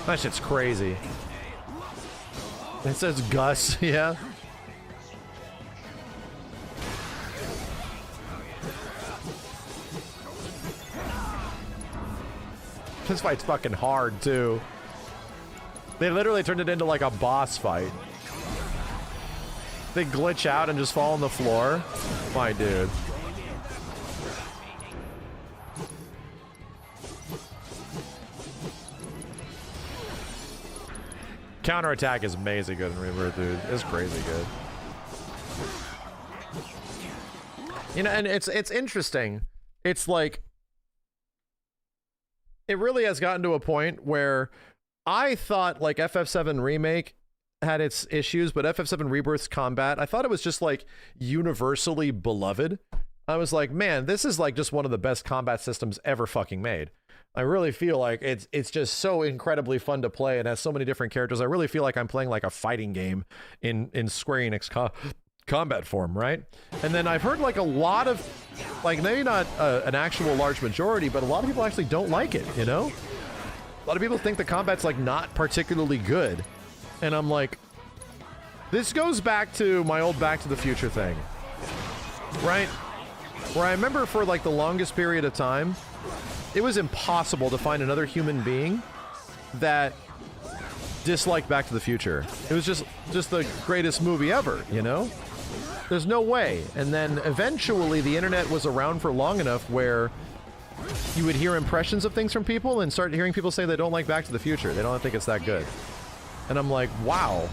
That shit's crazy. It says Gus, yeah. This fight's fucking hard, too. They literally turned it into like a boss fight. They glitch out and just fall on the floor. My dude. Counterattack is amazing good in Rebirth, dude. It's crazy good. You know, and it's interesting. It's like, it really has gotten to a point where I thought like FF7 Remake had its issues, but FF7 Rebirth's combat, I thought it was just like universally beloved. I was like, man, this is like just one of the best combat systems ever fucking made. I really feel like it's just so incredibly fun to play and has so many different characters. I really feel like I'm playing like a fighting game in Square Enix combat form, right? And then I've heard like a lot of, like maybe not an actual large majority, but a lot of people actually don't like it, you know? A lot of people think the combat's like not particularly good. And I'm like, this goes back to my old Back to the Future thing, right? Where I remember for like the longest period of time, it was impossible to find another human being that disliked Back to the Future. It was just the greatest movie ever, you know? There's no way. And then eventually the internet was around for long enough where you would hear impressions of things from people and start hearing people say they don't like Back to the Future. They don't think it's that good. And I'm like, wow.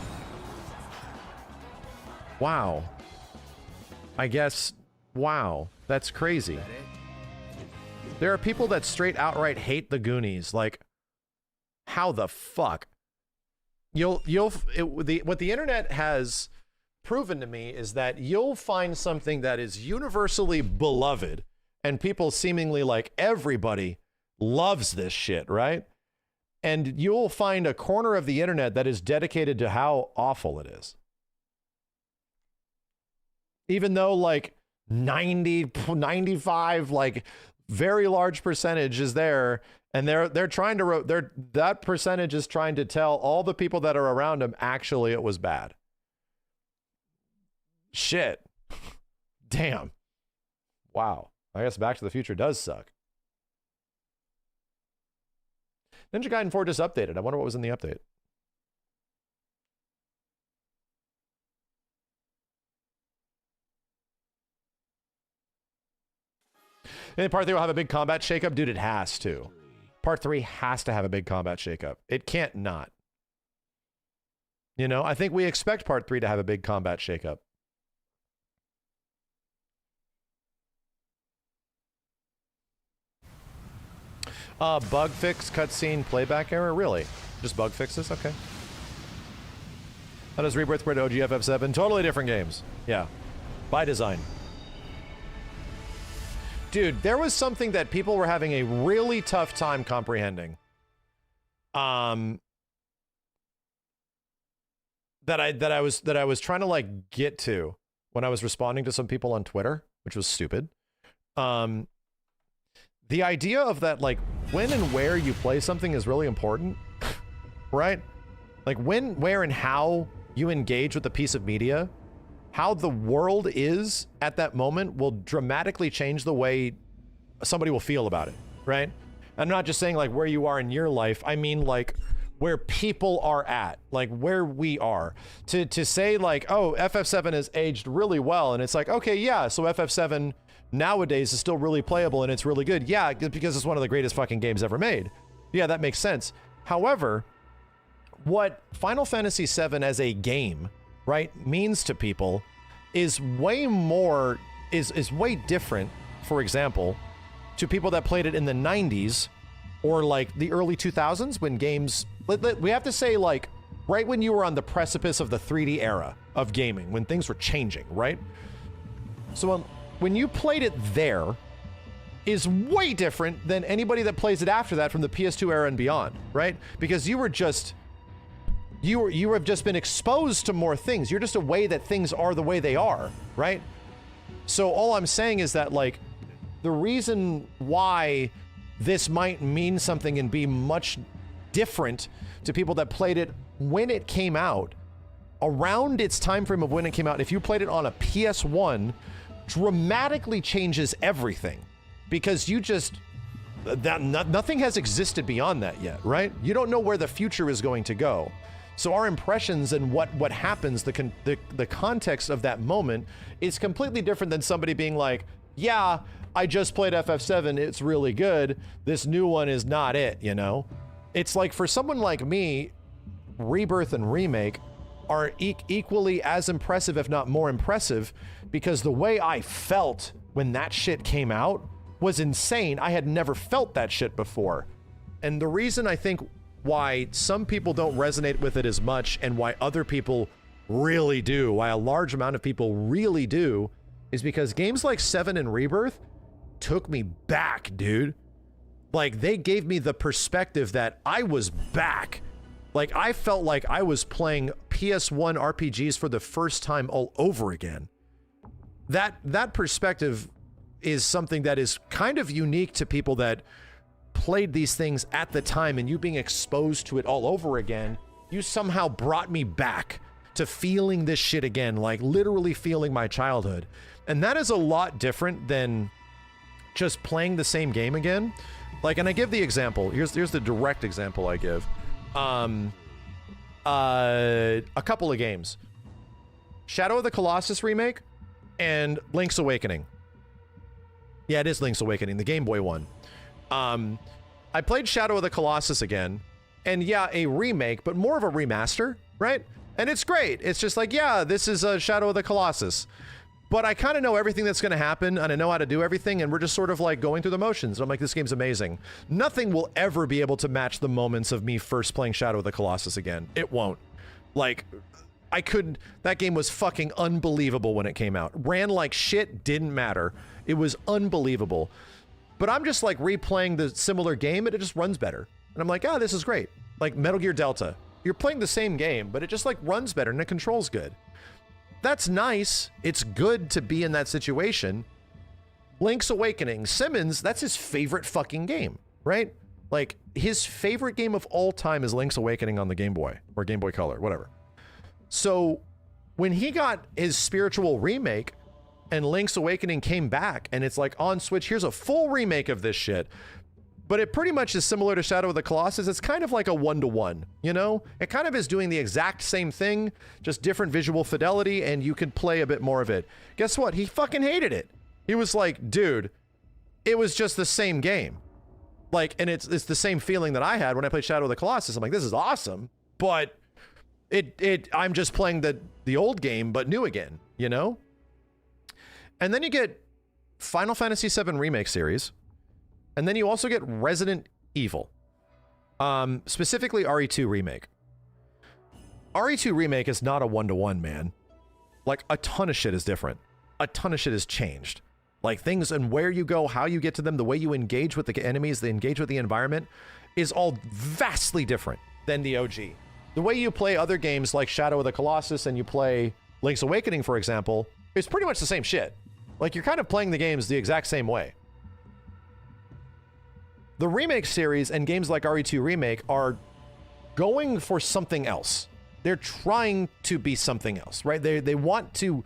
Wow. I guess, wow. That's crazy. There are people that straight outright hate the Goonies. Like, how the fuck? What the internet has proven to me is that you'll find something that is universally beloved and people seemingly like everybody loves this shit, right? And you'll find a corner of the internet that is dedicated to how awful it is. Even though like 90, 95, like very large percentage is there, and they're trying to that percentage is trying to tell all the people that are around them actually it was bad. Shit. Damn. Wow. I guess Back to the Future does suck. Ninja Gaiden 4 just updated. I wonder what was in the update. And Part 3 will have a big combat shakeup? Dude, it has to. Part 3 has to have a big combat shakeup. It can't not. You know, I think we expect Part 3 to have a big combat shakeup. Bug fix, cutscene, playback error? Really? Just bug fixes? Okay. How does Rebirth compare to OG FF7? Totally different games. Yeah. By design. Dude, there was something that people were having a really tough time comprehending. That I was trying to like get to when I was responding to some people on Twitter, which was stupid. The idea of that, like, when and where you play something is really important, right? Like, when, where, and how you engage with a piece of media, how the world is at that moment will dramatically change the way somebody will feel about it, right? I'm not just saying, like, where you are in your life. I mean, like, where people are at, like, where we are. To say, like, oh, FF7 has aged really well, and it's like, okay, yeah, so FF7... nowadays is still really playable and it's really good. Yeah, because it's one of the greatest fucking games ever made. Yeah, that makes sense. However, what Final Fantasy VII as a game, right, means to people is way more, is way different, for example, to people that played it in the 90s or like the early 2000s when games, we have to say like, right when you were on the precipice of the 3D era of gaming, when things were changing, right? So when you played it there is way different than anybody that plays it after that from the PS2 era and beyond, right? Because you have just been exposed to more things. You're just aware that things are the way they are, right? So all I'm saying is that like the reason why this might mean something and be much different to people that played it when it came out, around its time frame of when it came out, if you played it on a PS1, dramatically changes everything, because you just nothing has existed beyond that yet, right? You don't know where the future is going to go. So our impressions and what happens, the context of that moment is completely different than somebody being like, yeah, I just played FF7, it's really good. This new one is not it, you know? It's like for someone like me, Rebirth and Remake are equally as impressive, if not more impressive, because the way I felt when that shit came out was insane. I had never felt that shit before. And the reason I think why some people don't resonate with it as much and why other people really do, why a large amount of people really do, is because games like 7 and Rebirth took me back, dude. Like, they gave me the perspective that I was back. Like, I felt like I was playing PS1 RPGs for the first time all over again. That perspective is something that is kind of unique to people that played these things at the time, and you being exposed to it all over again, you somehow brought me back to feeling this shit again, like literally feeling my childhood. And that is a lot different than just playing the same game again. Like, and I give the example, here's the direct example I give. A couple of games. Shadow of the Colossus remake and Link's Awakening. Yeah, it is Link's Awakening, the Game Boy one. I played Shadow of the Colossus again, and yeah, a remake, but more of a remaster, right? And it's great. It's just like, yeah, this is a Shadow of the Colossus. But I kind of know everything that's going to happen, and I know how to do everything, and we're just sort of like going through the motions. I'm like, this game's amazing. Nothing will ever be able to match the moments of me first playing Shadow of the Colossus again. It won't. Like, that game was fucking unbelievable when it came out. Ran like shit, didn't matter. It was unbelievable. But I'm just like replaying the similar game, and it just runs better. And I'm like, this is great. Like Metal Gear Delta. You're playing the same game, but it just like runs better and it controls good. That's nice. It's good to be in that situation. Link's Awakening. Simmons, that's his favorite fucking game, right? Like, his favorite game of all time is Link's Awakening on the Game Boy, or Game Boy Color, whatever. So, when he got his spiritual remake, and Link's Awakening came back, and it's like, on Switch, here's a full remake of this shit. But it pretty much is similar to Shadow of the Colossus. It's kind of like a one-to-one, you know? It kind of is doing the exact same thing, just different visual fidelity, and you can play a bit more of it. Guess what? He fucking hated it. He was like, dude, it was just the same game. Like, and it's the same feeling that I had when I played Shadow of the Colossus. I'm like, this is awesome, but I'm just playing the old game, but new again, you know? And then you get Final Fantasy VII Remake series. And then you also get Resident Evil, specifically RE2 Remake. RE2 Remake is not a one-to-one, man. Like, a ton of shit is different. A ton of shit has changed. Like, things and where you go, how you get to them, the way you engage with the enemies, the engage with the environment is all vastly different than the OG. The way you play other games like Shadow of the Colossus and you play Link's Awakening, for example, is pretty much the same shit. Like, you're kind of playing the games the exact same way. The Remake series and games like RE2 Remake are going for something else. They're trying to be something else, right? They want to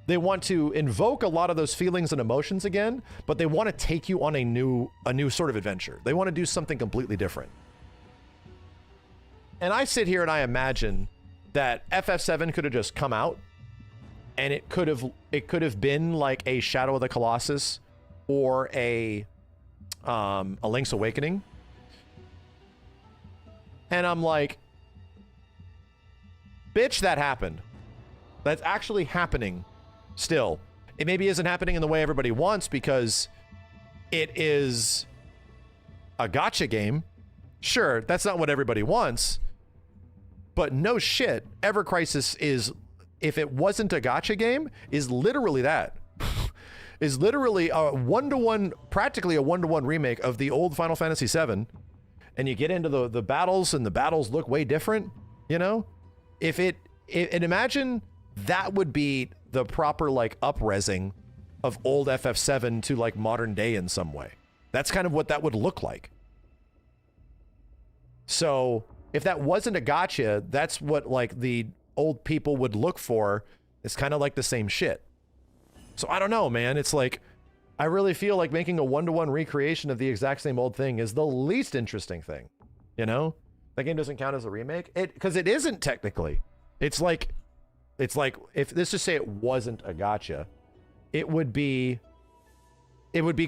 invoke a lot of those feelings and emotions again, but they want to take you on a new sort of adventure. They want to do something completely different. And I sit here and I imagine that FF7 could have just come out and it could have been like a Shadow of the Colossus or a Link's Awakening. And I'm like, bitch, that happened. That's actually happening still. It maybe isn't happening in the way everybody wants because it is a gacha game. Sure, that's not what everybody wants. But no shit, Ever Crisis is, if it wasn't a gacha game, is literally that. Is literally a one-to-one, practically a one-to-one remake of the old Final Fantasy VII. And you get into the battles, and the battles look way different, you know? And imagine that would be the proper, like, up-resing of old FF7 to, like, modern day in some way. That's kind of what that would look like. So, if that wasn't a gacha, that's what, like, the old people would look for. It's kind of like the same shit. So I don't know, man. It's like, I really feel like making a one-to-one recreation of the exact same old thing is the least interesting thing. You know, that game doesn't count as a remake. Because it isn't technically. It's like if let's just say it wasn't a gacha, it would be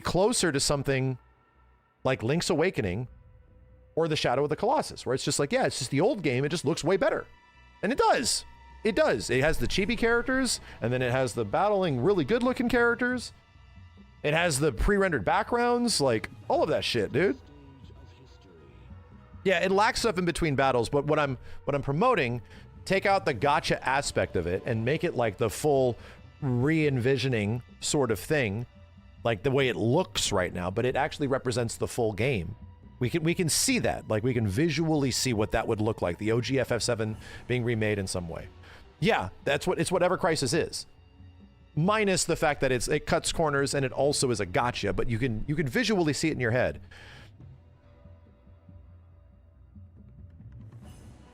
closer to something like Link's Awakening or the Shadow of the Colossus, where it's just like, yeah, it's just the old game. It just looks way better, and it does. It does. It has the chibi characters, and then it has the battling, really good-looking characters. It has the pre-rendered backgrounds, like all of that shit, dude. Yeah, it lacks stuff in between battles, but what I'm promoting, take out the gacha aspect of it and make it like the full re-envisioning sort of thing, like the way it looks right now, but it actually represents the full game. We can see that, like we can visually see what that would look like, the OG FF7 being remade in some way. Yeah, it's what Ever Crisis is. Minus the fact that it cuts corners and it also is a gacha, but you can visually see it in your head.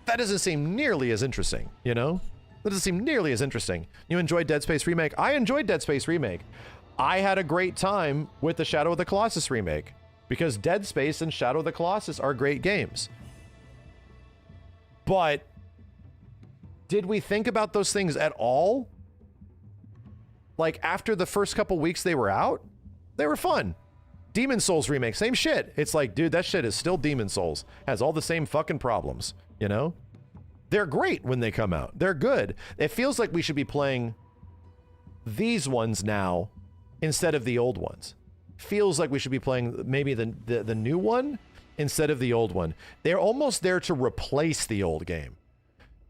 That doesn't seem nearly as interesting, you know? That doesn't seem nearly as interesting. You enjoyed Dead Space Remake? I enjoyed Dead Space Remake. I had a great time with the Shadow of the Colossus remake because Dead Space and Shadow of the Colossus are great games. But did we think about those things at all? Like after the first couple weeks they were out, they were fun. Demon Souls remake, same shit. It's like, dude, that shit is still Demon Souls. Has all the same fucking problems, you know? They're great when they come out. They're good. It feels like we should be playing these ones now instead of the old ones. Feels like we should be playing maybe the new one instead of the old one. They're almost there to replace the old game.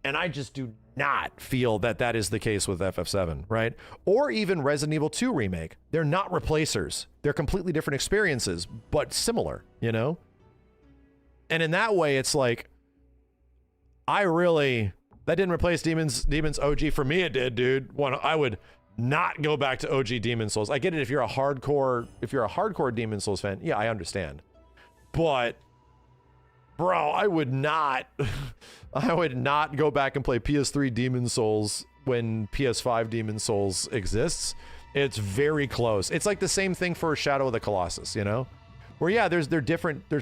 And I just do not feel that that is the case with FF7, right? Or even Resident Evil 2 remake. They're not replacers. They're completely different experiences, but similar, you know? And in that way, it's like, that didn't replace Demon's OG. For me, it did, dude. I would not go back to OG Demon Souls. I get it if you're a hardcore Demon Souls fan. Yeah, I understand. But bro, I would not go back and play PS3 Demon Souls when PS5 Demon Souls exists. It's very close. It's like the same thing for Shadow of the Colossus, you know? Where yeah, there's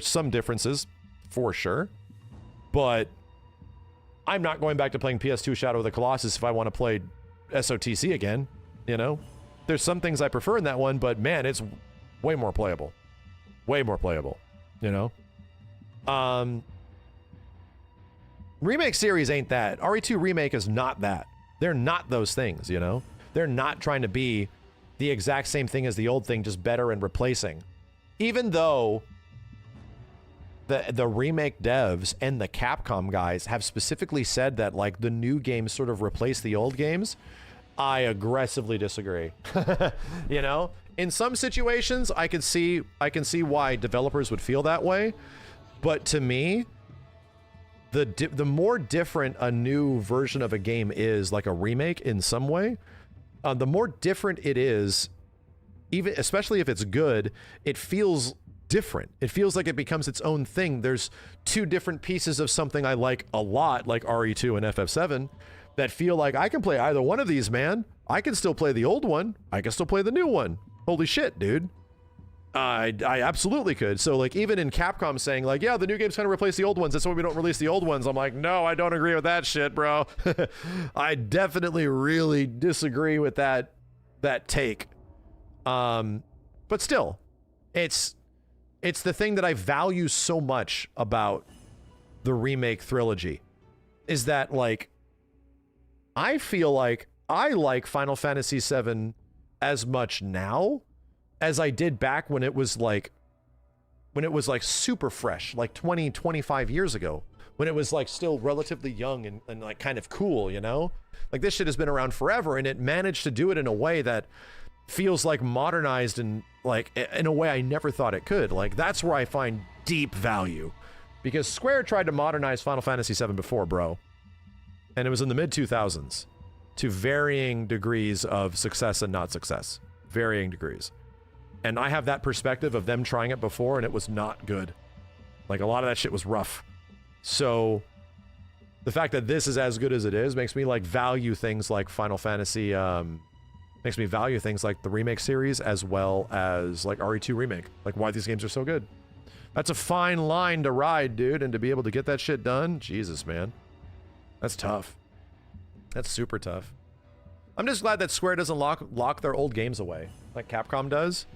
some differences for sure. But I'm not going back to playing PS2 Shadow of the Colossus if I want to play SOTC again, you know? There's some things I prefer in that one, but man, it's way more playable. Way more playable, you know? Remake series ain't that. RE2 Remake is not that. They're not those things, you know? They're not trying to be the exact same thing as the old thing, just better and replacing. Even though the remake devs and the Capcom guys have specifically said that like the new games sort of replace the old games, I aggressively disagree. You know? In some situations, I can see why developers would feel that way. But to me, the more different a new version of a game is, like a remake in some way, the more different it is, even especially if it's good, it feels different. It feels like it becomes its own thing. There's two different pieces of something I like a lot, like RE2 and FF7, that feel like I can play either one of these, man. I can still play the old one. I can still play the new one. Holy shit, dude. I absolutely could. So like even in Capcom saying like, yeah, the new game's trying to replace the old ones, that's why we don't release the old ones. I'm like, no, I don't agree with that shit, bro. I definitely really disagree with that take. But still, it's the thing that I value so much about the remake trilogy is that like I feel like I like Final Fantasy VII as much now as I did back when it was like super fresh, like 20, 25 years ago, when it was like still relatively young and like kind of cool, you know? Like this shit has been around forever and it managed to do it in a way that feels like modernized and like in a way I never thought it could. Like that's where I find deep value, because Square tried to modernize Final Fantasy VII before, bro. And it was in the mid 2000s to varying degrees of success and not success, varying degrees. And I have that perspective of them trying it before and it was not good. Like a lot of that shit was rough. So the fact that this is as good as it is makes me like value things like Final Fantasy Makes me value things like the remake series as well as like RE2 remake, like why these games are so good. That's a fine line to ride, dude, and to be able to get that shit done, Jesus, man. That's tough. That's super tough. I'm just glad that Square doesn't lock their old games away like Capcom does.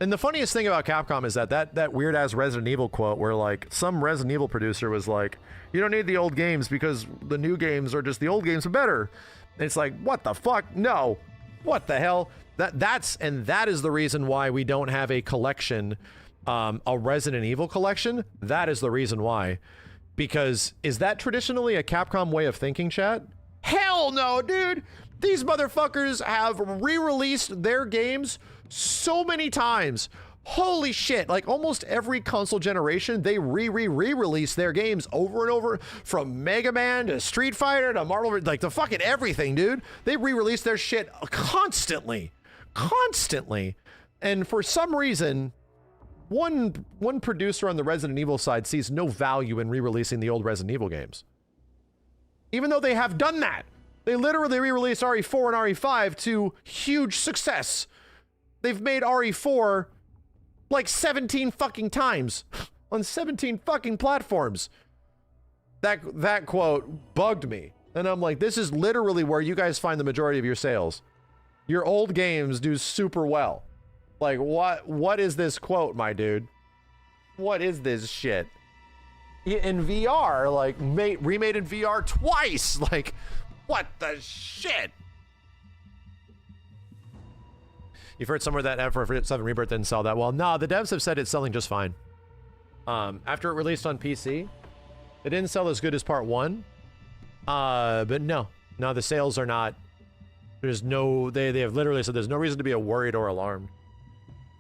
And the funniest thing about Capcom is that weird-ass Resident Evil quote where, like, some Resident Evil producer was like, you don't need the old games because the new games are just the old games are better. And it's like, what the fuck? No. What the hell? That is the reason why we don't have a collection, a Resident Evil collection. That is the reason why. Because is that traditionally a Capcom way of thinking, chat? Hell no, dude! These motherfuckers have re-released their games so many times. Holy shit, like almost every console generation, they re-release their games over and over, from Mega Man to Street Fighter to Marvel, like the fucking everything, dude. They re-release their shit constantly. And for some reason, one producer on the Resident Evil side sees no value in re-releasing the old Resident Evil games. Even though they have done that. They literally re-released RE4 and RE5 to huge success. They've made RE4 like 17 fucking times on 17 fucking platforms. That quote bugged me. And I'm like, this is literally where you guys find the majority of your sales. Your old games do super well. Like, what is this quote, my dude? What is this shit? In VR, like, remade in VR twice. Like, what the shit? You've heard somewhere that FF7 Rebirth didn't sell that well. No, the devs have said it's selling just fine. After it released on PC, it didn't sell as good as part 1. But no, the sales are not. There's no, they have literally said there's no reason to be worried or alarmed.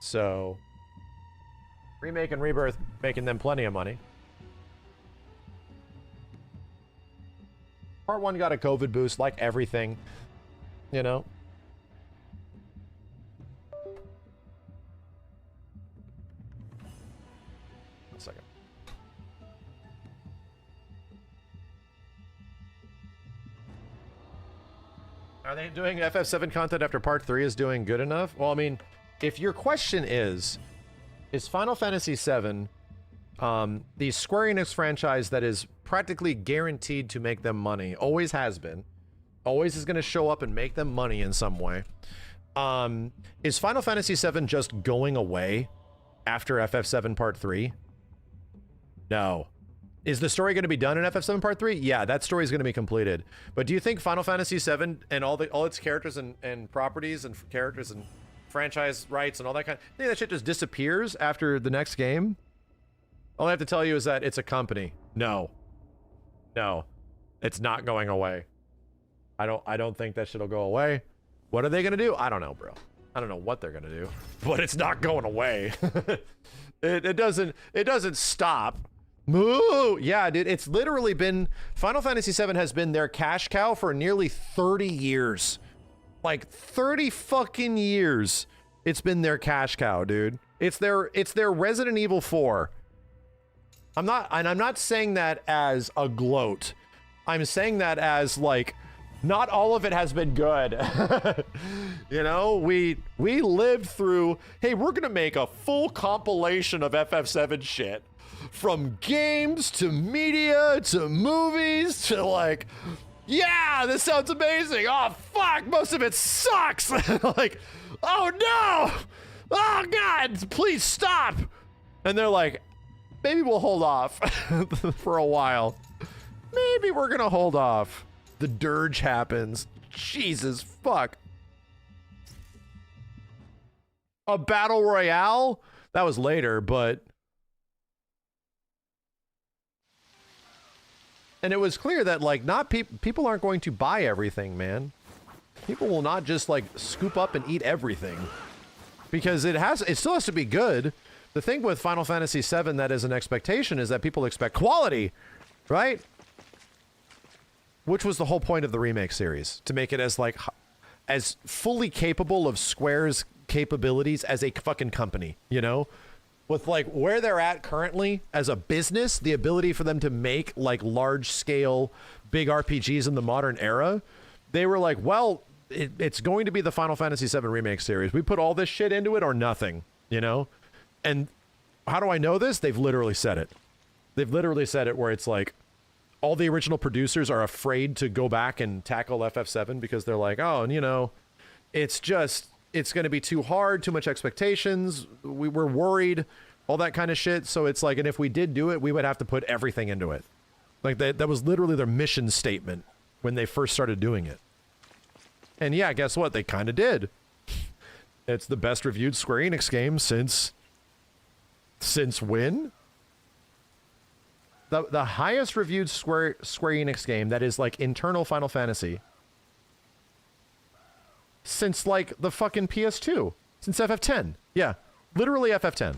So, Remake and Rebirth making them plenty of money. Part 1 got a COVID boost, like everything, you know? One second. Are they doing FF7 content after Part 3 is doing good enough? Well, I mean, if your question is Final Fantasy VII the Square Enix franchise that is practically guaranteed to make them money, always has been, always is going to show up and make them money in some way. Is Final Fantasy VII just going away after FF7 Part 3? No. Is the story going to be done in FF7 Part 3? Yeah, that story is going to be completed. But do you think Final Fantasy VII and all its characters and properties and characters and franchise rights and all that kind of thing, that shit just disappears after the next game? All I have to tell you is that it's a company. No, it's not going away. I don't think that shit'll go away. What are they gonna do? I don't know, bro. I don't know what they're gonna do, but it's not going away. it doesn't stop. Moo! Yeah, dude, it's literally been, Final Fantasy VII has been their cash cow for nearly 30 years. Like 30 fucking years. It's been their cash cow, dude. It's their Resident Evil 4. I'm not saying that as a gloat. I'm saying that as like, not all of it has been good. You know, we lived through, hey, we're gonna make a full compilation of FF7 shit. From games to media to movies to like, yeah, this sounds amazing. Oh fuck, most of it sucks. Like, oh no, oh god, please stop. And they're like, maybe we'll hold off for a while. Maybe we're gonna hold off. The dirge happens. Jesus fuck. A battle royale? That was later, but. And it was clear that like not people aren't going to buy everything, man. People will not just like scoop up and eat everything. Because it still has to be good. The thing with Final Fantasy VII that is an expectation is that people expect quality, right? Which was the whole point of the remake series, to make it as fully capable of Square's capabilities as a fucking company, you know? With like where they're at currently as a business, the ability for them to make like large scale big RPGs in the modern era, they were like, well, it's going to be the Final Fantasy VII Remake series. We put all this shit into it or nothing, you know? And how do I know this? They've literally said it. They've literally said it where it's like, all the original producers are afraid to go back and tackle FF7 because they're like, oh, and you know, it's going to be too hard, too much expectations. We're worried, all that kind of shit. So it's like, and if we did do it, we would have to put everything into it. Like that was literally their mission statement when they first started doing it. And yeah, guess what? They kind of did. It's the best reviewed Square Enix game since when? The highest reviewed Square Enix game that is like internal Final Fantasy since like the fucking PS2, since FF10. Yeah, literally FF10.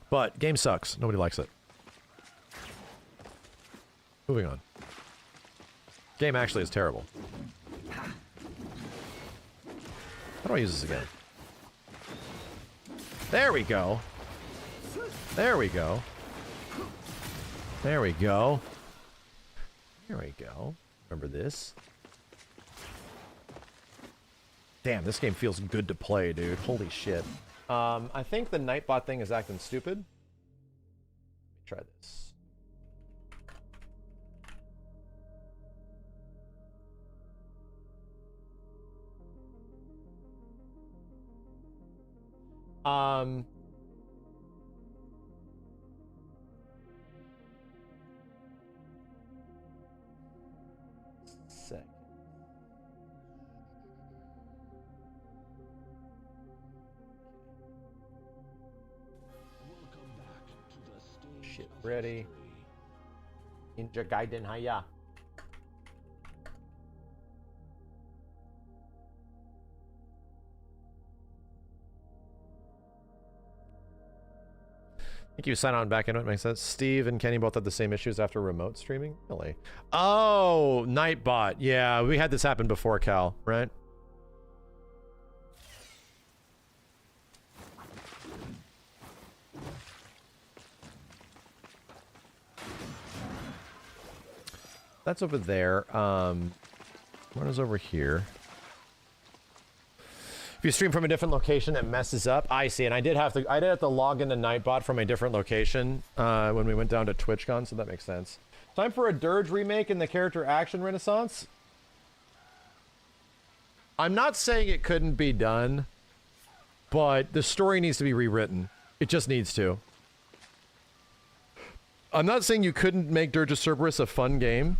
But game sucks. Nobody likes it. Moving on. Game actually is terrible. How do I use this again? There we go. There we go. There we go. There we go. Remember this? Damn, this game feels good to play, dude. Holy shit. I think the Nightbot thing is acting stupid. Let me try this. Sec. Shit ready. Ninja Gaiden Haya. I think you sign on back into it. Makes sense. Steve and Kenny both had the same issues after remote streaming. Really? Oh, Nightbot. Yeah, we had this happen before, Cal, right? That's over there. What is over here? If you stream from a different location, it messes up. I see, and I did have to log into Nightbot from a different location when we went down to TwitchCon, so that makes sense. Time for a Dirge remake in the character action renaissance. I'm not saying it couldn't be done, but the story needs to be rewritten. It just needs to. I'm not saying you couldn't make Dirge of Cerberus a fun game.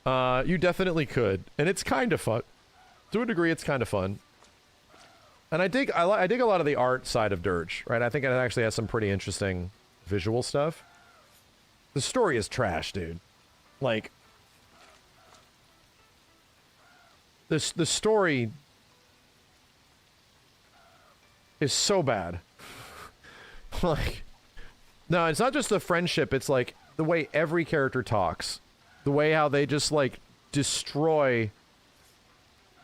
You definitely could, and it's kind of fun. To a degree, it's kind of fun. And I dig a lot of the art side of Dirge, right? I think it actually has some pretty interesting visual stuff. The story is trash, dude. Like, the story is so bad. Like, no, it's not just the friendship. It's like the way every character talks, the way how they just like destroy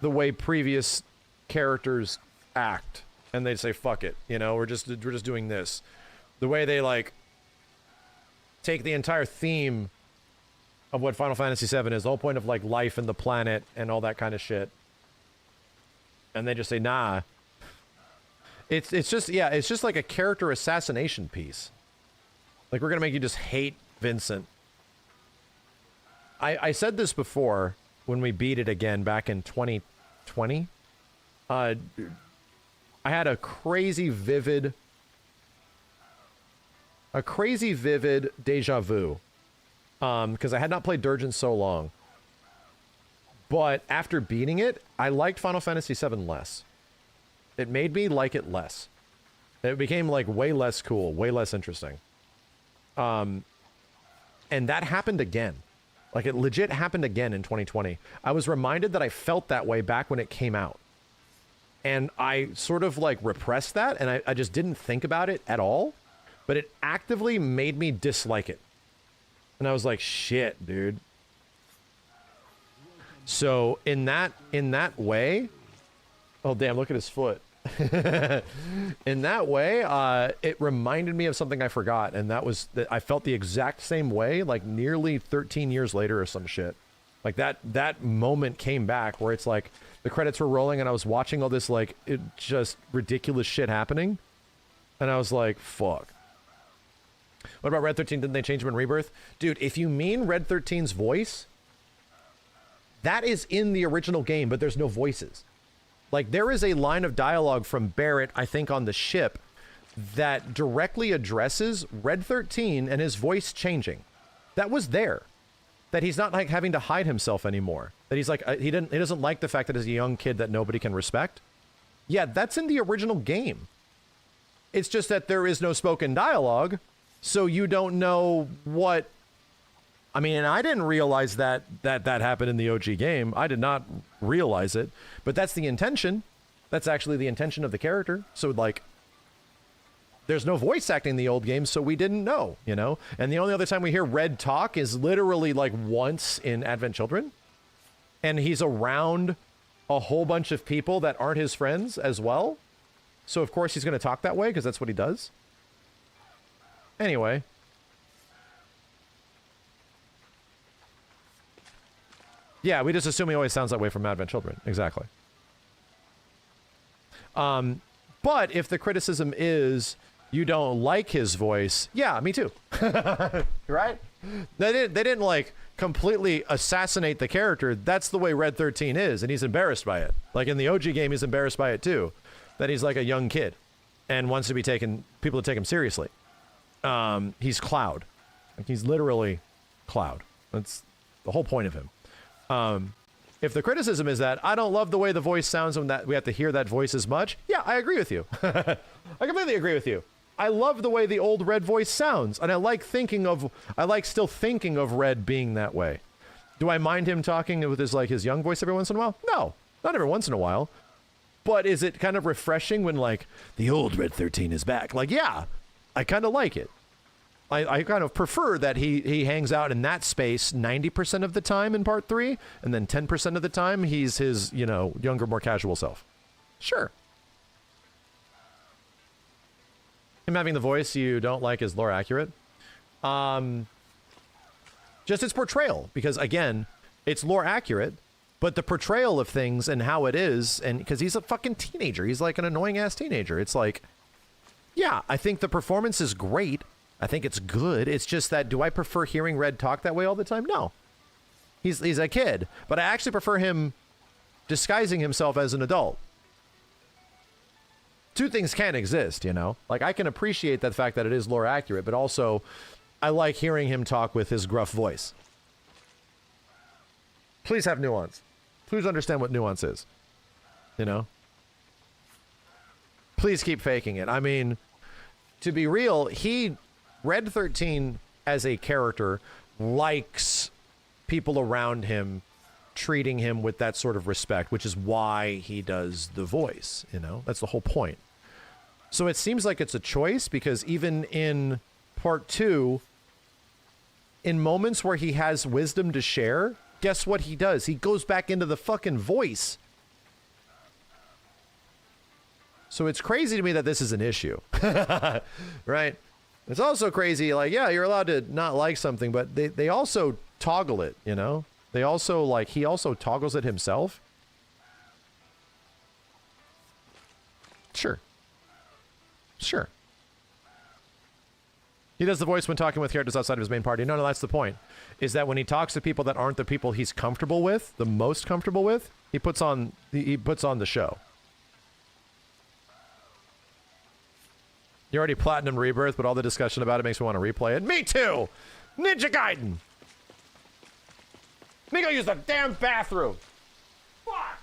the way previous characters act, and they say fuck it, you know, we're just doing this. The way they like take the entire theme of what Final Fantasy VII is, the whole point of like life and the planet and all that kind of shit, and they just say nah. It's just, yeah, it's just like a character assassination piece. Like, we're gonna make you just hate Vincent. I said this before when we beat it again back in 2020. I had a crazy vivid deja vu, because I had not played Dirge in so long. But after beating it, I liked Final Fantasy VII less. It made me like it less. It became like way less cool, way less interesting. And that happened again. Like, it legit happened again in 2020. I was reminded that I felt that way back when it came out. And I sort of like repressed that, and I just didn't think about it at all. But it actively made me dislike it. And I was like, shit, dude. So in that way, oh damn, look at his foot. In that way, it reminded me of something I forgot, and that was that I felt the exact same way, like nearly 13 years later or some shit. Like that moment came back where it's like the credits were rolling and I was watching all this like just ridiculous shit happening, and I was like, fuck. What about Red 13? Didn't they change him in Rebirth? Dude, if you mean Red 13's voice, that is in the original game, but there's no voices. Like, there is a line of dialogue from Barrett, I think, on the ship that directly addresses Red 13 and his voice changing. That was there. That he's not, like, having to hide himself anymore. That he's, like, he doesn't like the fact that he's a young kid that nobody can respect. Yeah, that's in the original game. It's just that there is no spoken dialogue, so you don't know what... I mean, I didn't realize that happened in the OG game. I did not realize it, but that's the intention. That's actually the intention of the character. So, like, there's no voice acting in the old game, so we didn't know, you know? And the only other time we hear Red talk is literally, like, once in Advent Children. And he's around a whole bunch of people that aren't his friends as well. So, of course, he's going to talk that way, because that's what he does. Anyway... yeah, we just assume he always sounds that way from Advent Children. Exactly. But if the criticism is you don't like his voice, yeah, me too. Right? They didn't like completely assassinate the character. That's the way Red 13 is, and he's embarrassed by it. Like in the OG game, he's embarrassed by it too. That he's like a young kid and wants to be people to take him seriously. He's Cloud. Like, he's literally Cloud. That's the whole point of him. If the criticism is that I don't love the way the voice sounds and that we have to hear that voice as much, yeah, I agree with you. I completely agree with you. I love the way the old Red voice sounds, and I like still thinking of Red being that way. Do I mind him talking with his young voice every once in a while? No, not every once in a while. But is it kind of refreshing when like the old Red 13 is back? Like, yeah, I kind of like it. I kind of prefer that he hangs out in that space 90% of the time in part 3, and then 10% of the time he's his, you know, younger, more casual self. Sure. Him having the voice you don't like is lore accurate. Just its portrayal, because again, it's lore accurate, but the portrayal of things and how it is, and because he's a fucking teenager, he's like an annoying ass teenager. It's like, yeah, I think the performance is great. I think it's good. It's just that, do I prefer hearing Red talk that way all the time? No. He's a kid. But I actually prefer him disguising himself as an adult. Two things can exist, you know? Like, I can appreciate the fact that it is lore accurate, but also, I like hearing him talk with his gruff voice. Please have nuance. Please understand what nuance is. You know? Please keep faking it. I mean, to be real, Red 13 as a character likes people around him treating him with that sort of respect, which is why he does the voice, you know? That's the whole point. So it seems like it's a choice, because even in part 2, in moments where he has wisdom to share, guess what he does? He goes back into the fucking voice. So it's crazy to me that this is an issue. Right? It's also crazy, like, yeah, you're allowed to not like something, but they also toggle it, you know? They also, like, he also toggles it himself. Sure. Sure. He does the voice when talking with characters outside of his main party. No, that's the point. Is that when he talks to people that aren't the people he's comfortable with, the most comfortable with, he puts on the show. You already platinum Rebirth, but all the discussion about it makes me want to replay it. Me too! Ninja Gaiden! Let me go use the damn bathroom! Fuck!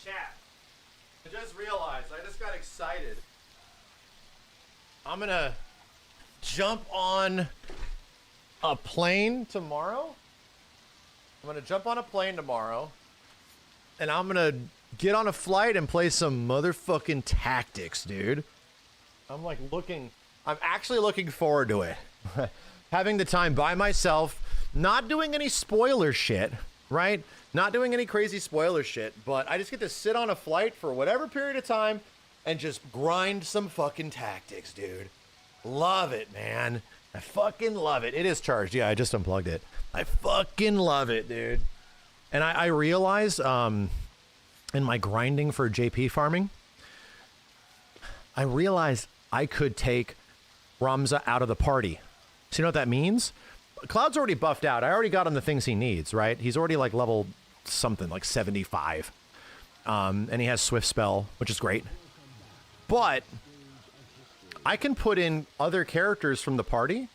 chat. I just realized, I just got excited. I'm gonna jump on a plane tomorrow. I'm gonna jump on a plane tomorrow, and I'm gonna get on a flight and play some motherfucking tactics, dude. I'm actually looking forward to it. Having the time by myself, not doing any spoiler shit, right? Not doing any crazy spoiler shit, but I just get to sit on a flight for whatever period of time and just grind some fucking tactics, dude. Love it, man. I fucking love it. It is charged. Yeah, I just unplugged it. I fucking love it, dude. And I realized in my grinding for JP farming, I realized I could take Ramza out of the party. So you know what that means? Cloud's already buffed out. I already got him the things he needs, right? He's already like level something, like 75. And he has Swift Spell, which is great. But I can put in other characters from the party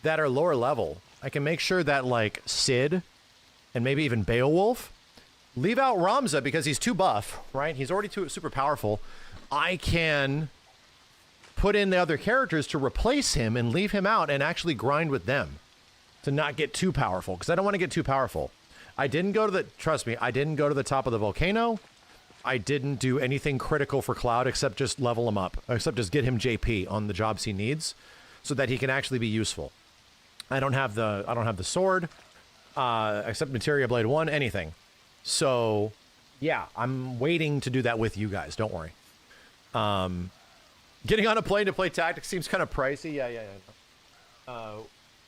that are lower level. I can make sure that like Sid and maybe even Beowulf, leave out Ramza because he's too buff, right? He's already too super powerful. I can put in the other characters to replace him and leave him out and actually grind with them to not get too powerful, because I don't want to get too powerful. I didn't go to the, trust me, I didn't go to the top of the volcano. I didn't do anything critical for Cloud except just level him up, except just get him JP on the jobs he needs so that he can actually be useful. I don't have the sword, except Materia Blade 1, anything. So yeah, I'm waiting to do that with you guys. Don't worry. Getting on a plane to play tactics seems kind of pricey. Yeah.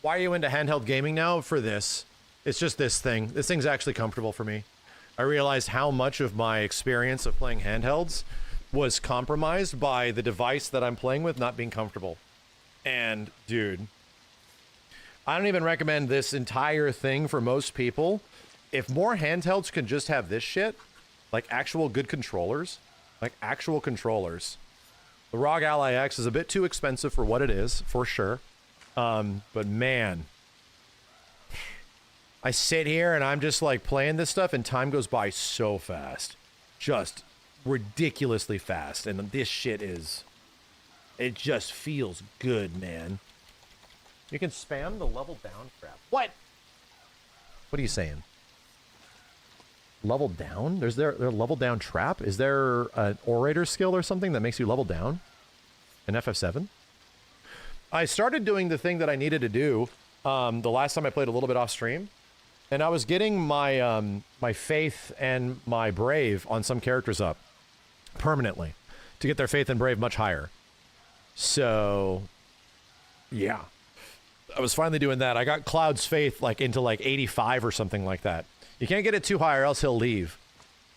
Why are you into handheld gaming now? For this, it's just this thing. This thing's actually comfortable for me. I realized how much of my experience of playing handhelds was compromised by the device that I'm playing with not being comfortable. And dude, I don't even recommend this entire thing for most people. If more handhelds can just have this shit, like actual good controllers, the ROG Ally X is a bit too expensive for what it is, for sure. But man, I sit here and I'm just like playing this stuff and time goes by so fast. Just ridiculously fast. And this shit is, it just feels good, man. You can spam the level down trap. What? What are you saying? Level down? There's there level down trap? Is there an orator skill or something that makes you level down? An FF7? I started doing the thing that I needed to do the last time I played a little bit off stream. And I was getting my my faith and my brave on some characters up permanently to get their faith and brave much higher. So yeah, I was finally doing that. I got Cloud's faith like into like 85 or something like that. You can't get it too high or else he'll leave.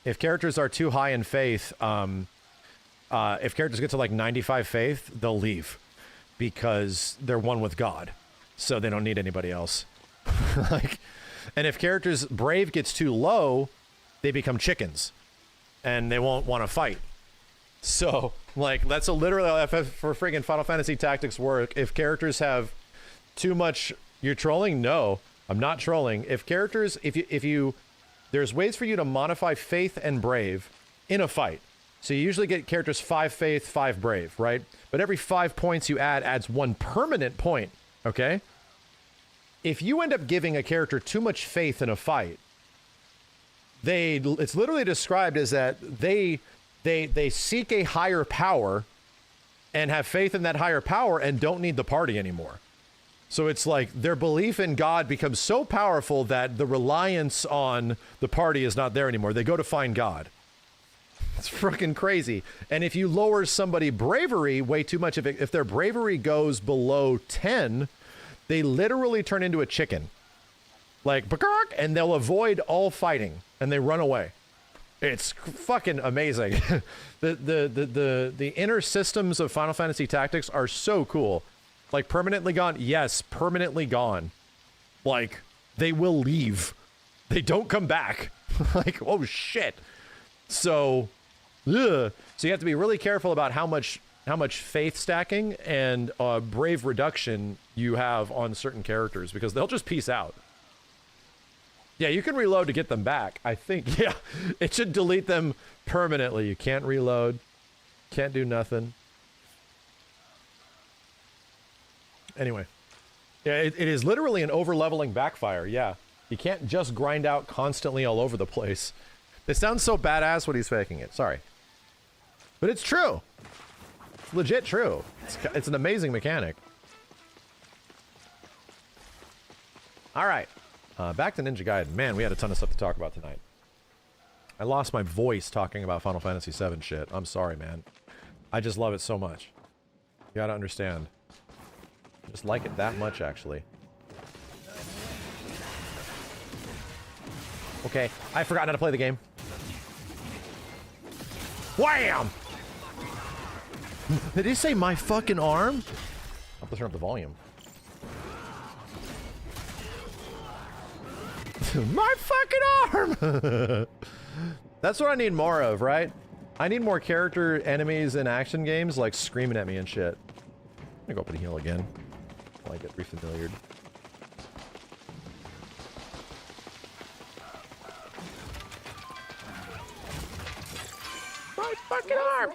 If characters are too high in faith, if characters get to like 95 faith, they'll leave because they're one with God. So they don't need anybody else. Like, and if characters brave gets too low, they become chickens and they won't want to fight. So like, that's a literal FF for friggin' Final Fantasy Tactics work. If characters have too much, you're trolling? No, I'm not trolling. If characters, if you, there's ways for you to modify faith and brave in a fight. So you usually get characters 5 faith, 5 brave, right? But every 5 points you add adds 1 permanent point, okay? If you end up giving a character too much faith in a fight, it's literally described as that they seek a higher power and have faith in that higher power and don't need the party anymore. So it's like their belief in God becomes so powerful that the reliance on the party is not there anymore. They go to find God. It's freaking crazy. And if you lower somebody bravery way too much, if their bravery goes below 10, they literally turn into a chicken. Like, and they'll avoid all fighting and they run away. It's fucking amazing. The inner systems of Final Fantasy Tactics are so cool. Like, permanently gone? Yes, permanently gone. Like, they will leave. They don't come back. Like, oh shit. So, ugh. So you have to be really careful about how much faith stacking and brave reduction you have on certain characters because they'll just peace out. Yeah, you can reload to get them back. I think, yeah, it should delete them permanently. You can't reload. Can't do nothing. Anyway. Yeah, it is literally an over-leveling backfire, yeah. You can't just grind out constantly all over the place. It sounds so badass when he's faking it. Sorry. But it's true. It's legit true. It's an amazing mechanic. All right. Back to Ninja Gaiden. Man, we had a ton of stuff to talk about tonight. I lost my voice talking about Final Fantasy VII shit. I'm sorry, man. I just love it so much. You gotta understand. I just like it that much, actually. Okay, I've forgotten how to play the game. Wham! Did he say my fucking arm? I'll have to turn up the volume. My fucking arm! That's what I need more of, right? I need more character enemies in action games, like screaming at me and shit. I'm gonna go up and heal again. While I get refamiliared. My fucking arm!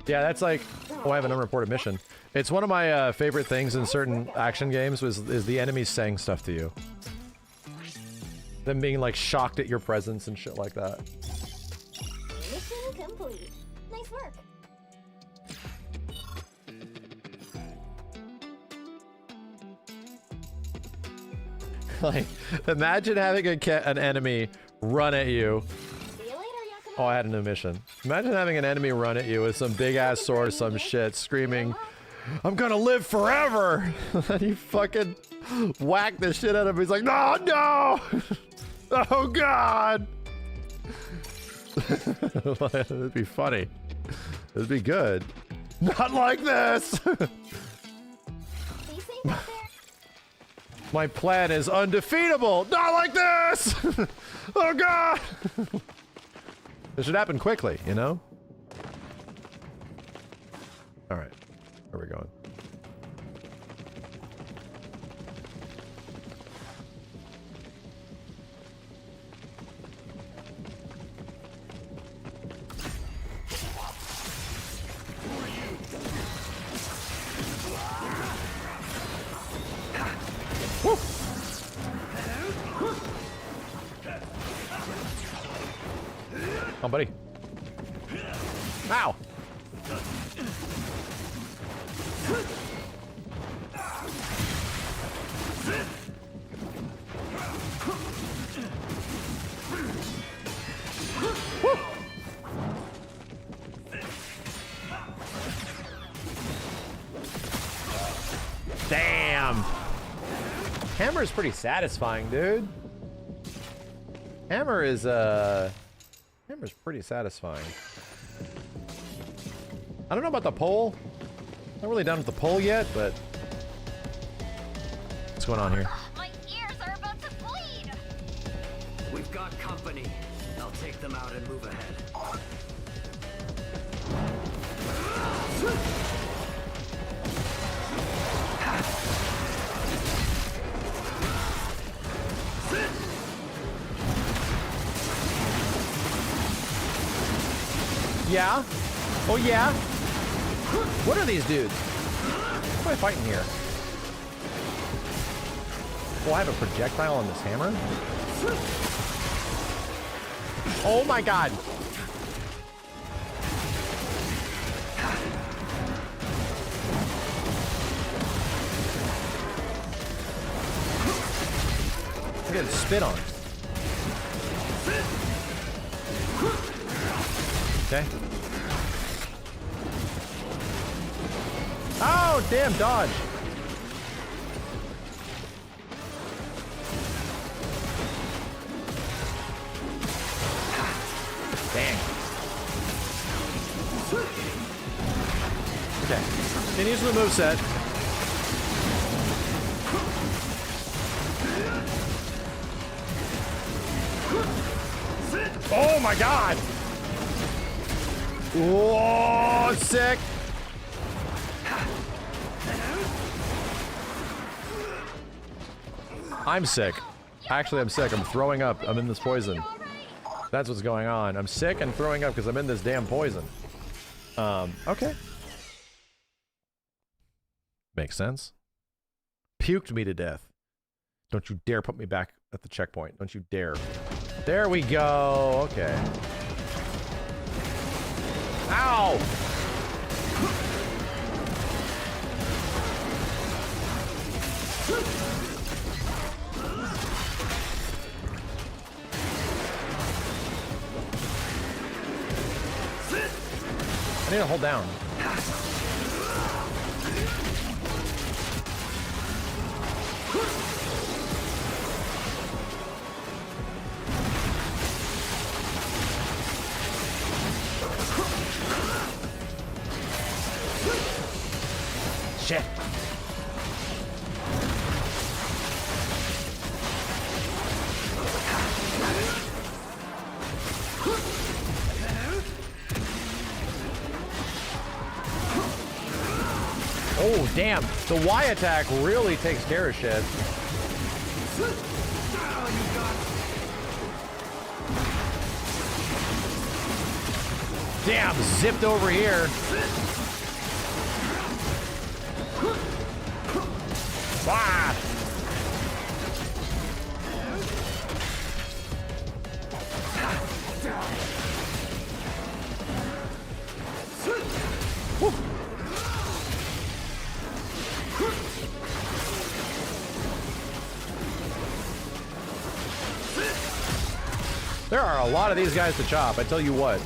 Yeah, that's like, oh, I have an unreported mission. It's one of my favorite things in certain action games is the enemies saying stuff to you. Them being like shocked at your presence and shit like that. Mission complete. Nice work. Like, imagine having an enemy run at you. See you later, Yakima. Oh, I had a new mission. Imagine having an enemy run at you with some big ass sword or some shit, screaming, "I'm gonna live forever!" And you fucking whack the shit out of him. He's like, "No, no! Oh God!" It'd be funny. It'd be good. Not like this! My plan is undefeatable! Not like this! Oh God! This should happen quickly, you know? Alright. Where are we going? Woo! Oh, buddy. Ow! Woo! Damn! Hammer is pretty satisfying, dude. Hammer's pretty satisfying. I don't know about the pole. Not really done with the pole yet, but what's going on here? My ears are about to bleed. We've got company. I'll take them out and move ahead. Yeah? Oh yeah? What are these dudes? What am I fighting here? Oh, I have a projectile on this hammer? Oh my God! I'm getting spit on. Okay. Oh, damn, dodge. Dang. Okay. Can use the moveset. Oh my God! Whoa, sick! I'm sick. Actually, I'm sick. I'm throwing up. I'm in this poison. That's what's going on. I'm sick and throwing up because I'm in this damn poison. Okay. Makes sense. Puked me to death. Don't you dare put me back at the checkpoint. Don't you dare. There we go. Okay. Ow! I need to hold down. Shit. Oh, damn. The Y attack really takes care of shit. Damn, zipped over here. Ah! Woo. There are a lot of these guys to chop, I tell you what.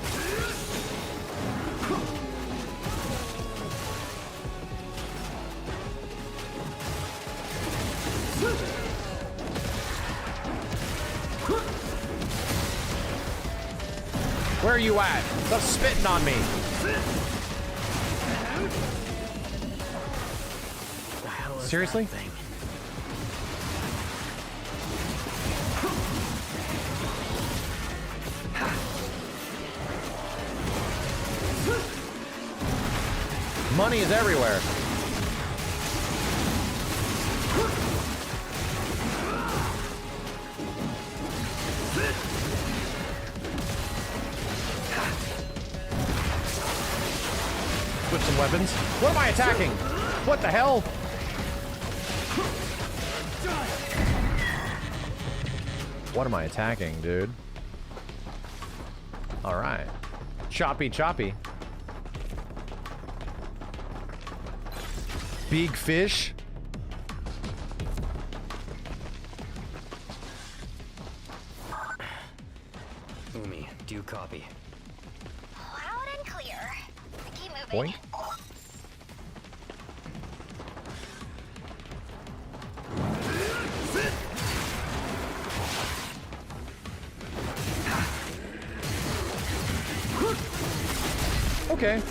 Where are you at? Stop spitting on me. Seriously? Money is everywhere. Switch some weapons. What am I attacking? What the hell? What am I attacking, dude? All right. Choppy, choppy. Big fish. Umi, do you copy? Loud and clear. Keep moving. Boink. Okay.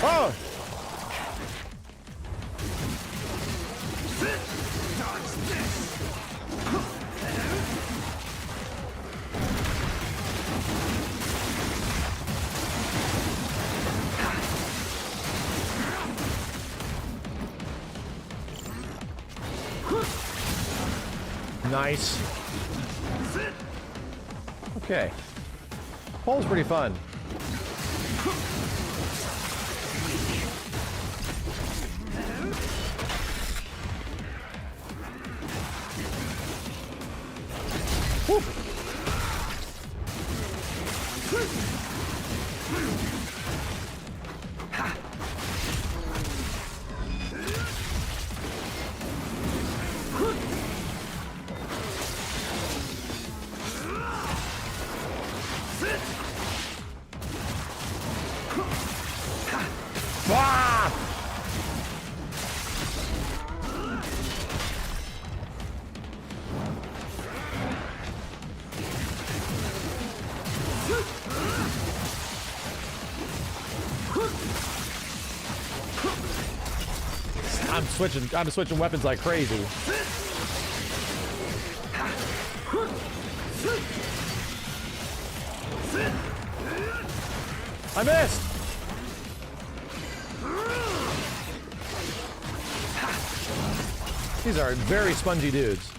Oh! Nice. Okay. Pole's pretty fun. Woo. Ah! I'm switching weapons like crazy. I missed. These are very spongy dudes.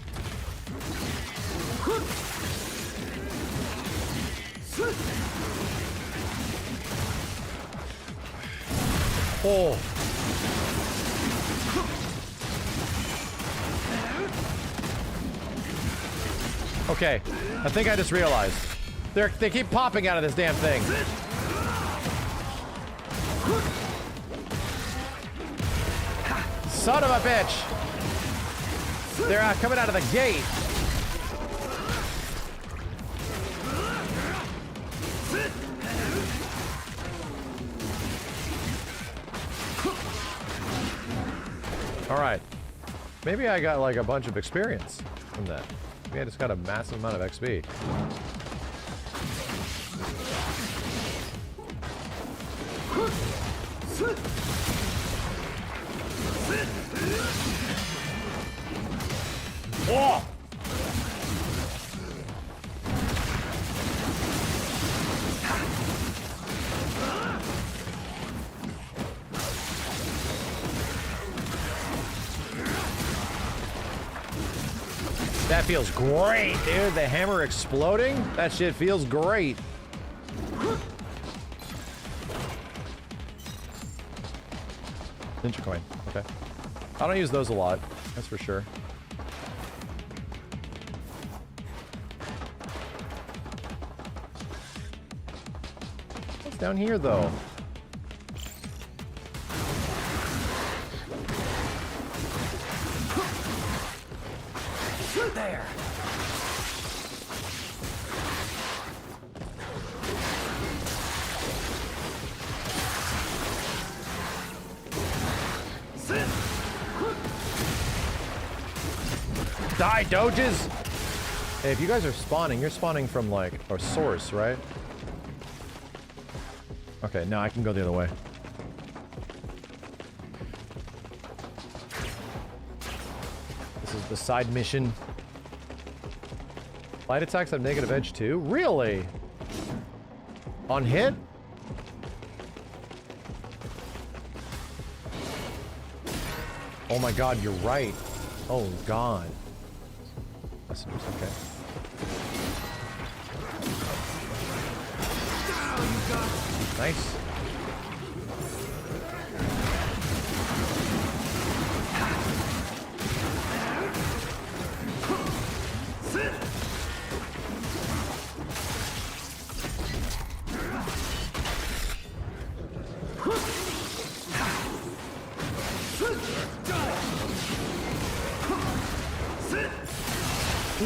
Oh. Okay, I think I just realized. They keep popping out of this damn thing. Son of a bitch! They're coming out of the gate. All right. Maybe I got like a bunch of experience from that. Maybe I just got a massive amount of XP. Oh! That feels great, dude. The hammer exploding? That shit feels great. Ninja coin. Okay. I don't use those a lot. That's for sure. What's down here, though? There. Die, doges! Hey, if you guys are spawning, you're spawning from like a source, right? Okay, now I can go the other way. This is the side mission. Light attacks have negative edge too? Really? On hit? Oh my god, you're right. Oh god. Messengers, okay. Nice.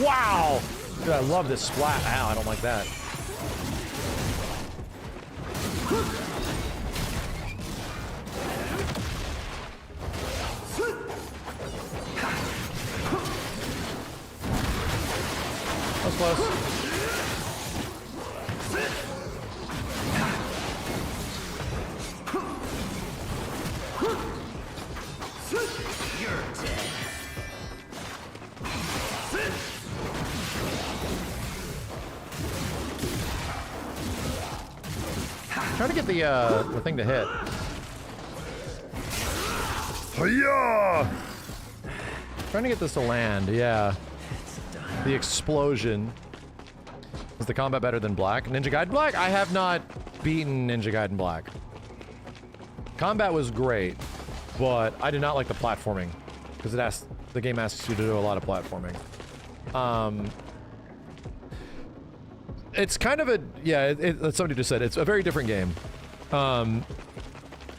Wow! Dude, I love this splat. Ow, I don't like that. That was close. You're dead. Try to get the thing to hit. Hiya! Trying to get this to land, yeah. The explosion. Is the combat better than Black? Ninja Gaiden Black? I have not beaten Ninja Gaiden Black. Combat was great, but I did not like the platforming. Because the game asks you to do a lot of platforming. It's kind of a, yeah, somebody just said, it's a very different game.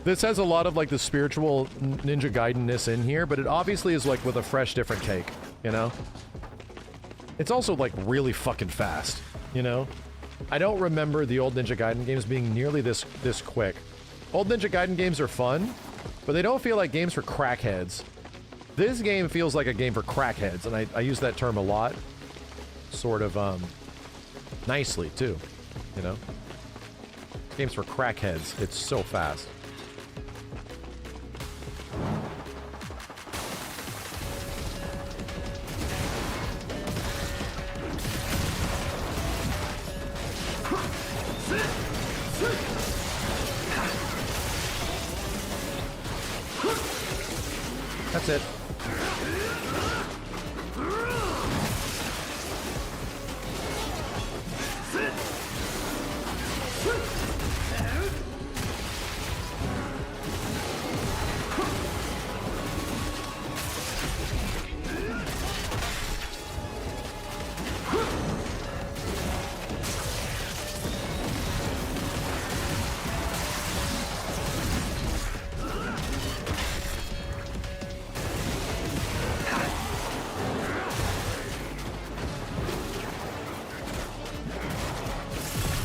This has a lot of like the spiritual Ninja Gaiden-ness in here, but it obviously is like with a fresh, different take, you know? It's also like really fucking fast, you know? I don't remember the old Ninja Gaiden games being nearly this quick. Old Ninja Gaiden games are fun, but they don't feel like games for crackheads. This game feels like a game for crackheads, and I use that term a lot. Sort of, nicely, too, you know? Games for crackheads. It's so fast. That's it.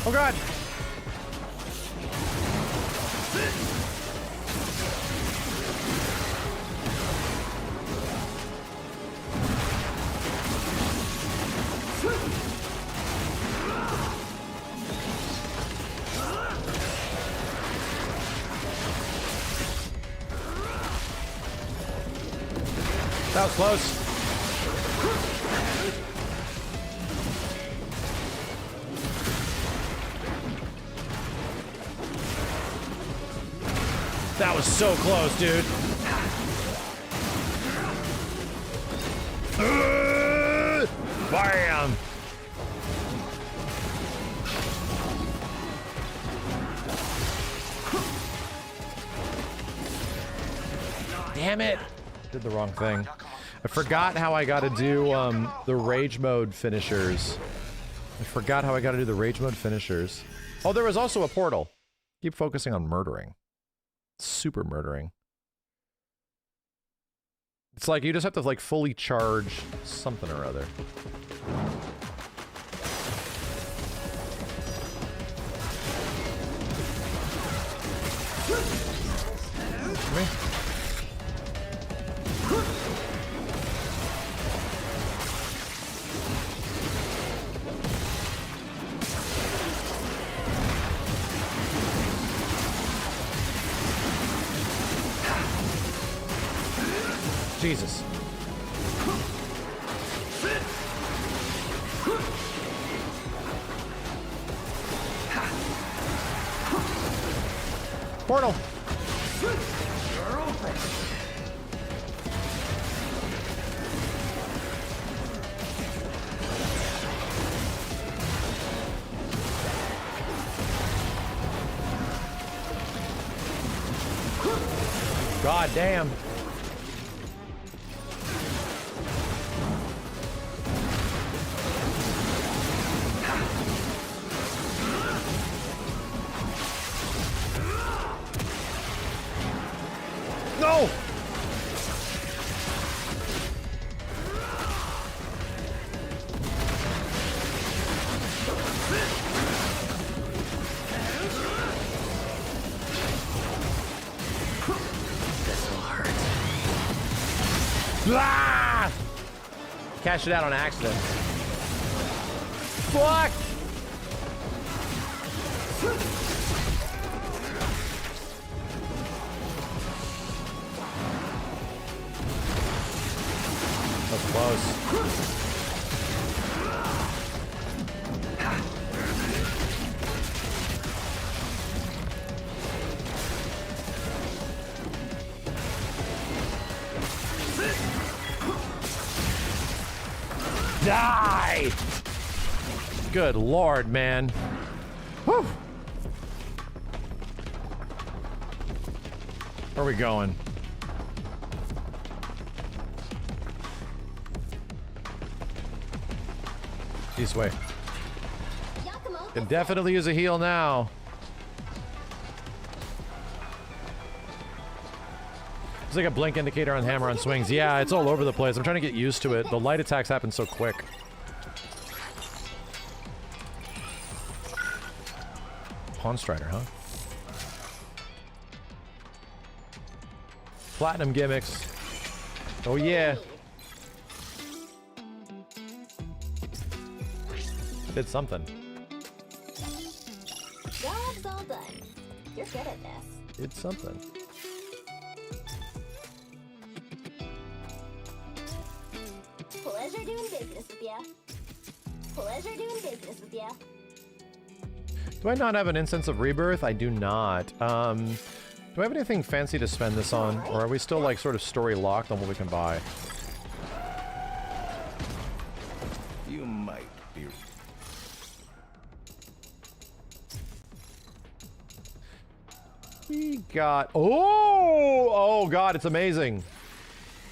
Oh god! That was close. That was so close, dude. Bam! Damn it! Did the wrong thing. I forgot how I gotta do the rage mode finishers. Oh, there was also a portal. Keep focusing on murdering. Super murdering. It's like you just have to like fully charge something or other. Come here. Jesus. Portal. God damn. No! This will hurt. Ah! Cashed it out on accident. Fuck! That's close. Die! Good lord, man. Whew. Where are we going? This way. Can definitely use a heal now. It's like a blink indicator on hammer on swings. Yeah, it's all over the place. I'm trying to get used to it. The light attacks happen so quick. Pawn Strider, huh? Platinum gimmicks. Oh yeah. Did something. Job's all done. You're good at this. Did something. Pleasure doing business with ya. Pleasure doing business with ya. Do I not have an Incense of Rebirth? I do not. Do I have anything fancy to spend this on? Or are we still like sort of story locked on what we can buy? You might be. We got... Oh god, it's amazing.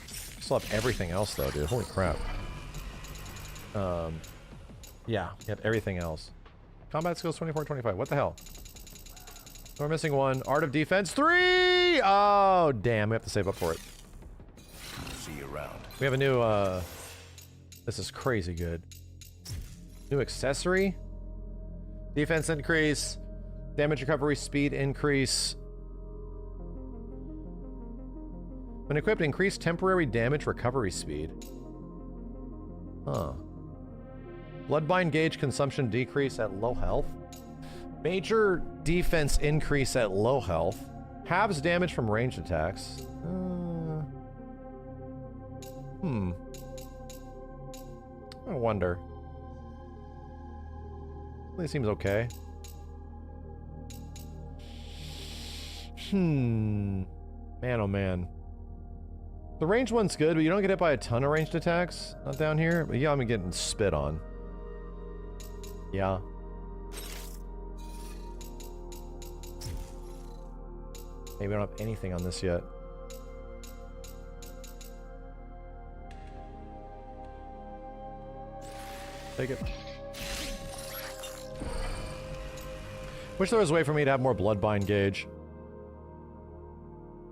Still have everything else though, dude. Holy crap. Yeah, we have everything else. Combat skills 24, 25. What the hell? We're missing one. Art of Defense 3! Oh, damn. We have to save up for it. See you around. We have a new, This is crazy good. New accessory. Defense increase. Damage recovery speed increase. When equipped, increase temporary damage recovery speed. Huh. Bloodbind gauge consumption decrease at low health. Major defense increase at low health. Halves damage from ranged attacks. I wonder. It seems okay. Man, oh man. The ranged one's good, but you don't get hit by a ton of ranged attacks. Not down here. But yeah, I'm getting spit on. Yeah. Maybe I don't have anything on this yet. Take it. Wish there was a way for me to have more Bloodbind gauge.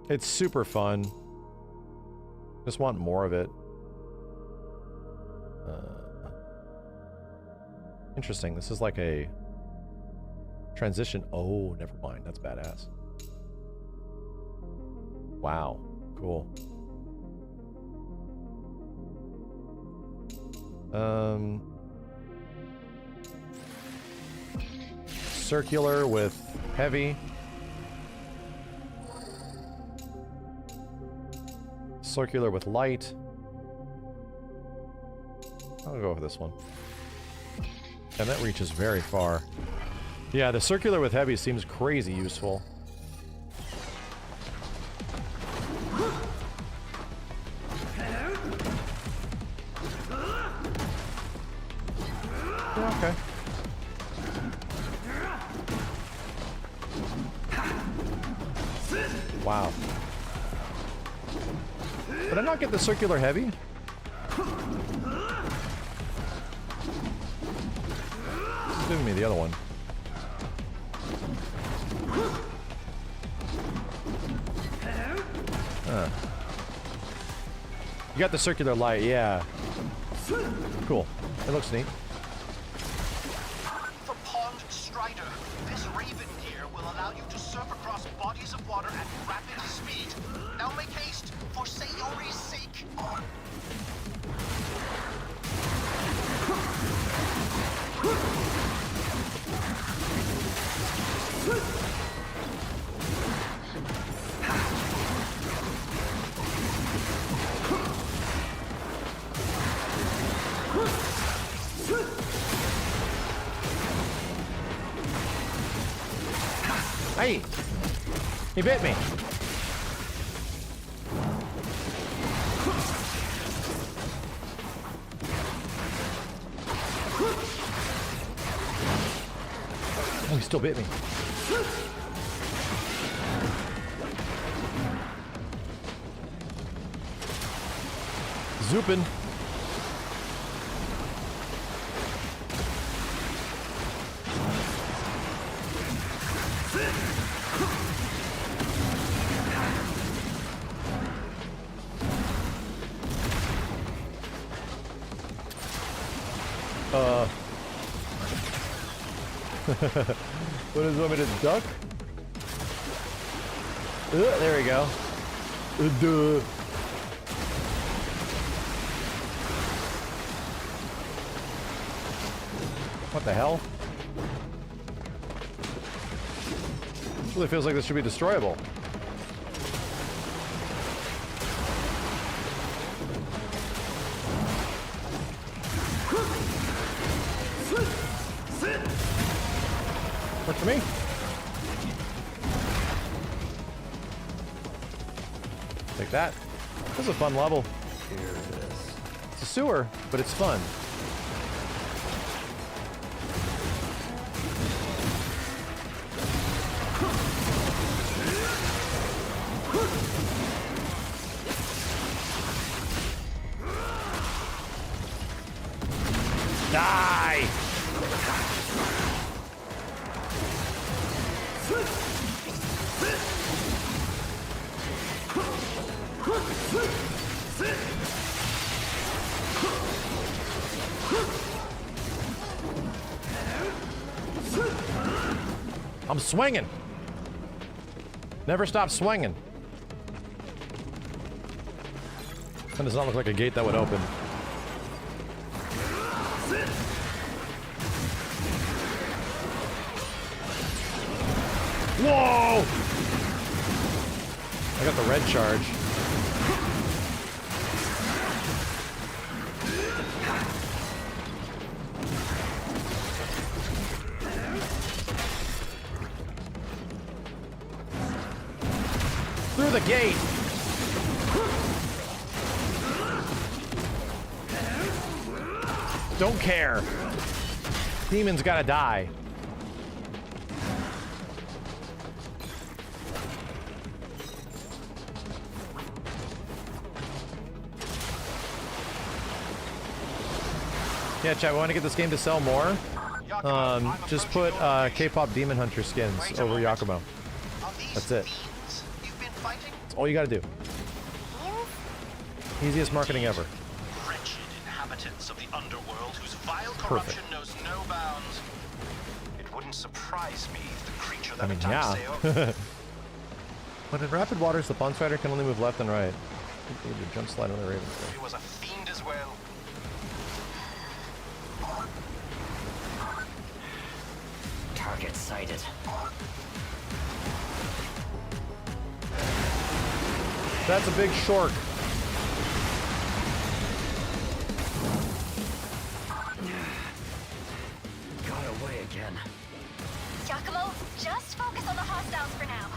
It's super fun. Just want more of it. Interesting. This is like a transition. Oh, never mind. That's badass. Wow. Cool. Circular with heavy. Circular with light. I'll go with this one. And that reaches very far. Yeah, the circular with heavy seems crazy useful. Yeah, okay. Wow. Did I not get the circular heavy? It's giving me the other one. You got the circular light, yeah. Cool. It looks neat. For Pond Strider, this Raven gear will allow you to surf across bodies of water at rapid speed. Now make haste, for Sayori's sake. Hey! He bit me! Oh, he still bit me. Zoopin. What does it want me to duck? There we go. Duh. What the hell? This really feels like this should be destroyable. Work for me. Take that. This is a fun level. Here it is. It's a sewer, but it's fun. I'm swinging. Never stop swinging. That does not look like a gate that would open. Whoa! I got the red charge. Through the gate. Don't care. Demon's gotta die. Yeah, chat, we want to get this game to sell more. Just put K-pop Demon Hunter skins over Yakumo. That's it. That's all you gotta do. Easiest marketing ever. Wretched inhabitants of the underworld whose vile corruption knows no bounds. It wouldn't surprise me if the creature that attacks Seo. When in rapid waters, the Pawn Strider can only move left and right. You need to jump slide on the Raven. He was a fiend as well. Target sighted. That's a big shark. Got away again. Giacomo, just focus on the hostiles for now.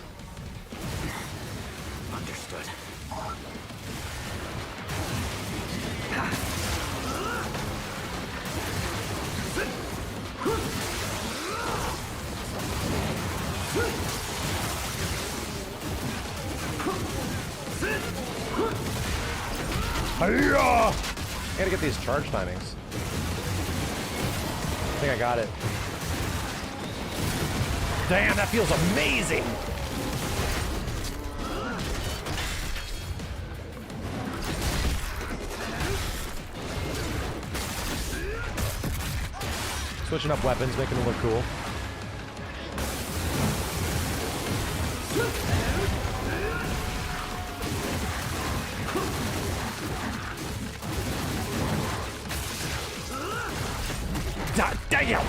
Understood. I gotta get these charge timings. I think I got it. Damn, that feels amazing! Switching up weapons, making them look cool. God damn!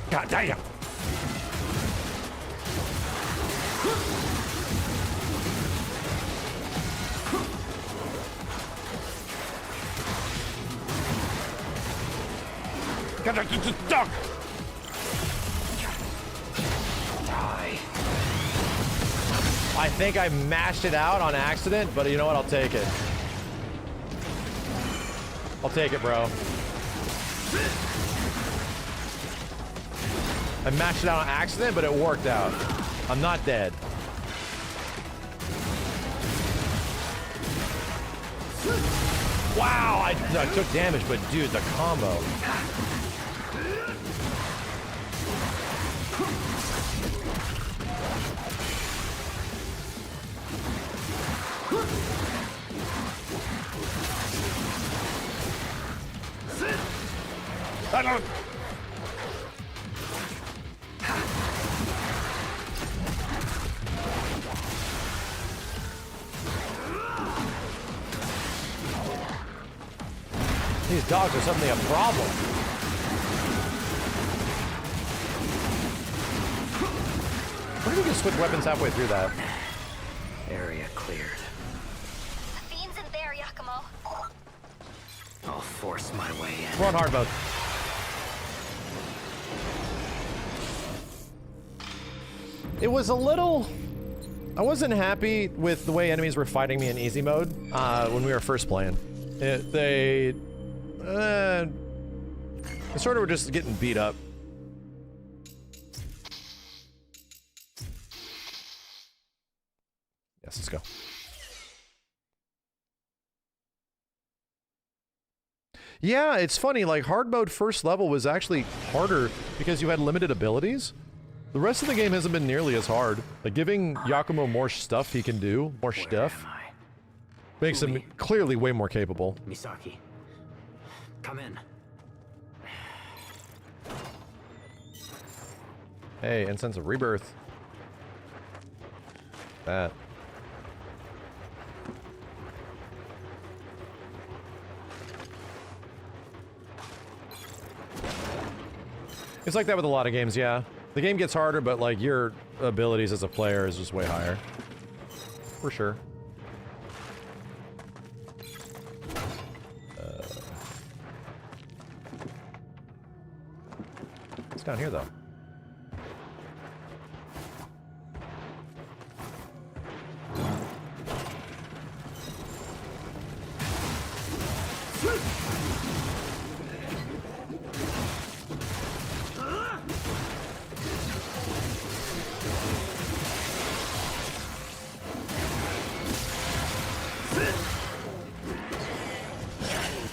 God damn! Gotta get stuck! Die. I think I mashed it out on accident, but you know what? I'll take it. I'll take it, bro. I mashed it out on accident, but it worked out. I'm not dead. Wow, I took damage, but dude, the combo. I don't. These dogs are suddenly a problem. Where did we just switch weapons halfway through that? Area cleared. The fiend's in there, Giacomo. I'll force my way in. We're on hard mode. It was a little... I wasn't happy with the way enemies were fighting me in easy mode when we were first playing. They sort of were just getting beat up. Yes, let's go. Yeah, it's funny, like, hard mode first level was actually harder because you had limited abilities. The rest of the game hasn't been nearly as hard. Like, giving Yakumo more stuff he can do, more stuff, makes him clearly way more capable. Misaki, come in. Hey, Incense of Rebirth. That. It's like that with a lot of games, yeah. The game gets harder, but like your abilities as a player is just way higher. For sure. It's down here though.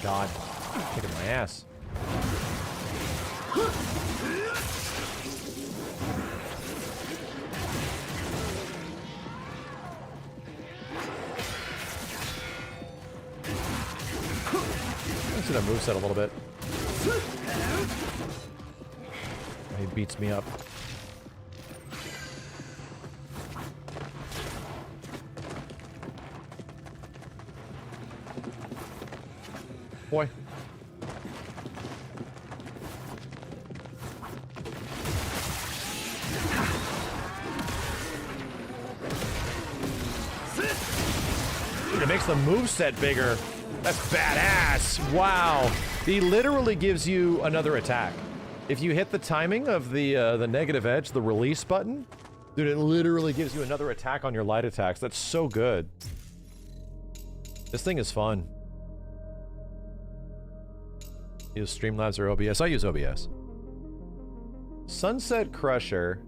God, kicking my ass. Let's see that moveset a little bit. He beats me up. Boy. Dude, it makes the moveset bigger. That's badass. Wow. He literally gives you another attack. If you hit the timing of the negative edge, the release button, dude, it literally gives you another attack on your light attacks. That's so good. This thing is fun. Use Streamlabs or OBS? I use OBS. Sunset Crusher.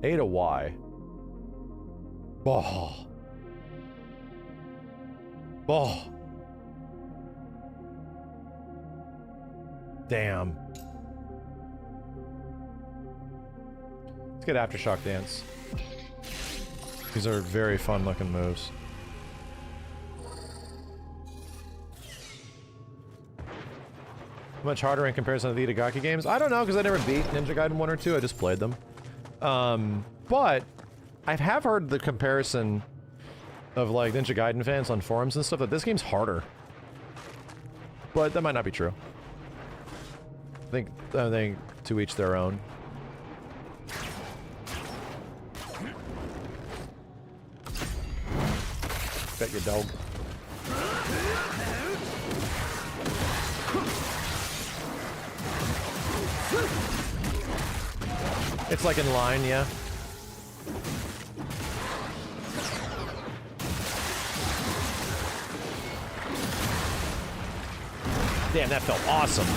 A to Y. Oh. Oh. Damn. Let's get Aftershock Dance. These are very fun looking moves. Much harder in comparison to the Itagaki games? I don't know, because I never beat Ninja Gaiden 1 or 2, I just played them. But I have heard the comparison of like Ninja Gaiden fans on forums and stuff that this game's harder. But that might not be true. I think to each their own. Bet your dog. It's like in line, yeah. Damn, that felt awesome.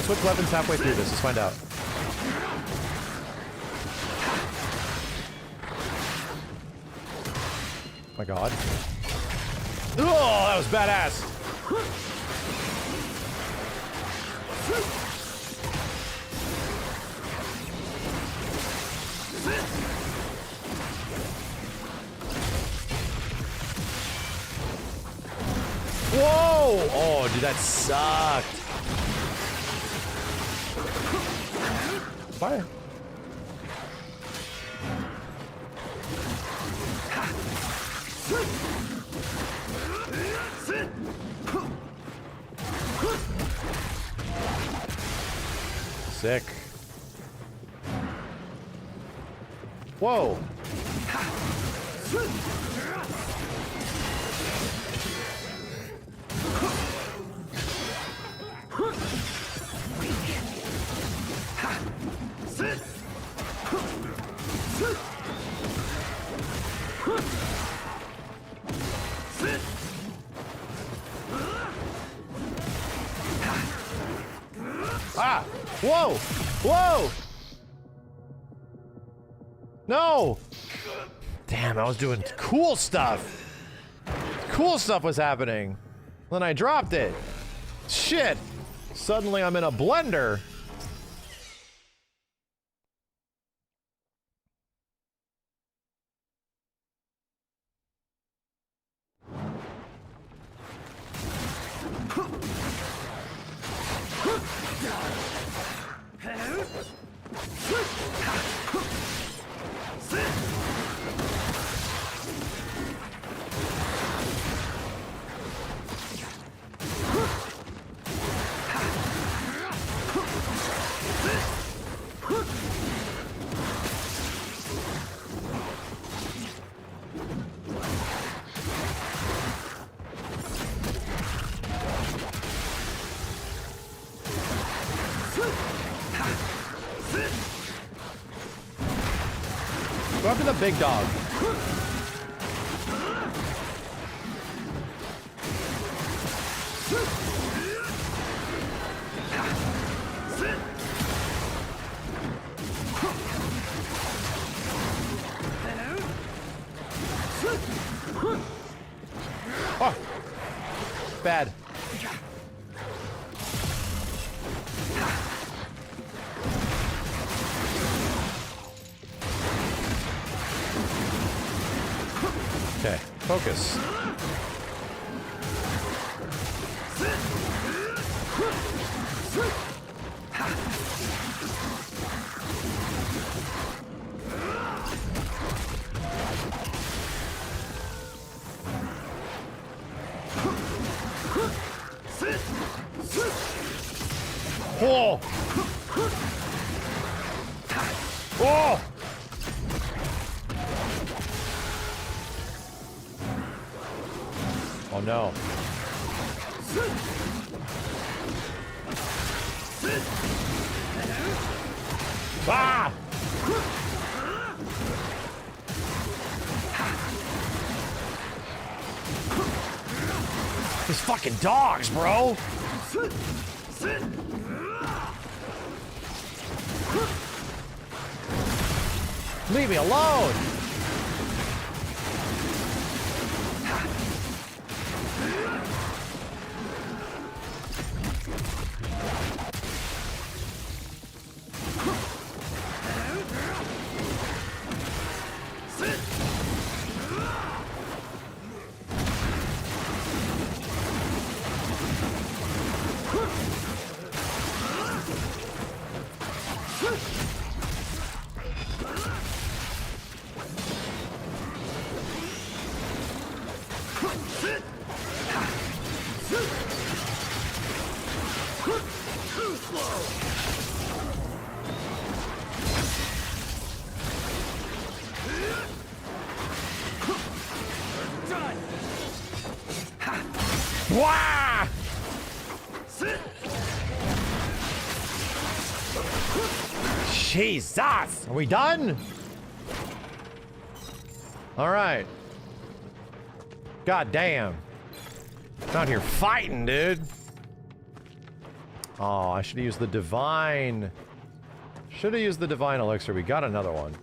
Switch weapons halfway through this. Let's find out. Oh my god. Oh, that was badass. Whoa! Oh, dude, that sucked. Fire. Sick. Whoa. Whoa! Whoa! No! Damn, I was doing cool stuff. Cool stuff was happening. Then I dropped it. Shit! Suddenly I'm in a blender. Go after the big dog. Oh, bad. Okay, focus. Oh! Oh! Oh no. Ah! These fucking dogs, bro! Leave me alone! Wah! Jesus! Are we done? All right. God damn. I'm out here fighting, dude. Oh, I should have used the divine. Should have used the divine elixir. We got another one.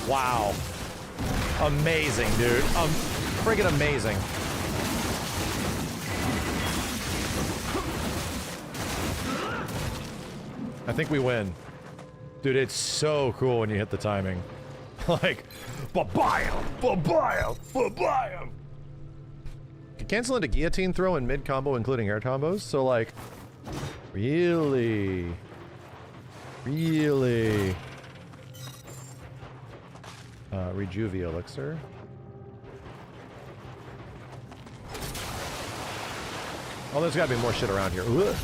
Wow. Amazing, dude. Friggin' amazing. I think we win. Dude, it's so cool when you hit the timing. Like, ba-bam, ba-bam, ba-bam. You can cancel into guillotine throw in mid-combo, including air combos, so like, really? Really? Rejuve elixir. Oh, there's gotta be more shit around here. Ugh.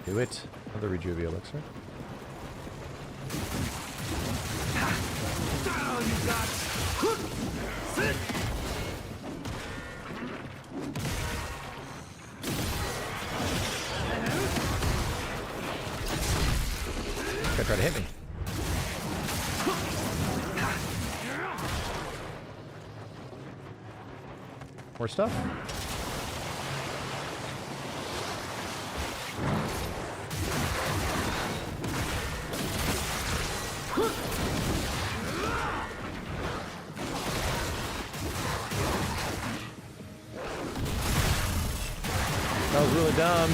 Do it. Another Rejuve elixir. Down, you got. Sit. Gonna try to hit me. More stuff? That was really dumb.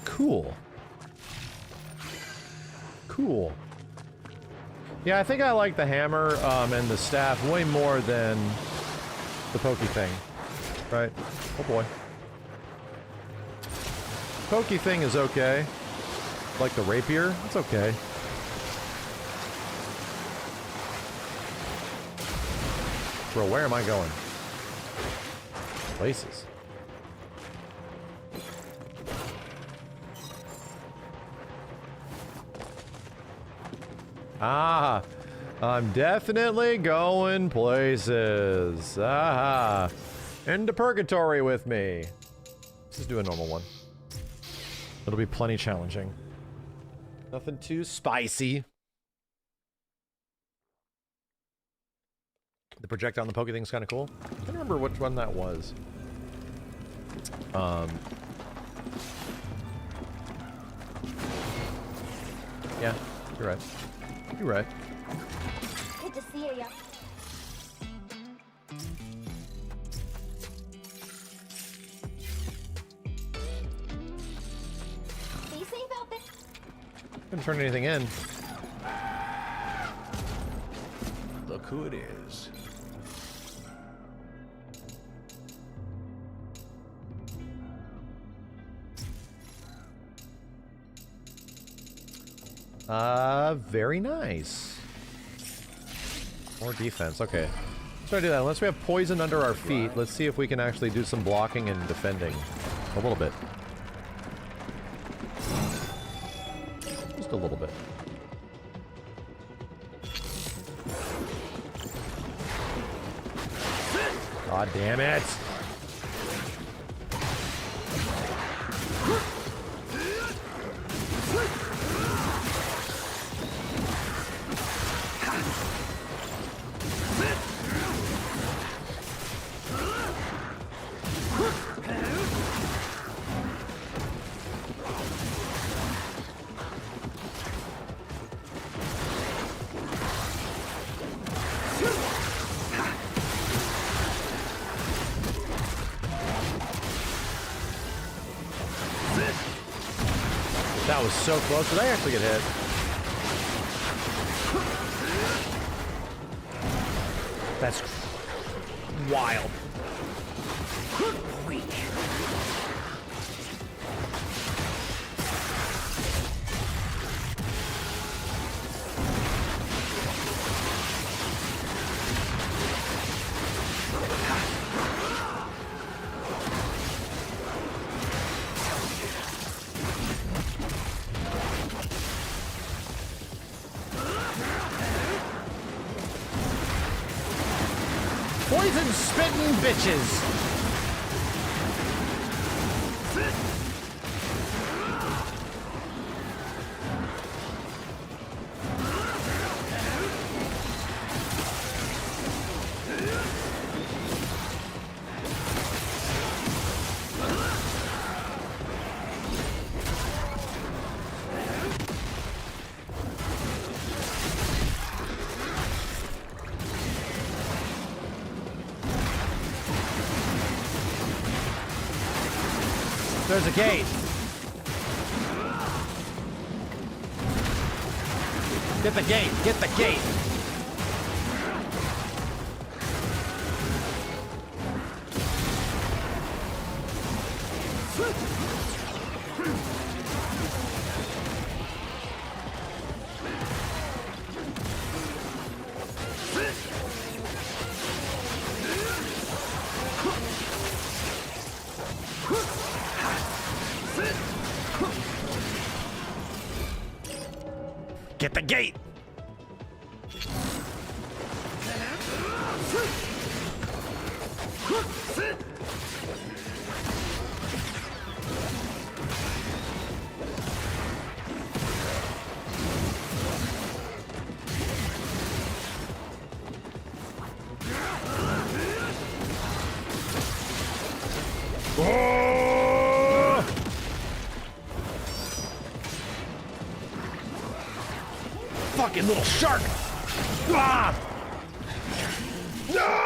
Cool. Cool. Yeah, I think I like the hammer and the staff way more than the pokey thing. Right? Oh boy. Pokey thing is okay. Like the rapier, it's okay. Bro, where am I going? Places. Ah, I'm definitely going places. Ah, into purgatory with me. Let's just do a normal one. It'll be plenty challenging. Nothing too spicy. The projectile on the pokey thing's kind of cool. I can't remember which one that was. Yeah, you're right. You're right. Good to see you. Be safe out there. Couldn't turn anything in. Look who it is. Very nice. More defense, okay. Let's try to do that. Unless we have poison under our feet, let's see if we can actually do some blocking and defending. A little bit. Just a little bit. God damn it! That was so close. Did I actually get hit? That's wild. Weak. Poison spitting bitches. there's a gate. Get the gate. Get the gate. Get the gate! Oh! Fucking little shark! Ah! No!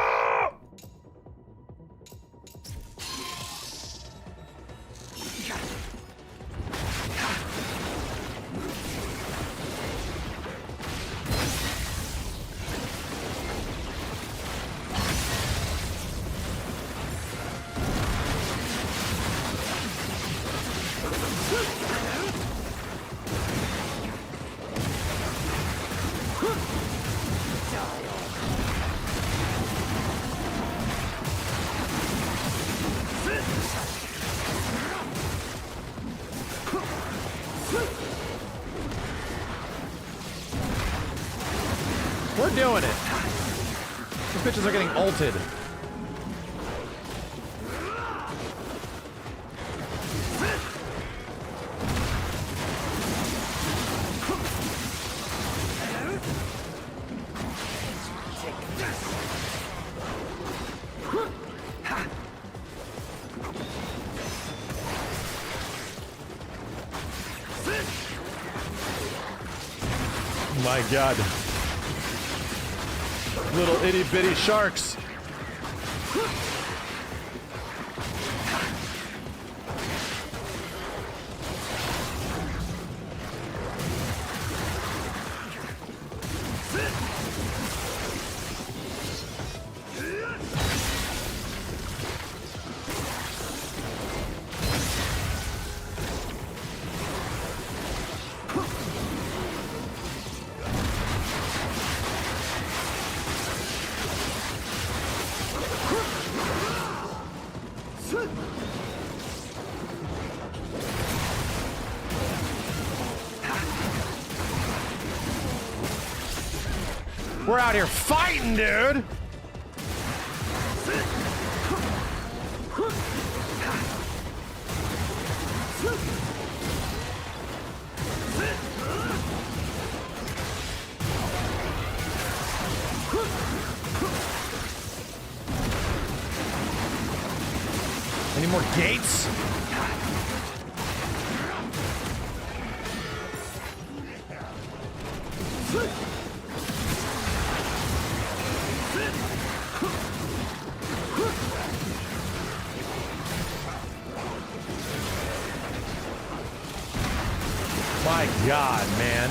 We're doing it. These bitches are getting ulted. My God. Little itty bitty sharks. We're out here fighting, dude! Any more gates? My God, man.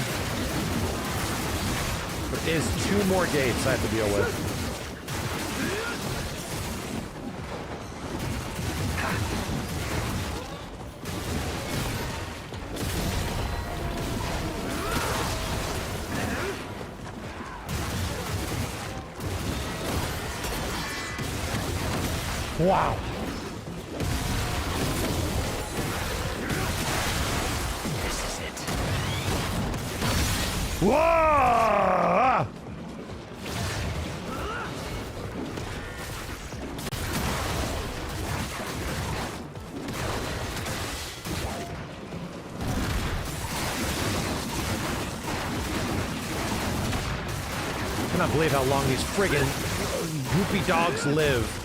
There is 2 more gates I have to deal with. Wow. This is it. Whoa! I cannot believe how long these friggin' goopy dogs live.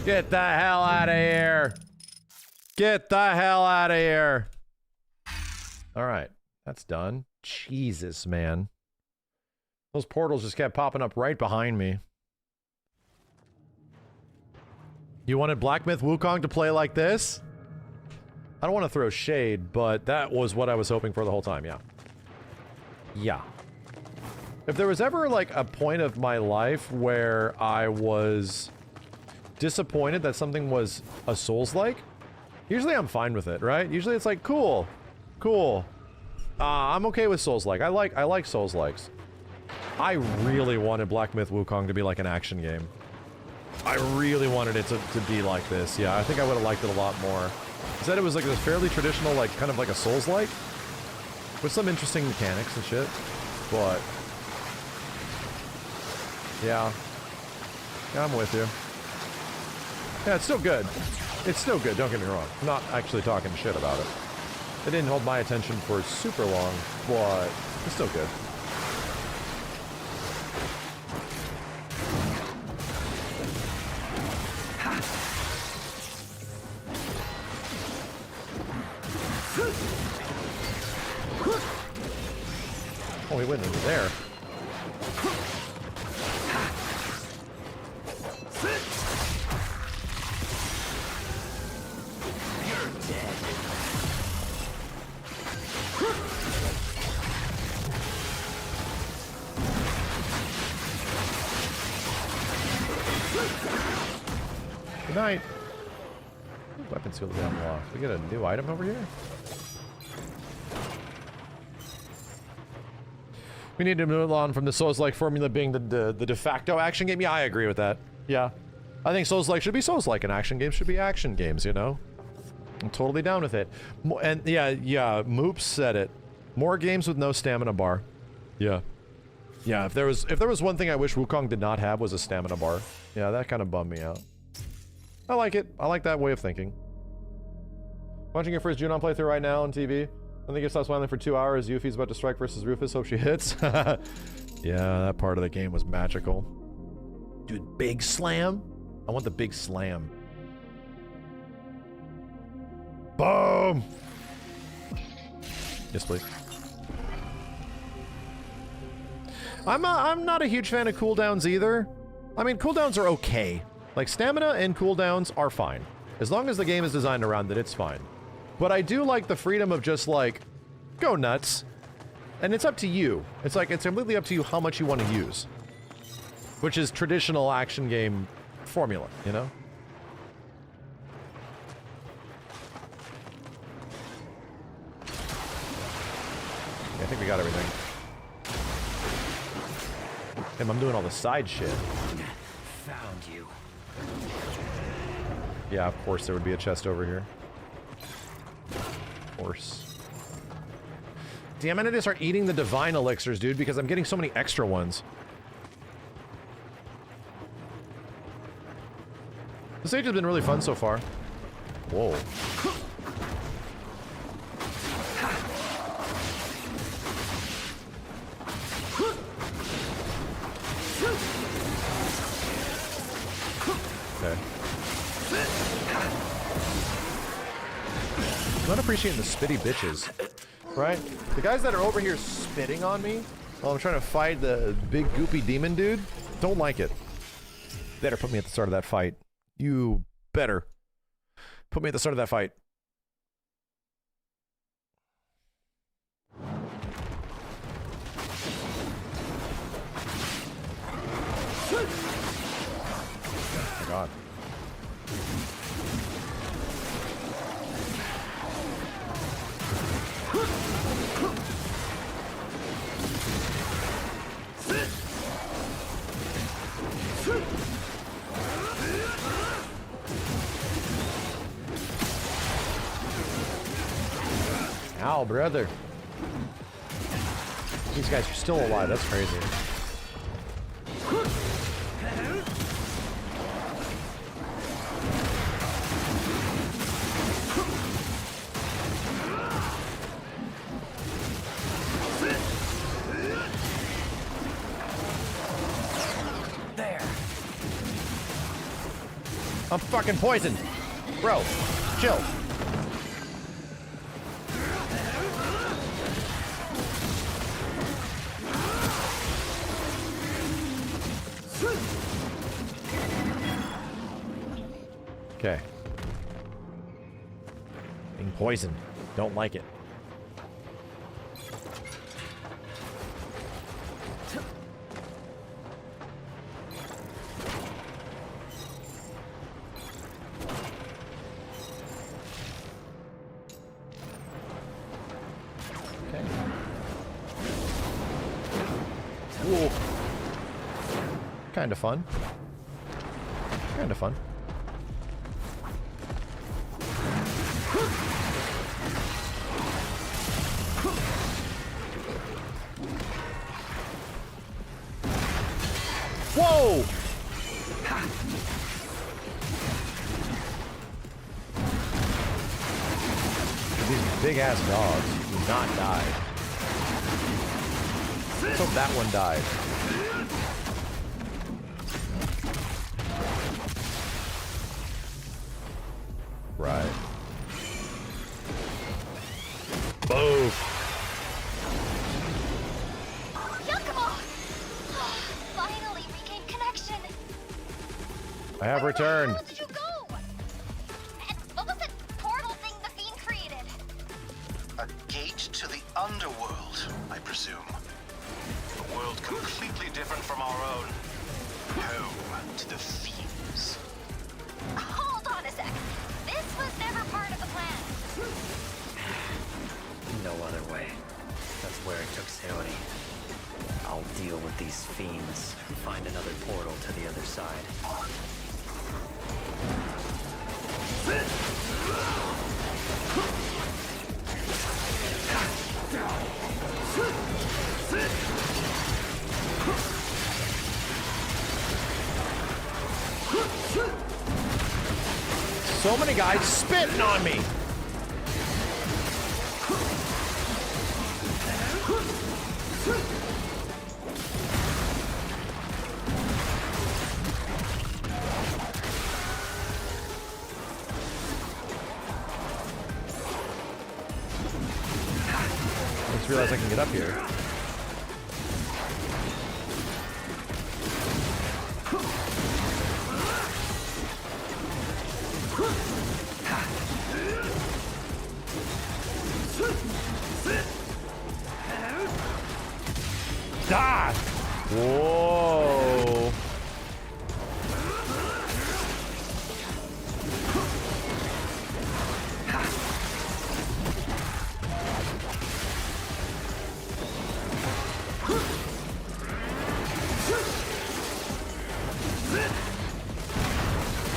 Get the hell out of here. Get the hell out of here. All right, that's done. Jesus, man. Those portals just kept popping up right behind me. You wanted Black Myth Wukong to play like this? I don't want to throw shade, but that was what I was hoping for the whole time, yeah. Yeah. If there was ever, like, a point of my life where I was disappointed that something was a Souls-like, usually I'm fine with it, right? Usually it's like, cool. Cool. I'm okay with Souls-like. I like Souls-likes. I really wanted Black Myth Wukong to be like an action game. I really wanted it to be like this, yeah. I think I would have liked it a lot more. Instead it was like this fairly traditional, like, kind of like a Souls-like, with some interesting mechanics and shit, but... Yeah. Yeah, I'm with you. Yeah, it's still good. It's still good, don't get me wrong. I'm not actually talking shit about it. It didn't hold my attention for super long, but it's still good. Oh, he went into there. Good night. Weapon seal down unlocked. We get a new item over here? We need to move on from the Souls-like formula being the de facto action game. Yeah, I agree with that. Yeah. I think Souls-like should be Souls-like and action games should be action games, you know? I'm totally down with it. And yeah, Moops said it. More games with no stamina bar. Yeah. Yeah, if there was one thing I wish Wukong did not have was a stamina bar. Yeah, that kind of bummed me out. I like it. I like that way of thinking. Watching your first Junon playthrough right now on TV. I think it stops smiling for 2 hours. Yuffie's about to strike versus Rufus. Hope she hits. Yeah, that part of the game was magical. Dude, big slam? I want the big slam. Boom! Yes, please. I'm not a huge fan of cooldowns either. I mean, cooldowns are okay. Like, stamina and cooldowns are fine. As long as the game is designed around it, it's fine. But I do like the freedom of just, like, go nuts. And it's up to you. It's like, it's completely up to you how much you want to use. Which is traditional action game formula, you know? Yeah, I think we got everything. Damn, I'm doing all the side shit. Found you. Yeah, of course there would be a chest over here. Of course. Damn, I need to start eating the divine elixirs, dude, because I'm getting so many extra ones. This stage has been really fun so far. Whoa. Okay. I'm not appreciating the spitty bitches, right? The guys that are over here spitting on me while I'm trying to fight the big goopy demon dude, don't like it. Better put me at the start of that fight. You better put me at the start of that fight. Oh my God. Ow, brother. These guys are still alive. That's crazy. I'm fucking poisoned. Bro, chill. Okay. Being poisoned. Don't like it. Kind of fun. Kind of fun. Whoa! These big ass dogs do not die. Let's hope that one died. Right. Boom. Yakumo! Finally regained connection. I have returned. Where did you go? And what was that portal thing the Fiend created? A gate to the underworld, I presume. A world completely different from our own. Home to the Fiends. Hold on a sec. This was never part of the plan. No other way. That's where it took Sayori. I'll deal with these fiends and find another portal to the other side. So many guys spitting on me. I just realized I can get up here. Ah! Whoa!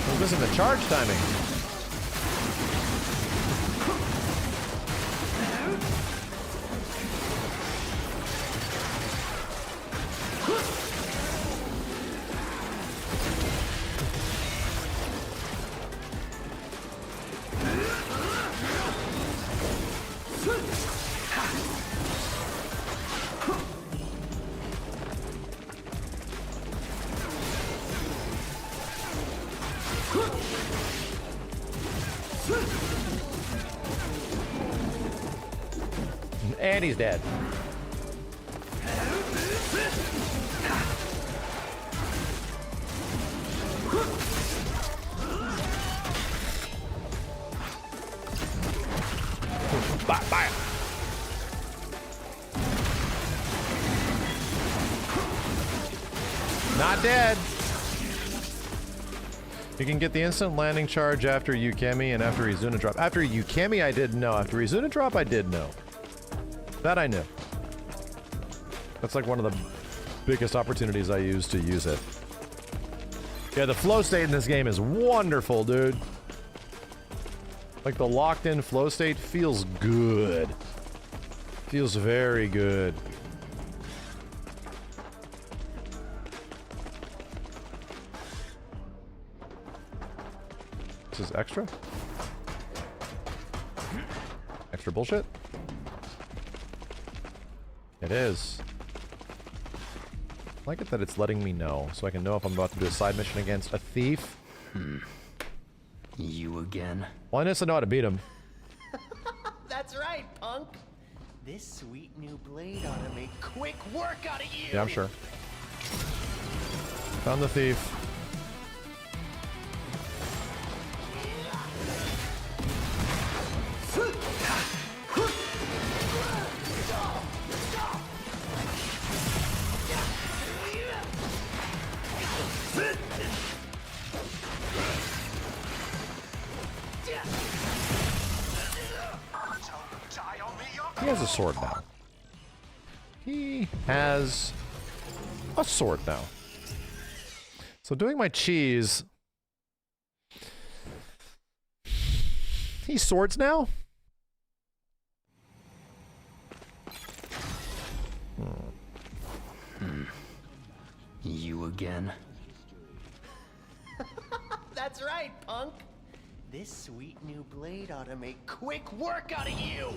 Well, listen to charge timing. And he's dead. Bye. Not dead. You can get the instant landing charge after Yukemi and after Izuna drop. After Yukemi, I didn't know. After Izuna drop, I did know. That I knew. That's like one of the biggest opportunities I use to use it. Yeah, the flow state in this game is wonderful, dude. Like the locked in flow state feels good. Feels very good. This is extra? Extra bullshit? It is. I like it that it's letting me know, so I can know if I'm about to do a side mission against a thief. You again? Well, I know how to beat him. That's right, punk. This sweet new blade ought to make quick work out of you. Yeah, I'm sure. Found the thief. He has a sword now. He has a sword now. So doing my cheese. He swords now? You again? That's right, punk. This sweet new blade ought to make quick work out of you.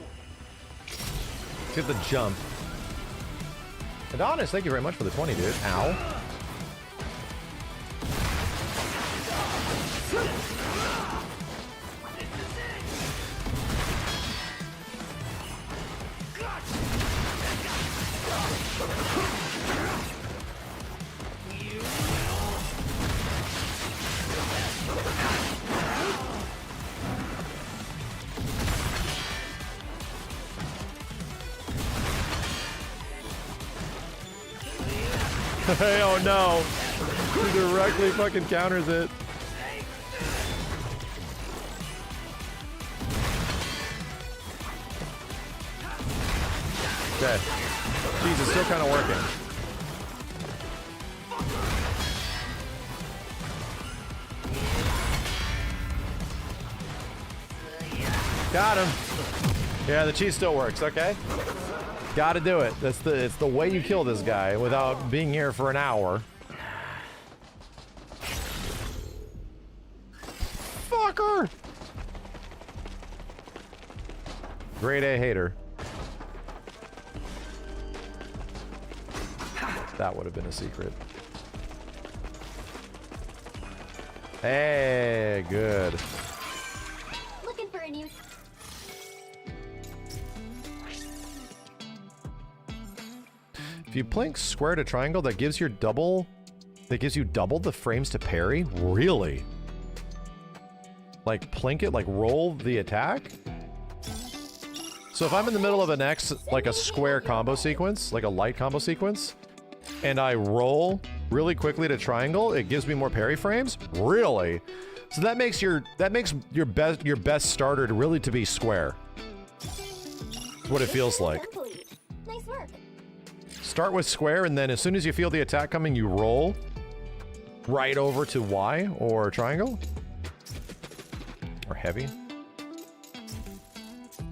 Get the jump. Adonis, thank you very much for the 20, dude. Ow. Hey, oh no. He directly fucking counters it. Okay. Jeez, it's still kind of working. Got him. Yeah, the cheese still works, okay? Gotta do it. It's the way you kill this guy without being here for an hour. Fucker! Grade A hater. That would have been a secret. Hey, good. Looking for a new... If you plink square to triangle, that gives you double the frames to parry? Really? Like plink it, like roll the attack? So if I'm in the middle of an X, like a square combo sequence, like a light combo sequence, and I roll really quickly to triangle, it gives me more parry frames? Really? So that makes your best starter to really to be square. That's what it feels like. Nice work. Start with square, and then as soon as you feel the attack coming, you roll right over to Y or triangle. Or heavy.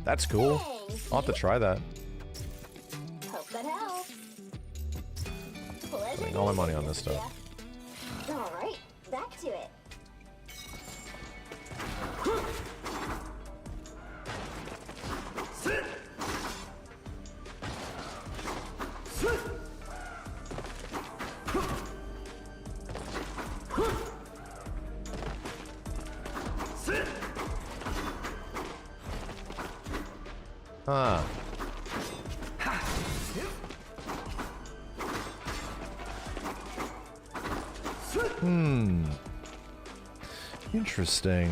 That's cool. I'll have to try that. Hope that helps. Putting all my money on this stuff. All right, back to it. Huh. Interesting.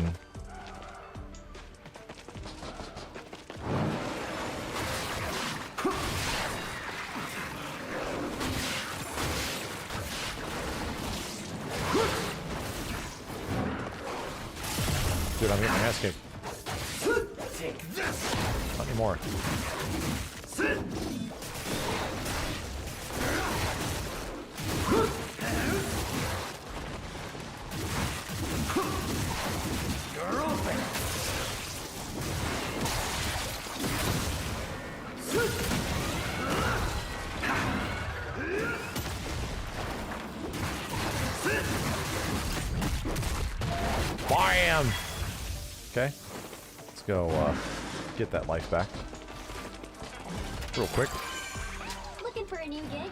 Dude, I'm getting my ass kicked. Take this. Not anymore. Bam! Okay. Let's go get that life back. Real quick. Looking for a new gig?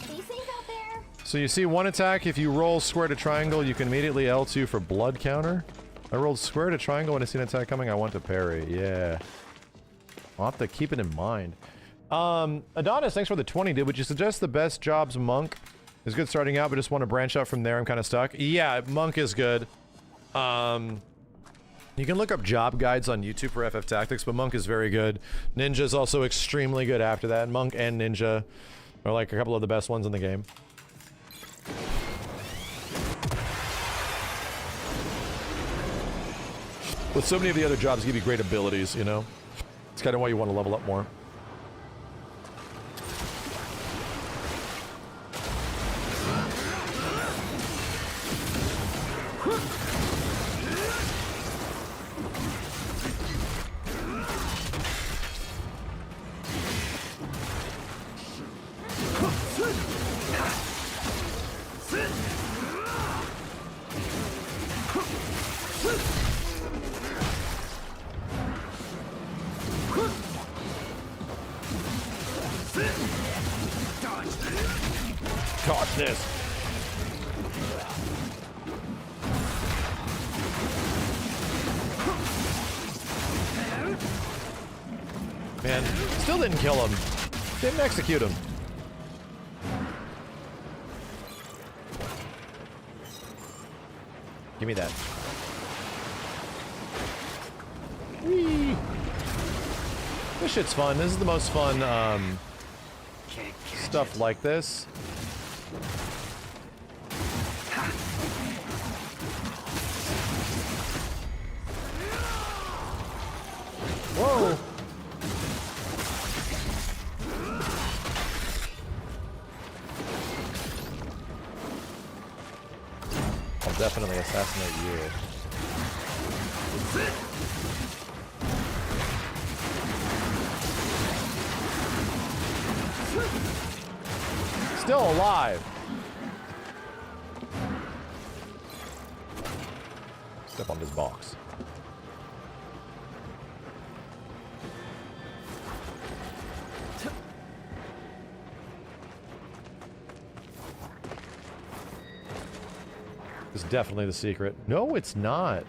These things out there? This So you see one attack, if you roll square to triangle, you can immediately L2 for blood counter. I rolled square to triangle when I see an attack coming, I want to parry. Yeah. I'll have to keep it in mind. Adonis, thanks for the 20, dude. Would you suggest the best jobs Monk is good starting out, but just want to branch out from there? I'm kind of stuck. Yeah, Monk is good. You can look up job guides on YouTube for FF Tactics, but Monk is very good. Ninja is also extremely good after that. Monk and Ninja are like a couple of the best ones in the game. With so many of the other jobs give you great abilities, you know? It's kind of why you want to level up more. Dodge this. Man, still didn't kill him. Didn't execute him. Give me that. Whee! This shit's fun. This is the most fun, stuff like this. Whoa! I'll definitely assassinate you. Still alive. Step on this box. This is definitely the secret. No, it's not.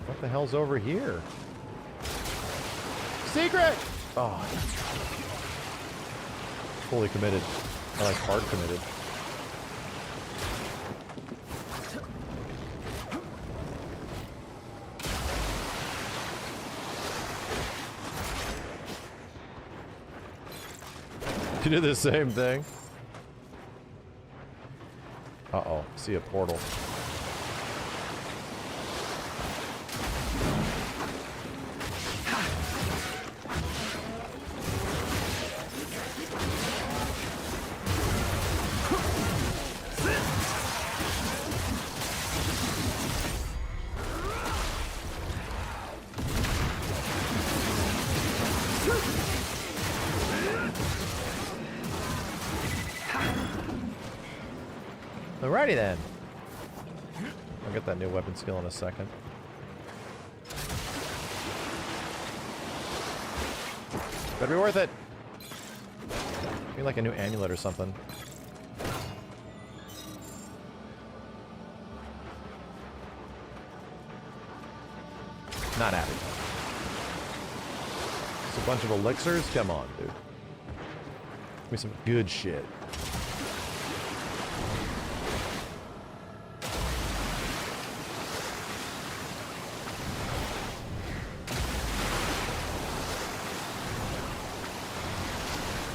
What the hell's over here? Secret! Oh. Fully committed. I like hard committed. You do the same thing. Uh-oh. See a portal. Alrighty then. I'll get that new weapon skill in a second. Better be worth it. Maybe like a new amulet or something. Not happy. It's a bunch of elixirs? Come on, dude. Give me some good shit.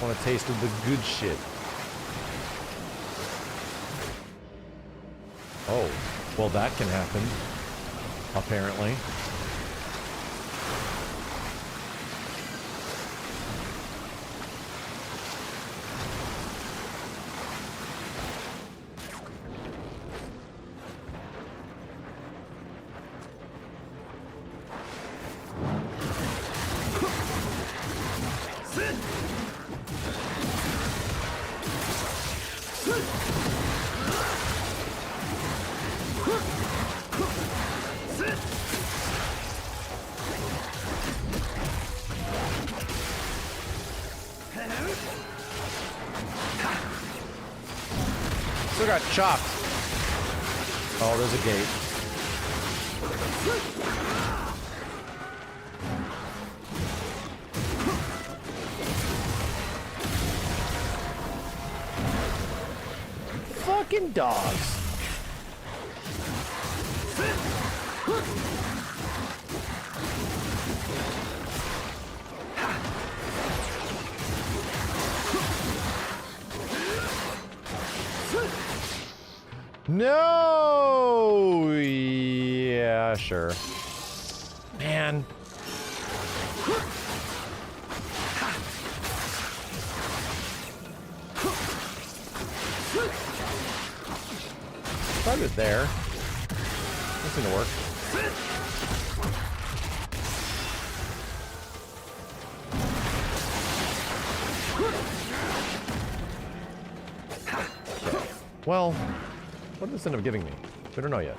Want a taste of the good shit. Oh, well that can happen, apparently. got chopped. Oh, there's a gate. Fucking dogs. No! Yeah, sure. Man. Probably was there. This didn't work. Well, what did this end up giving me? We don't know yet.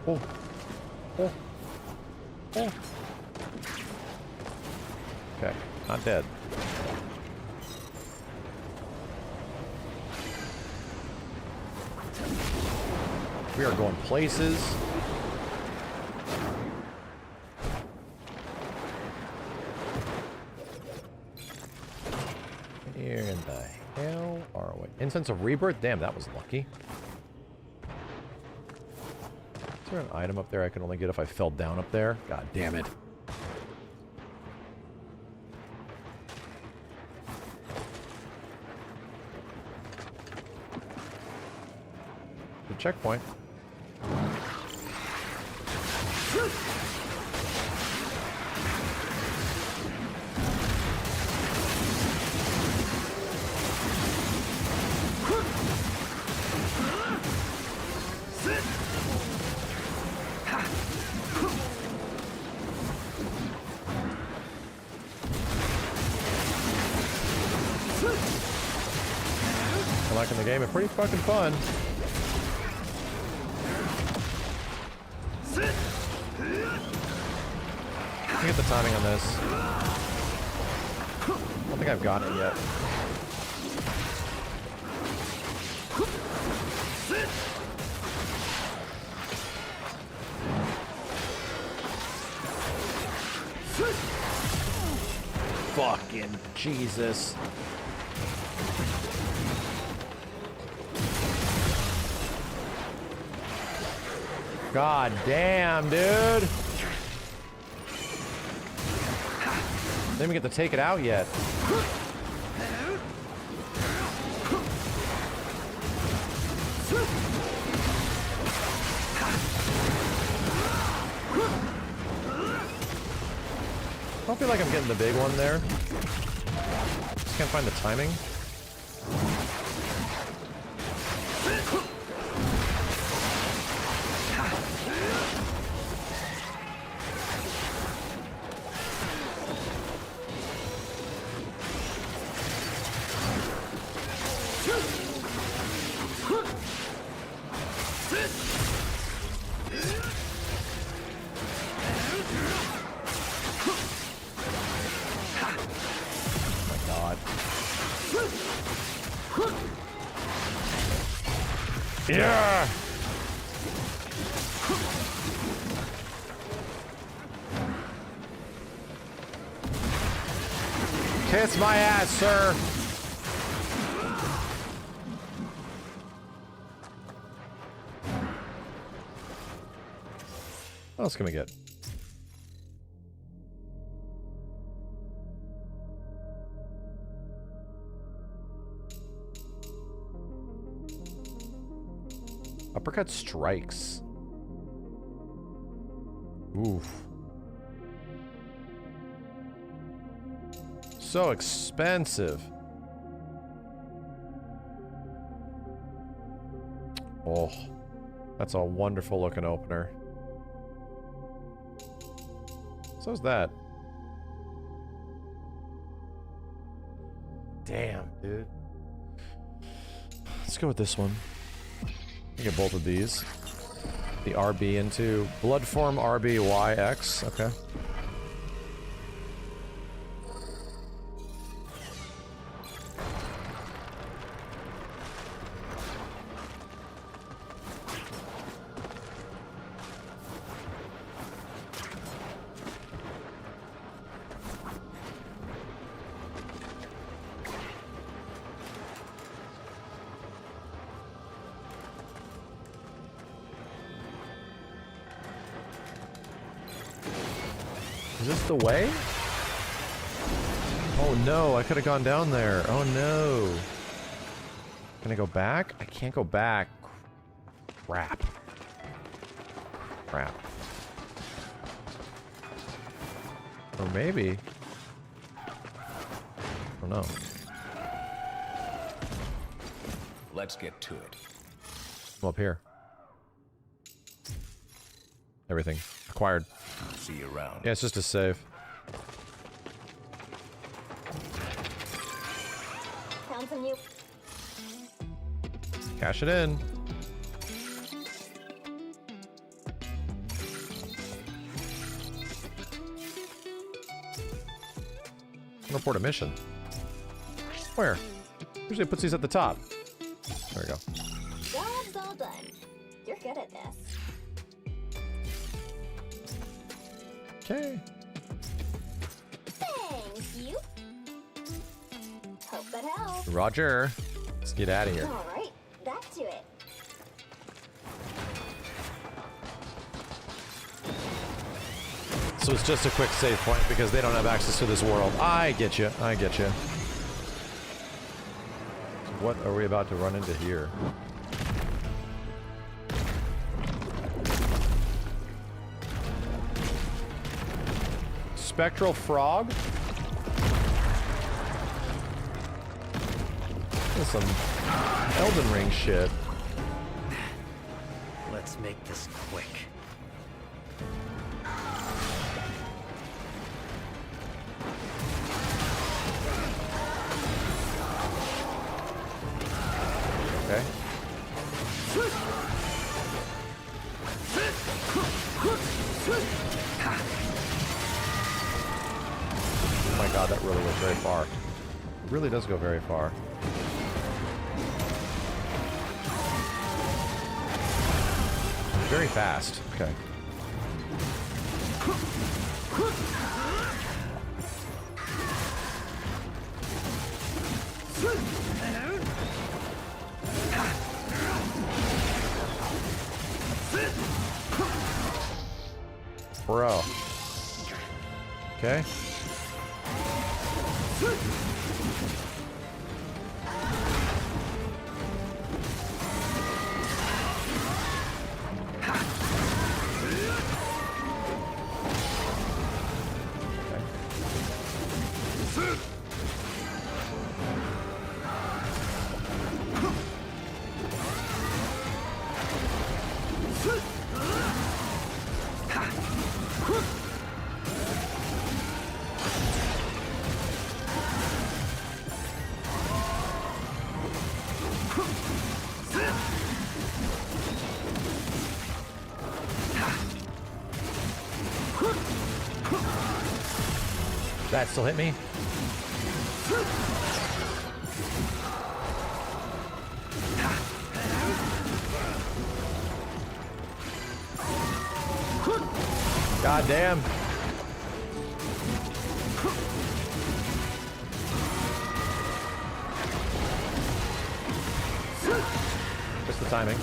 Oh. Oh. Oh. Okay, not dead. We are going places. Where in the hell are we? Incense of Rebirth? Damn, that was lucky. Is there an item up there I can only get if I fell down up there? God damn it. The checkpoint. I'm liking the game. It's pretty fucking fun. Let me get the timing on this. I don't think I've gotten it yet. Fucking Jesus. God damn, dude. Didn't even get to take it out yet. I don't feel like I'm getting the big one there. Just can't find the timing. Yeah! Kiss my ass, sir! What else can we get? Uppercut strikes. Oof. So expensive. Oh, that's a wonderful looking opener. So's that. Damn, dude. Let's go with this one. Get both of these. The RB into Bloodform RBYX. Okay. Is this the way? Oh no, I could have gone down there. Oh no. Can I go back? I can't go back. Crap. Crap. Or maybe. I don't know. Let's get to it. I'm up here. Everything. Acquired. See you around. Yeah, it's just a save. Found some new. Cash it in. Report a mission. Where? Usually it puts these at the top. There we go. Job's all done. You're good at this. Okay. Thank you. Hope that helps. Roger. Let's get out of here. All right, back to it. So it's just a quick save point because they don't have access to this world. I get you. I get you. What are we about to run into here? Spectral frog? That's some Elden Ring shit. Let's make this quick. Okay. Oh my god, that really went very far. It really does go very far. Very fast. Okay. Bro. Okay. That still hit me? God damn. Just the timing.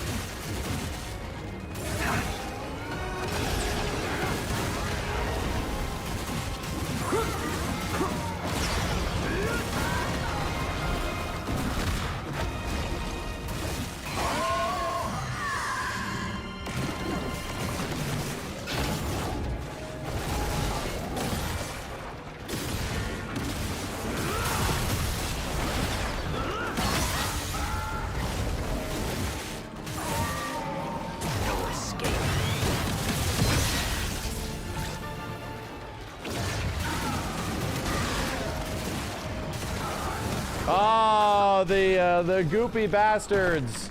Oh, the goopy bastards.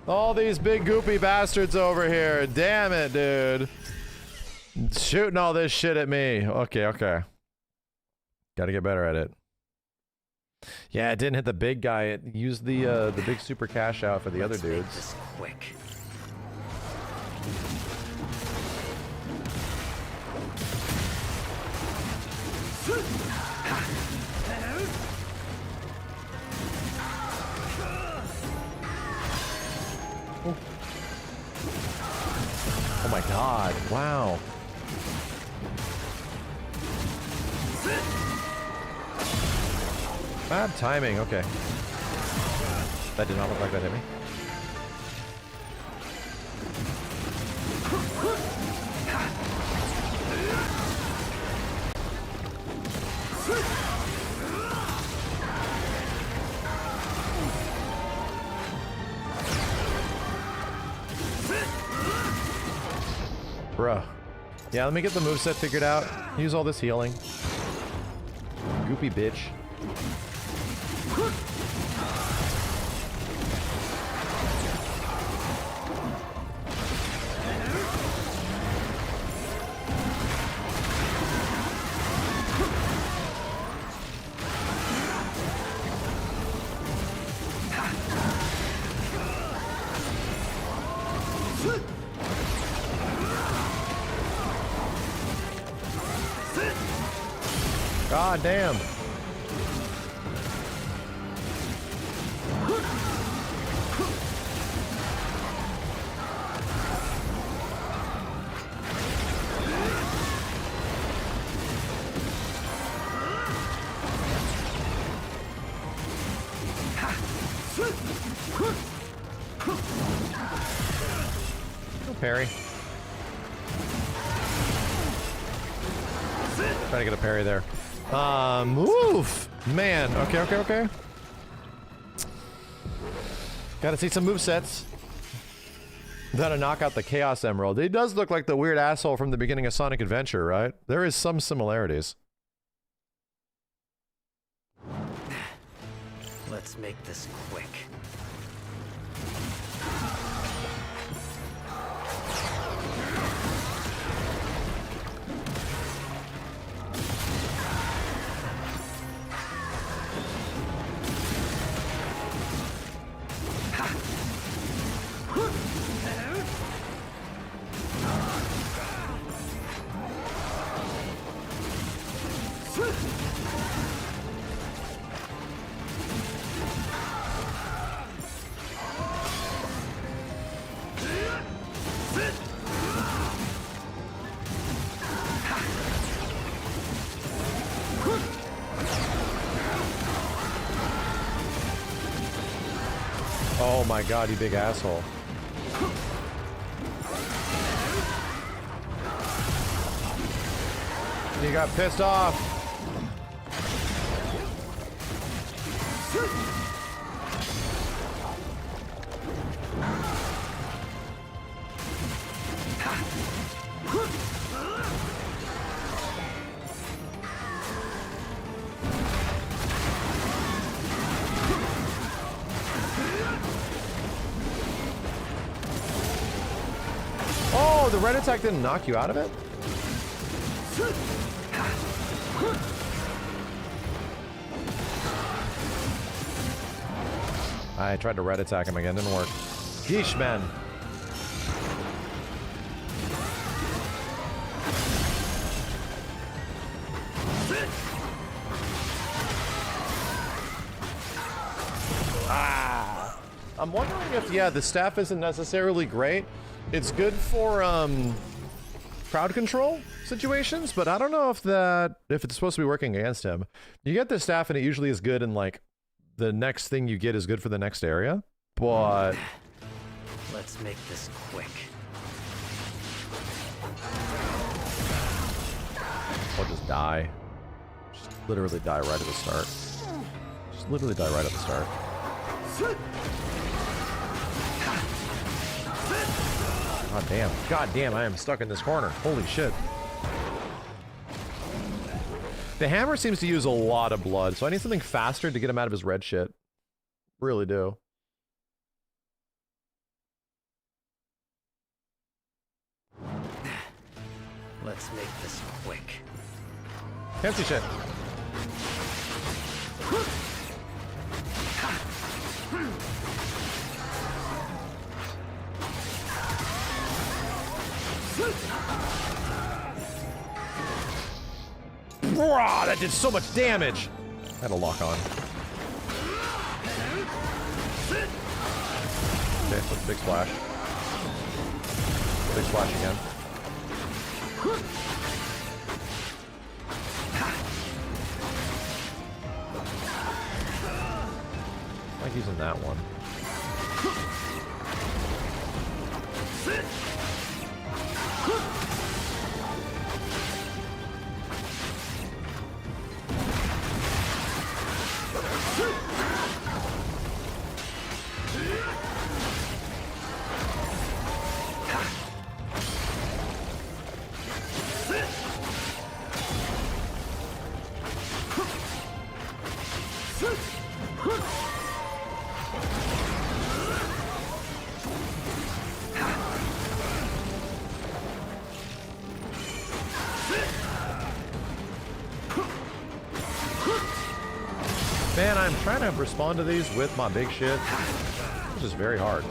All these big goopy bastards over here. Damn it, dude. Shooting all this shit at me. Okay, okay. Gotta get better at it. Yeah, it didn't hit the big guy. It used the big super cash out for the other dudes. Make this quick. Oh my god, wow. Bad timing, okay. That did not look like that hit me. Bruh. Yeah, let me get the moveset figured out. Use all this healing. Goopy bitch. God damn. Go parry. Trying to get a parry there. Oof! Man, okay. Gotta see some movesets. Gotta knock out the Chaos Emerald. He does look like the weird asshole from the beginning of Sonic Adventure, right? There is some similarities. Let's make this quick. Oh my god, you big asshole. You got pissed off. Oh, the red attack didn't knock you out of it? I tried to red attack him again, didn't work. Yeesh, man. Ah! I'm wondering if, yeah, the staff isn't necessarily great. It's good for, crowd control situations, but I don't know if it's supposed to be working against him. You get the staff and it usually is good in, like, the next thing you get is good for the next area, but... Let's make this quick. Or just die. Just literally die right at the start. Just literally die right at the start. God damn. God damn, I am stuck in this corner. Holy shit. The hammer seems to use a lot of blood, so I need something faster to get him out of his red shit. Really do. Let's make this quick. Can't see shit. Bruh, that did so much damage! I had a lock on. Okay, let's big splash. Big splash again. using that one. Man, I'm trying to respond to these with my big shit. It's just very hard.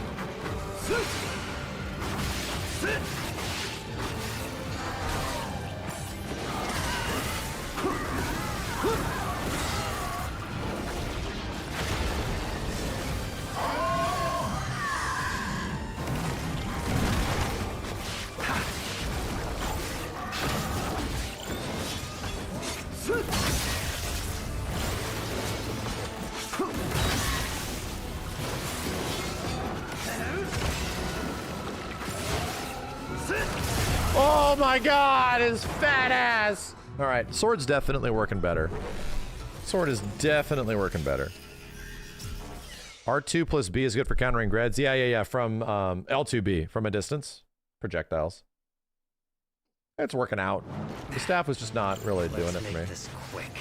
Oh my god, his fat ass! Alright, sword's definitely working better. Sword is definitely working better. R2 plus B is good for countering grids. Yeah, from L2B, from a distance. Projectiles. It's working out. The staff was just not really doing it for me. This quick.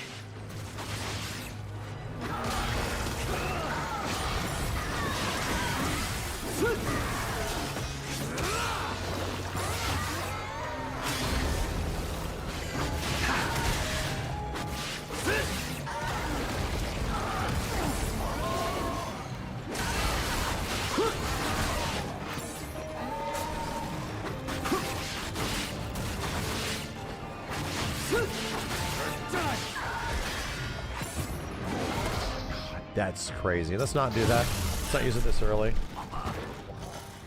That's crazy. Let's not do that. Let's not use it this early.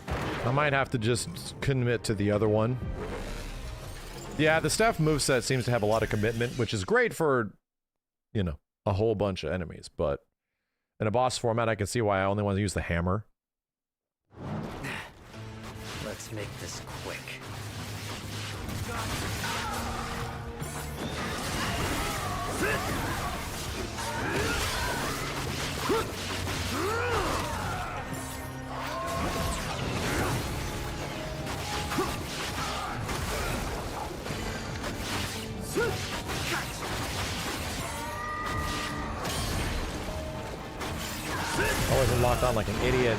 I might have to just commit to the other one. Yeah, the staff moveset seems to have a lot of commitment, which is great for, you know, a whole bunch of enemies, but in a boss format, I can see why I only want to use the hammer. Let's make this quick. I wasn't locked on like an idiot.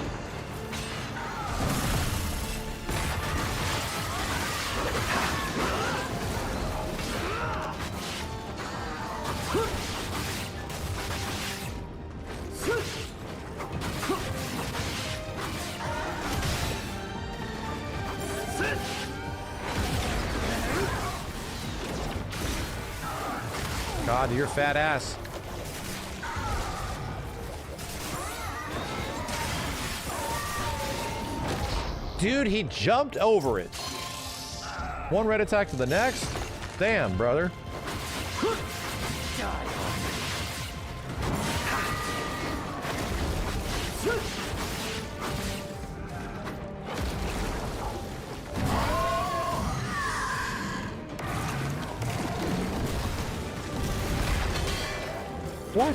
God, your fat ass. Dude, he jumped over it. One red attack to the next. Damn, brother. What?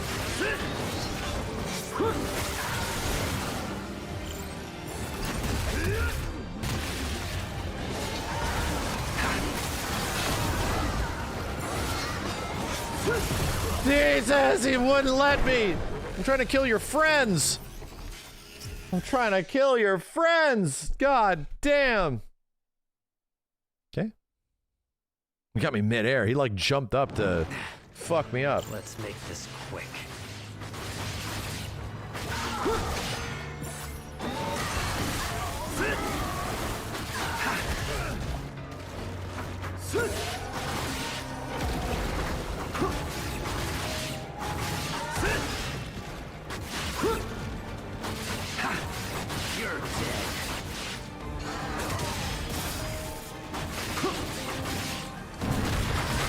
Jesus, he wouldn't let me. I'm trying to kill your friends. I'm trying to kill your friends. God damn. Okay. He got me midair. He like jumped up to fuck me up. Let's make this quick.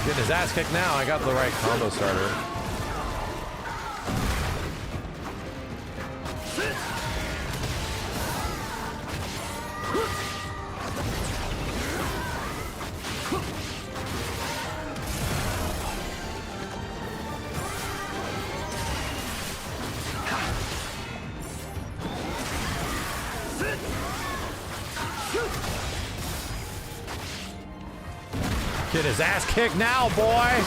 Getting his ass kicked now. I got the right combo starter. Get his ass kicked now, boy!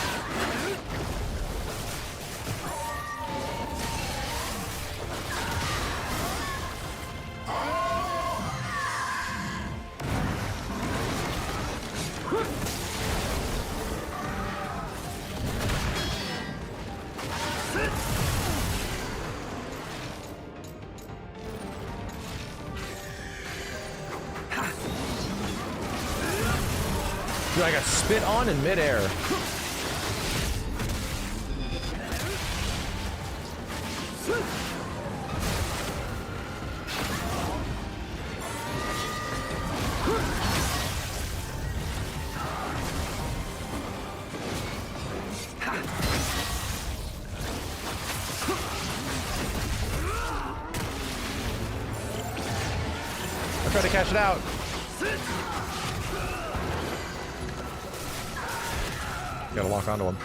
Dude, I got spit on in midair. I tried to catch it out. Gotta lock onto him.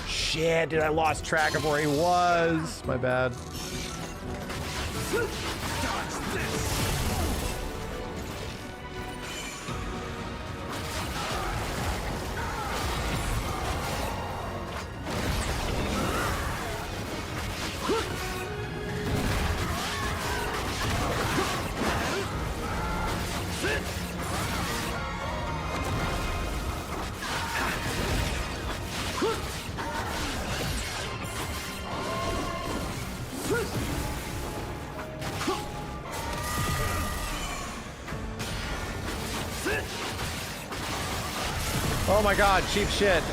Shit, dude, I lost track of where he was. My bad. Oh my god, cheap shit.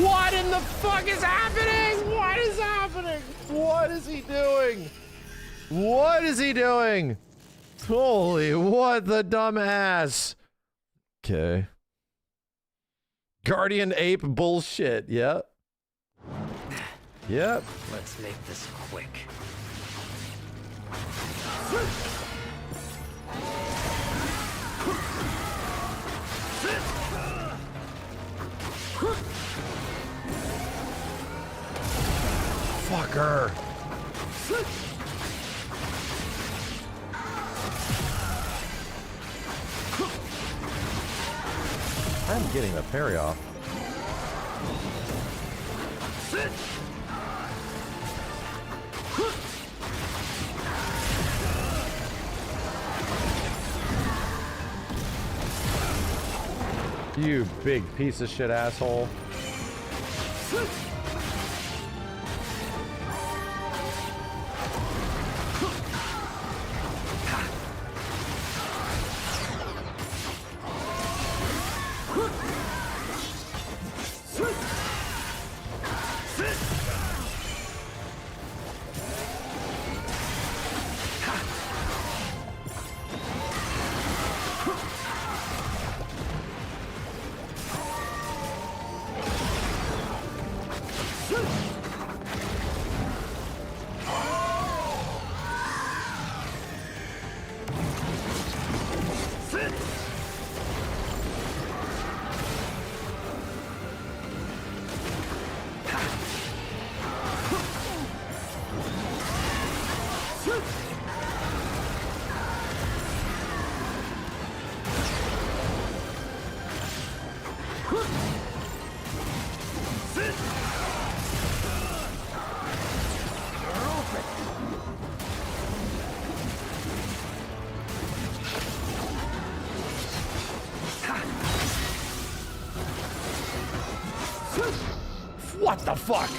What in the fuck is happening? What is happening? What is he doing? What is he doing? Holy, what the dumbass. Okay. Guardian ape bullshit, yep. Yep. Let's make this quick. Fucker. I'm getting the parry off. You big piece of shit asshole. What the fuck?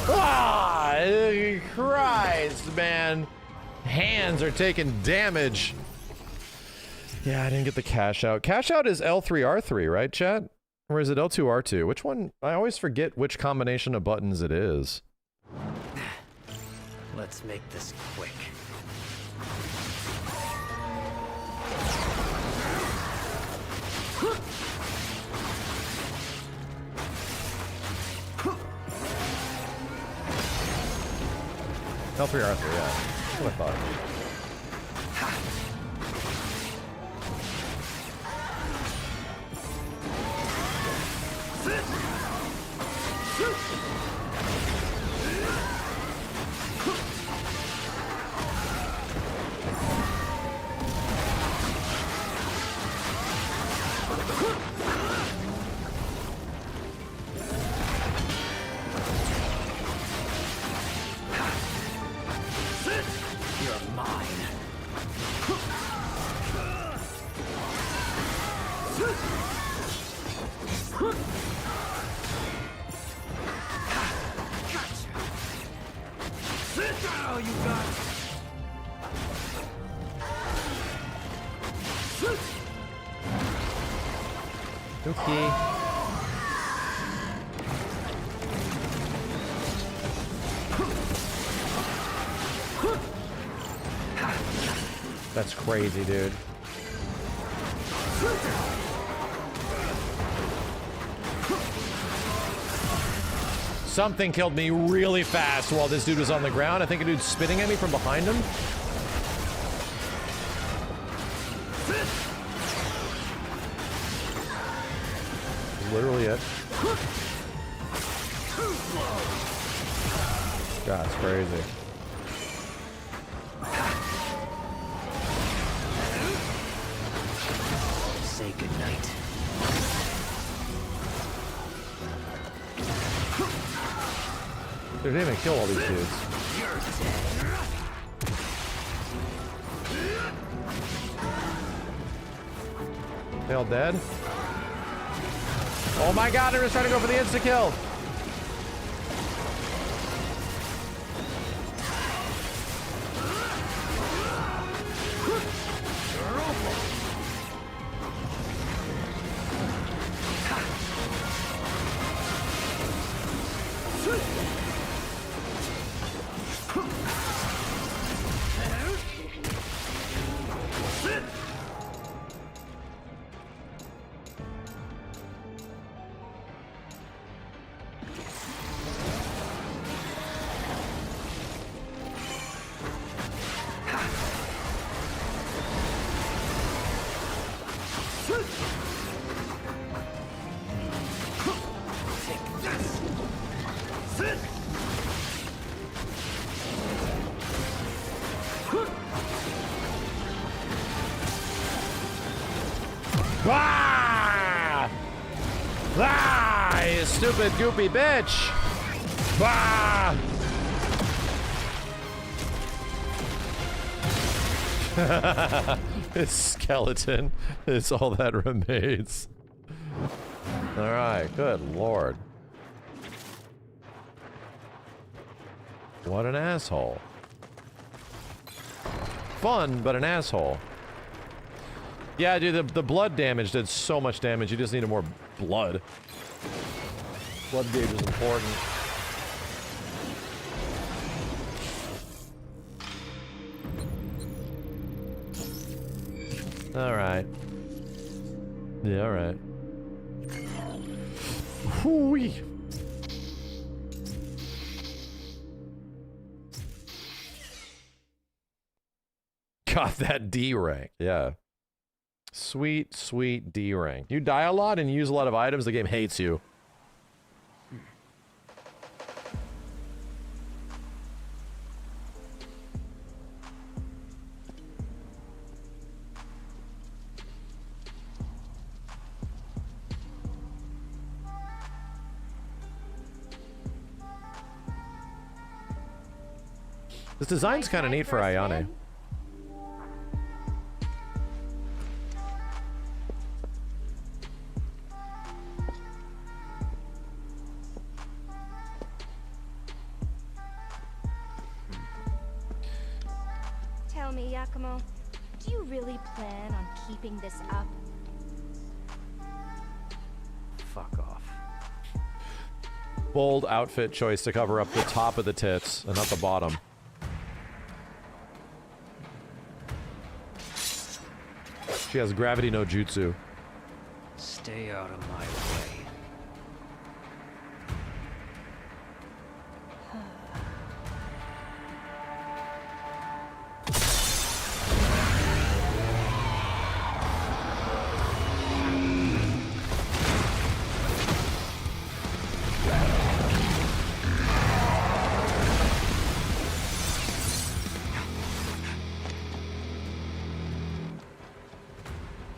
Ah, Christ, man. Hands are taking damage. Yeah, I didn't get the cash out. Cash out is L3R3, right, chat? Or is it L2R2? Which one? I always forget which combination of buttons it is. Let's make this quick. L3R3, yeah. That's what I thought. Okay. That's crazy, dude. Something killed me really fast while this dude was on the ground. I think a dude's spitting at me from behind him. Literally it. God, it's crazy. Say goodnight. They didn't even kill all these dudes. They all dead? Oh my god, they're just trying to go for the insta-kill! Ah! Ah! You stupid goopy bitch! Ah! His skeleton is all that remains. Alright, good lord. What an asshole. Fun, but an asshole. Yeah, dude, the blood damage did so much damage, you just needed more blood. Blood gauge is important. Alright. Yeah, alright. Whoo-wee. Got that D rank, yeah. Sweet, sweet D rank. You die a lot and use a lot of items, the game hates you. This design's kind of neat for Ayane. Tell me, Yakumo, do you really plan on keeping this up? Fuck off. Bold outfit choice to cover up the top of the tits and not the bottom. She has gravity no jutsu. Stay out of my way.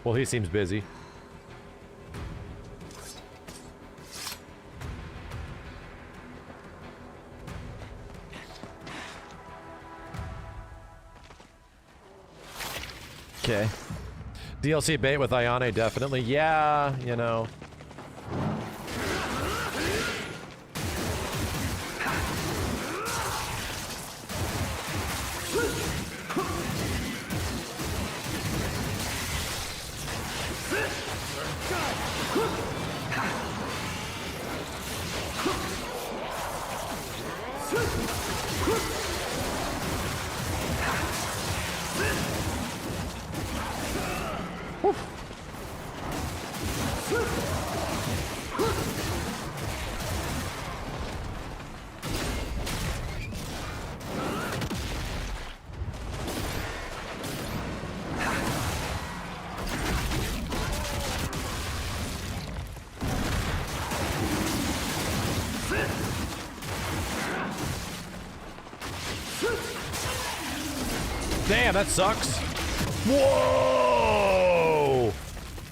Well, he seems busy. Okay. DLC bait with Ayane, definitely. Yeah, you know. Damn, that sucks. Whoa!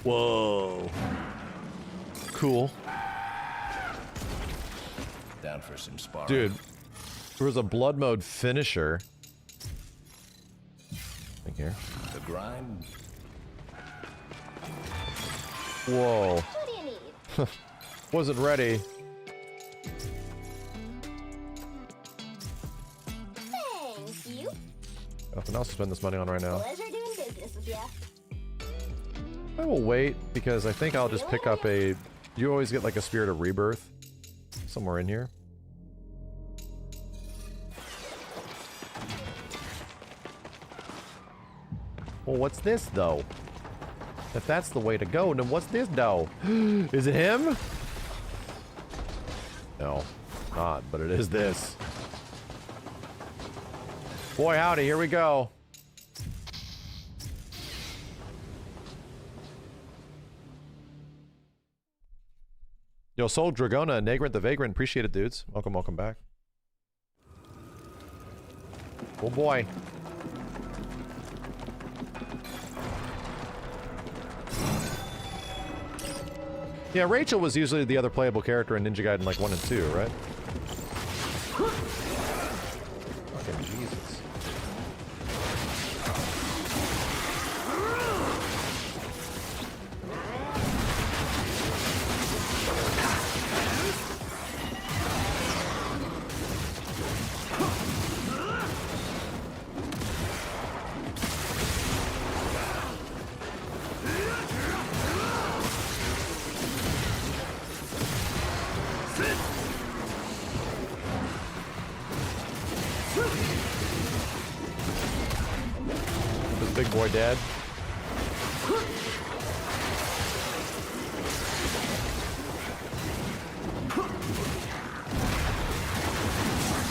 Whoa. Cool. Down for some sparring. Dude, there was a blood mode finisher. Right here. The grind. Whoa. What do you need? Wasn't ready. Thank you. Nothing else to spend this money on right now. Pleasure doing business with ya. I will wait because I think I'll just pick up a... You always get like a Spirit of Rebirth somewhere in here. Well, what's this though? If that's the way to go, then what's this though? Is it him? No, not, but it is this. Boy howdy, here we go. Yo, Soul Dragona, Nagrant the Vagrant, appreciate it, dudes. Welcome, welcome back. Oh boy. Yeah, Rachel was usually the other playable character in Ninja Gaiden like 1 and 2, right? Fucking Jesus. Big boy dead.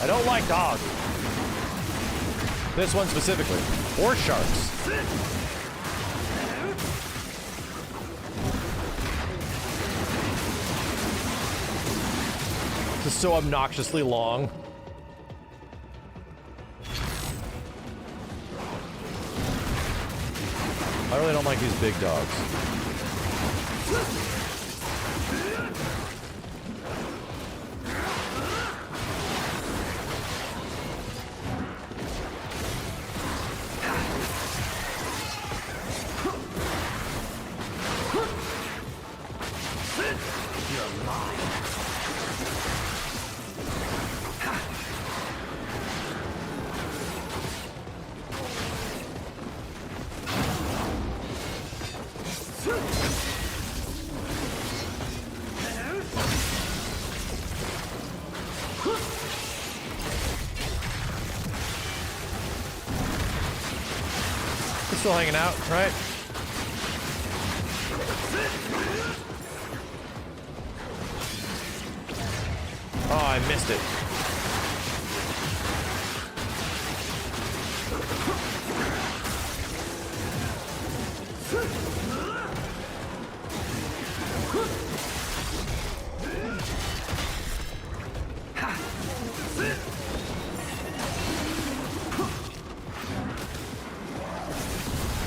I don't like dogs. This one specifically. Or sharks. This is so obnoxiously long. I really don't like these big dogs. You're mine. He's still hanging out, right? Oh, I missed it.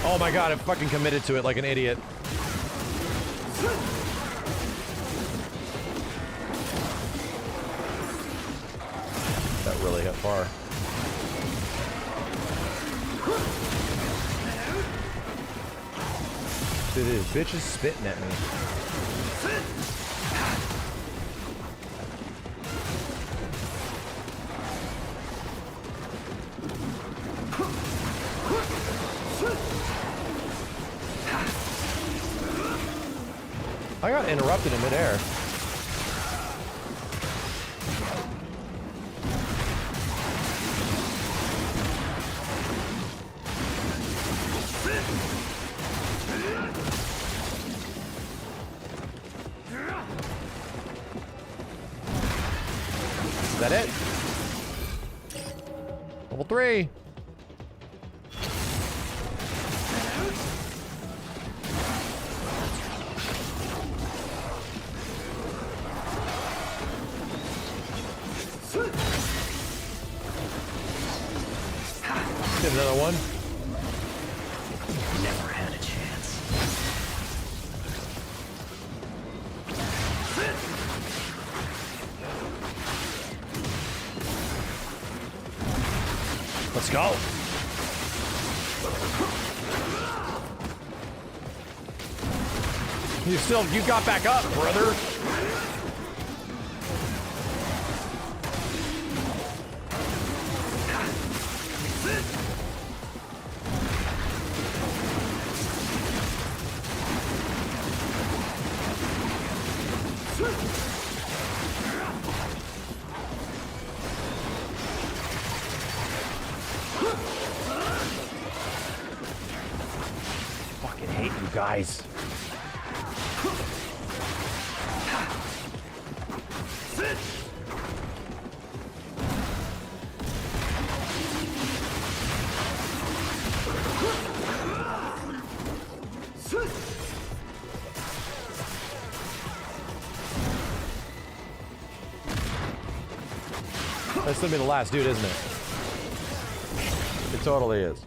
Oh my god, I fucking committed to it like an idiot. That really hit far. Dude, this bitch is spitting at me. I got interrupted in midair. that it? Level 3. Get another one. Never had a chance. Let's go. You got back up, brother. Fucking hate you guys. That's gonna be the last dude, isn't it? It totally is.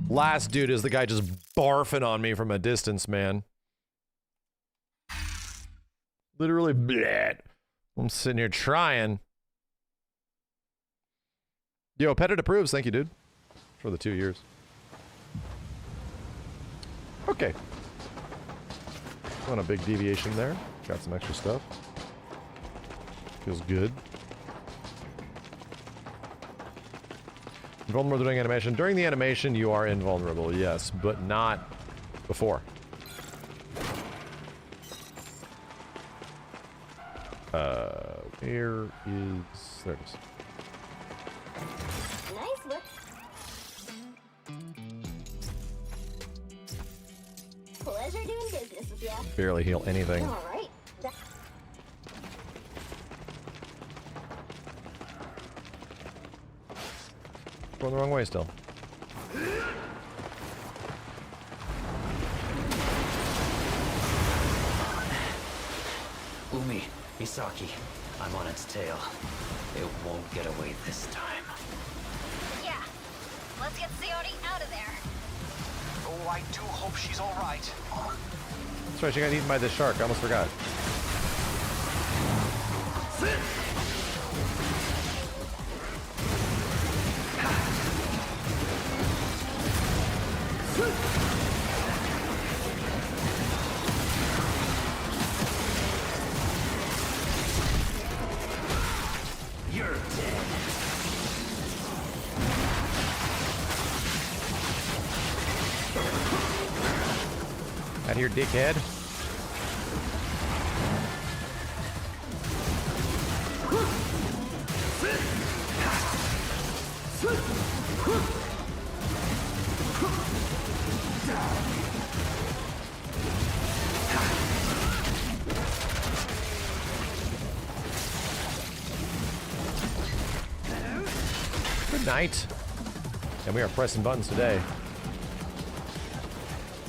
Last dude is the guy just barfing on me from a distance, man. Literally, bleh. I'm sitting here trying. Yo, Pettit approves. Thank you, dude. For the 2 years. Okay. Not a big deviation there. Got some extra stuff. Feels good. Invulnerable during animation. During the animation, you are invulnerable, yes, but not before. Where is... There it is. Nice look. Pleasure doing business with ya. Barely heal anything. All right. Going the wrong way still. Umi, Misaki, I'm on its tail. It won't get away this time. Yeah. Let's get Sayori out of there. Oh, I do hope she's all right. That's right, she got eaten by this shark. I almost forgot. You're dead. Out here, dickhead. Good night. And we are pressing buttons today.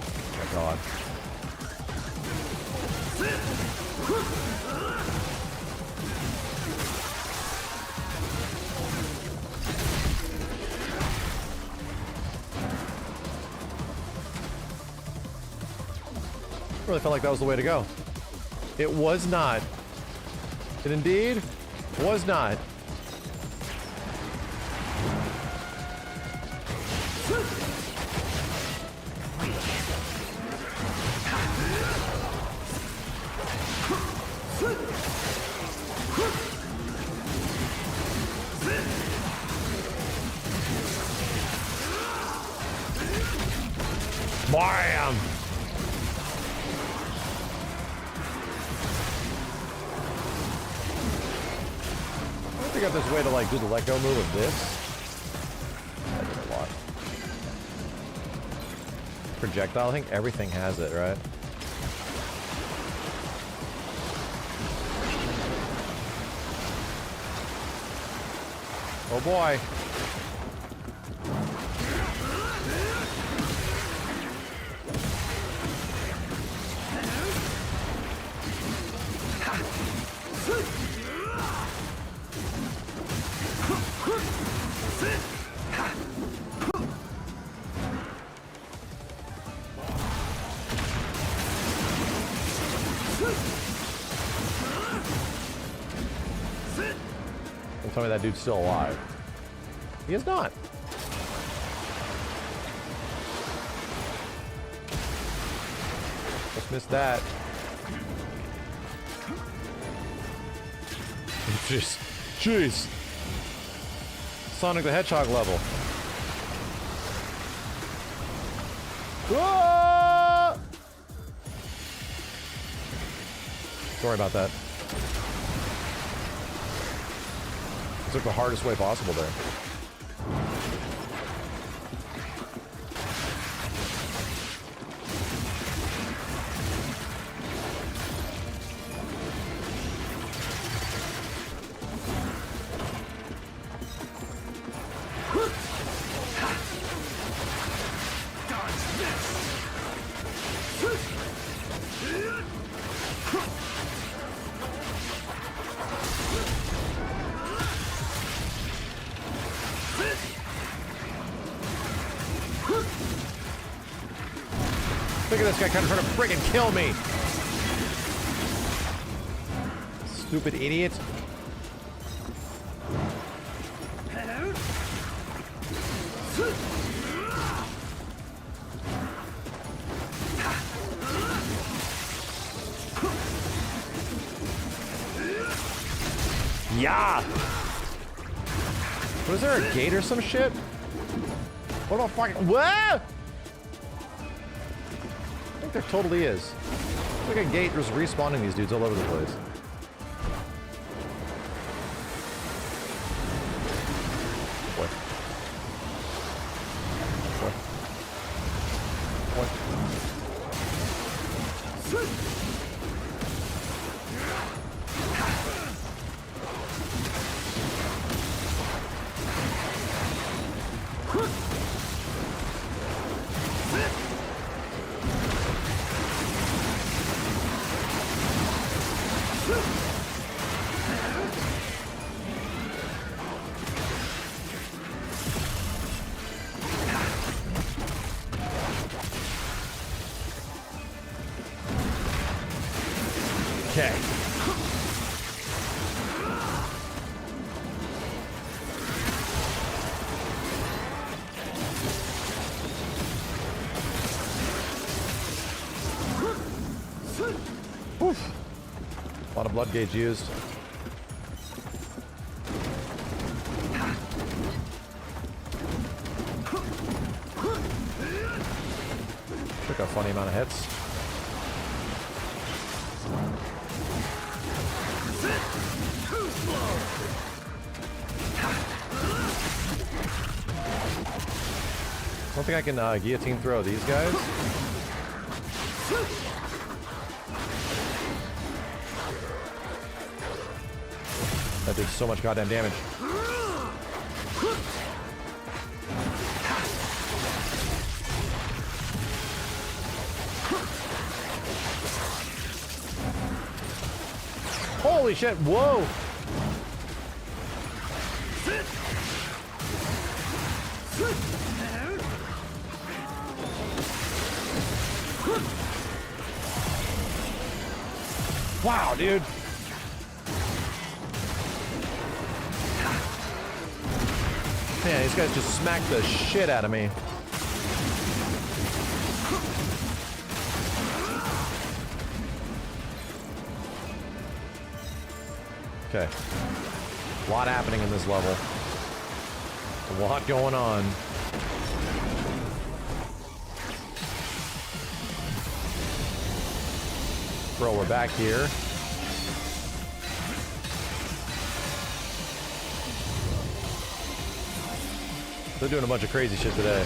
Oh my god. Really felt like that was the way to go. It was not. It indeed was not. Bam! I think I got this way to like do the let go move of this. I did a lot. Projectile, I think everything has it, right? Oh boy. Don't tell me that dude's still alive. He is not. Just missed that. Jeez. Sonic the Hedgehog level. Whoa! Sorry about that. Took the hardest way possible there. Look at this guy kind of trying to friggin' kill me. Stupid idiot. Yeah. Was there a gate or some shit? What about fucking what? I think there totally is. It's like a gate just respawning these dudes all over the place. What? Okay. Oof. A lot of blood gauge used. Took a funny amount of hits. I don't think I can guillotine throw these guys. That did so much goddamn damage. Holy shit, whoa! Wow, dude. Man, these guys just smacked the shit out of me. Okay. A lot happening in this level. A lot going on. Bro, we're back here. They're doing a bunch of crazy shit today.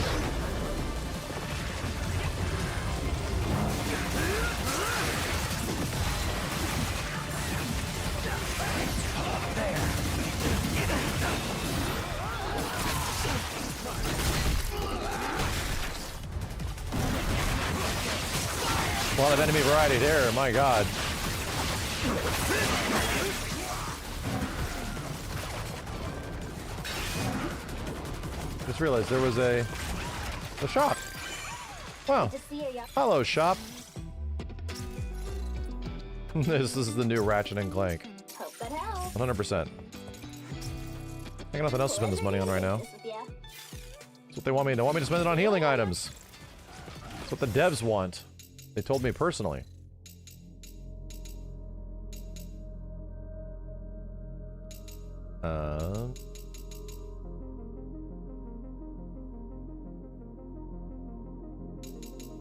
A lot of enemy variety there, my god. Just realized there was a shop. Wow. Hello, shop. This is the new Ratchet and Clank. 100%. I got nothing else to spend this money on right now. That's what they want me. They want me to spend it on healing items. That's what the devs want. They told me personally.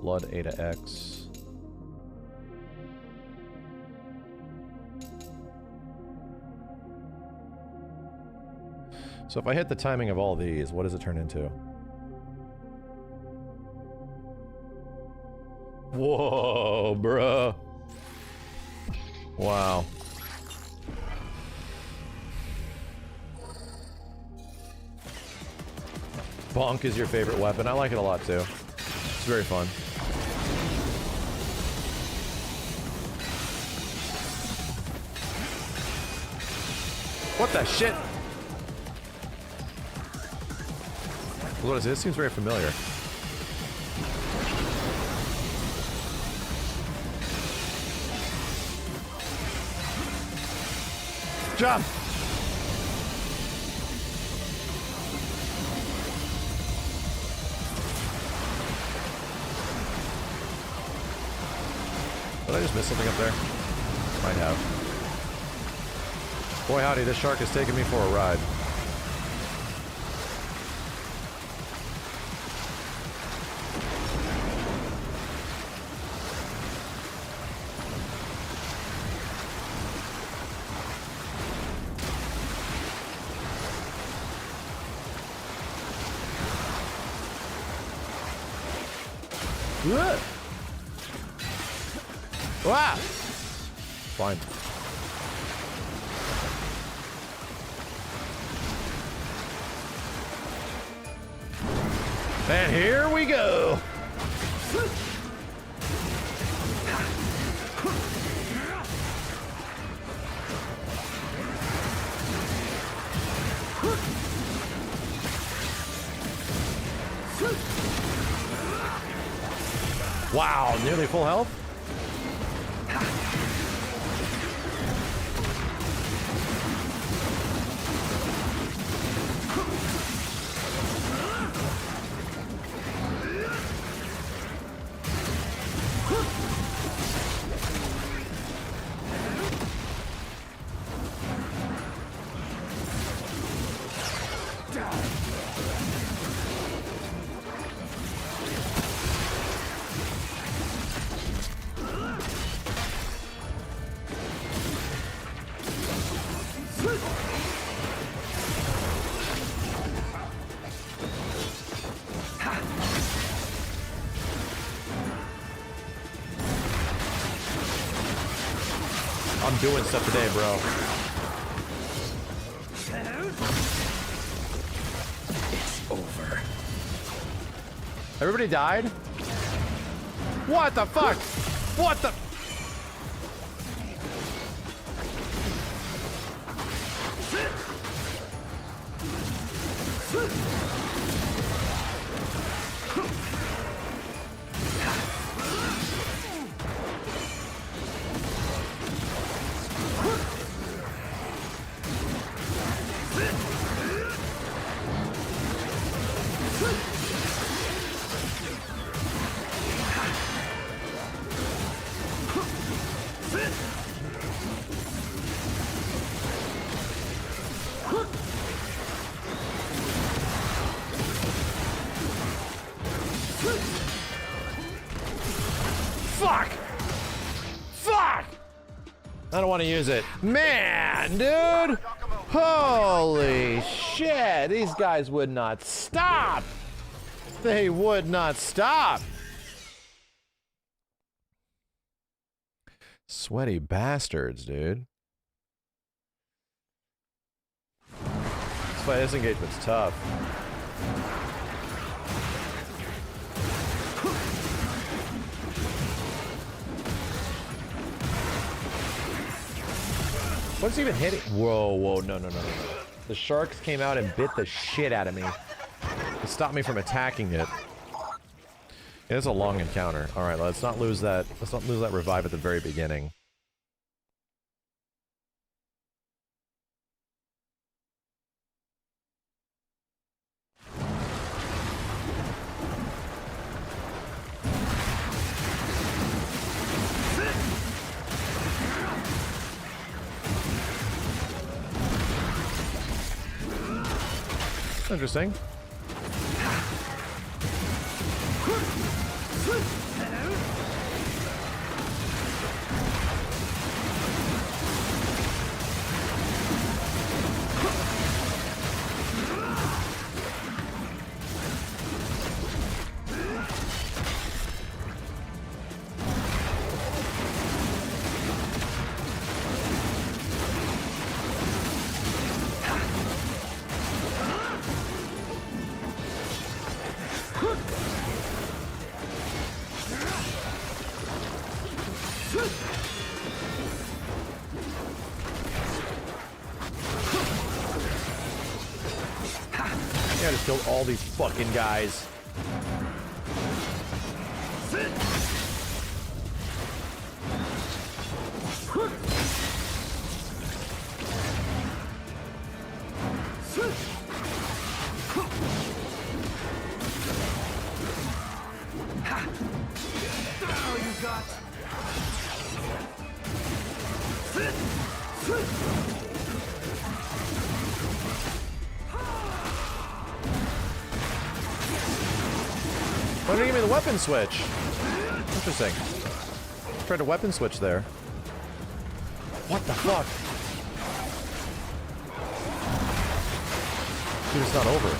Blood Ada X. So if I hit the timing of all these, what does it turn into? Whoa, bruh. Wow. Bonk is your favorite weapon. I like it a lot too. It's very fun. What the shit? What is this? Seems very familiar. Jump! Did I just miss something up there? Might have. Boy howdy, this shark is taking me for a ride. What? Wow! Fine. And here we go! Wow, nearly full health? I'm doing stuff today, bro. It's over. Everybody died? What the fuck? What the? Fuck! Fuck! I don't want to use it. Man, dude! Holy shit! These guys would not stop! They would not stop! Sweaty bastards, dude. This engagement's tough. What's even hitting? Whoa, whoa, no. The sharks came out and bit the shit out of me. It stopped me from attacking it. Yeah, it's a long encounter. All right, let's not lose that. Let's not lose that revive at the very beginning. Interesting. I just killed all these fucking guys. Why did you give me the weapon switch? Interesting. Tried to weapon switch there. What the fuck? Dude, it's not over.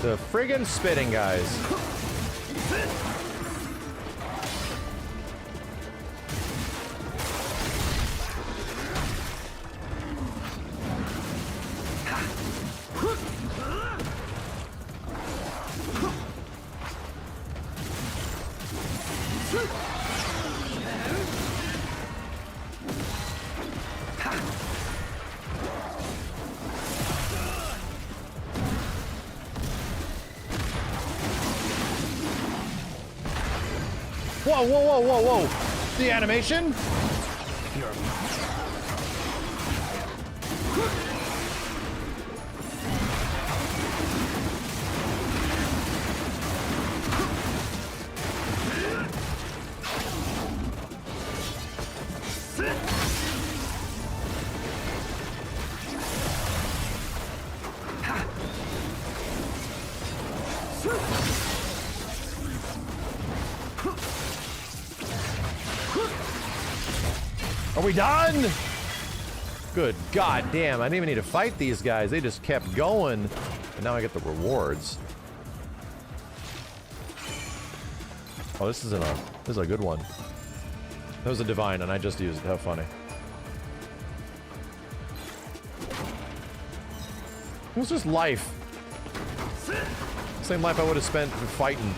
The friggin' spitting guys. Whoa, whoa, whoa, whoa, whoa! The animation? Are we done? Good god damn, I didn't even need to fight these guys. They just kept going. And now I get the rewards. Oh, this is a good one. That was a divine and I just used it. How funny. It was just life. Same life I would have spent fighting.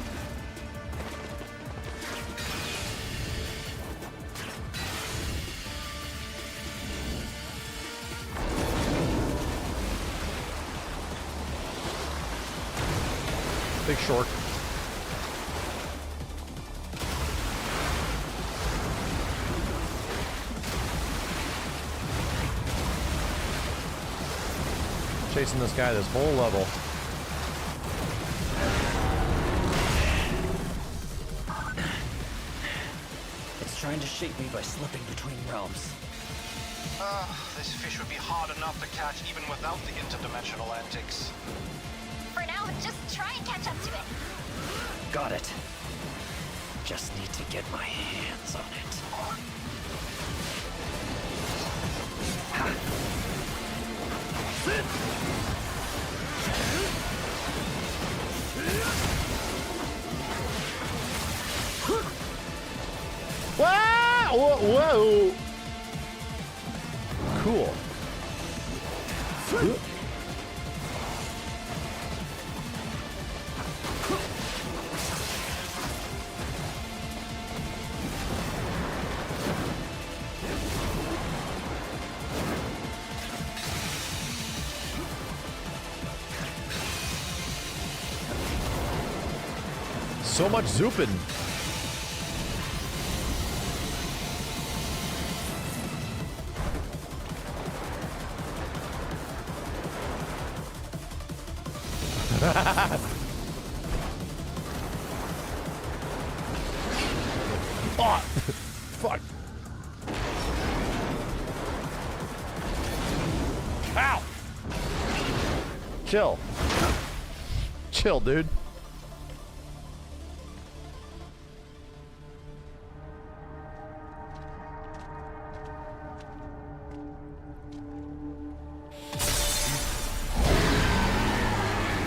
Big short. Chasing this guy this whole level. It's trying to shape me by slipping between realms. This fish would be hard enough to catch even without the interdimensional antics. For now, just try and catch up to it. Got it. Just need to get my hands on it. Whoa! Cool. So much zooping. Oh, fuck. Ow. Chill. Chill, dude.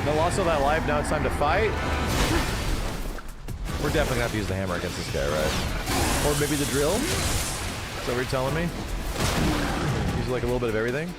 No loss of that life, now it's time to fight. We're definitely gonna have to use the hammer against this guy, right? Or maybe the drill? Is that what you're telling me? Use like a little bit of everything?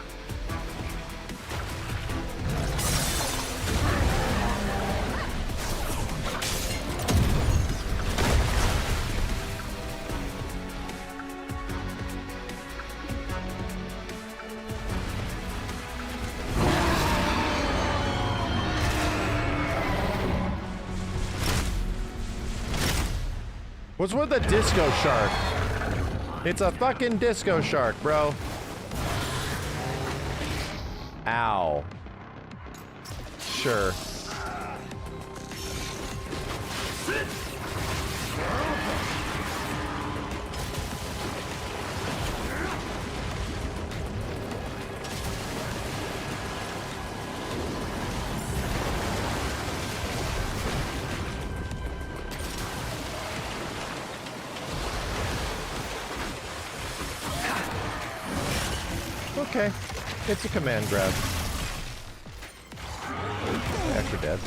What's with the disco shark? It's a fucking disco shark, bro. Ow. Sure. Okay, it's a command grab. Extra dead.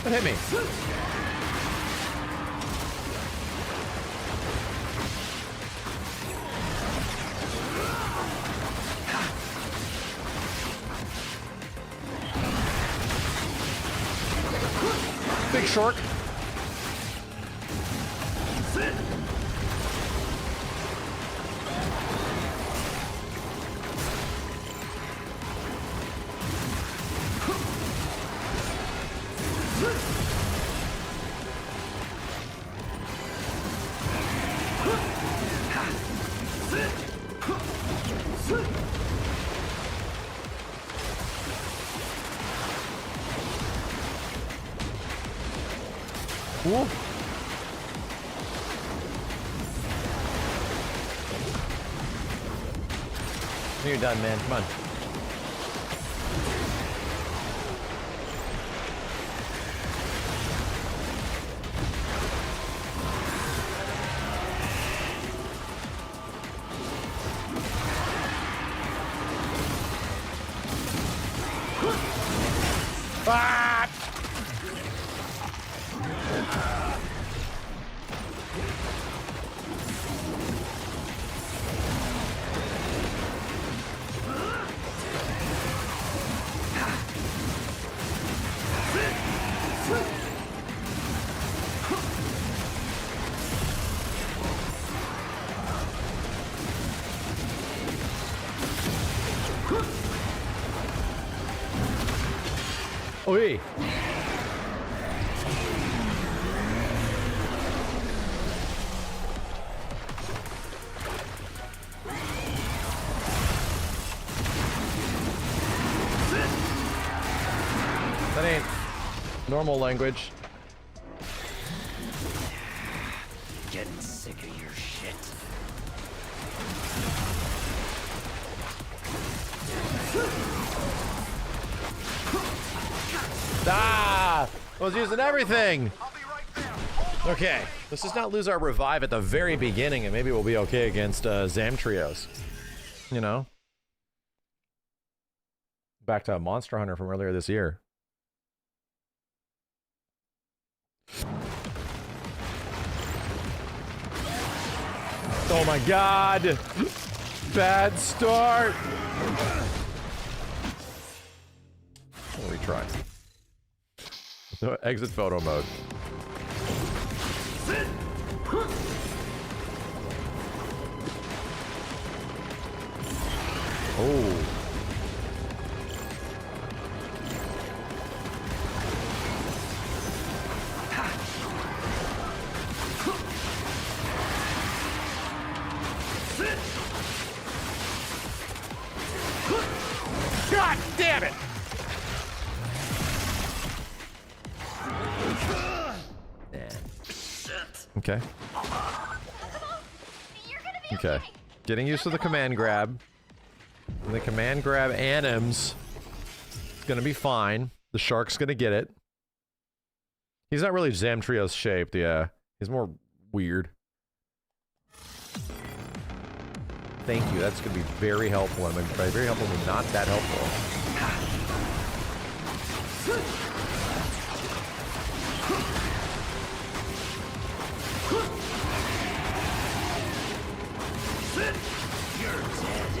What hit me? Big shark. Cool. You're done, man. Come on. Ah! Oi. That ain't normal language. Getting Ah! I was using everything! Okay, let's just not lose our revive at the very beginning, and maybe we'll be okay against Zamtrios. You know? Back to Monster Hunter from earlier this year. Oh my god! Bad start! We'll retry. Exit photo mode. Oh. God damn it! Okay. Okay. Getting used to the command grab. And the command grab anims. It's gonna be fine. The shark's gonna get it. He's not really Zamtrios shaped, yeah. He's more weird. Thank you, that's gonna be very helpful. I mean, by very helpful, I mean not that helpful. You're dead.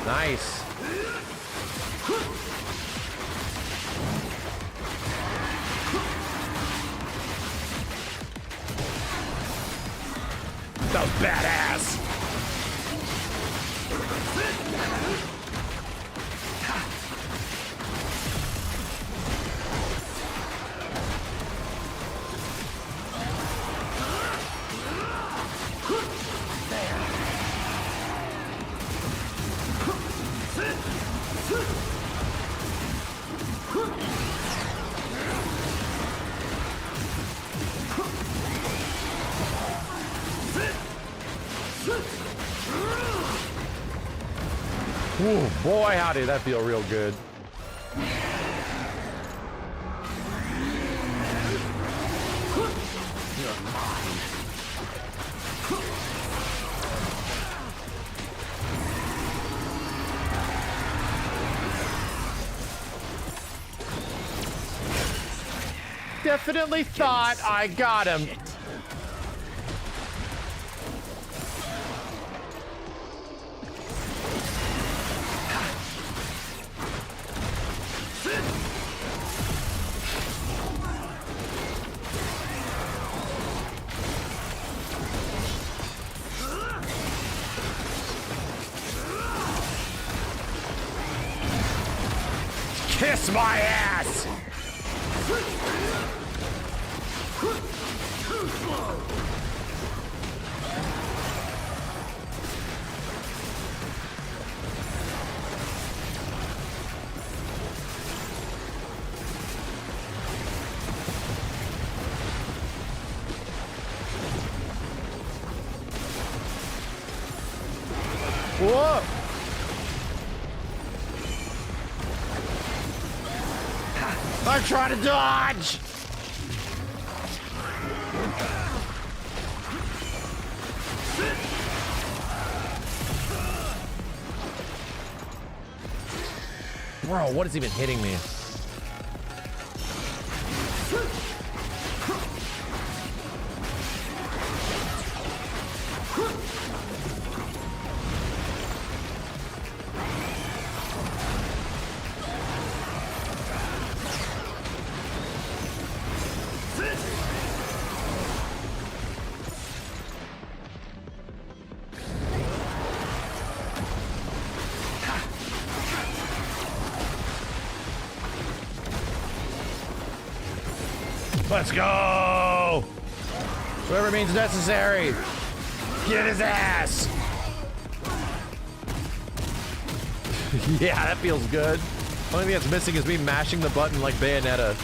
Nice. That was badass. Ooh, boy, howdy, that feel real good. You're mine. Definitely thought I got him. Kiss my ass! Whoa! I'm trying to dodge! Bro, what is even hitting me? Let's go! Whatever means necessary. Get his ass! Yeah, that feels good. Only thing that's missing is me mashing the button like Bayonetta.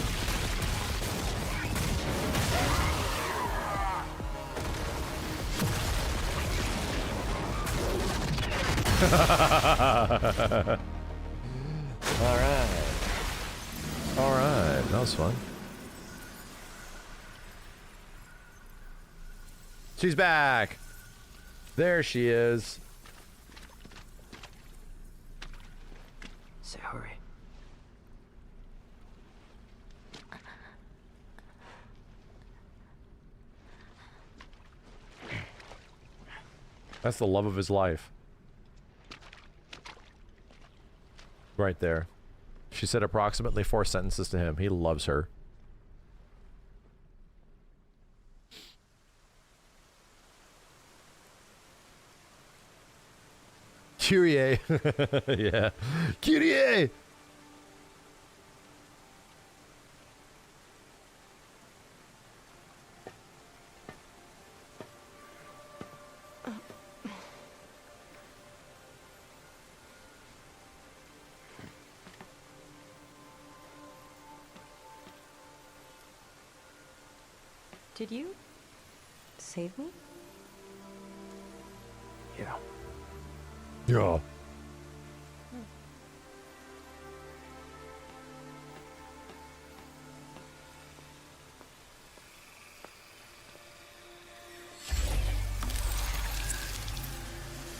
All right, that was fun. She's back. There she is. Sorry. That's the love of his life. Right there. She said approximately 4 sentences to him. He loves her. Kyrie. Yeah. Kyrie. Did you save me? Yeah. Yeah.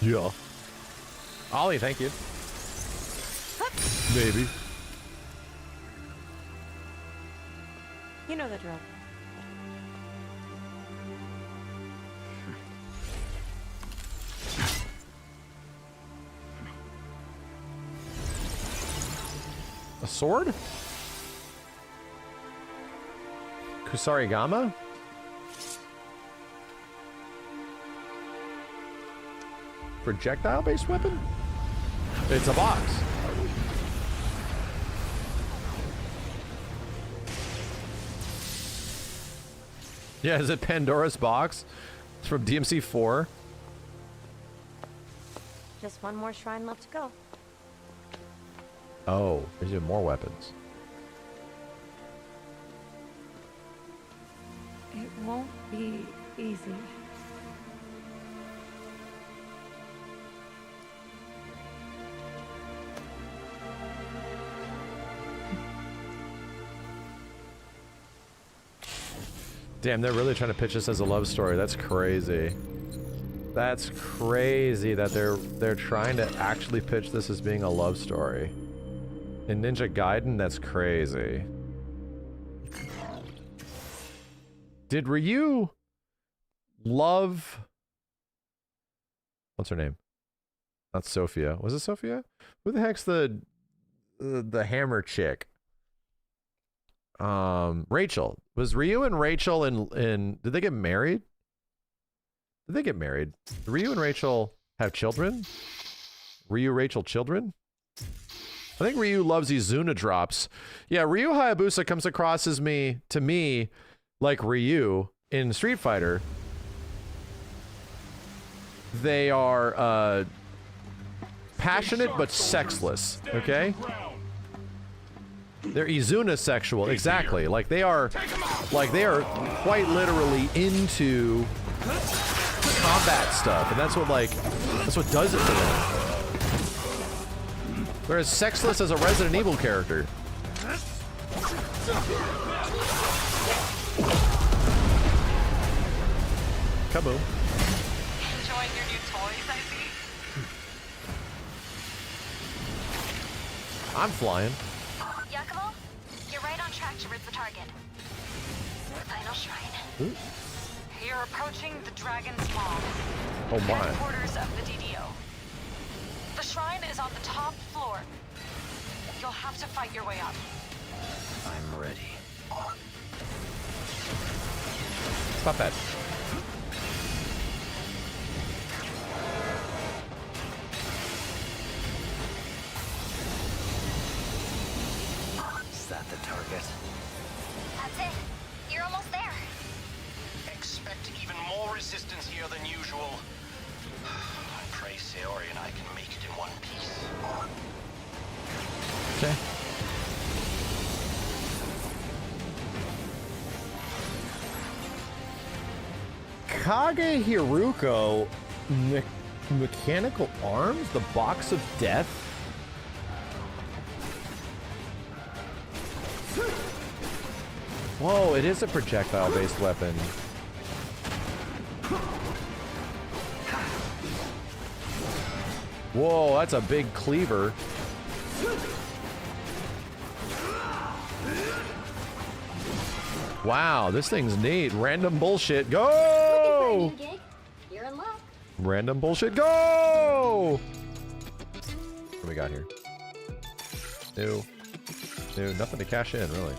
Yeah. Ollie, thank you. Maybe. You know the drill. A sword? Kusarigama? Projectile-based weapon? It's a box. Yeah, is it Pandora's box? It's from DMC 4. Just one more shrine left to go. Oh, there's even more weapons. It won't be easy. Damn, they're really trying to pitch this as a love story. That's crazy. That's crazy that they're trying to actually pitch this as being a love story. In Ninja Gaiden, that's crazy. Did Ryu love... What's her name? Not Sophia. Was it Sophia? Who the heck's the hammer chick? Rachel. Was Ryu and Rachel in did they get married? Did they get married? Did Ryu and Rachel have children? Ryu, Rachel, children? I think Ryu loves these Zuna drops. Yeah, Ryu Hayabusa comes across as to me like Ryu in Street Fighter. They are passionate but sexless, okay? They're Izuna sexual, exactly. Like they are quite literally into combat stuff, and that's what does it for them. They're as sexless as a Resident Evil character. Kaboom. Enjoying your new toys, I see? I'm flying. Yakumo, you're right on track to rid the target. Final shrine. Ooh. You're approaching the Dragon's Maw. Oh my. Headquarters of the DDO. The shrine is on the top floor. You'll have to fight your way up. I'm ready. Stop that. Is that the target? That's it. You're almost there. Expect even more resistance here than usual. I pray Sayori and I can make it in one piece. Okay. Kage Hiruko Mechanical arms? The box of death? Whoa, it is a projectile-based weapon. Whoa, that's a big cleaver. Wow, this thing's neat. Random bullshit, go! You're in luck. Random bullshit, go! What do we got here? New. Nothing to cash in, really.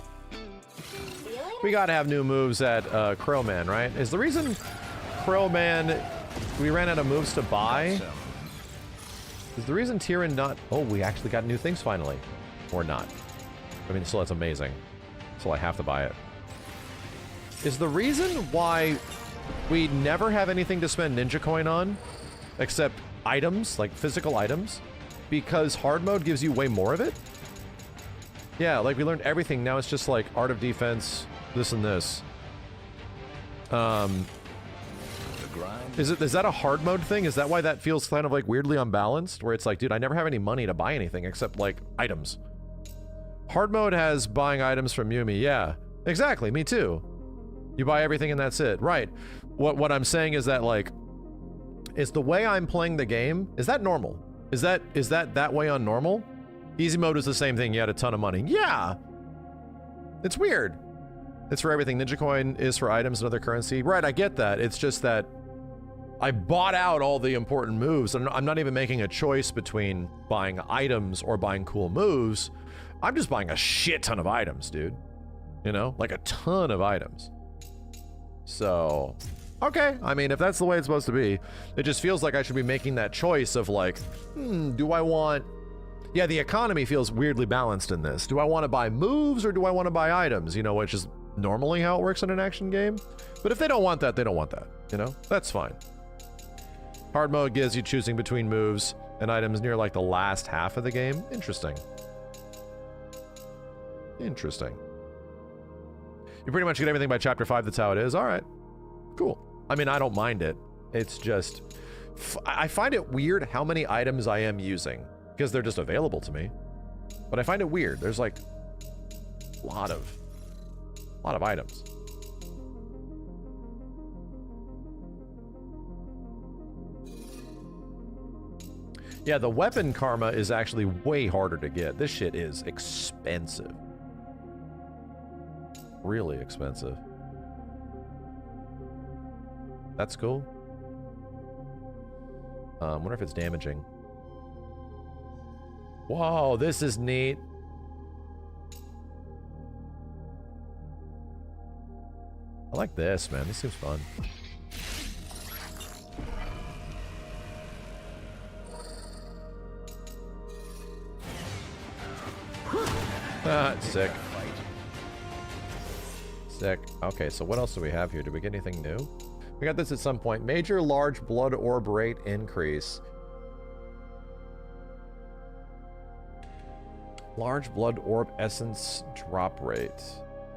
We gotta have new moves at Crowman, right? Is the reason Crowman, we ran out of moves to buy? Is the reason Tyrion not... Oh, we actually got new things finally. Or not. I mean, still, that's amazing. So I have to buy it. Is the reason why we never have anything to spend Ninja Coin on, except items, like physical items, because hard mode gives you way more of it? Yeah, like we learned everything. Now it's just like art of defense, this and this. Is that a hard mode thing? Is that why that feels kind of like weirdly unbalanced? Where it's like, dude, I never have any money to buy anything except like items. Hard mode has buying items from Yumi. Yeah, exactly. Me too. You buy everything and that's it. Right. What I'm saying is that like, is the way I'm playing the game, is that normal? Is that way on normal? Easy mode is the same thing. You had a ton of money. Yeah. It's weird. It's for everything. Ninja Coin is for items and other currency. Right, I get that. It's just that I bought out all the important moves. I'm not even making a choice between buying items or buying cool moves. I'm just buying a shit ton of items, dude. You know? Like a ton of items. So, okay. I mean, if that's the way it's supposed to be, it just feels like I should be making that choice of like, do I want... Yeah, the economy feels weirdly balanced in this. Do I want to buy moves or do I want to buy items? You know, which is normally how it works in an action game. But if they don't want that, they don't want that. You know? That's fine. Hard mode gives you choosing between moves and items near like the last half of the game. Interesting. Interesting. You pretty much get everything by chapter 5. That's how it is. All right. Cool. I mean, I don't mind it. It's just... I find it weird how many items I am using. Because they're just available to me. But I find it weird. There's like... a lot of items. Yeah, the weapon karma is actually way harder to get. This shit is expensive. Really expensive. That's cool. Wonder if it's damaging. Whoa, this is neat. I like this, man. This seems fun. Sick. Sick. Okay, so what else do we have here? Did we get anything new? We got this at some point. Major large blood orb rate increase. Large blood orb essence drop rate.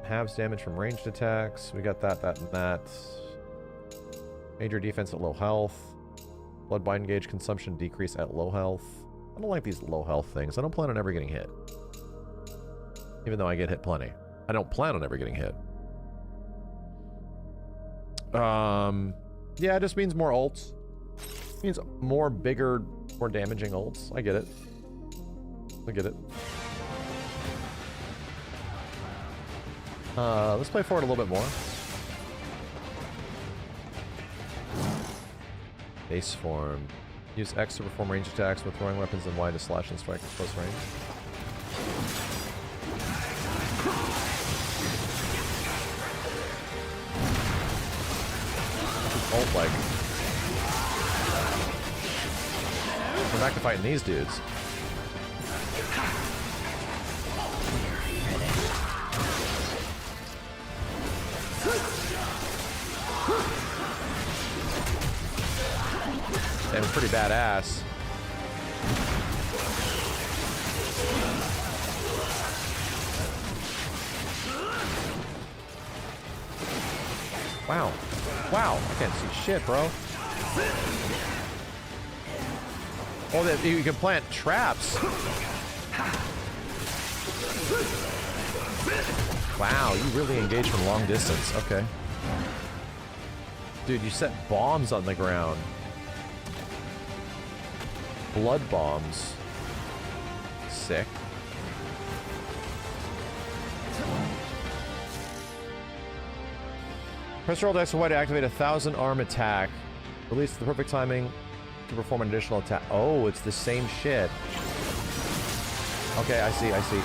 Halves damage from ranged attacks. We got that, and that. Major defense at low health. Blood bind gauge consumption decrease at low health. I don't like these low health things. I don't plan on ever getting hit. Even though I get hit plenty. I don't plan on ever getting hit. Yeah, it just means more ults. It means more bigger, more damaging ults. I get it. I get it. Let's play forward a little bit more. Base form. Use X to perform range attacks with throwing weapons and Y to slash and strike at close range. Ult like. We're back to fighting these dudes. Damn, it's pretty badass. Wow. Wow, I can't see shit, bro. Oh, that you can plant traps. Wow, you really engage from long distance. Okay. Dude, you set bombs on the ground. Blood bombs. Sick. Press roll X and Y to activate a 1,000 arm attack. Release the perfect timing to perform an additional attack. Oh, it's the same shit. Okay, I see, I see.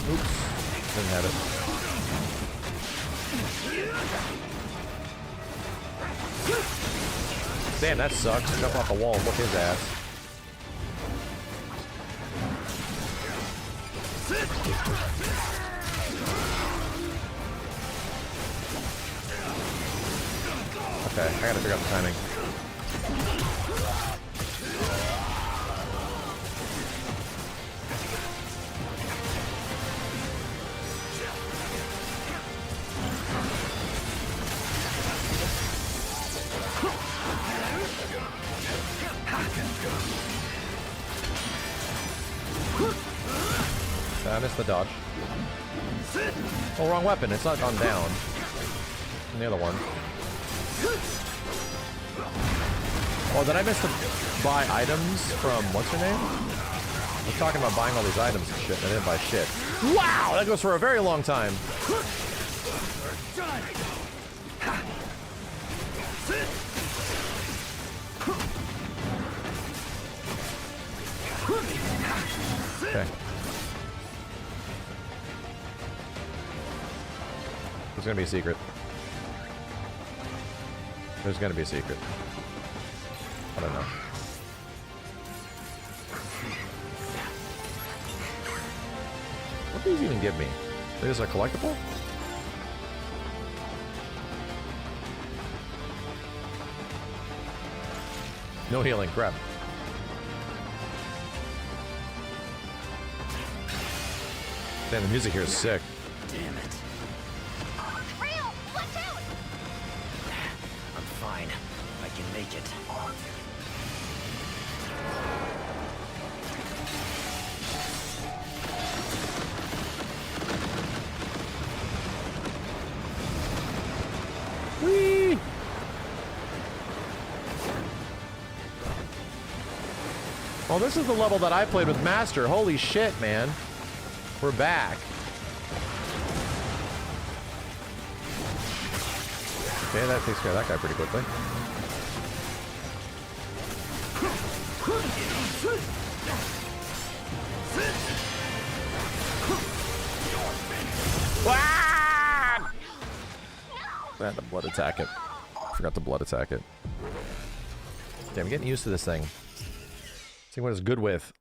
Oops, didn't have it. Damn, that sucks. Jump off the wall and whoop his ass. Okay, I gotta figure out the timing. I missed the dodge. Oh, wrong weapon. It's not gone down. And the other one. Oh, did I miss to buy items from what's her name? I was talking about buying all these items and shit, and I didn't buy shit. Wow! That goes for a very long time. Okay. There's gonna be a secret. There's gonna be a secret. I don't know. What do these even give me? Is a collectible? No healing, crap. Damn, the music here is sick. Damn it. Real, watch out! I'm fine. I can make it. Whee! Oh, this is the level that I played with Master. Holy shit, man. We're back. Okay, that takes care of that guy pretty quickly. Ah! I had to blood attack it. Forgot to blood attack it. Damn, I'm getting used to this thing. See what it's good with.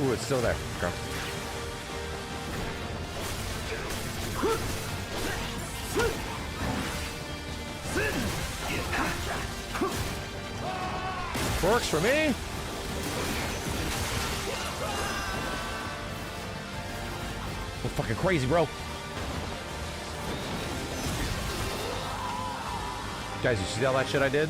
Ooh, it's still there. Okay. Works for me. We're fucking crazy, bro. Guys, you see all that shit I did?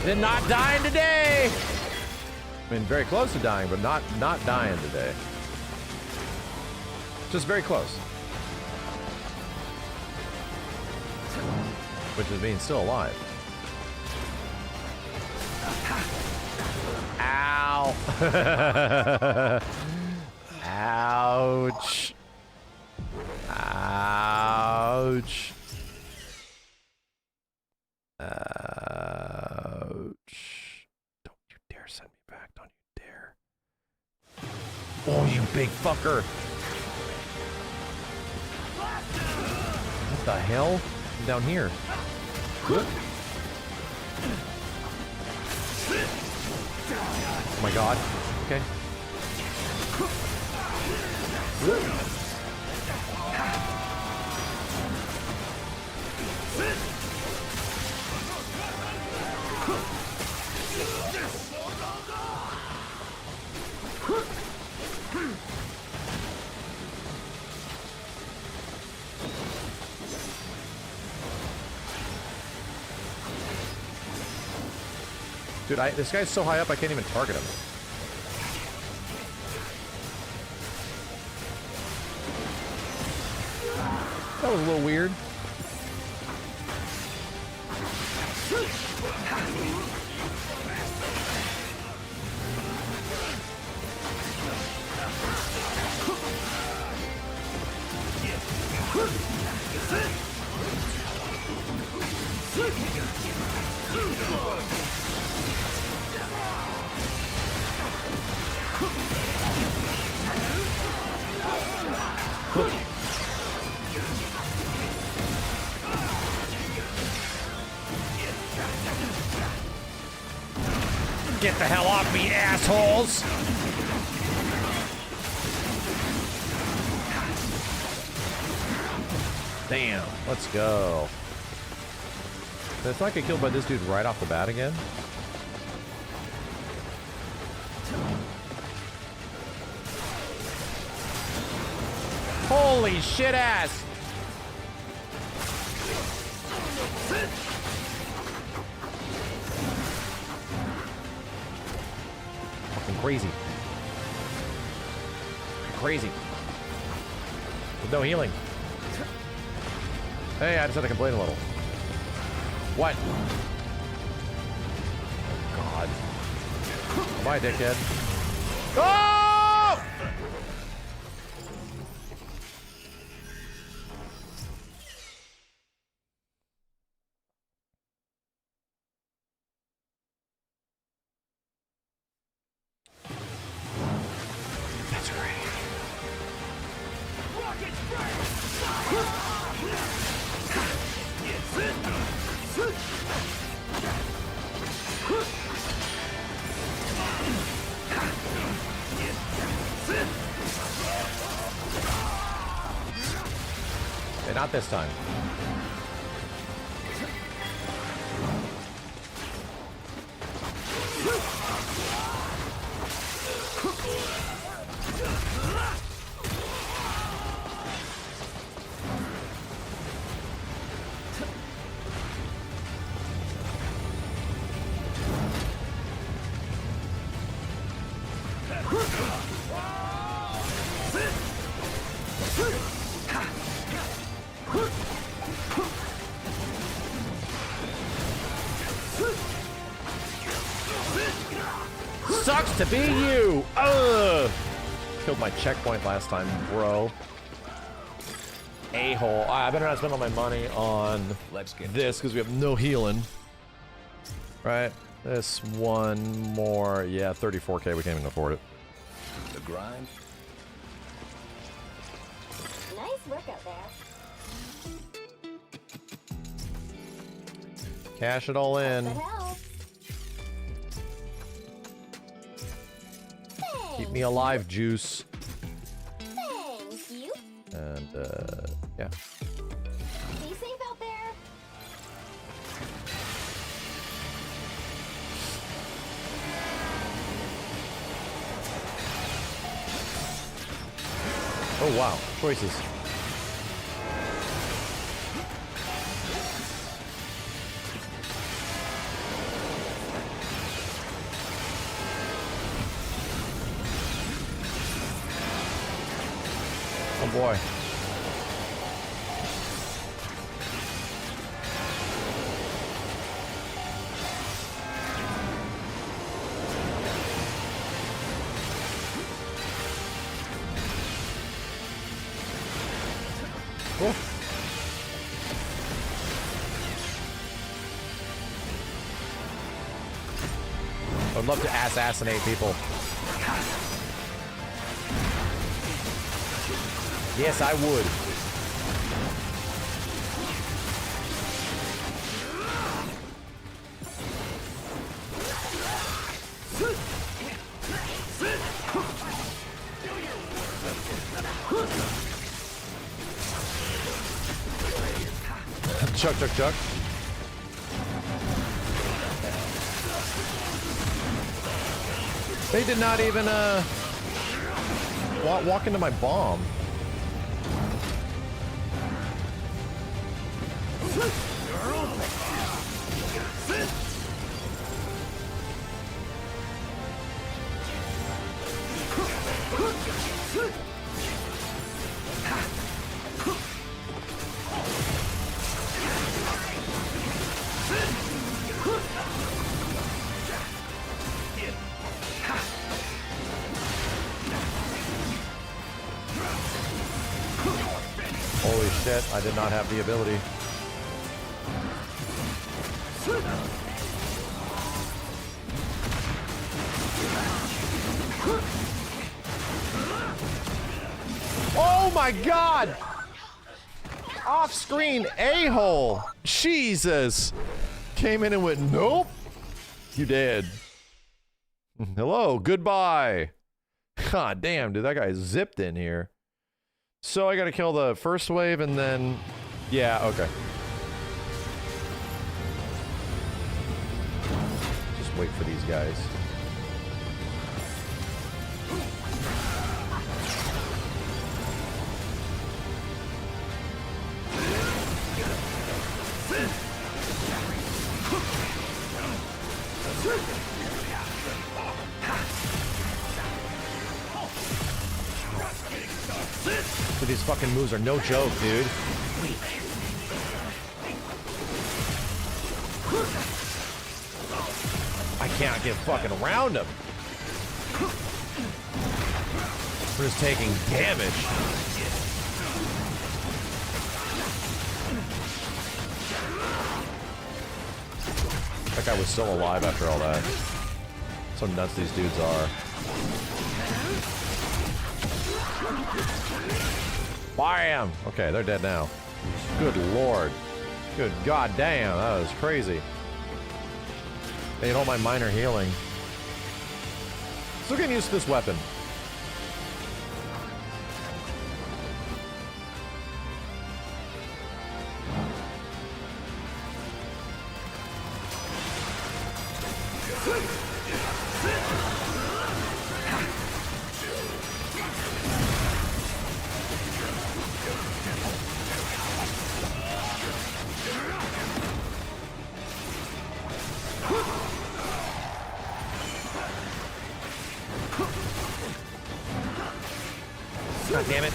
Then not dying today. I mean, very close to dying, but not dying today. Just very close. Which is being still alive. Ow. Ouch. Ouch. Ouch. Don't you dare send me back. Don't you dare. Oh, you big fucker. What the hell? I'm down here. Oh my god. Okay. Dude, this guy's so high up I can't even target him. That was a little weird. Get the hell off me, assholes! Damn, let's go. Let's not get killed by this dude right off the bat again. Holy shit ass! Fucking crazy. Crazy. With no healing. Hey, I just had to complain a little. What? God. Bye, dickhead. Oh! That's great. Okay, not this time. Sucks to be you! Ugh! Killed my checkpoint last time, bro. A-hole. I better not spend all my money on this because we have no healing. Right? This one more. Yeah, 34k. We can't even afford it. The grind. Nice workout there. Cash it all in. Keep me alive, juice. Thank you. And, yeah. Be safe out there. Oh, wow. Choices. Oh boy. Cool. I would love to assassinate people. Yes, I would. Chuck, chuck, chuck. They did not even walk into my bomb. Holy shit, I did not have the ability. Oh my god! Off-screen a-hole! Jesus! Came in and went, nope! You dead. Hello, goodbye! God damn, dude, that guy zipped in here. So I gotta kill the first wave and then... Yeah, okay. Just wait for these guys. So these fucking moves are no joke, dude. I can't get fucking around him. We're just taking damage. That guy was still alive after all that. So nuts these dudes are. Bam! Okay, they're dead now. Good lord. Good goddamn, that was crazy. They ate all my minor healing. Still getting used to this weapon. God damn it.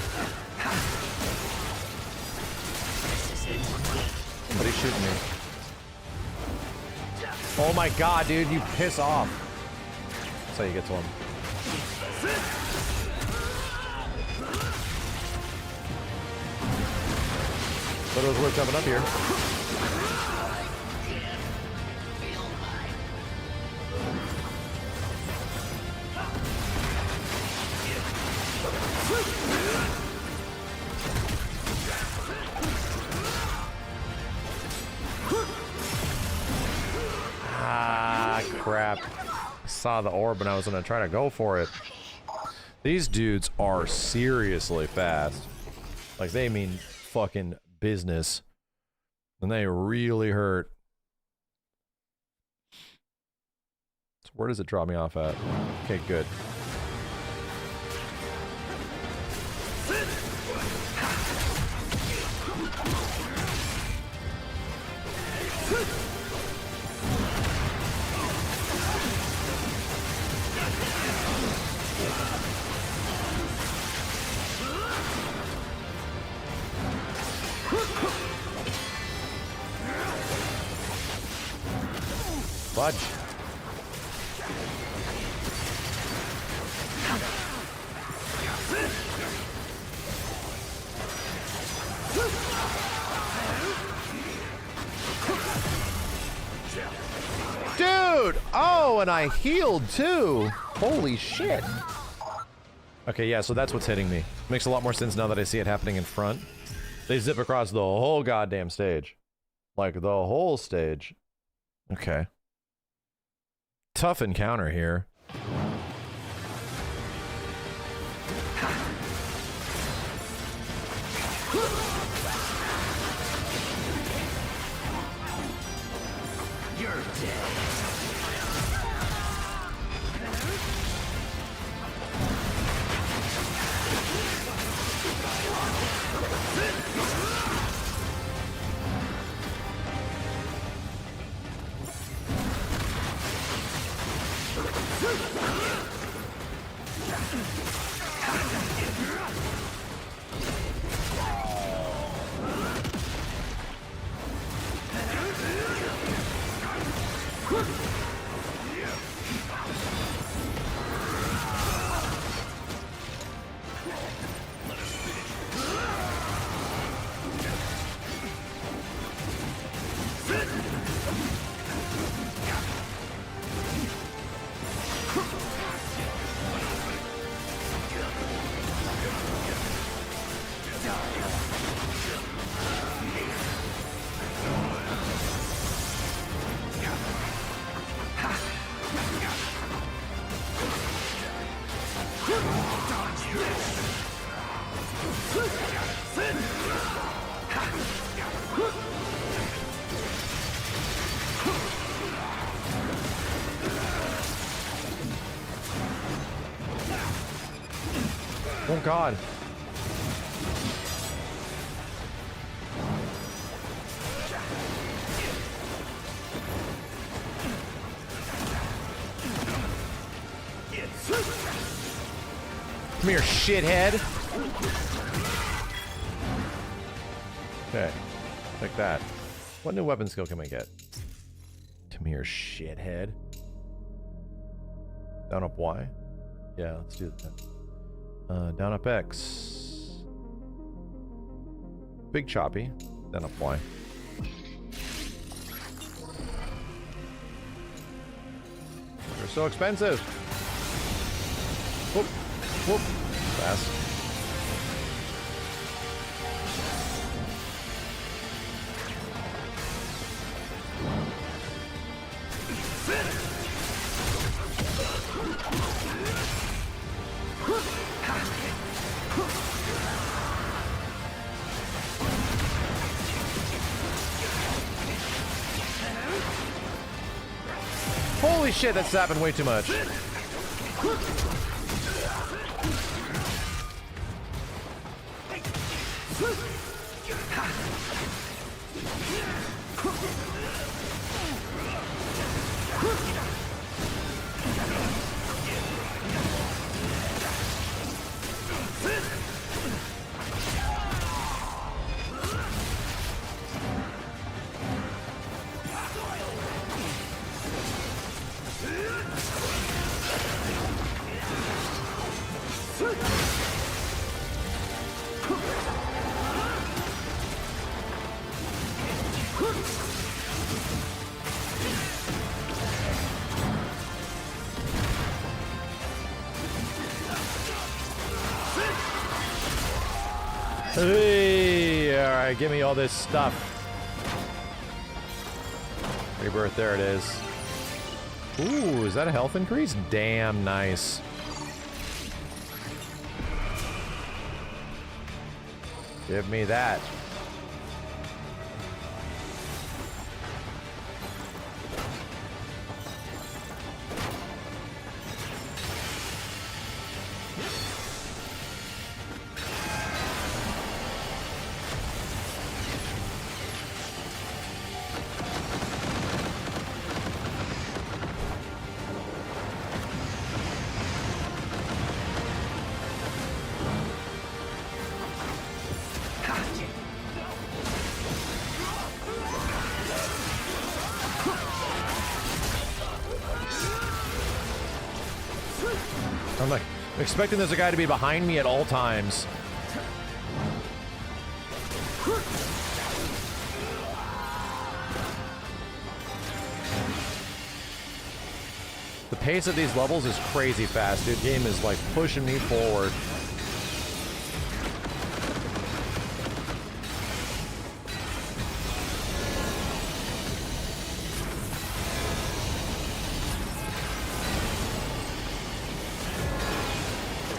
Somebody's shooting me. Oh my god, dude, you piss off. That's how you get to him. But it was worth jumping up here. Ah, crap. I saw the orb and I was gonna try to go for it. These dudes are seriously fast. Like, they mean fucking business. And they really hurt. So where does it drop me off at? Okay, good. Fudge. shoot! Oh, and I healed too! Holy shit! Okay, yeah, so that's what's hitting me. Makes a lot more sense now that I see it happening in front. They zip across the whole goddamn stage. Like, the whole stage. Okay. Tough encounter here. You're dead. Oh god. Come here, shithead. Okay. Like that. What new weapon skill can I get? Come here, shithead. Down up Y? Yeah, let's do that. Down up X. Big choppy. Down up Y. They're so expensive. Whoop. Whoop. Fast. Holy shit, that's happened way too much. Hey, all right, give me all this stuff. Rebirth, there it is. Ooh, is that a health increase? Damn nice. Give me that. I'm like expecting there's a guy to be behind me at all times. pace of these levels is crazy fast, dude. Game is like pushing me forward.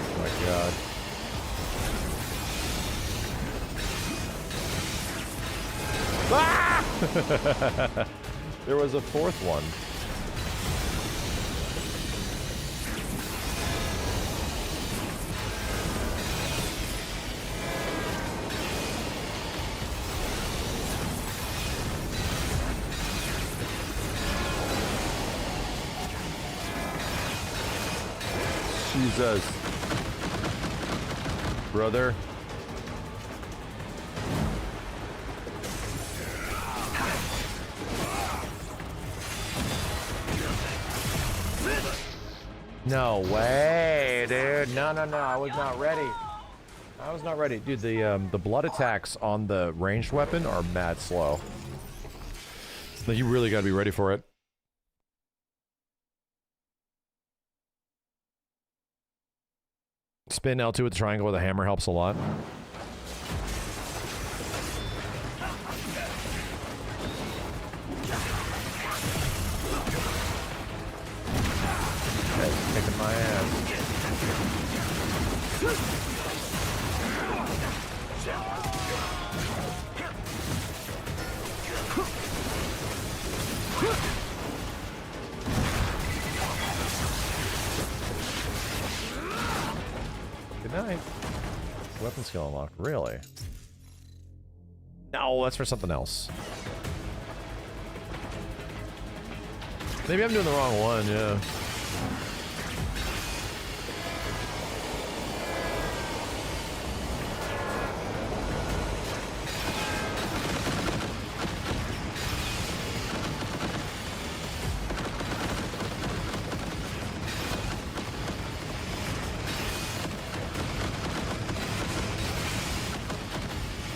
Oh my god. Ah! There was a fourth one. Jesus. Brother. No way, dude. No, no, no. I was not ready. I was not ready. Dude, the blood attacks on the ranged weapon are mad slow. Like, you really gotta be ready for it. Spin L2 with the triangle with a hammer helps a lot. Guy's kicking my ass. Good night. Weapon skill unlocked. Really? No, that's for something else. Maybe I'm doing the wrong one, yeah.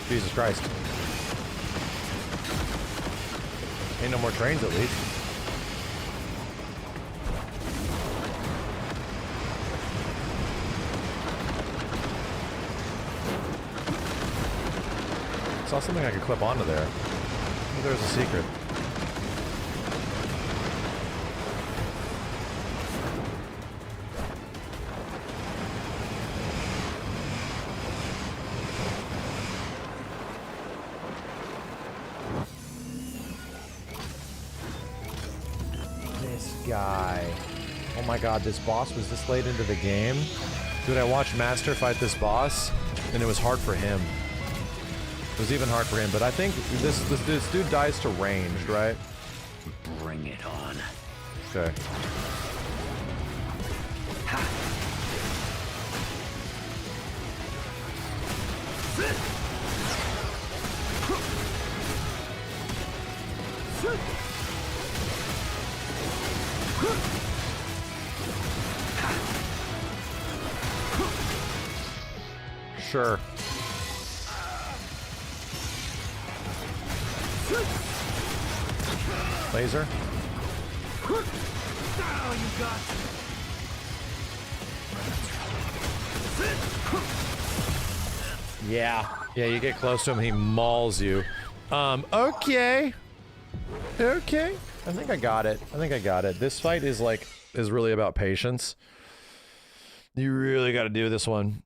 Jesus Christ. Ain't no more trains at least. Saw something I could clip onto there. Maybe there's a secret. Guy. Oh my god, this boss was this late into the game? Dude, I watched Master fight this boss, and it was hard for him. It was even hard for him, but I think this dude dies to ranged, right? Bring it on. Okay. Sure. Laser. Yeah. Yeah, you get close to him, he mauls you. Okay. Okay. I think I got it. I think I got it. This fight is really about patience. You really got to do this one.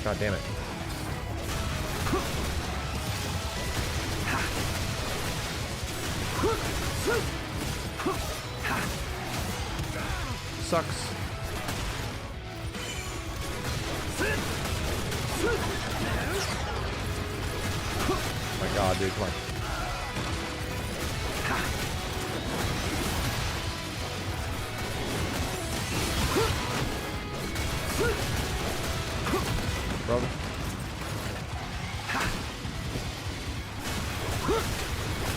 God damn it. Sucks. Oh my god, dude, come on. Brother.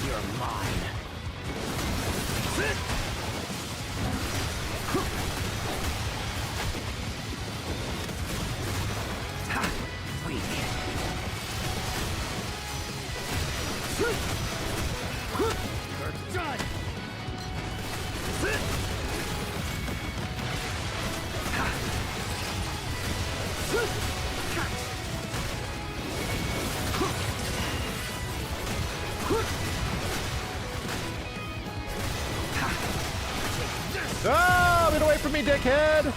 You're mine. You're done! Ah, get away from me, dickhead!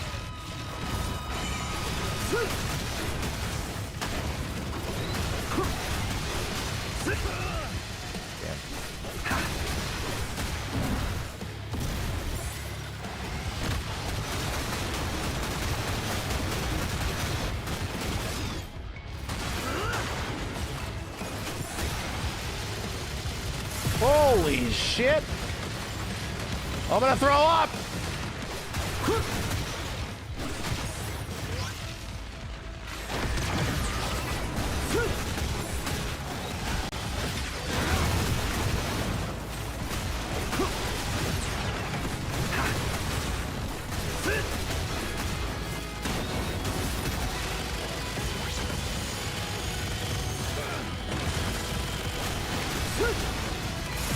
Holy shit! I'm gonna throw up!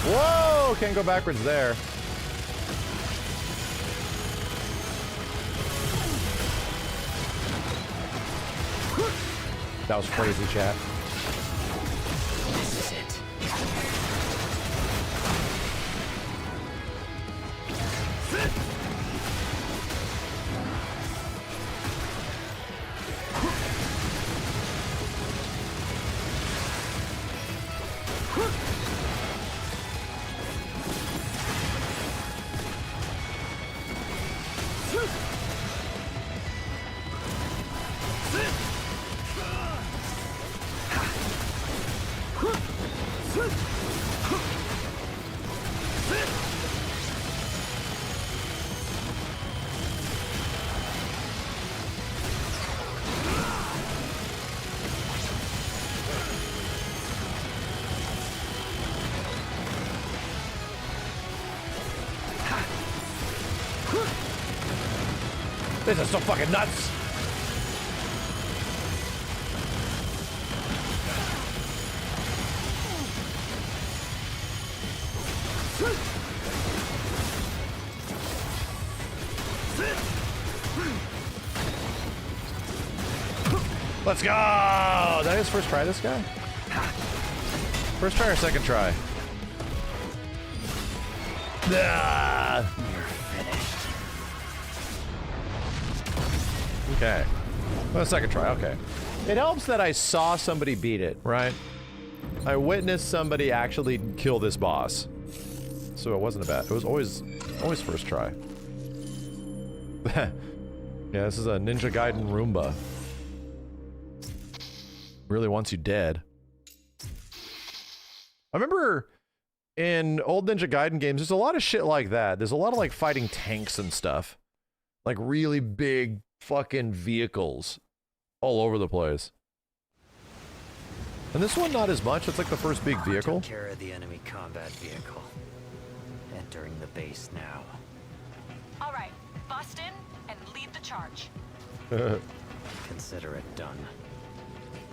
Whoa! Can't go backwards there. That was crazy, chat. This is it. This is so fucking nuts! Let's go! Did I just first try this guy? First try or second try? Ah. Okay. Well, second try, okay. It helps that I saw somebody beat it, right? I witnessed somebody actually kill this boss. So it wasn't a bad, it was always first try. Yeah, this is a Ninja Gaiden Roomba. Really wants you dead. I remember in old Ninja Gaiden games, there's a lot of shit like that. There's a lot of like fighting tanks and stuff. Like really big fucking vehicles all over the place. And this one, not as much. It's like the first big vehicle. Take care of the enemy combat vehicle. Entering the base now. All right, bust in and lead the charge. Consider it done.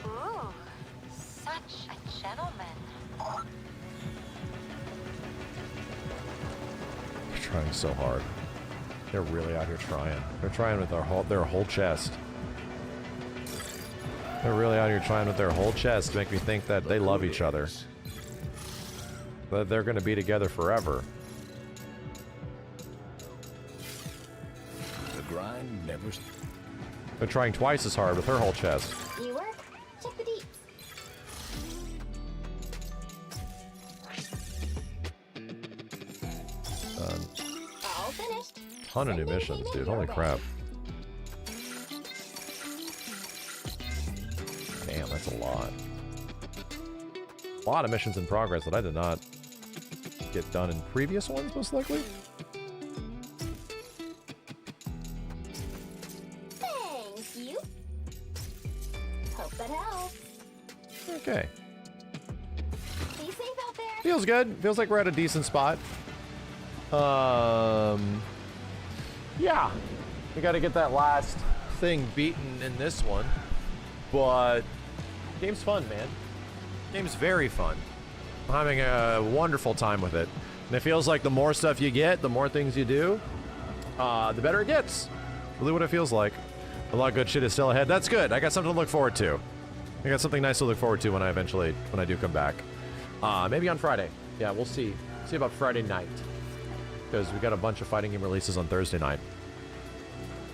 Ooh, such a gentleman. They're trying so hard. They're really out here trying. They're trying with their whole chest. They're really out here trying with their whole chest to make me think that they love each other. That they're going to be together forever. The grind never. They're trying twice as hard with her whole chest. You work? Check the deets. All finished. Ton of new missions, dude. Holy crap. Damn, that's a lot. A lot of missions in progress that I did not get done in previous ones, most likely. Thank you. Hope that helps. Okay. Be safe out there. Feels good. Feels like we're at a decent spot. Yeah. We got to get that last thing beaten in this one. But game's fun, man. Game's very fun. I'm having a wonderful time with it. And it feels like the more stuff you get, the more things you do, the better it gets. Really what it feels like. A lot of good shit is still ahead. That's good. I got something to look forward to. I got something nice to look forward to when I do come back. Maybe on Friday. Yeah, we'll see. See about Friday night. Because we got a bunch of fighting game releases on Thursday night.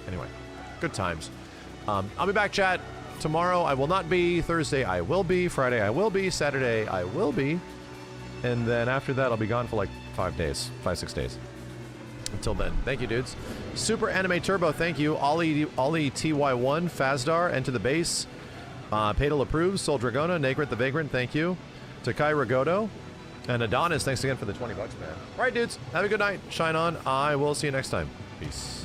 Anyway, good times. I'll be back, chat. Tomorrow I will not be. Thursday I will be. Friday I will be. Saturday I will be. And then after that I'll be gone for like 5 days. 5-6 days. Until then, thank you, dudes. Super Anime Turbo, thank you. Ollie TY1, Fazdar, Enter the Base. Padel approves. Sol Dragona, Nagrant the Vagrant, thank you. Takai Ragoto. And Adonis, thanks again for the 20 bucks, man. All right, dudes. Have a good night. Shine on. I will see you next time. Peace.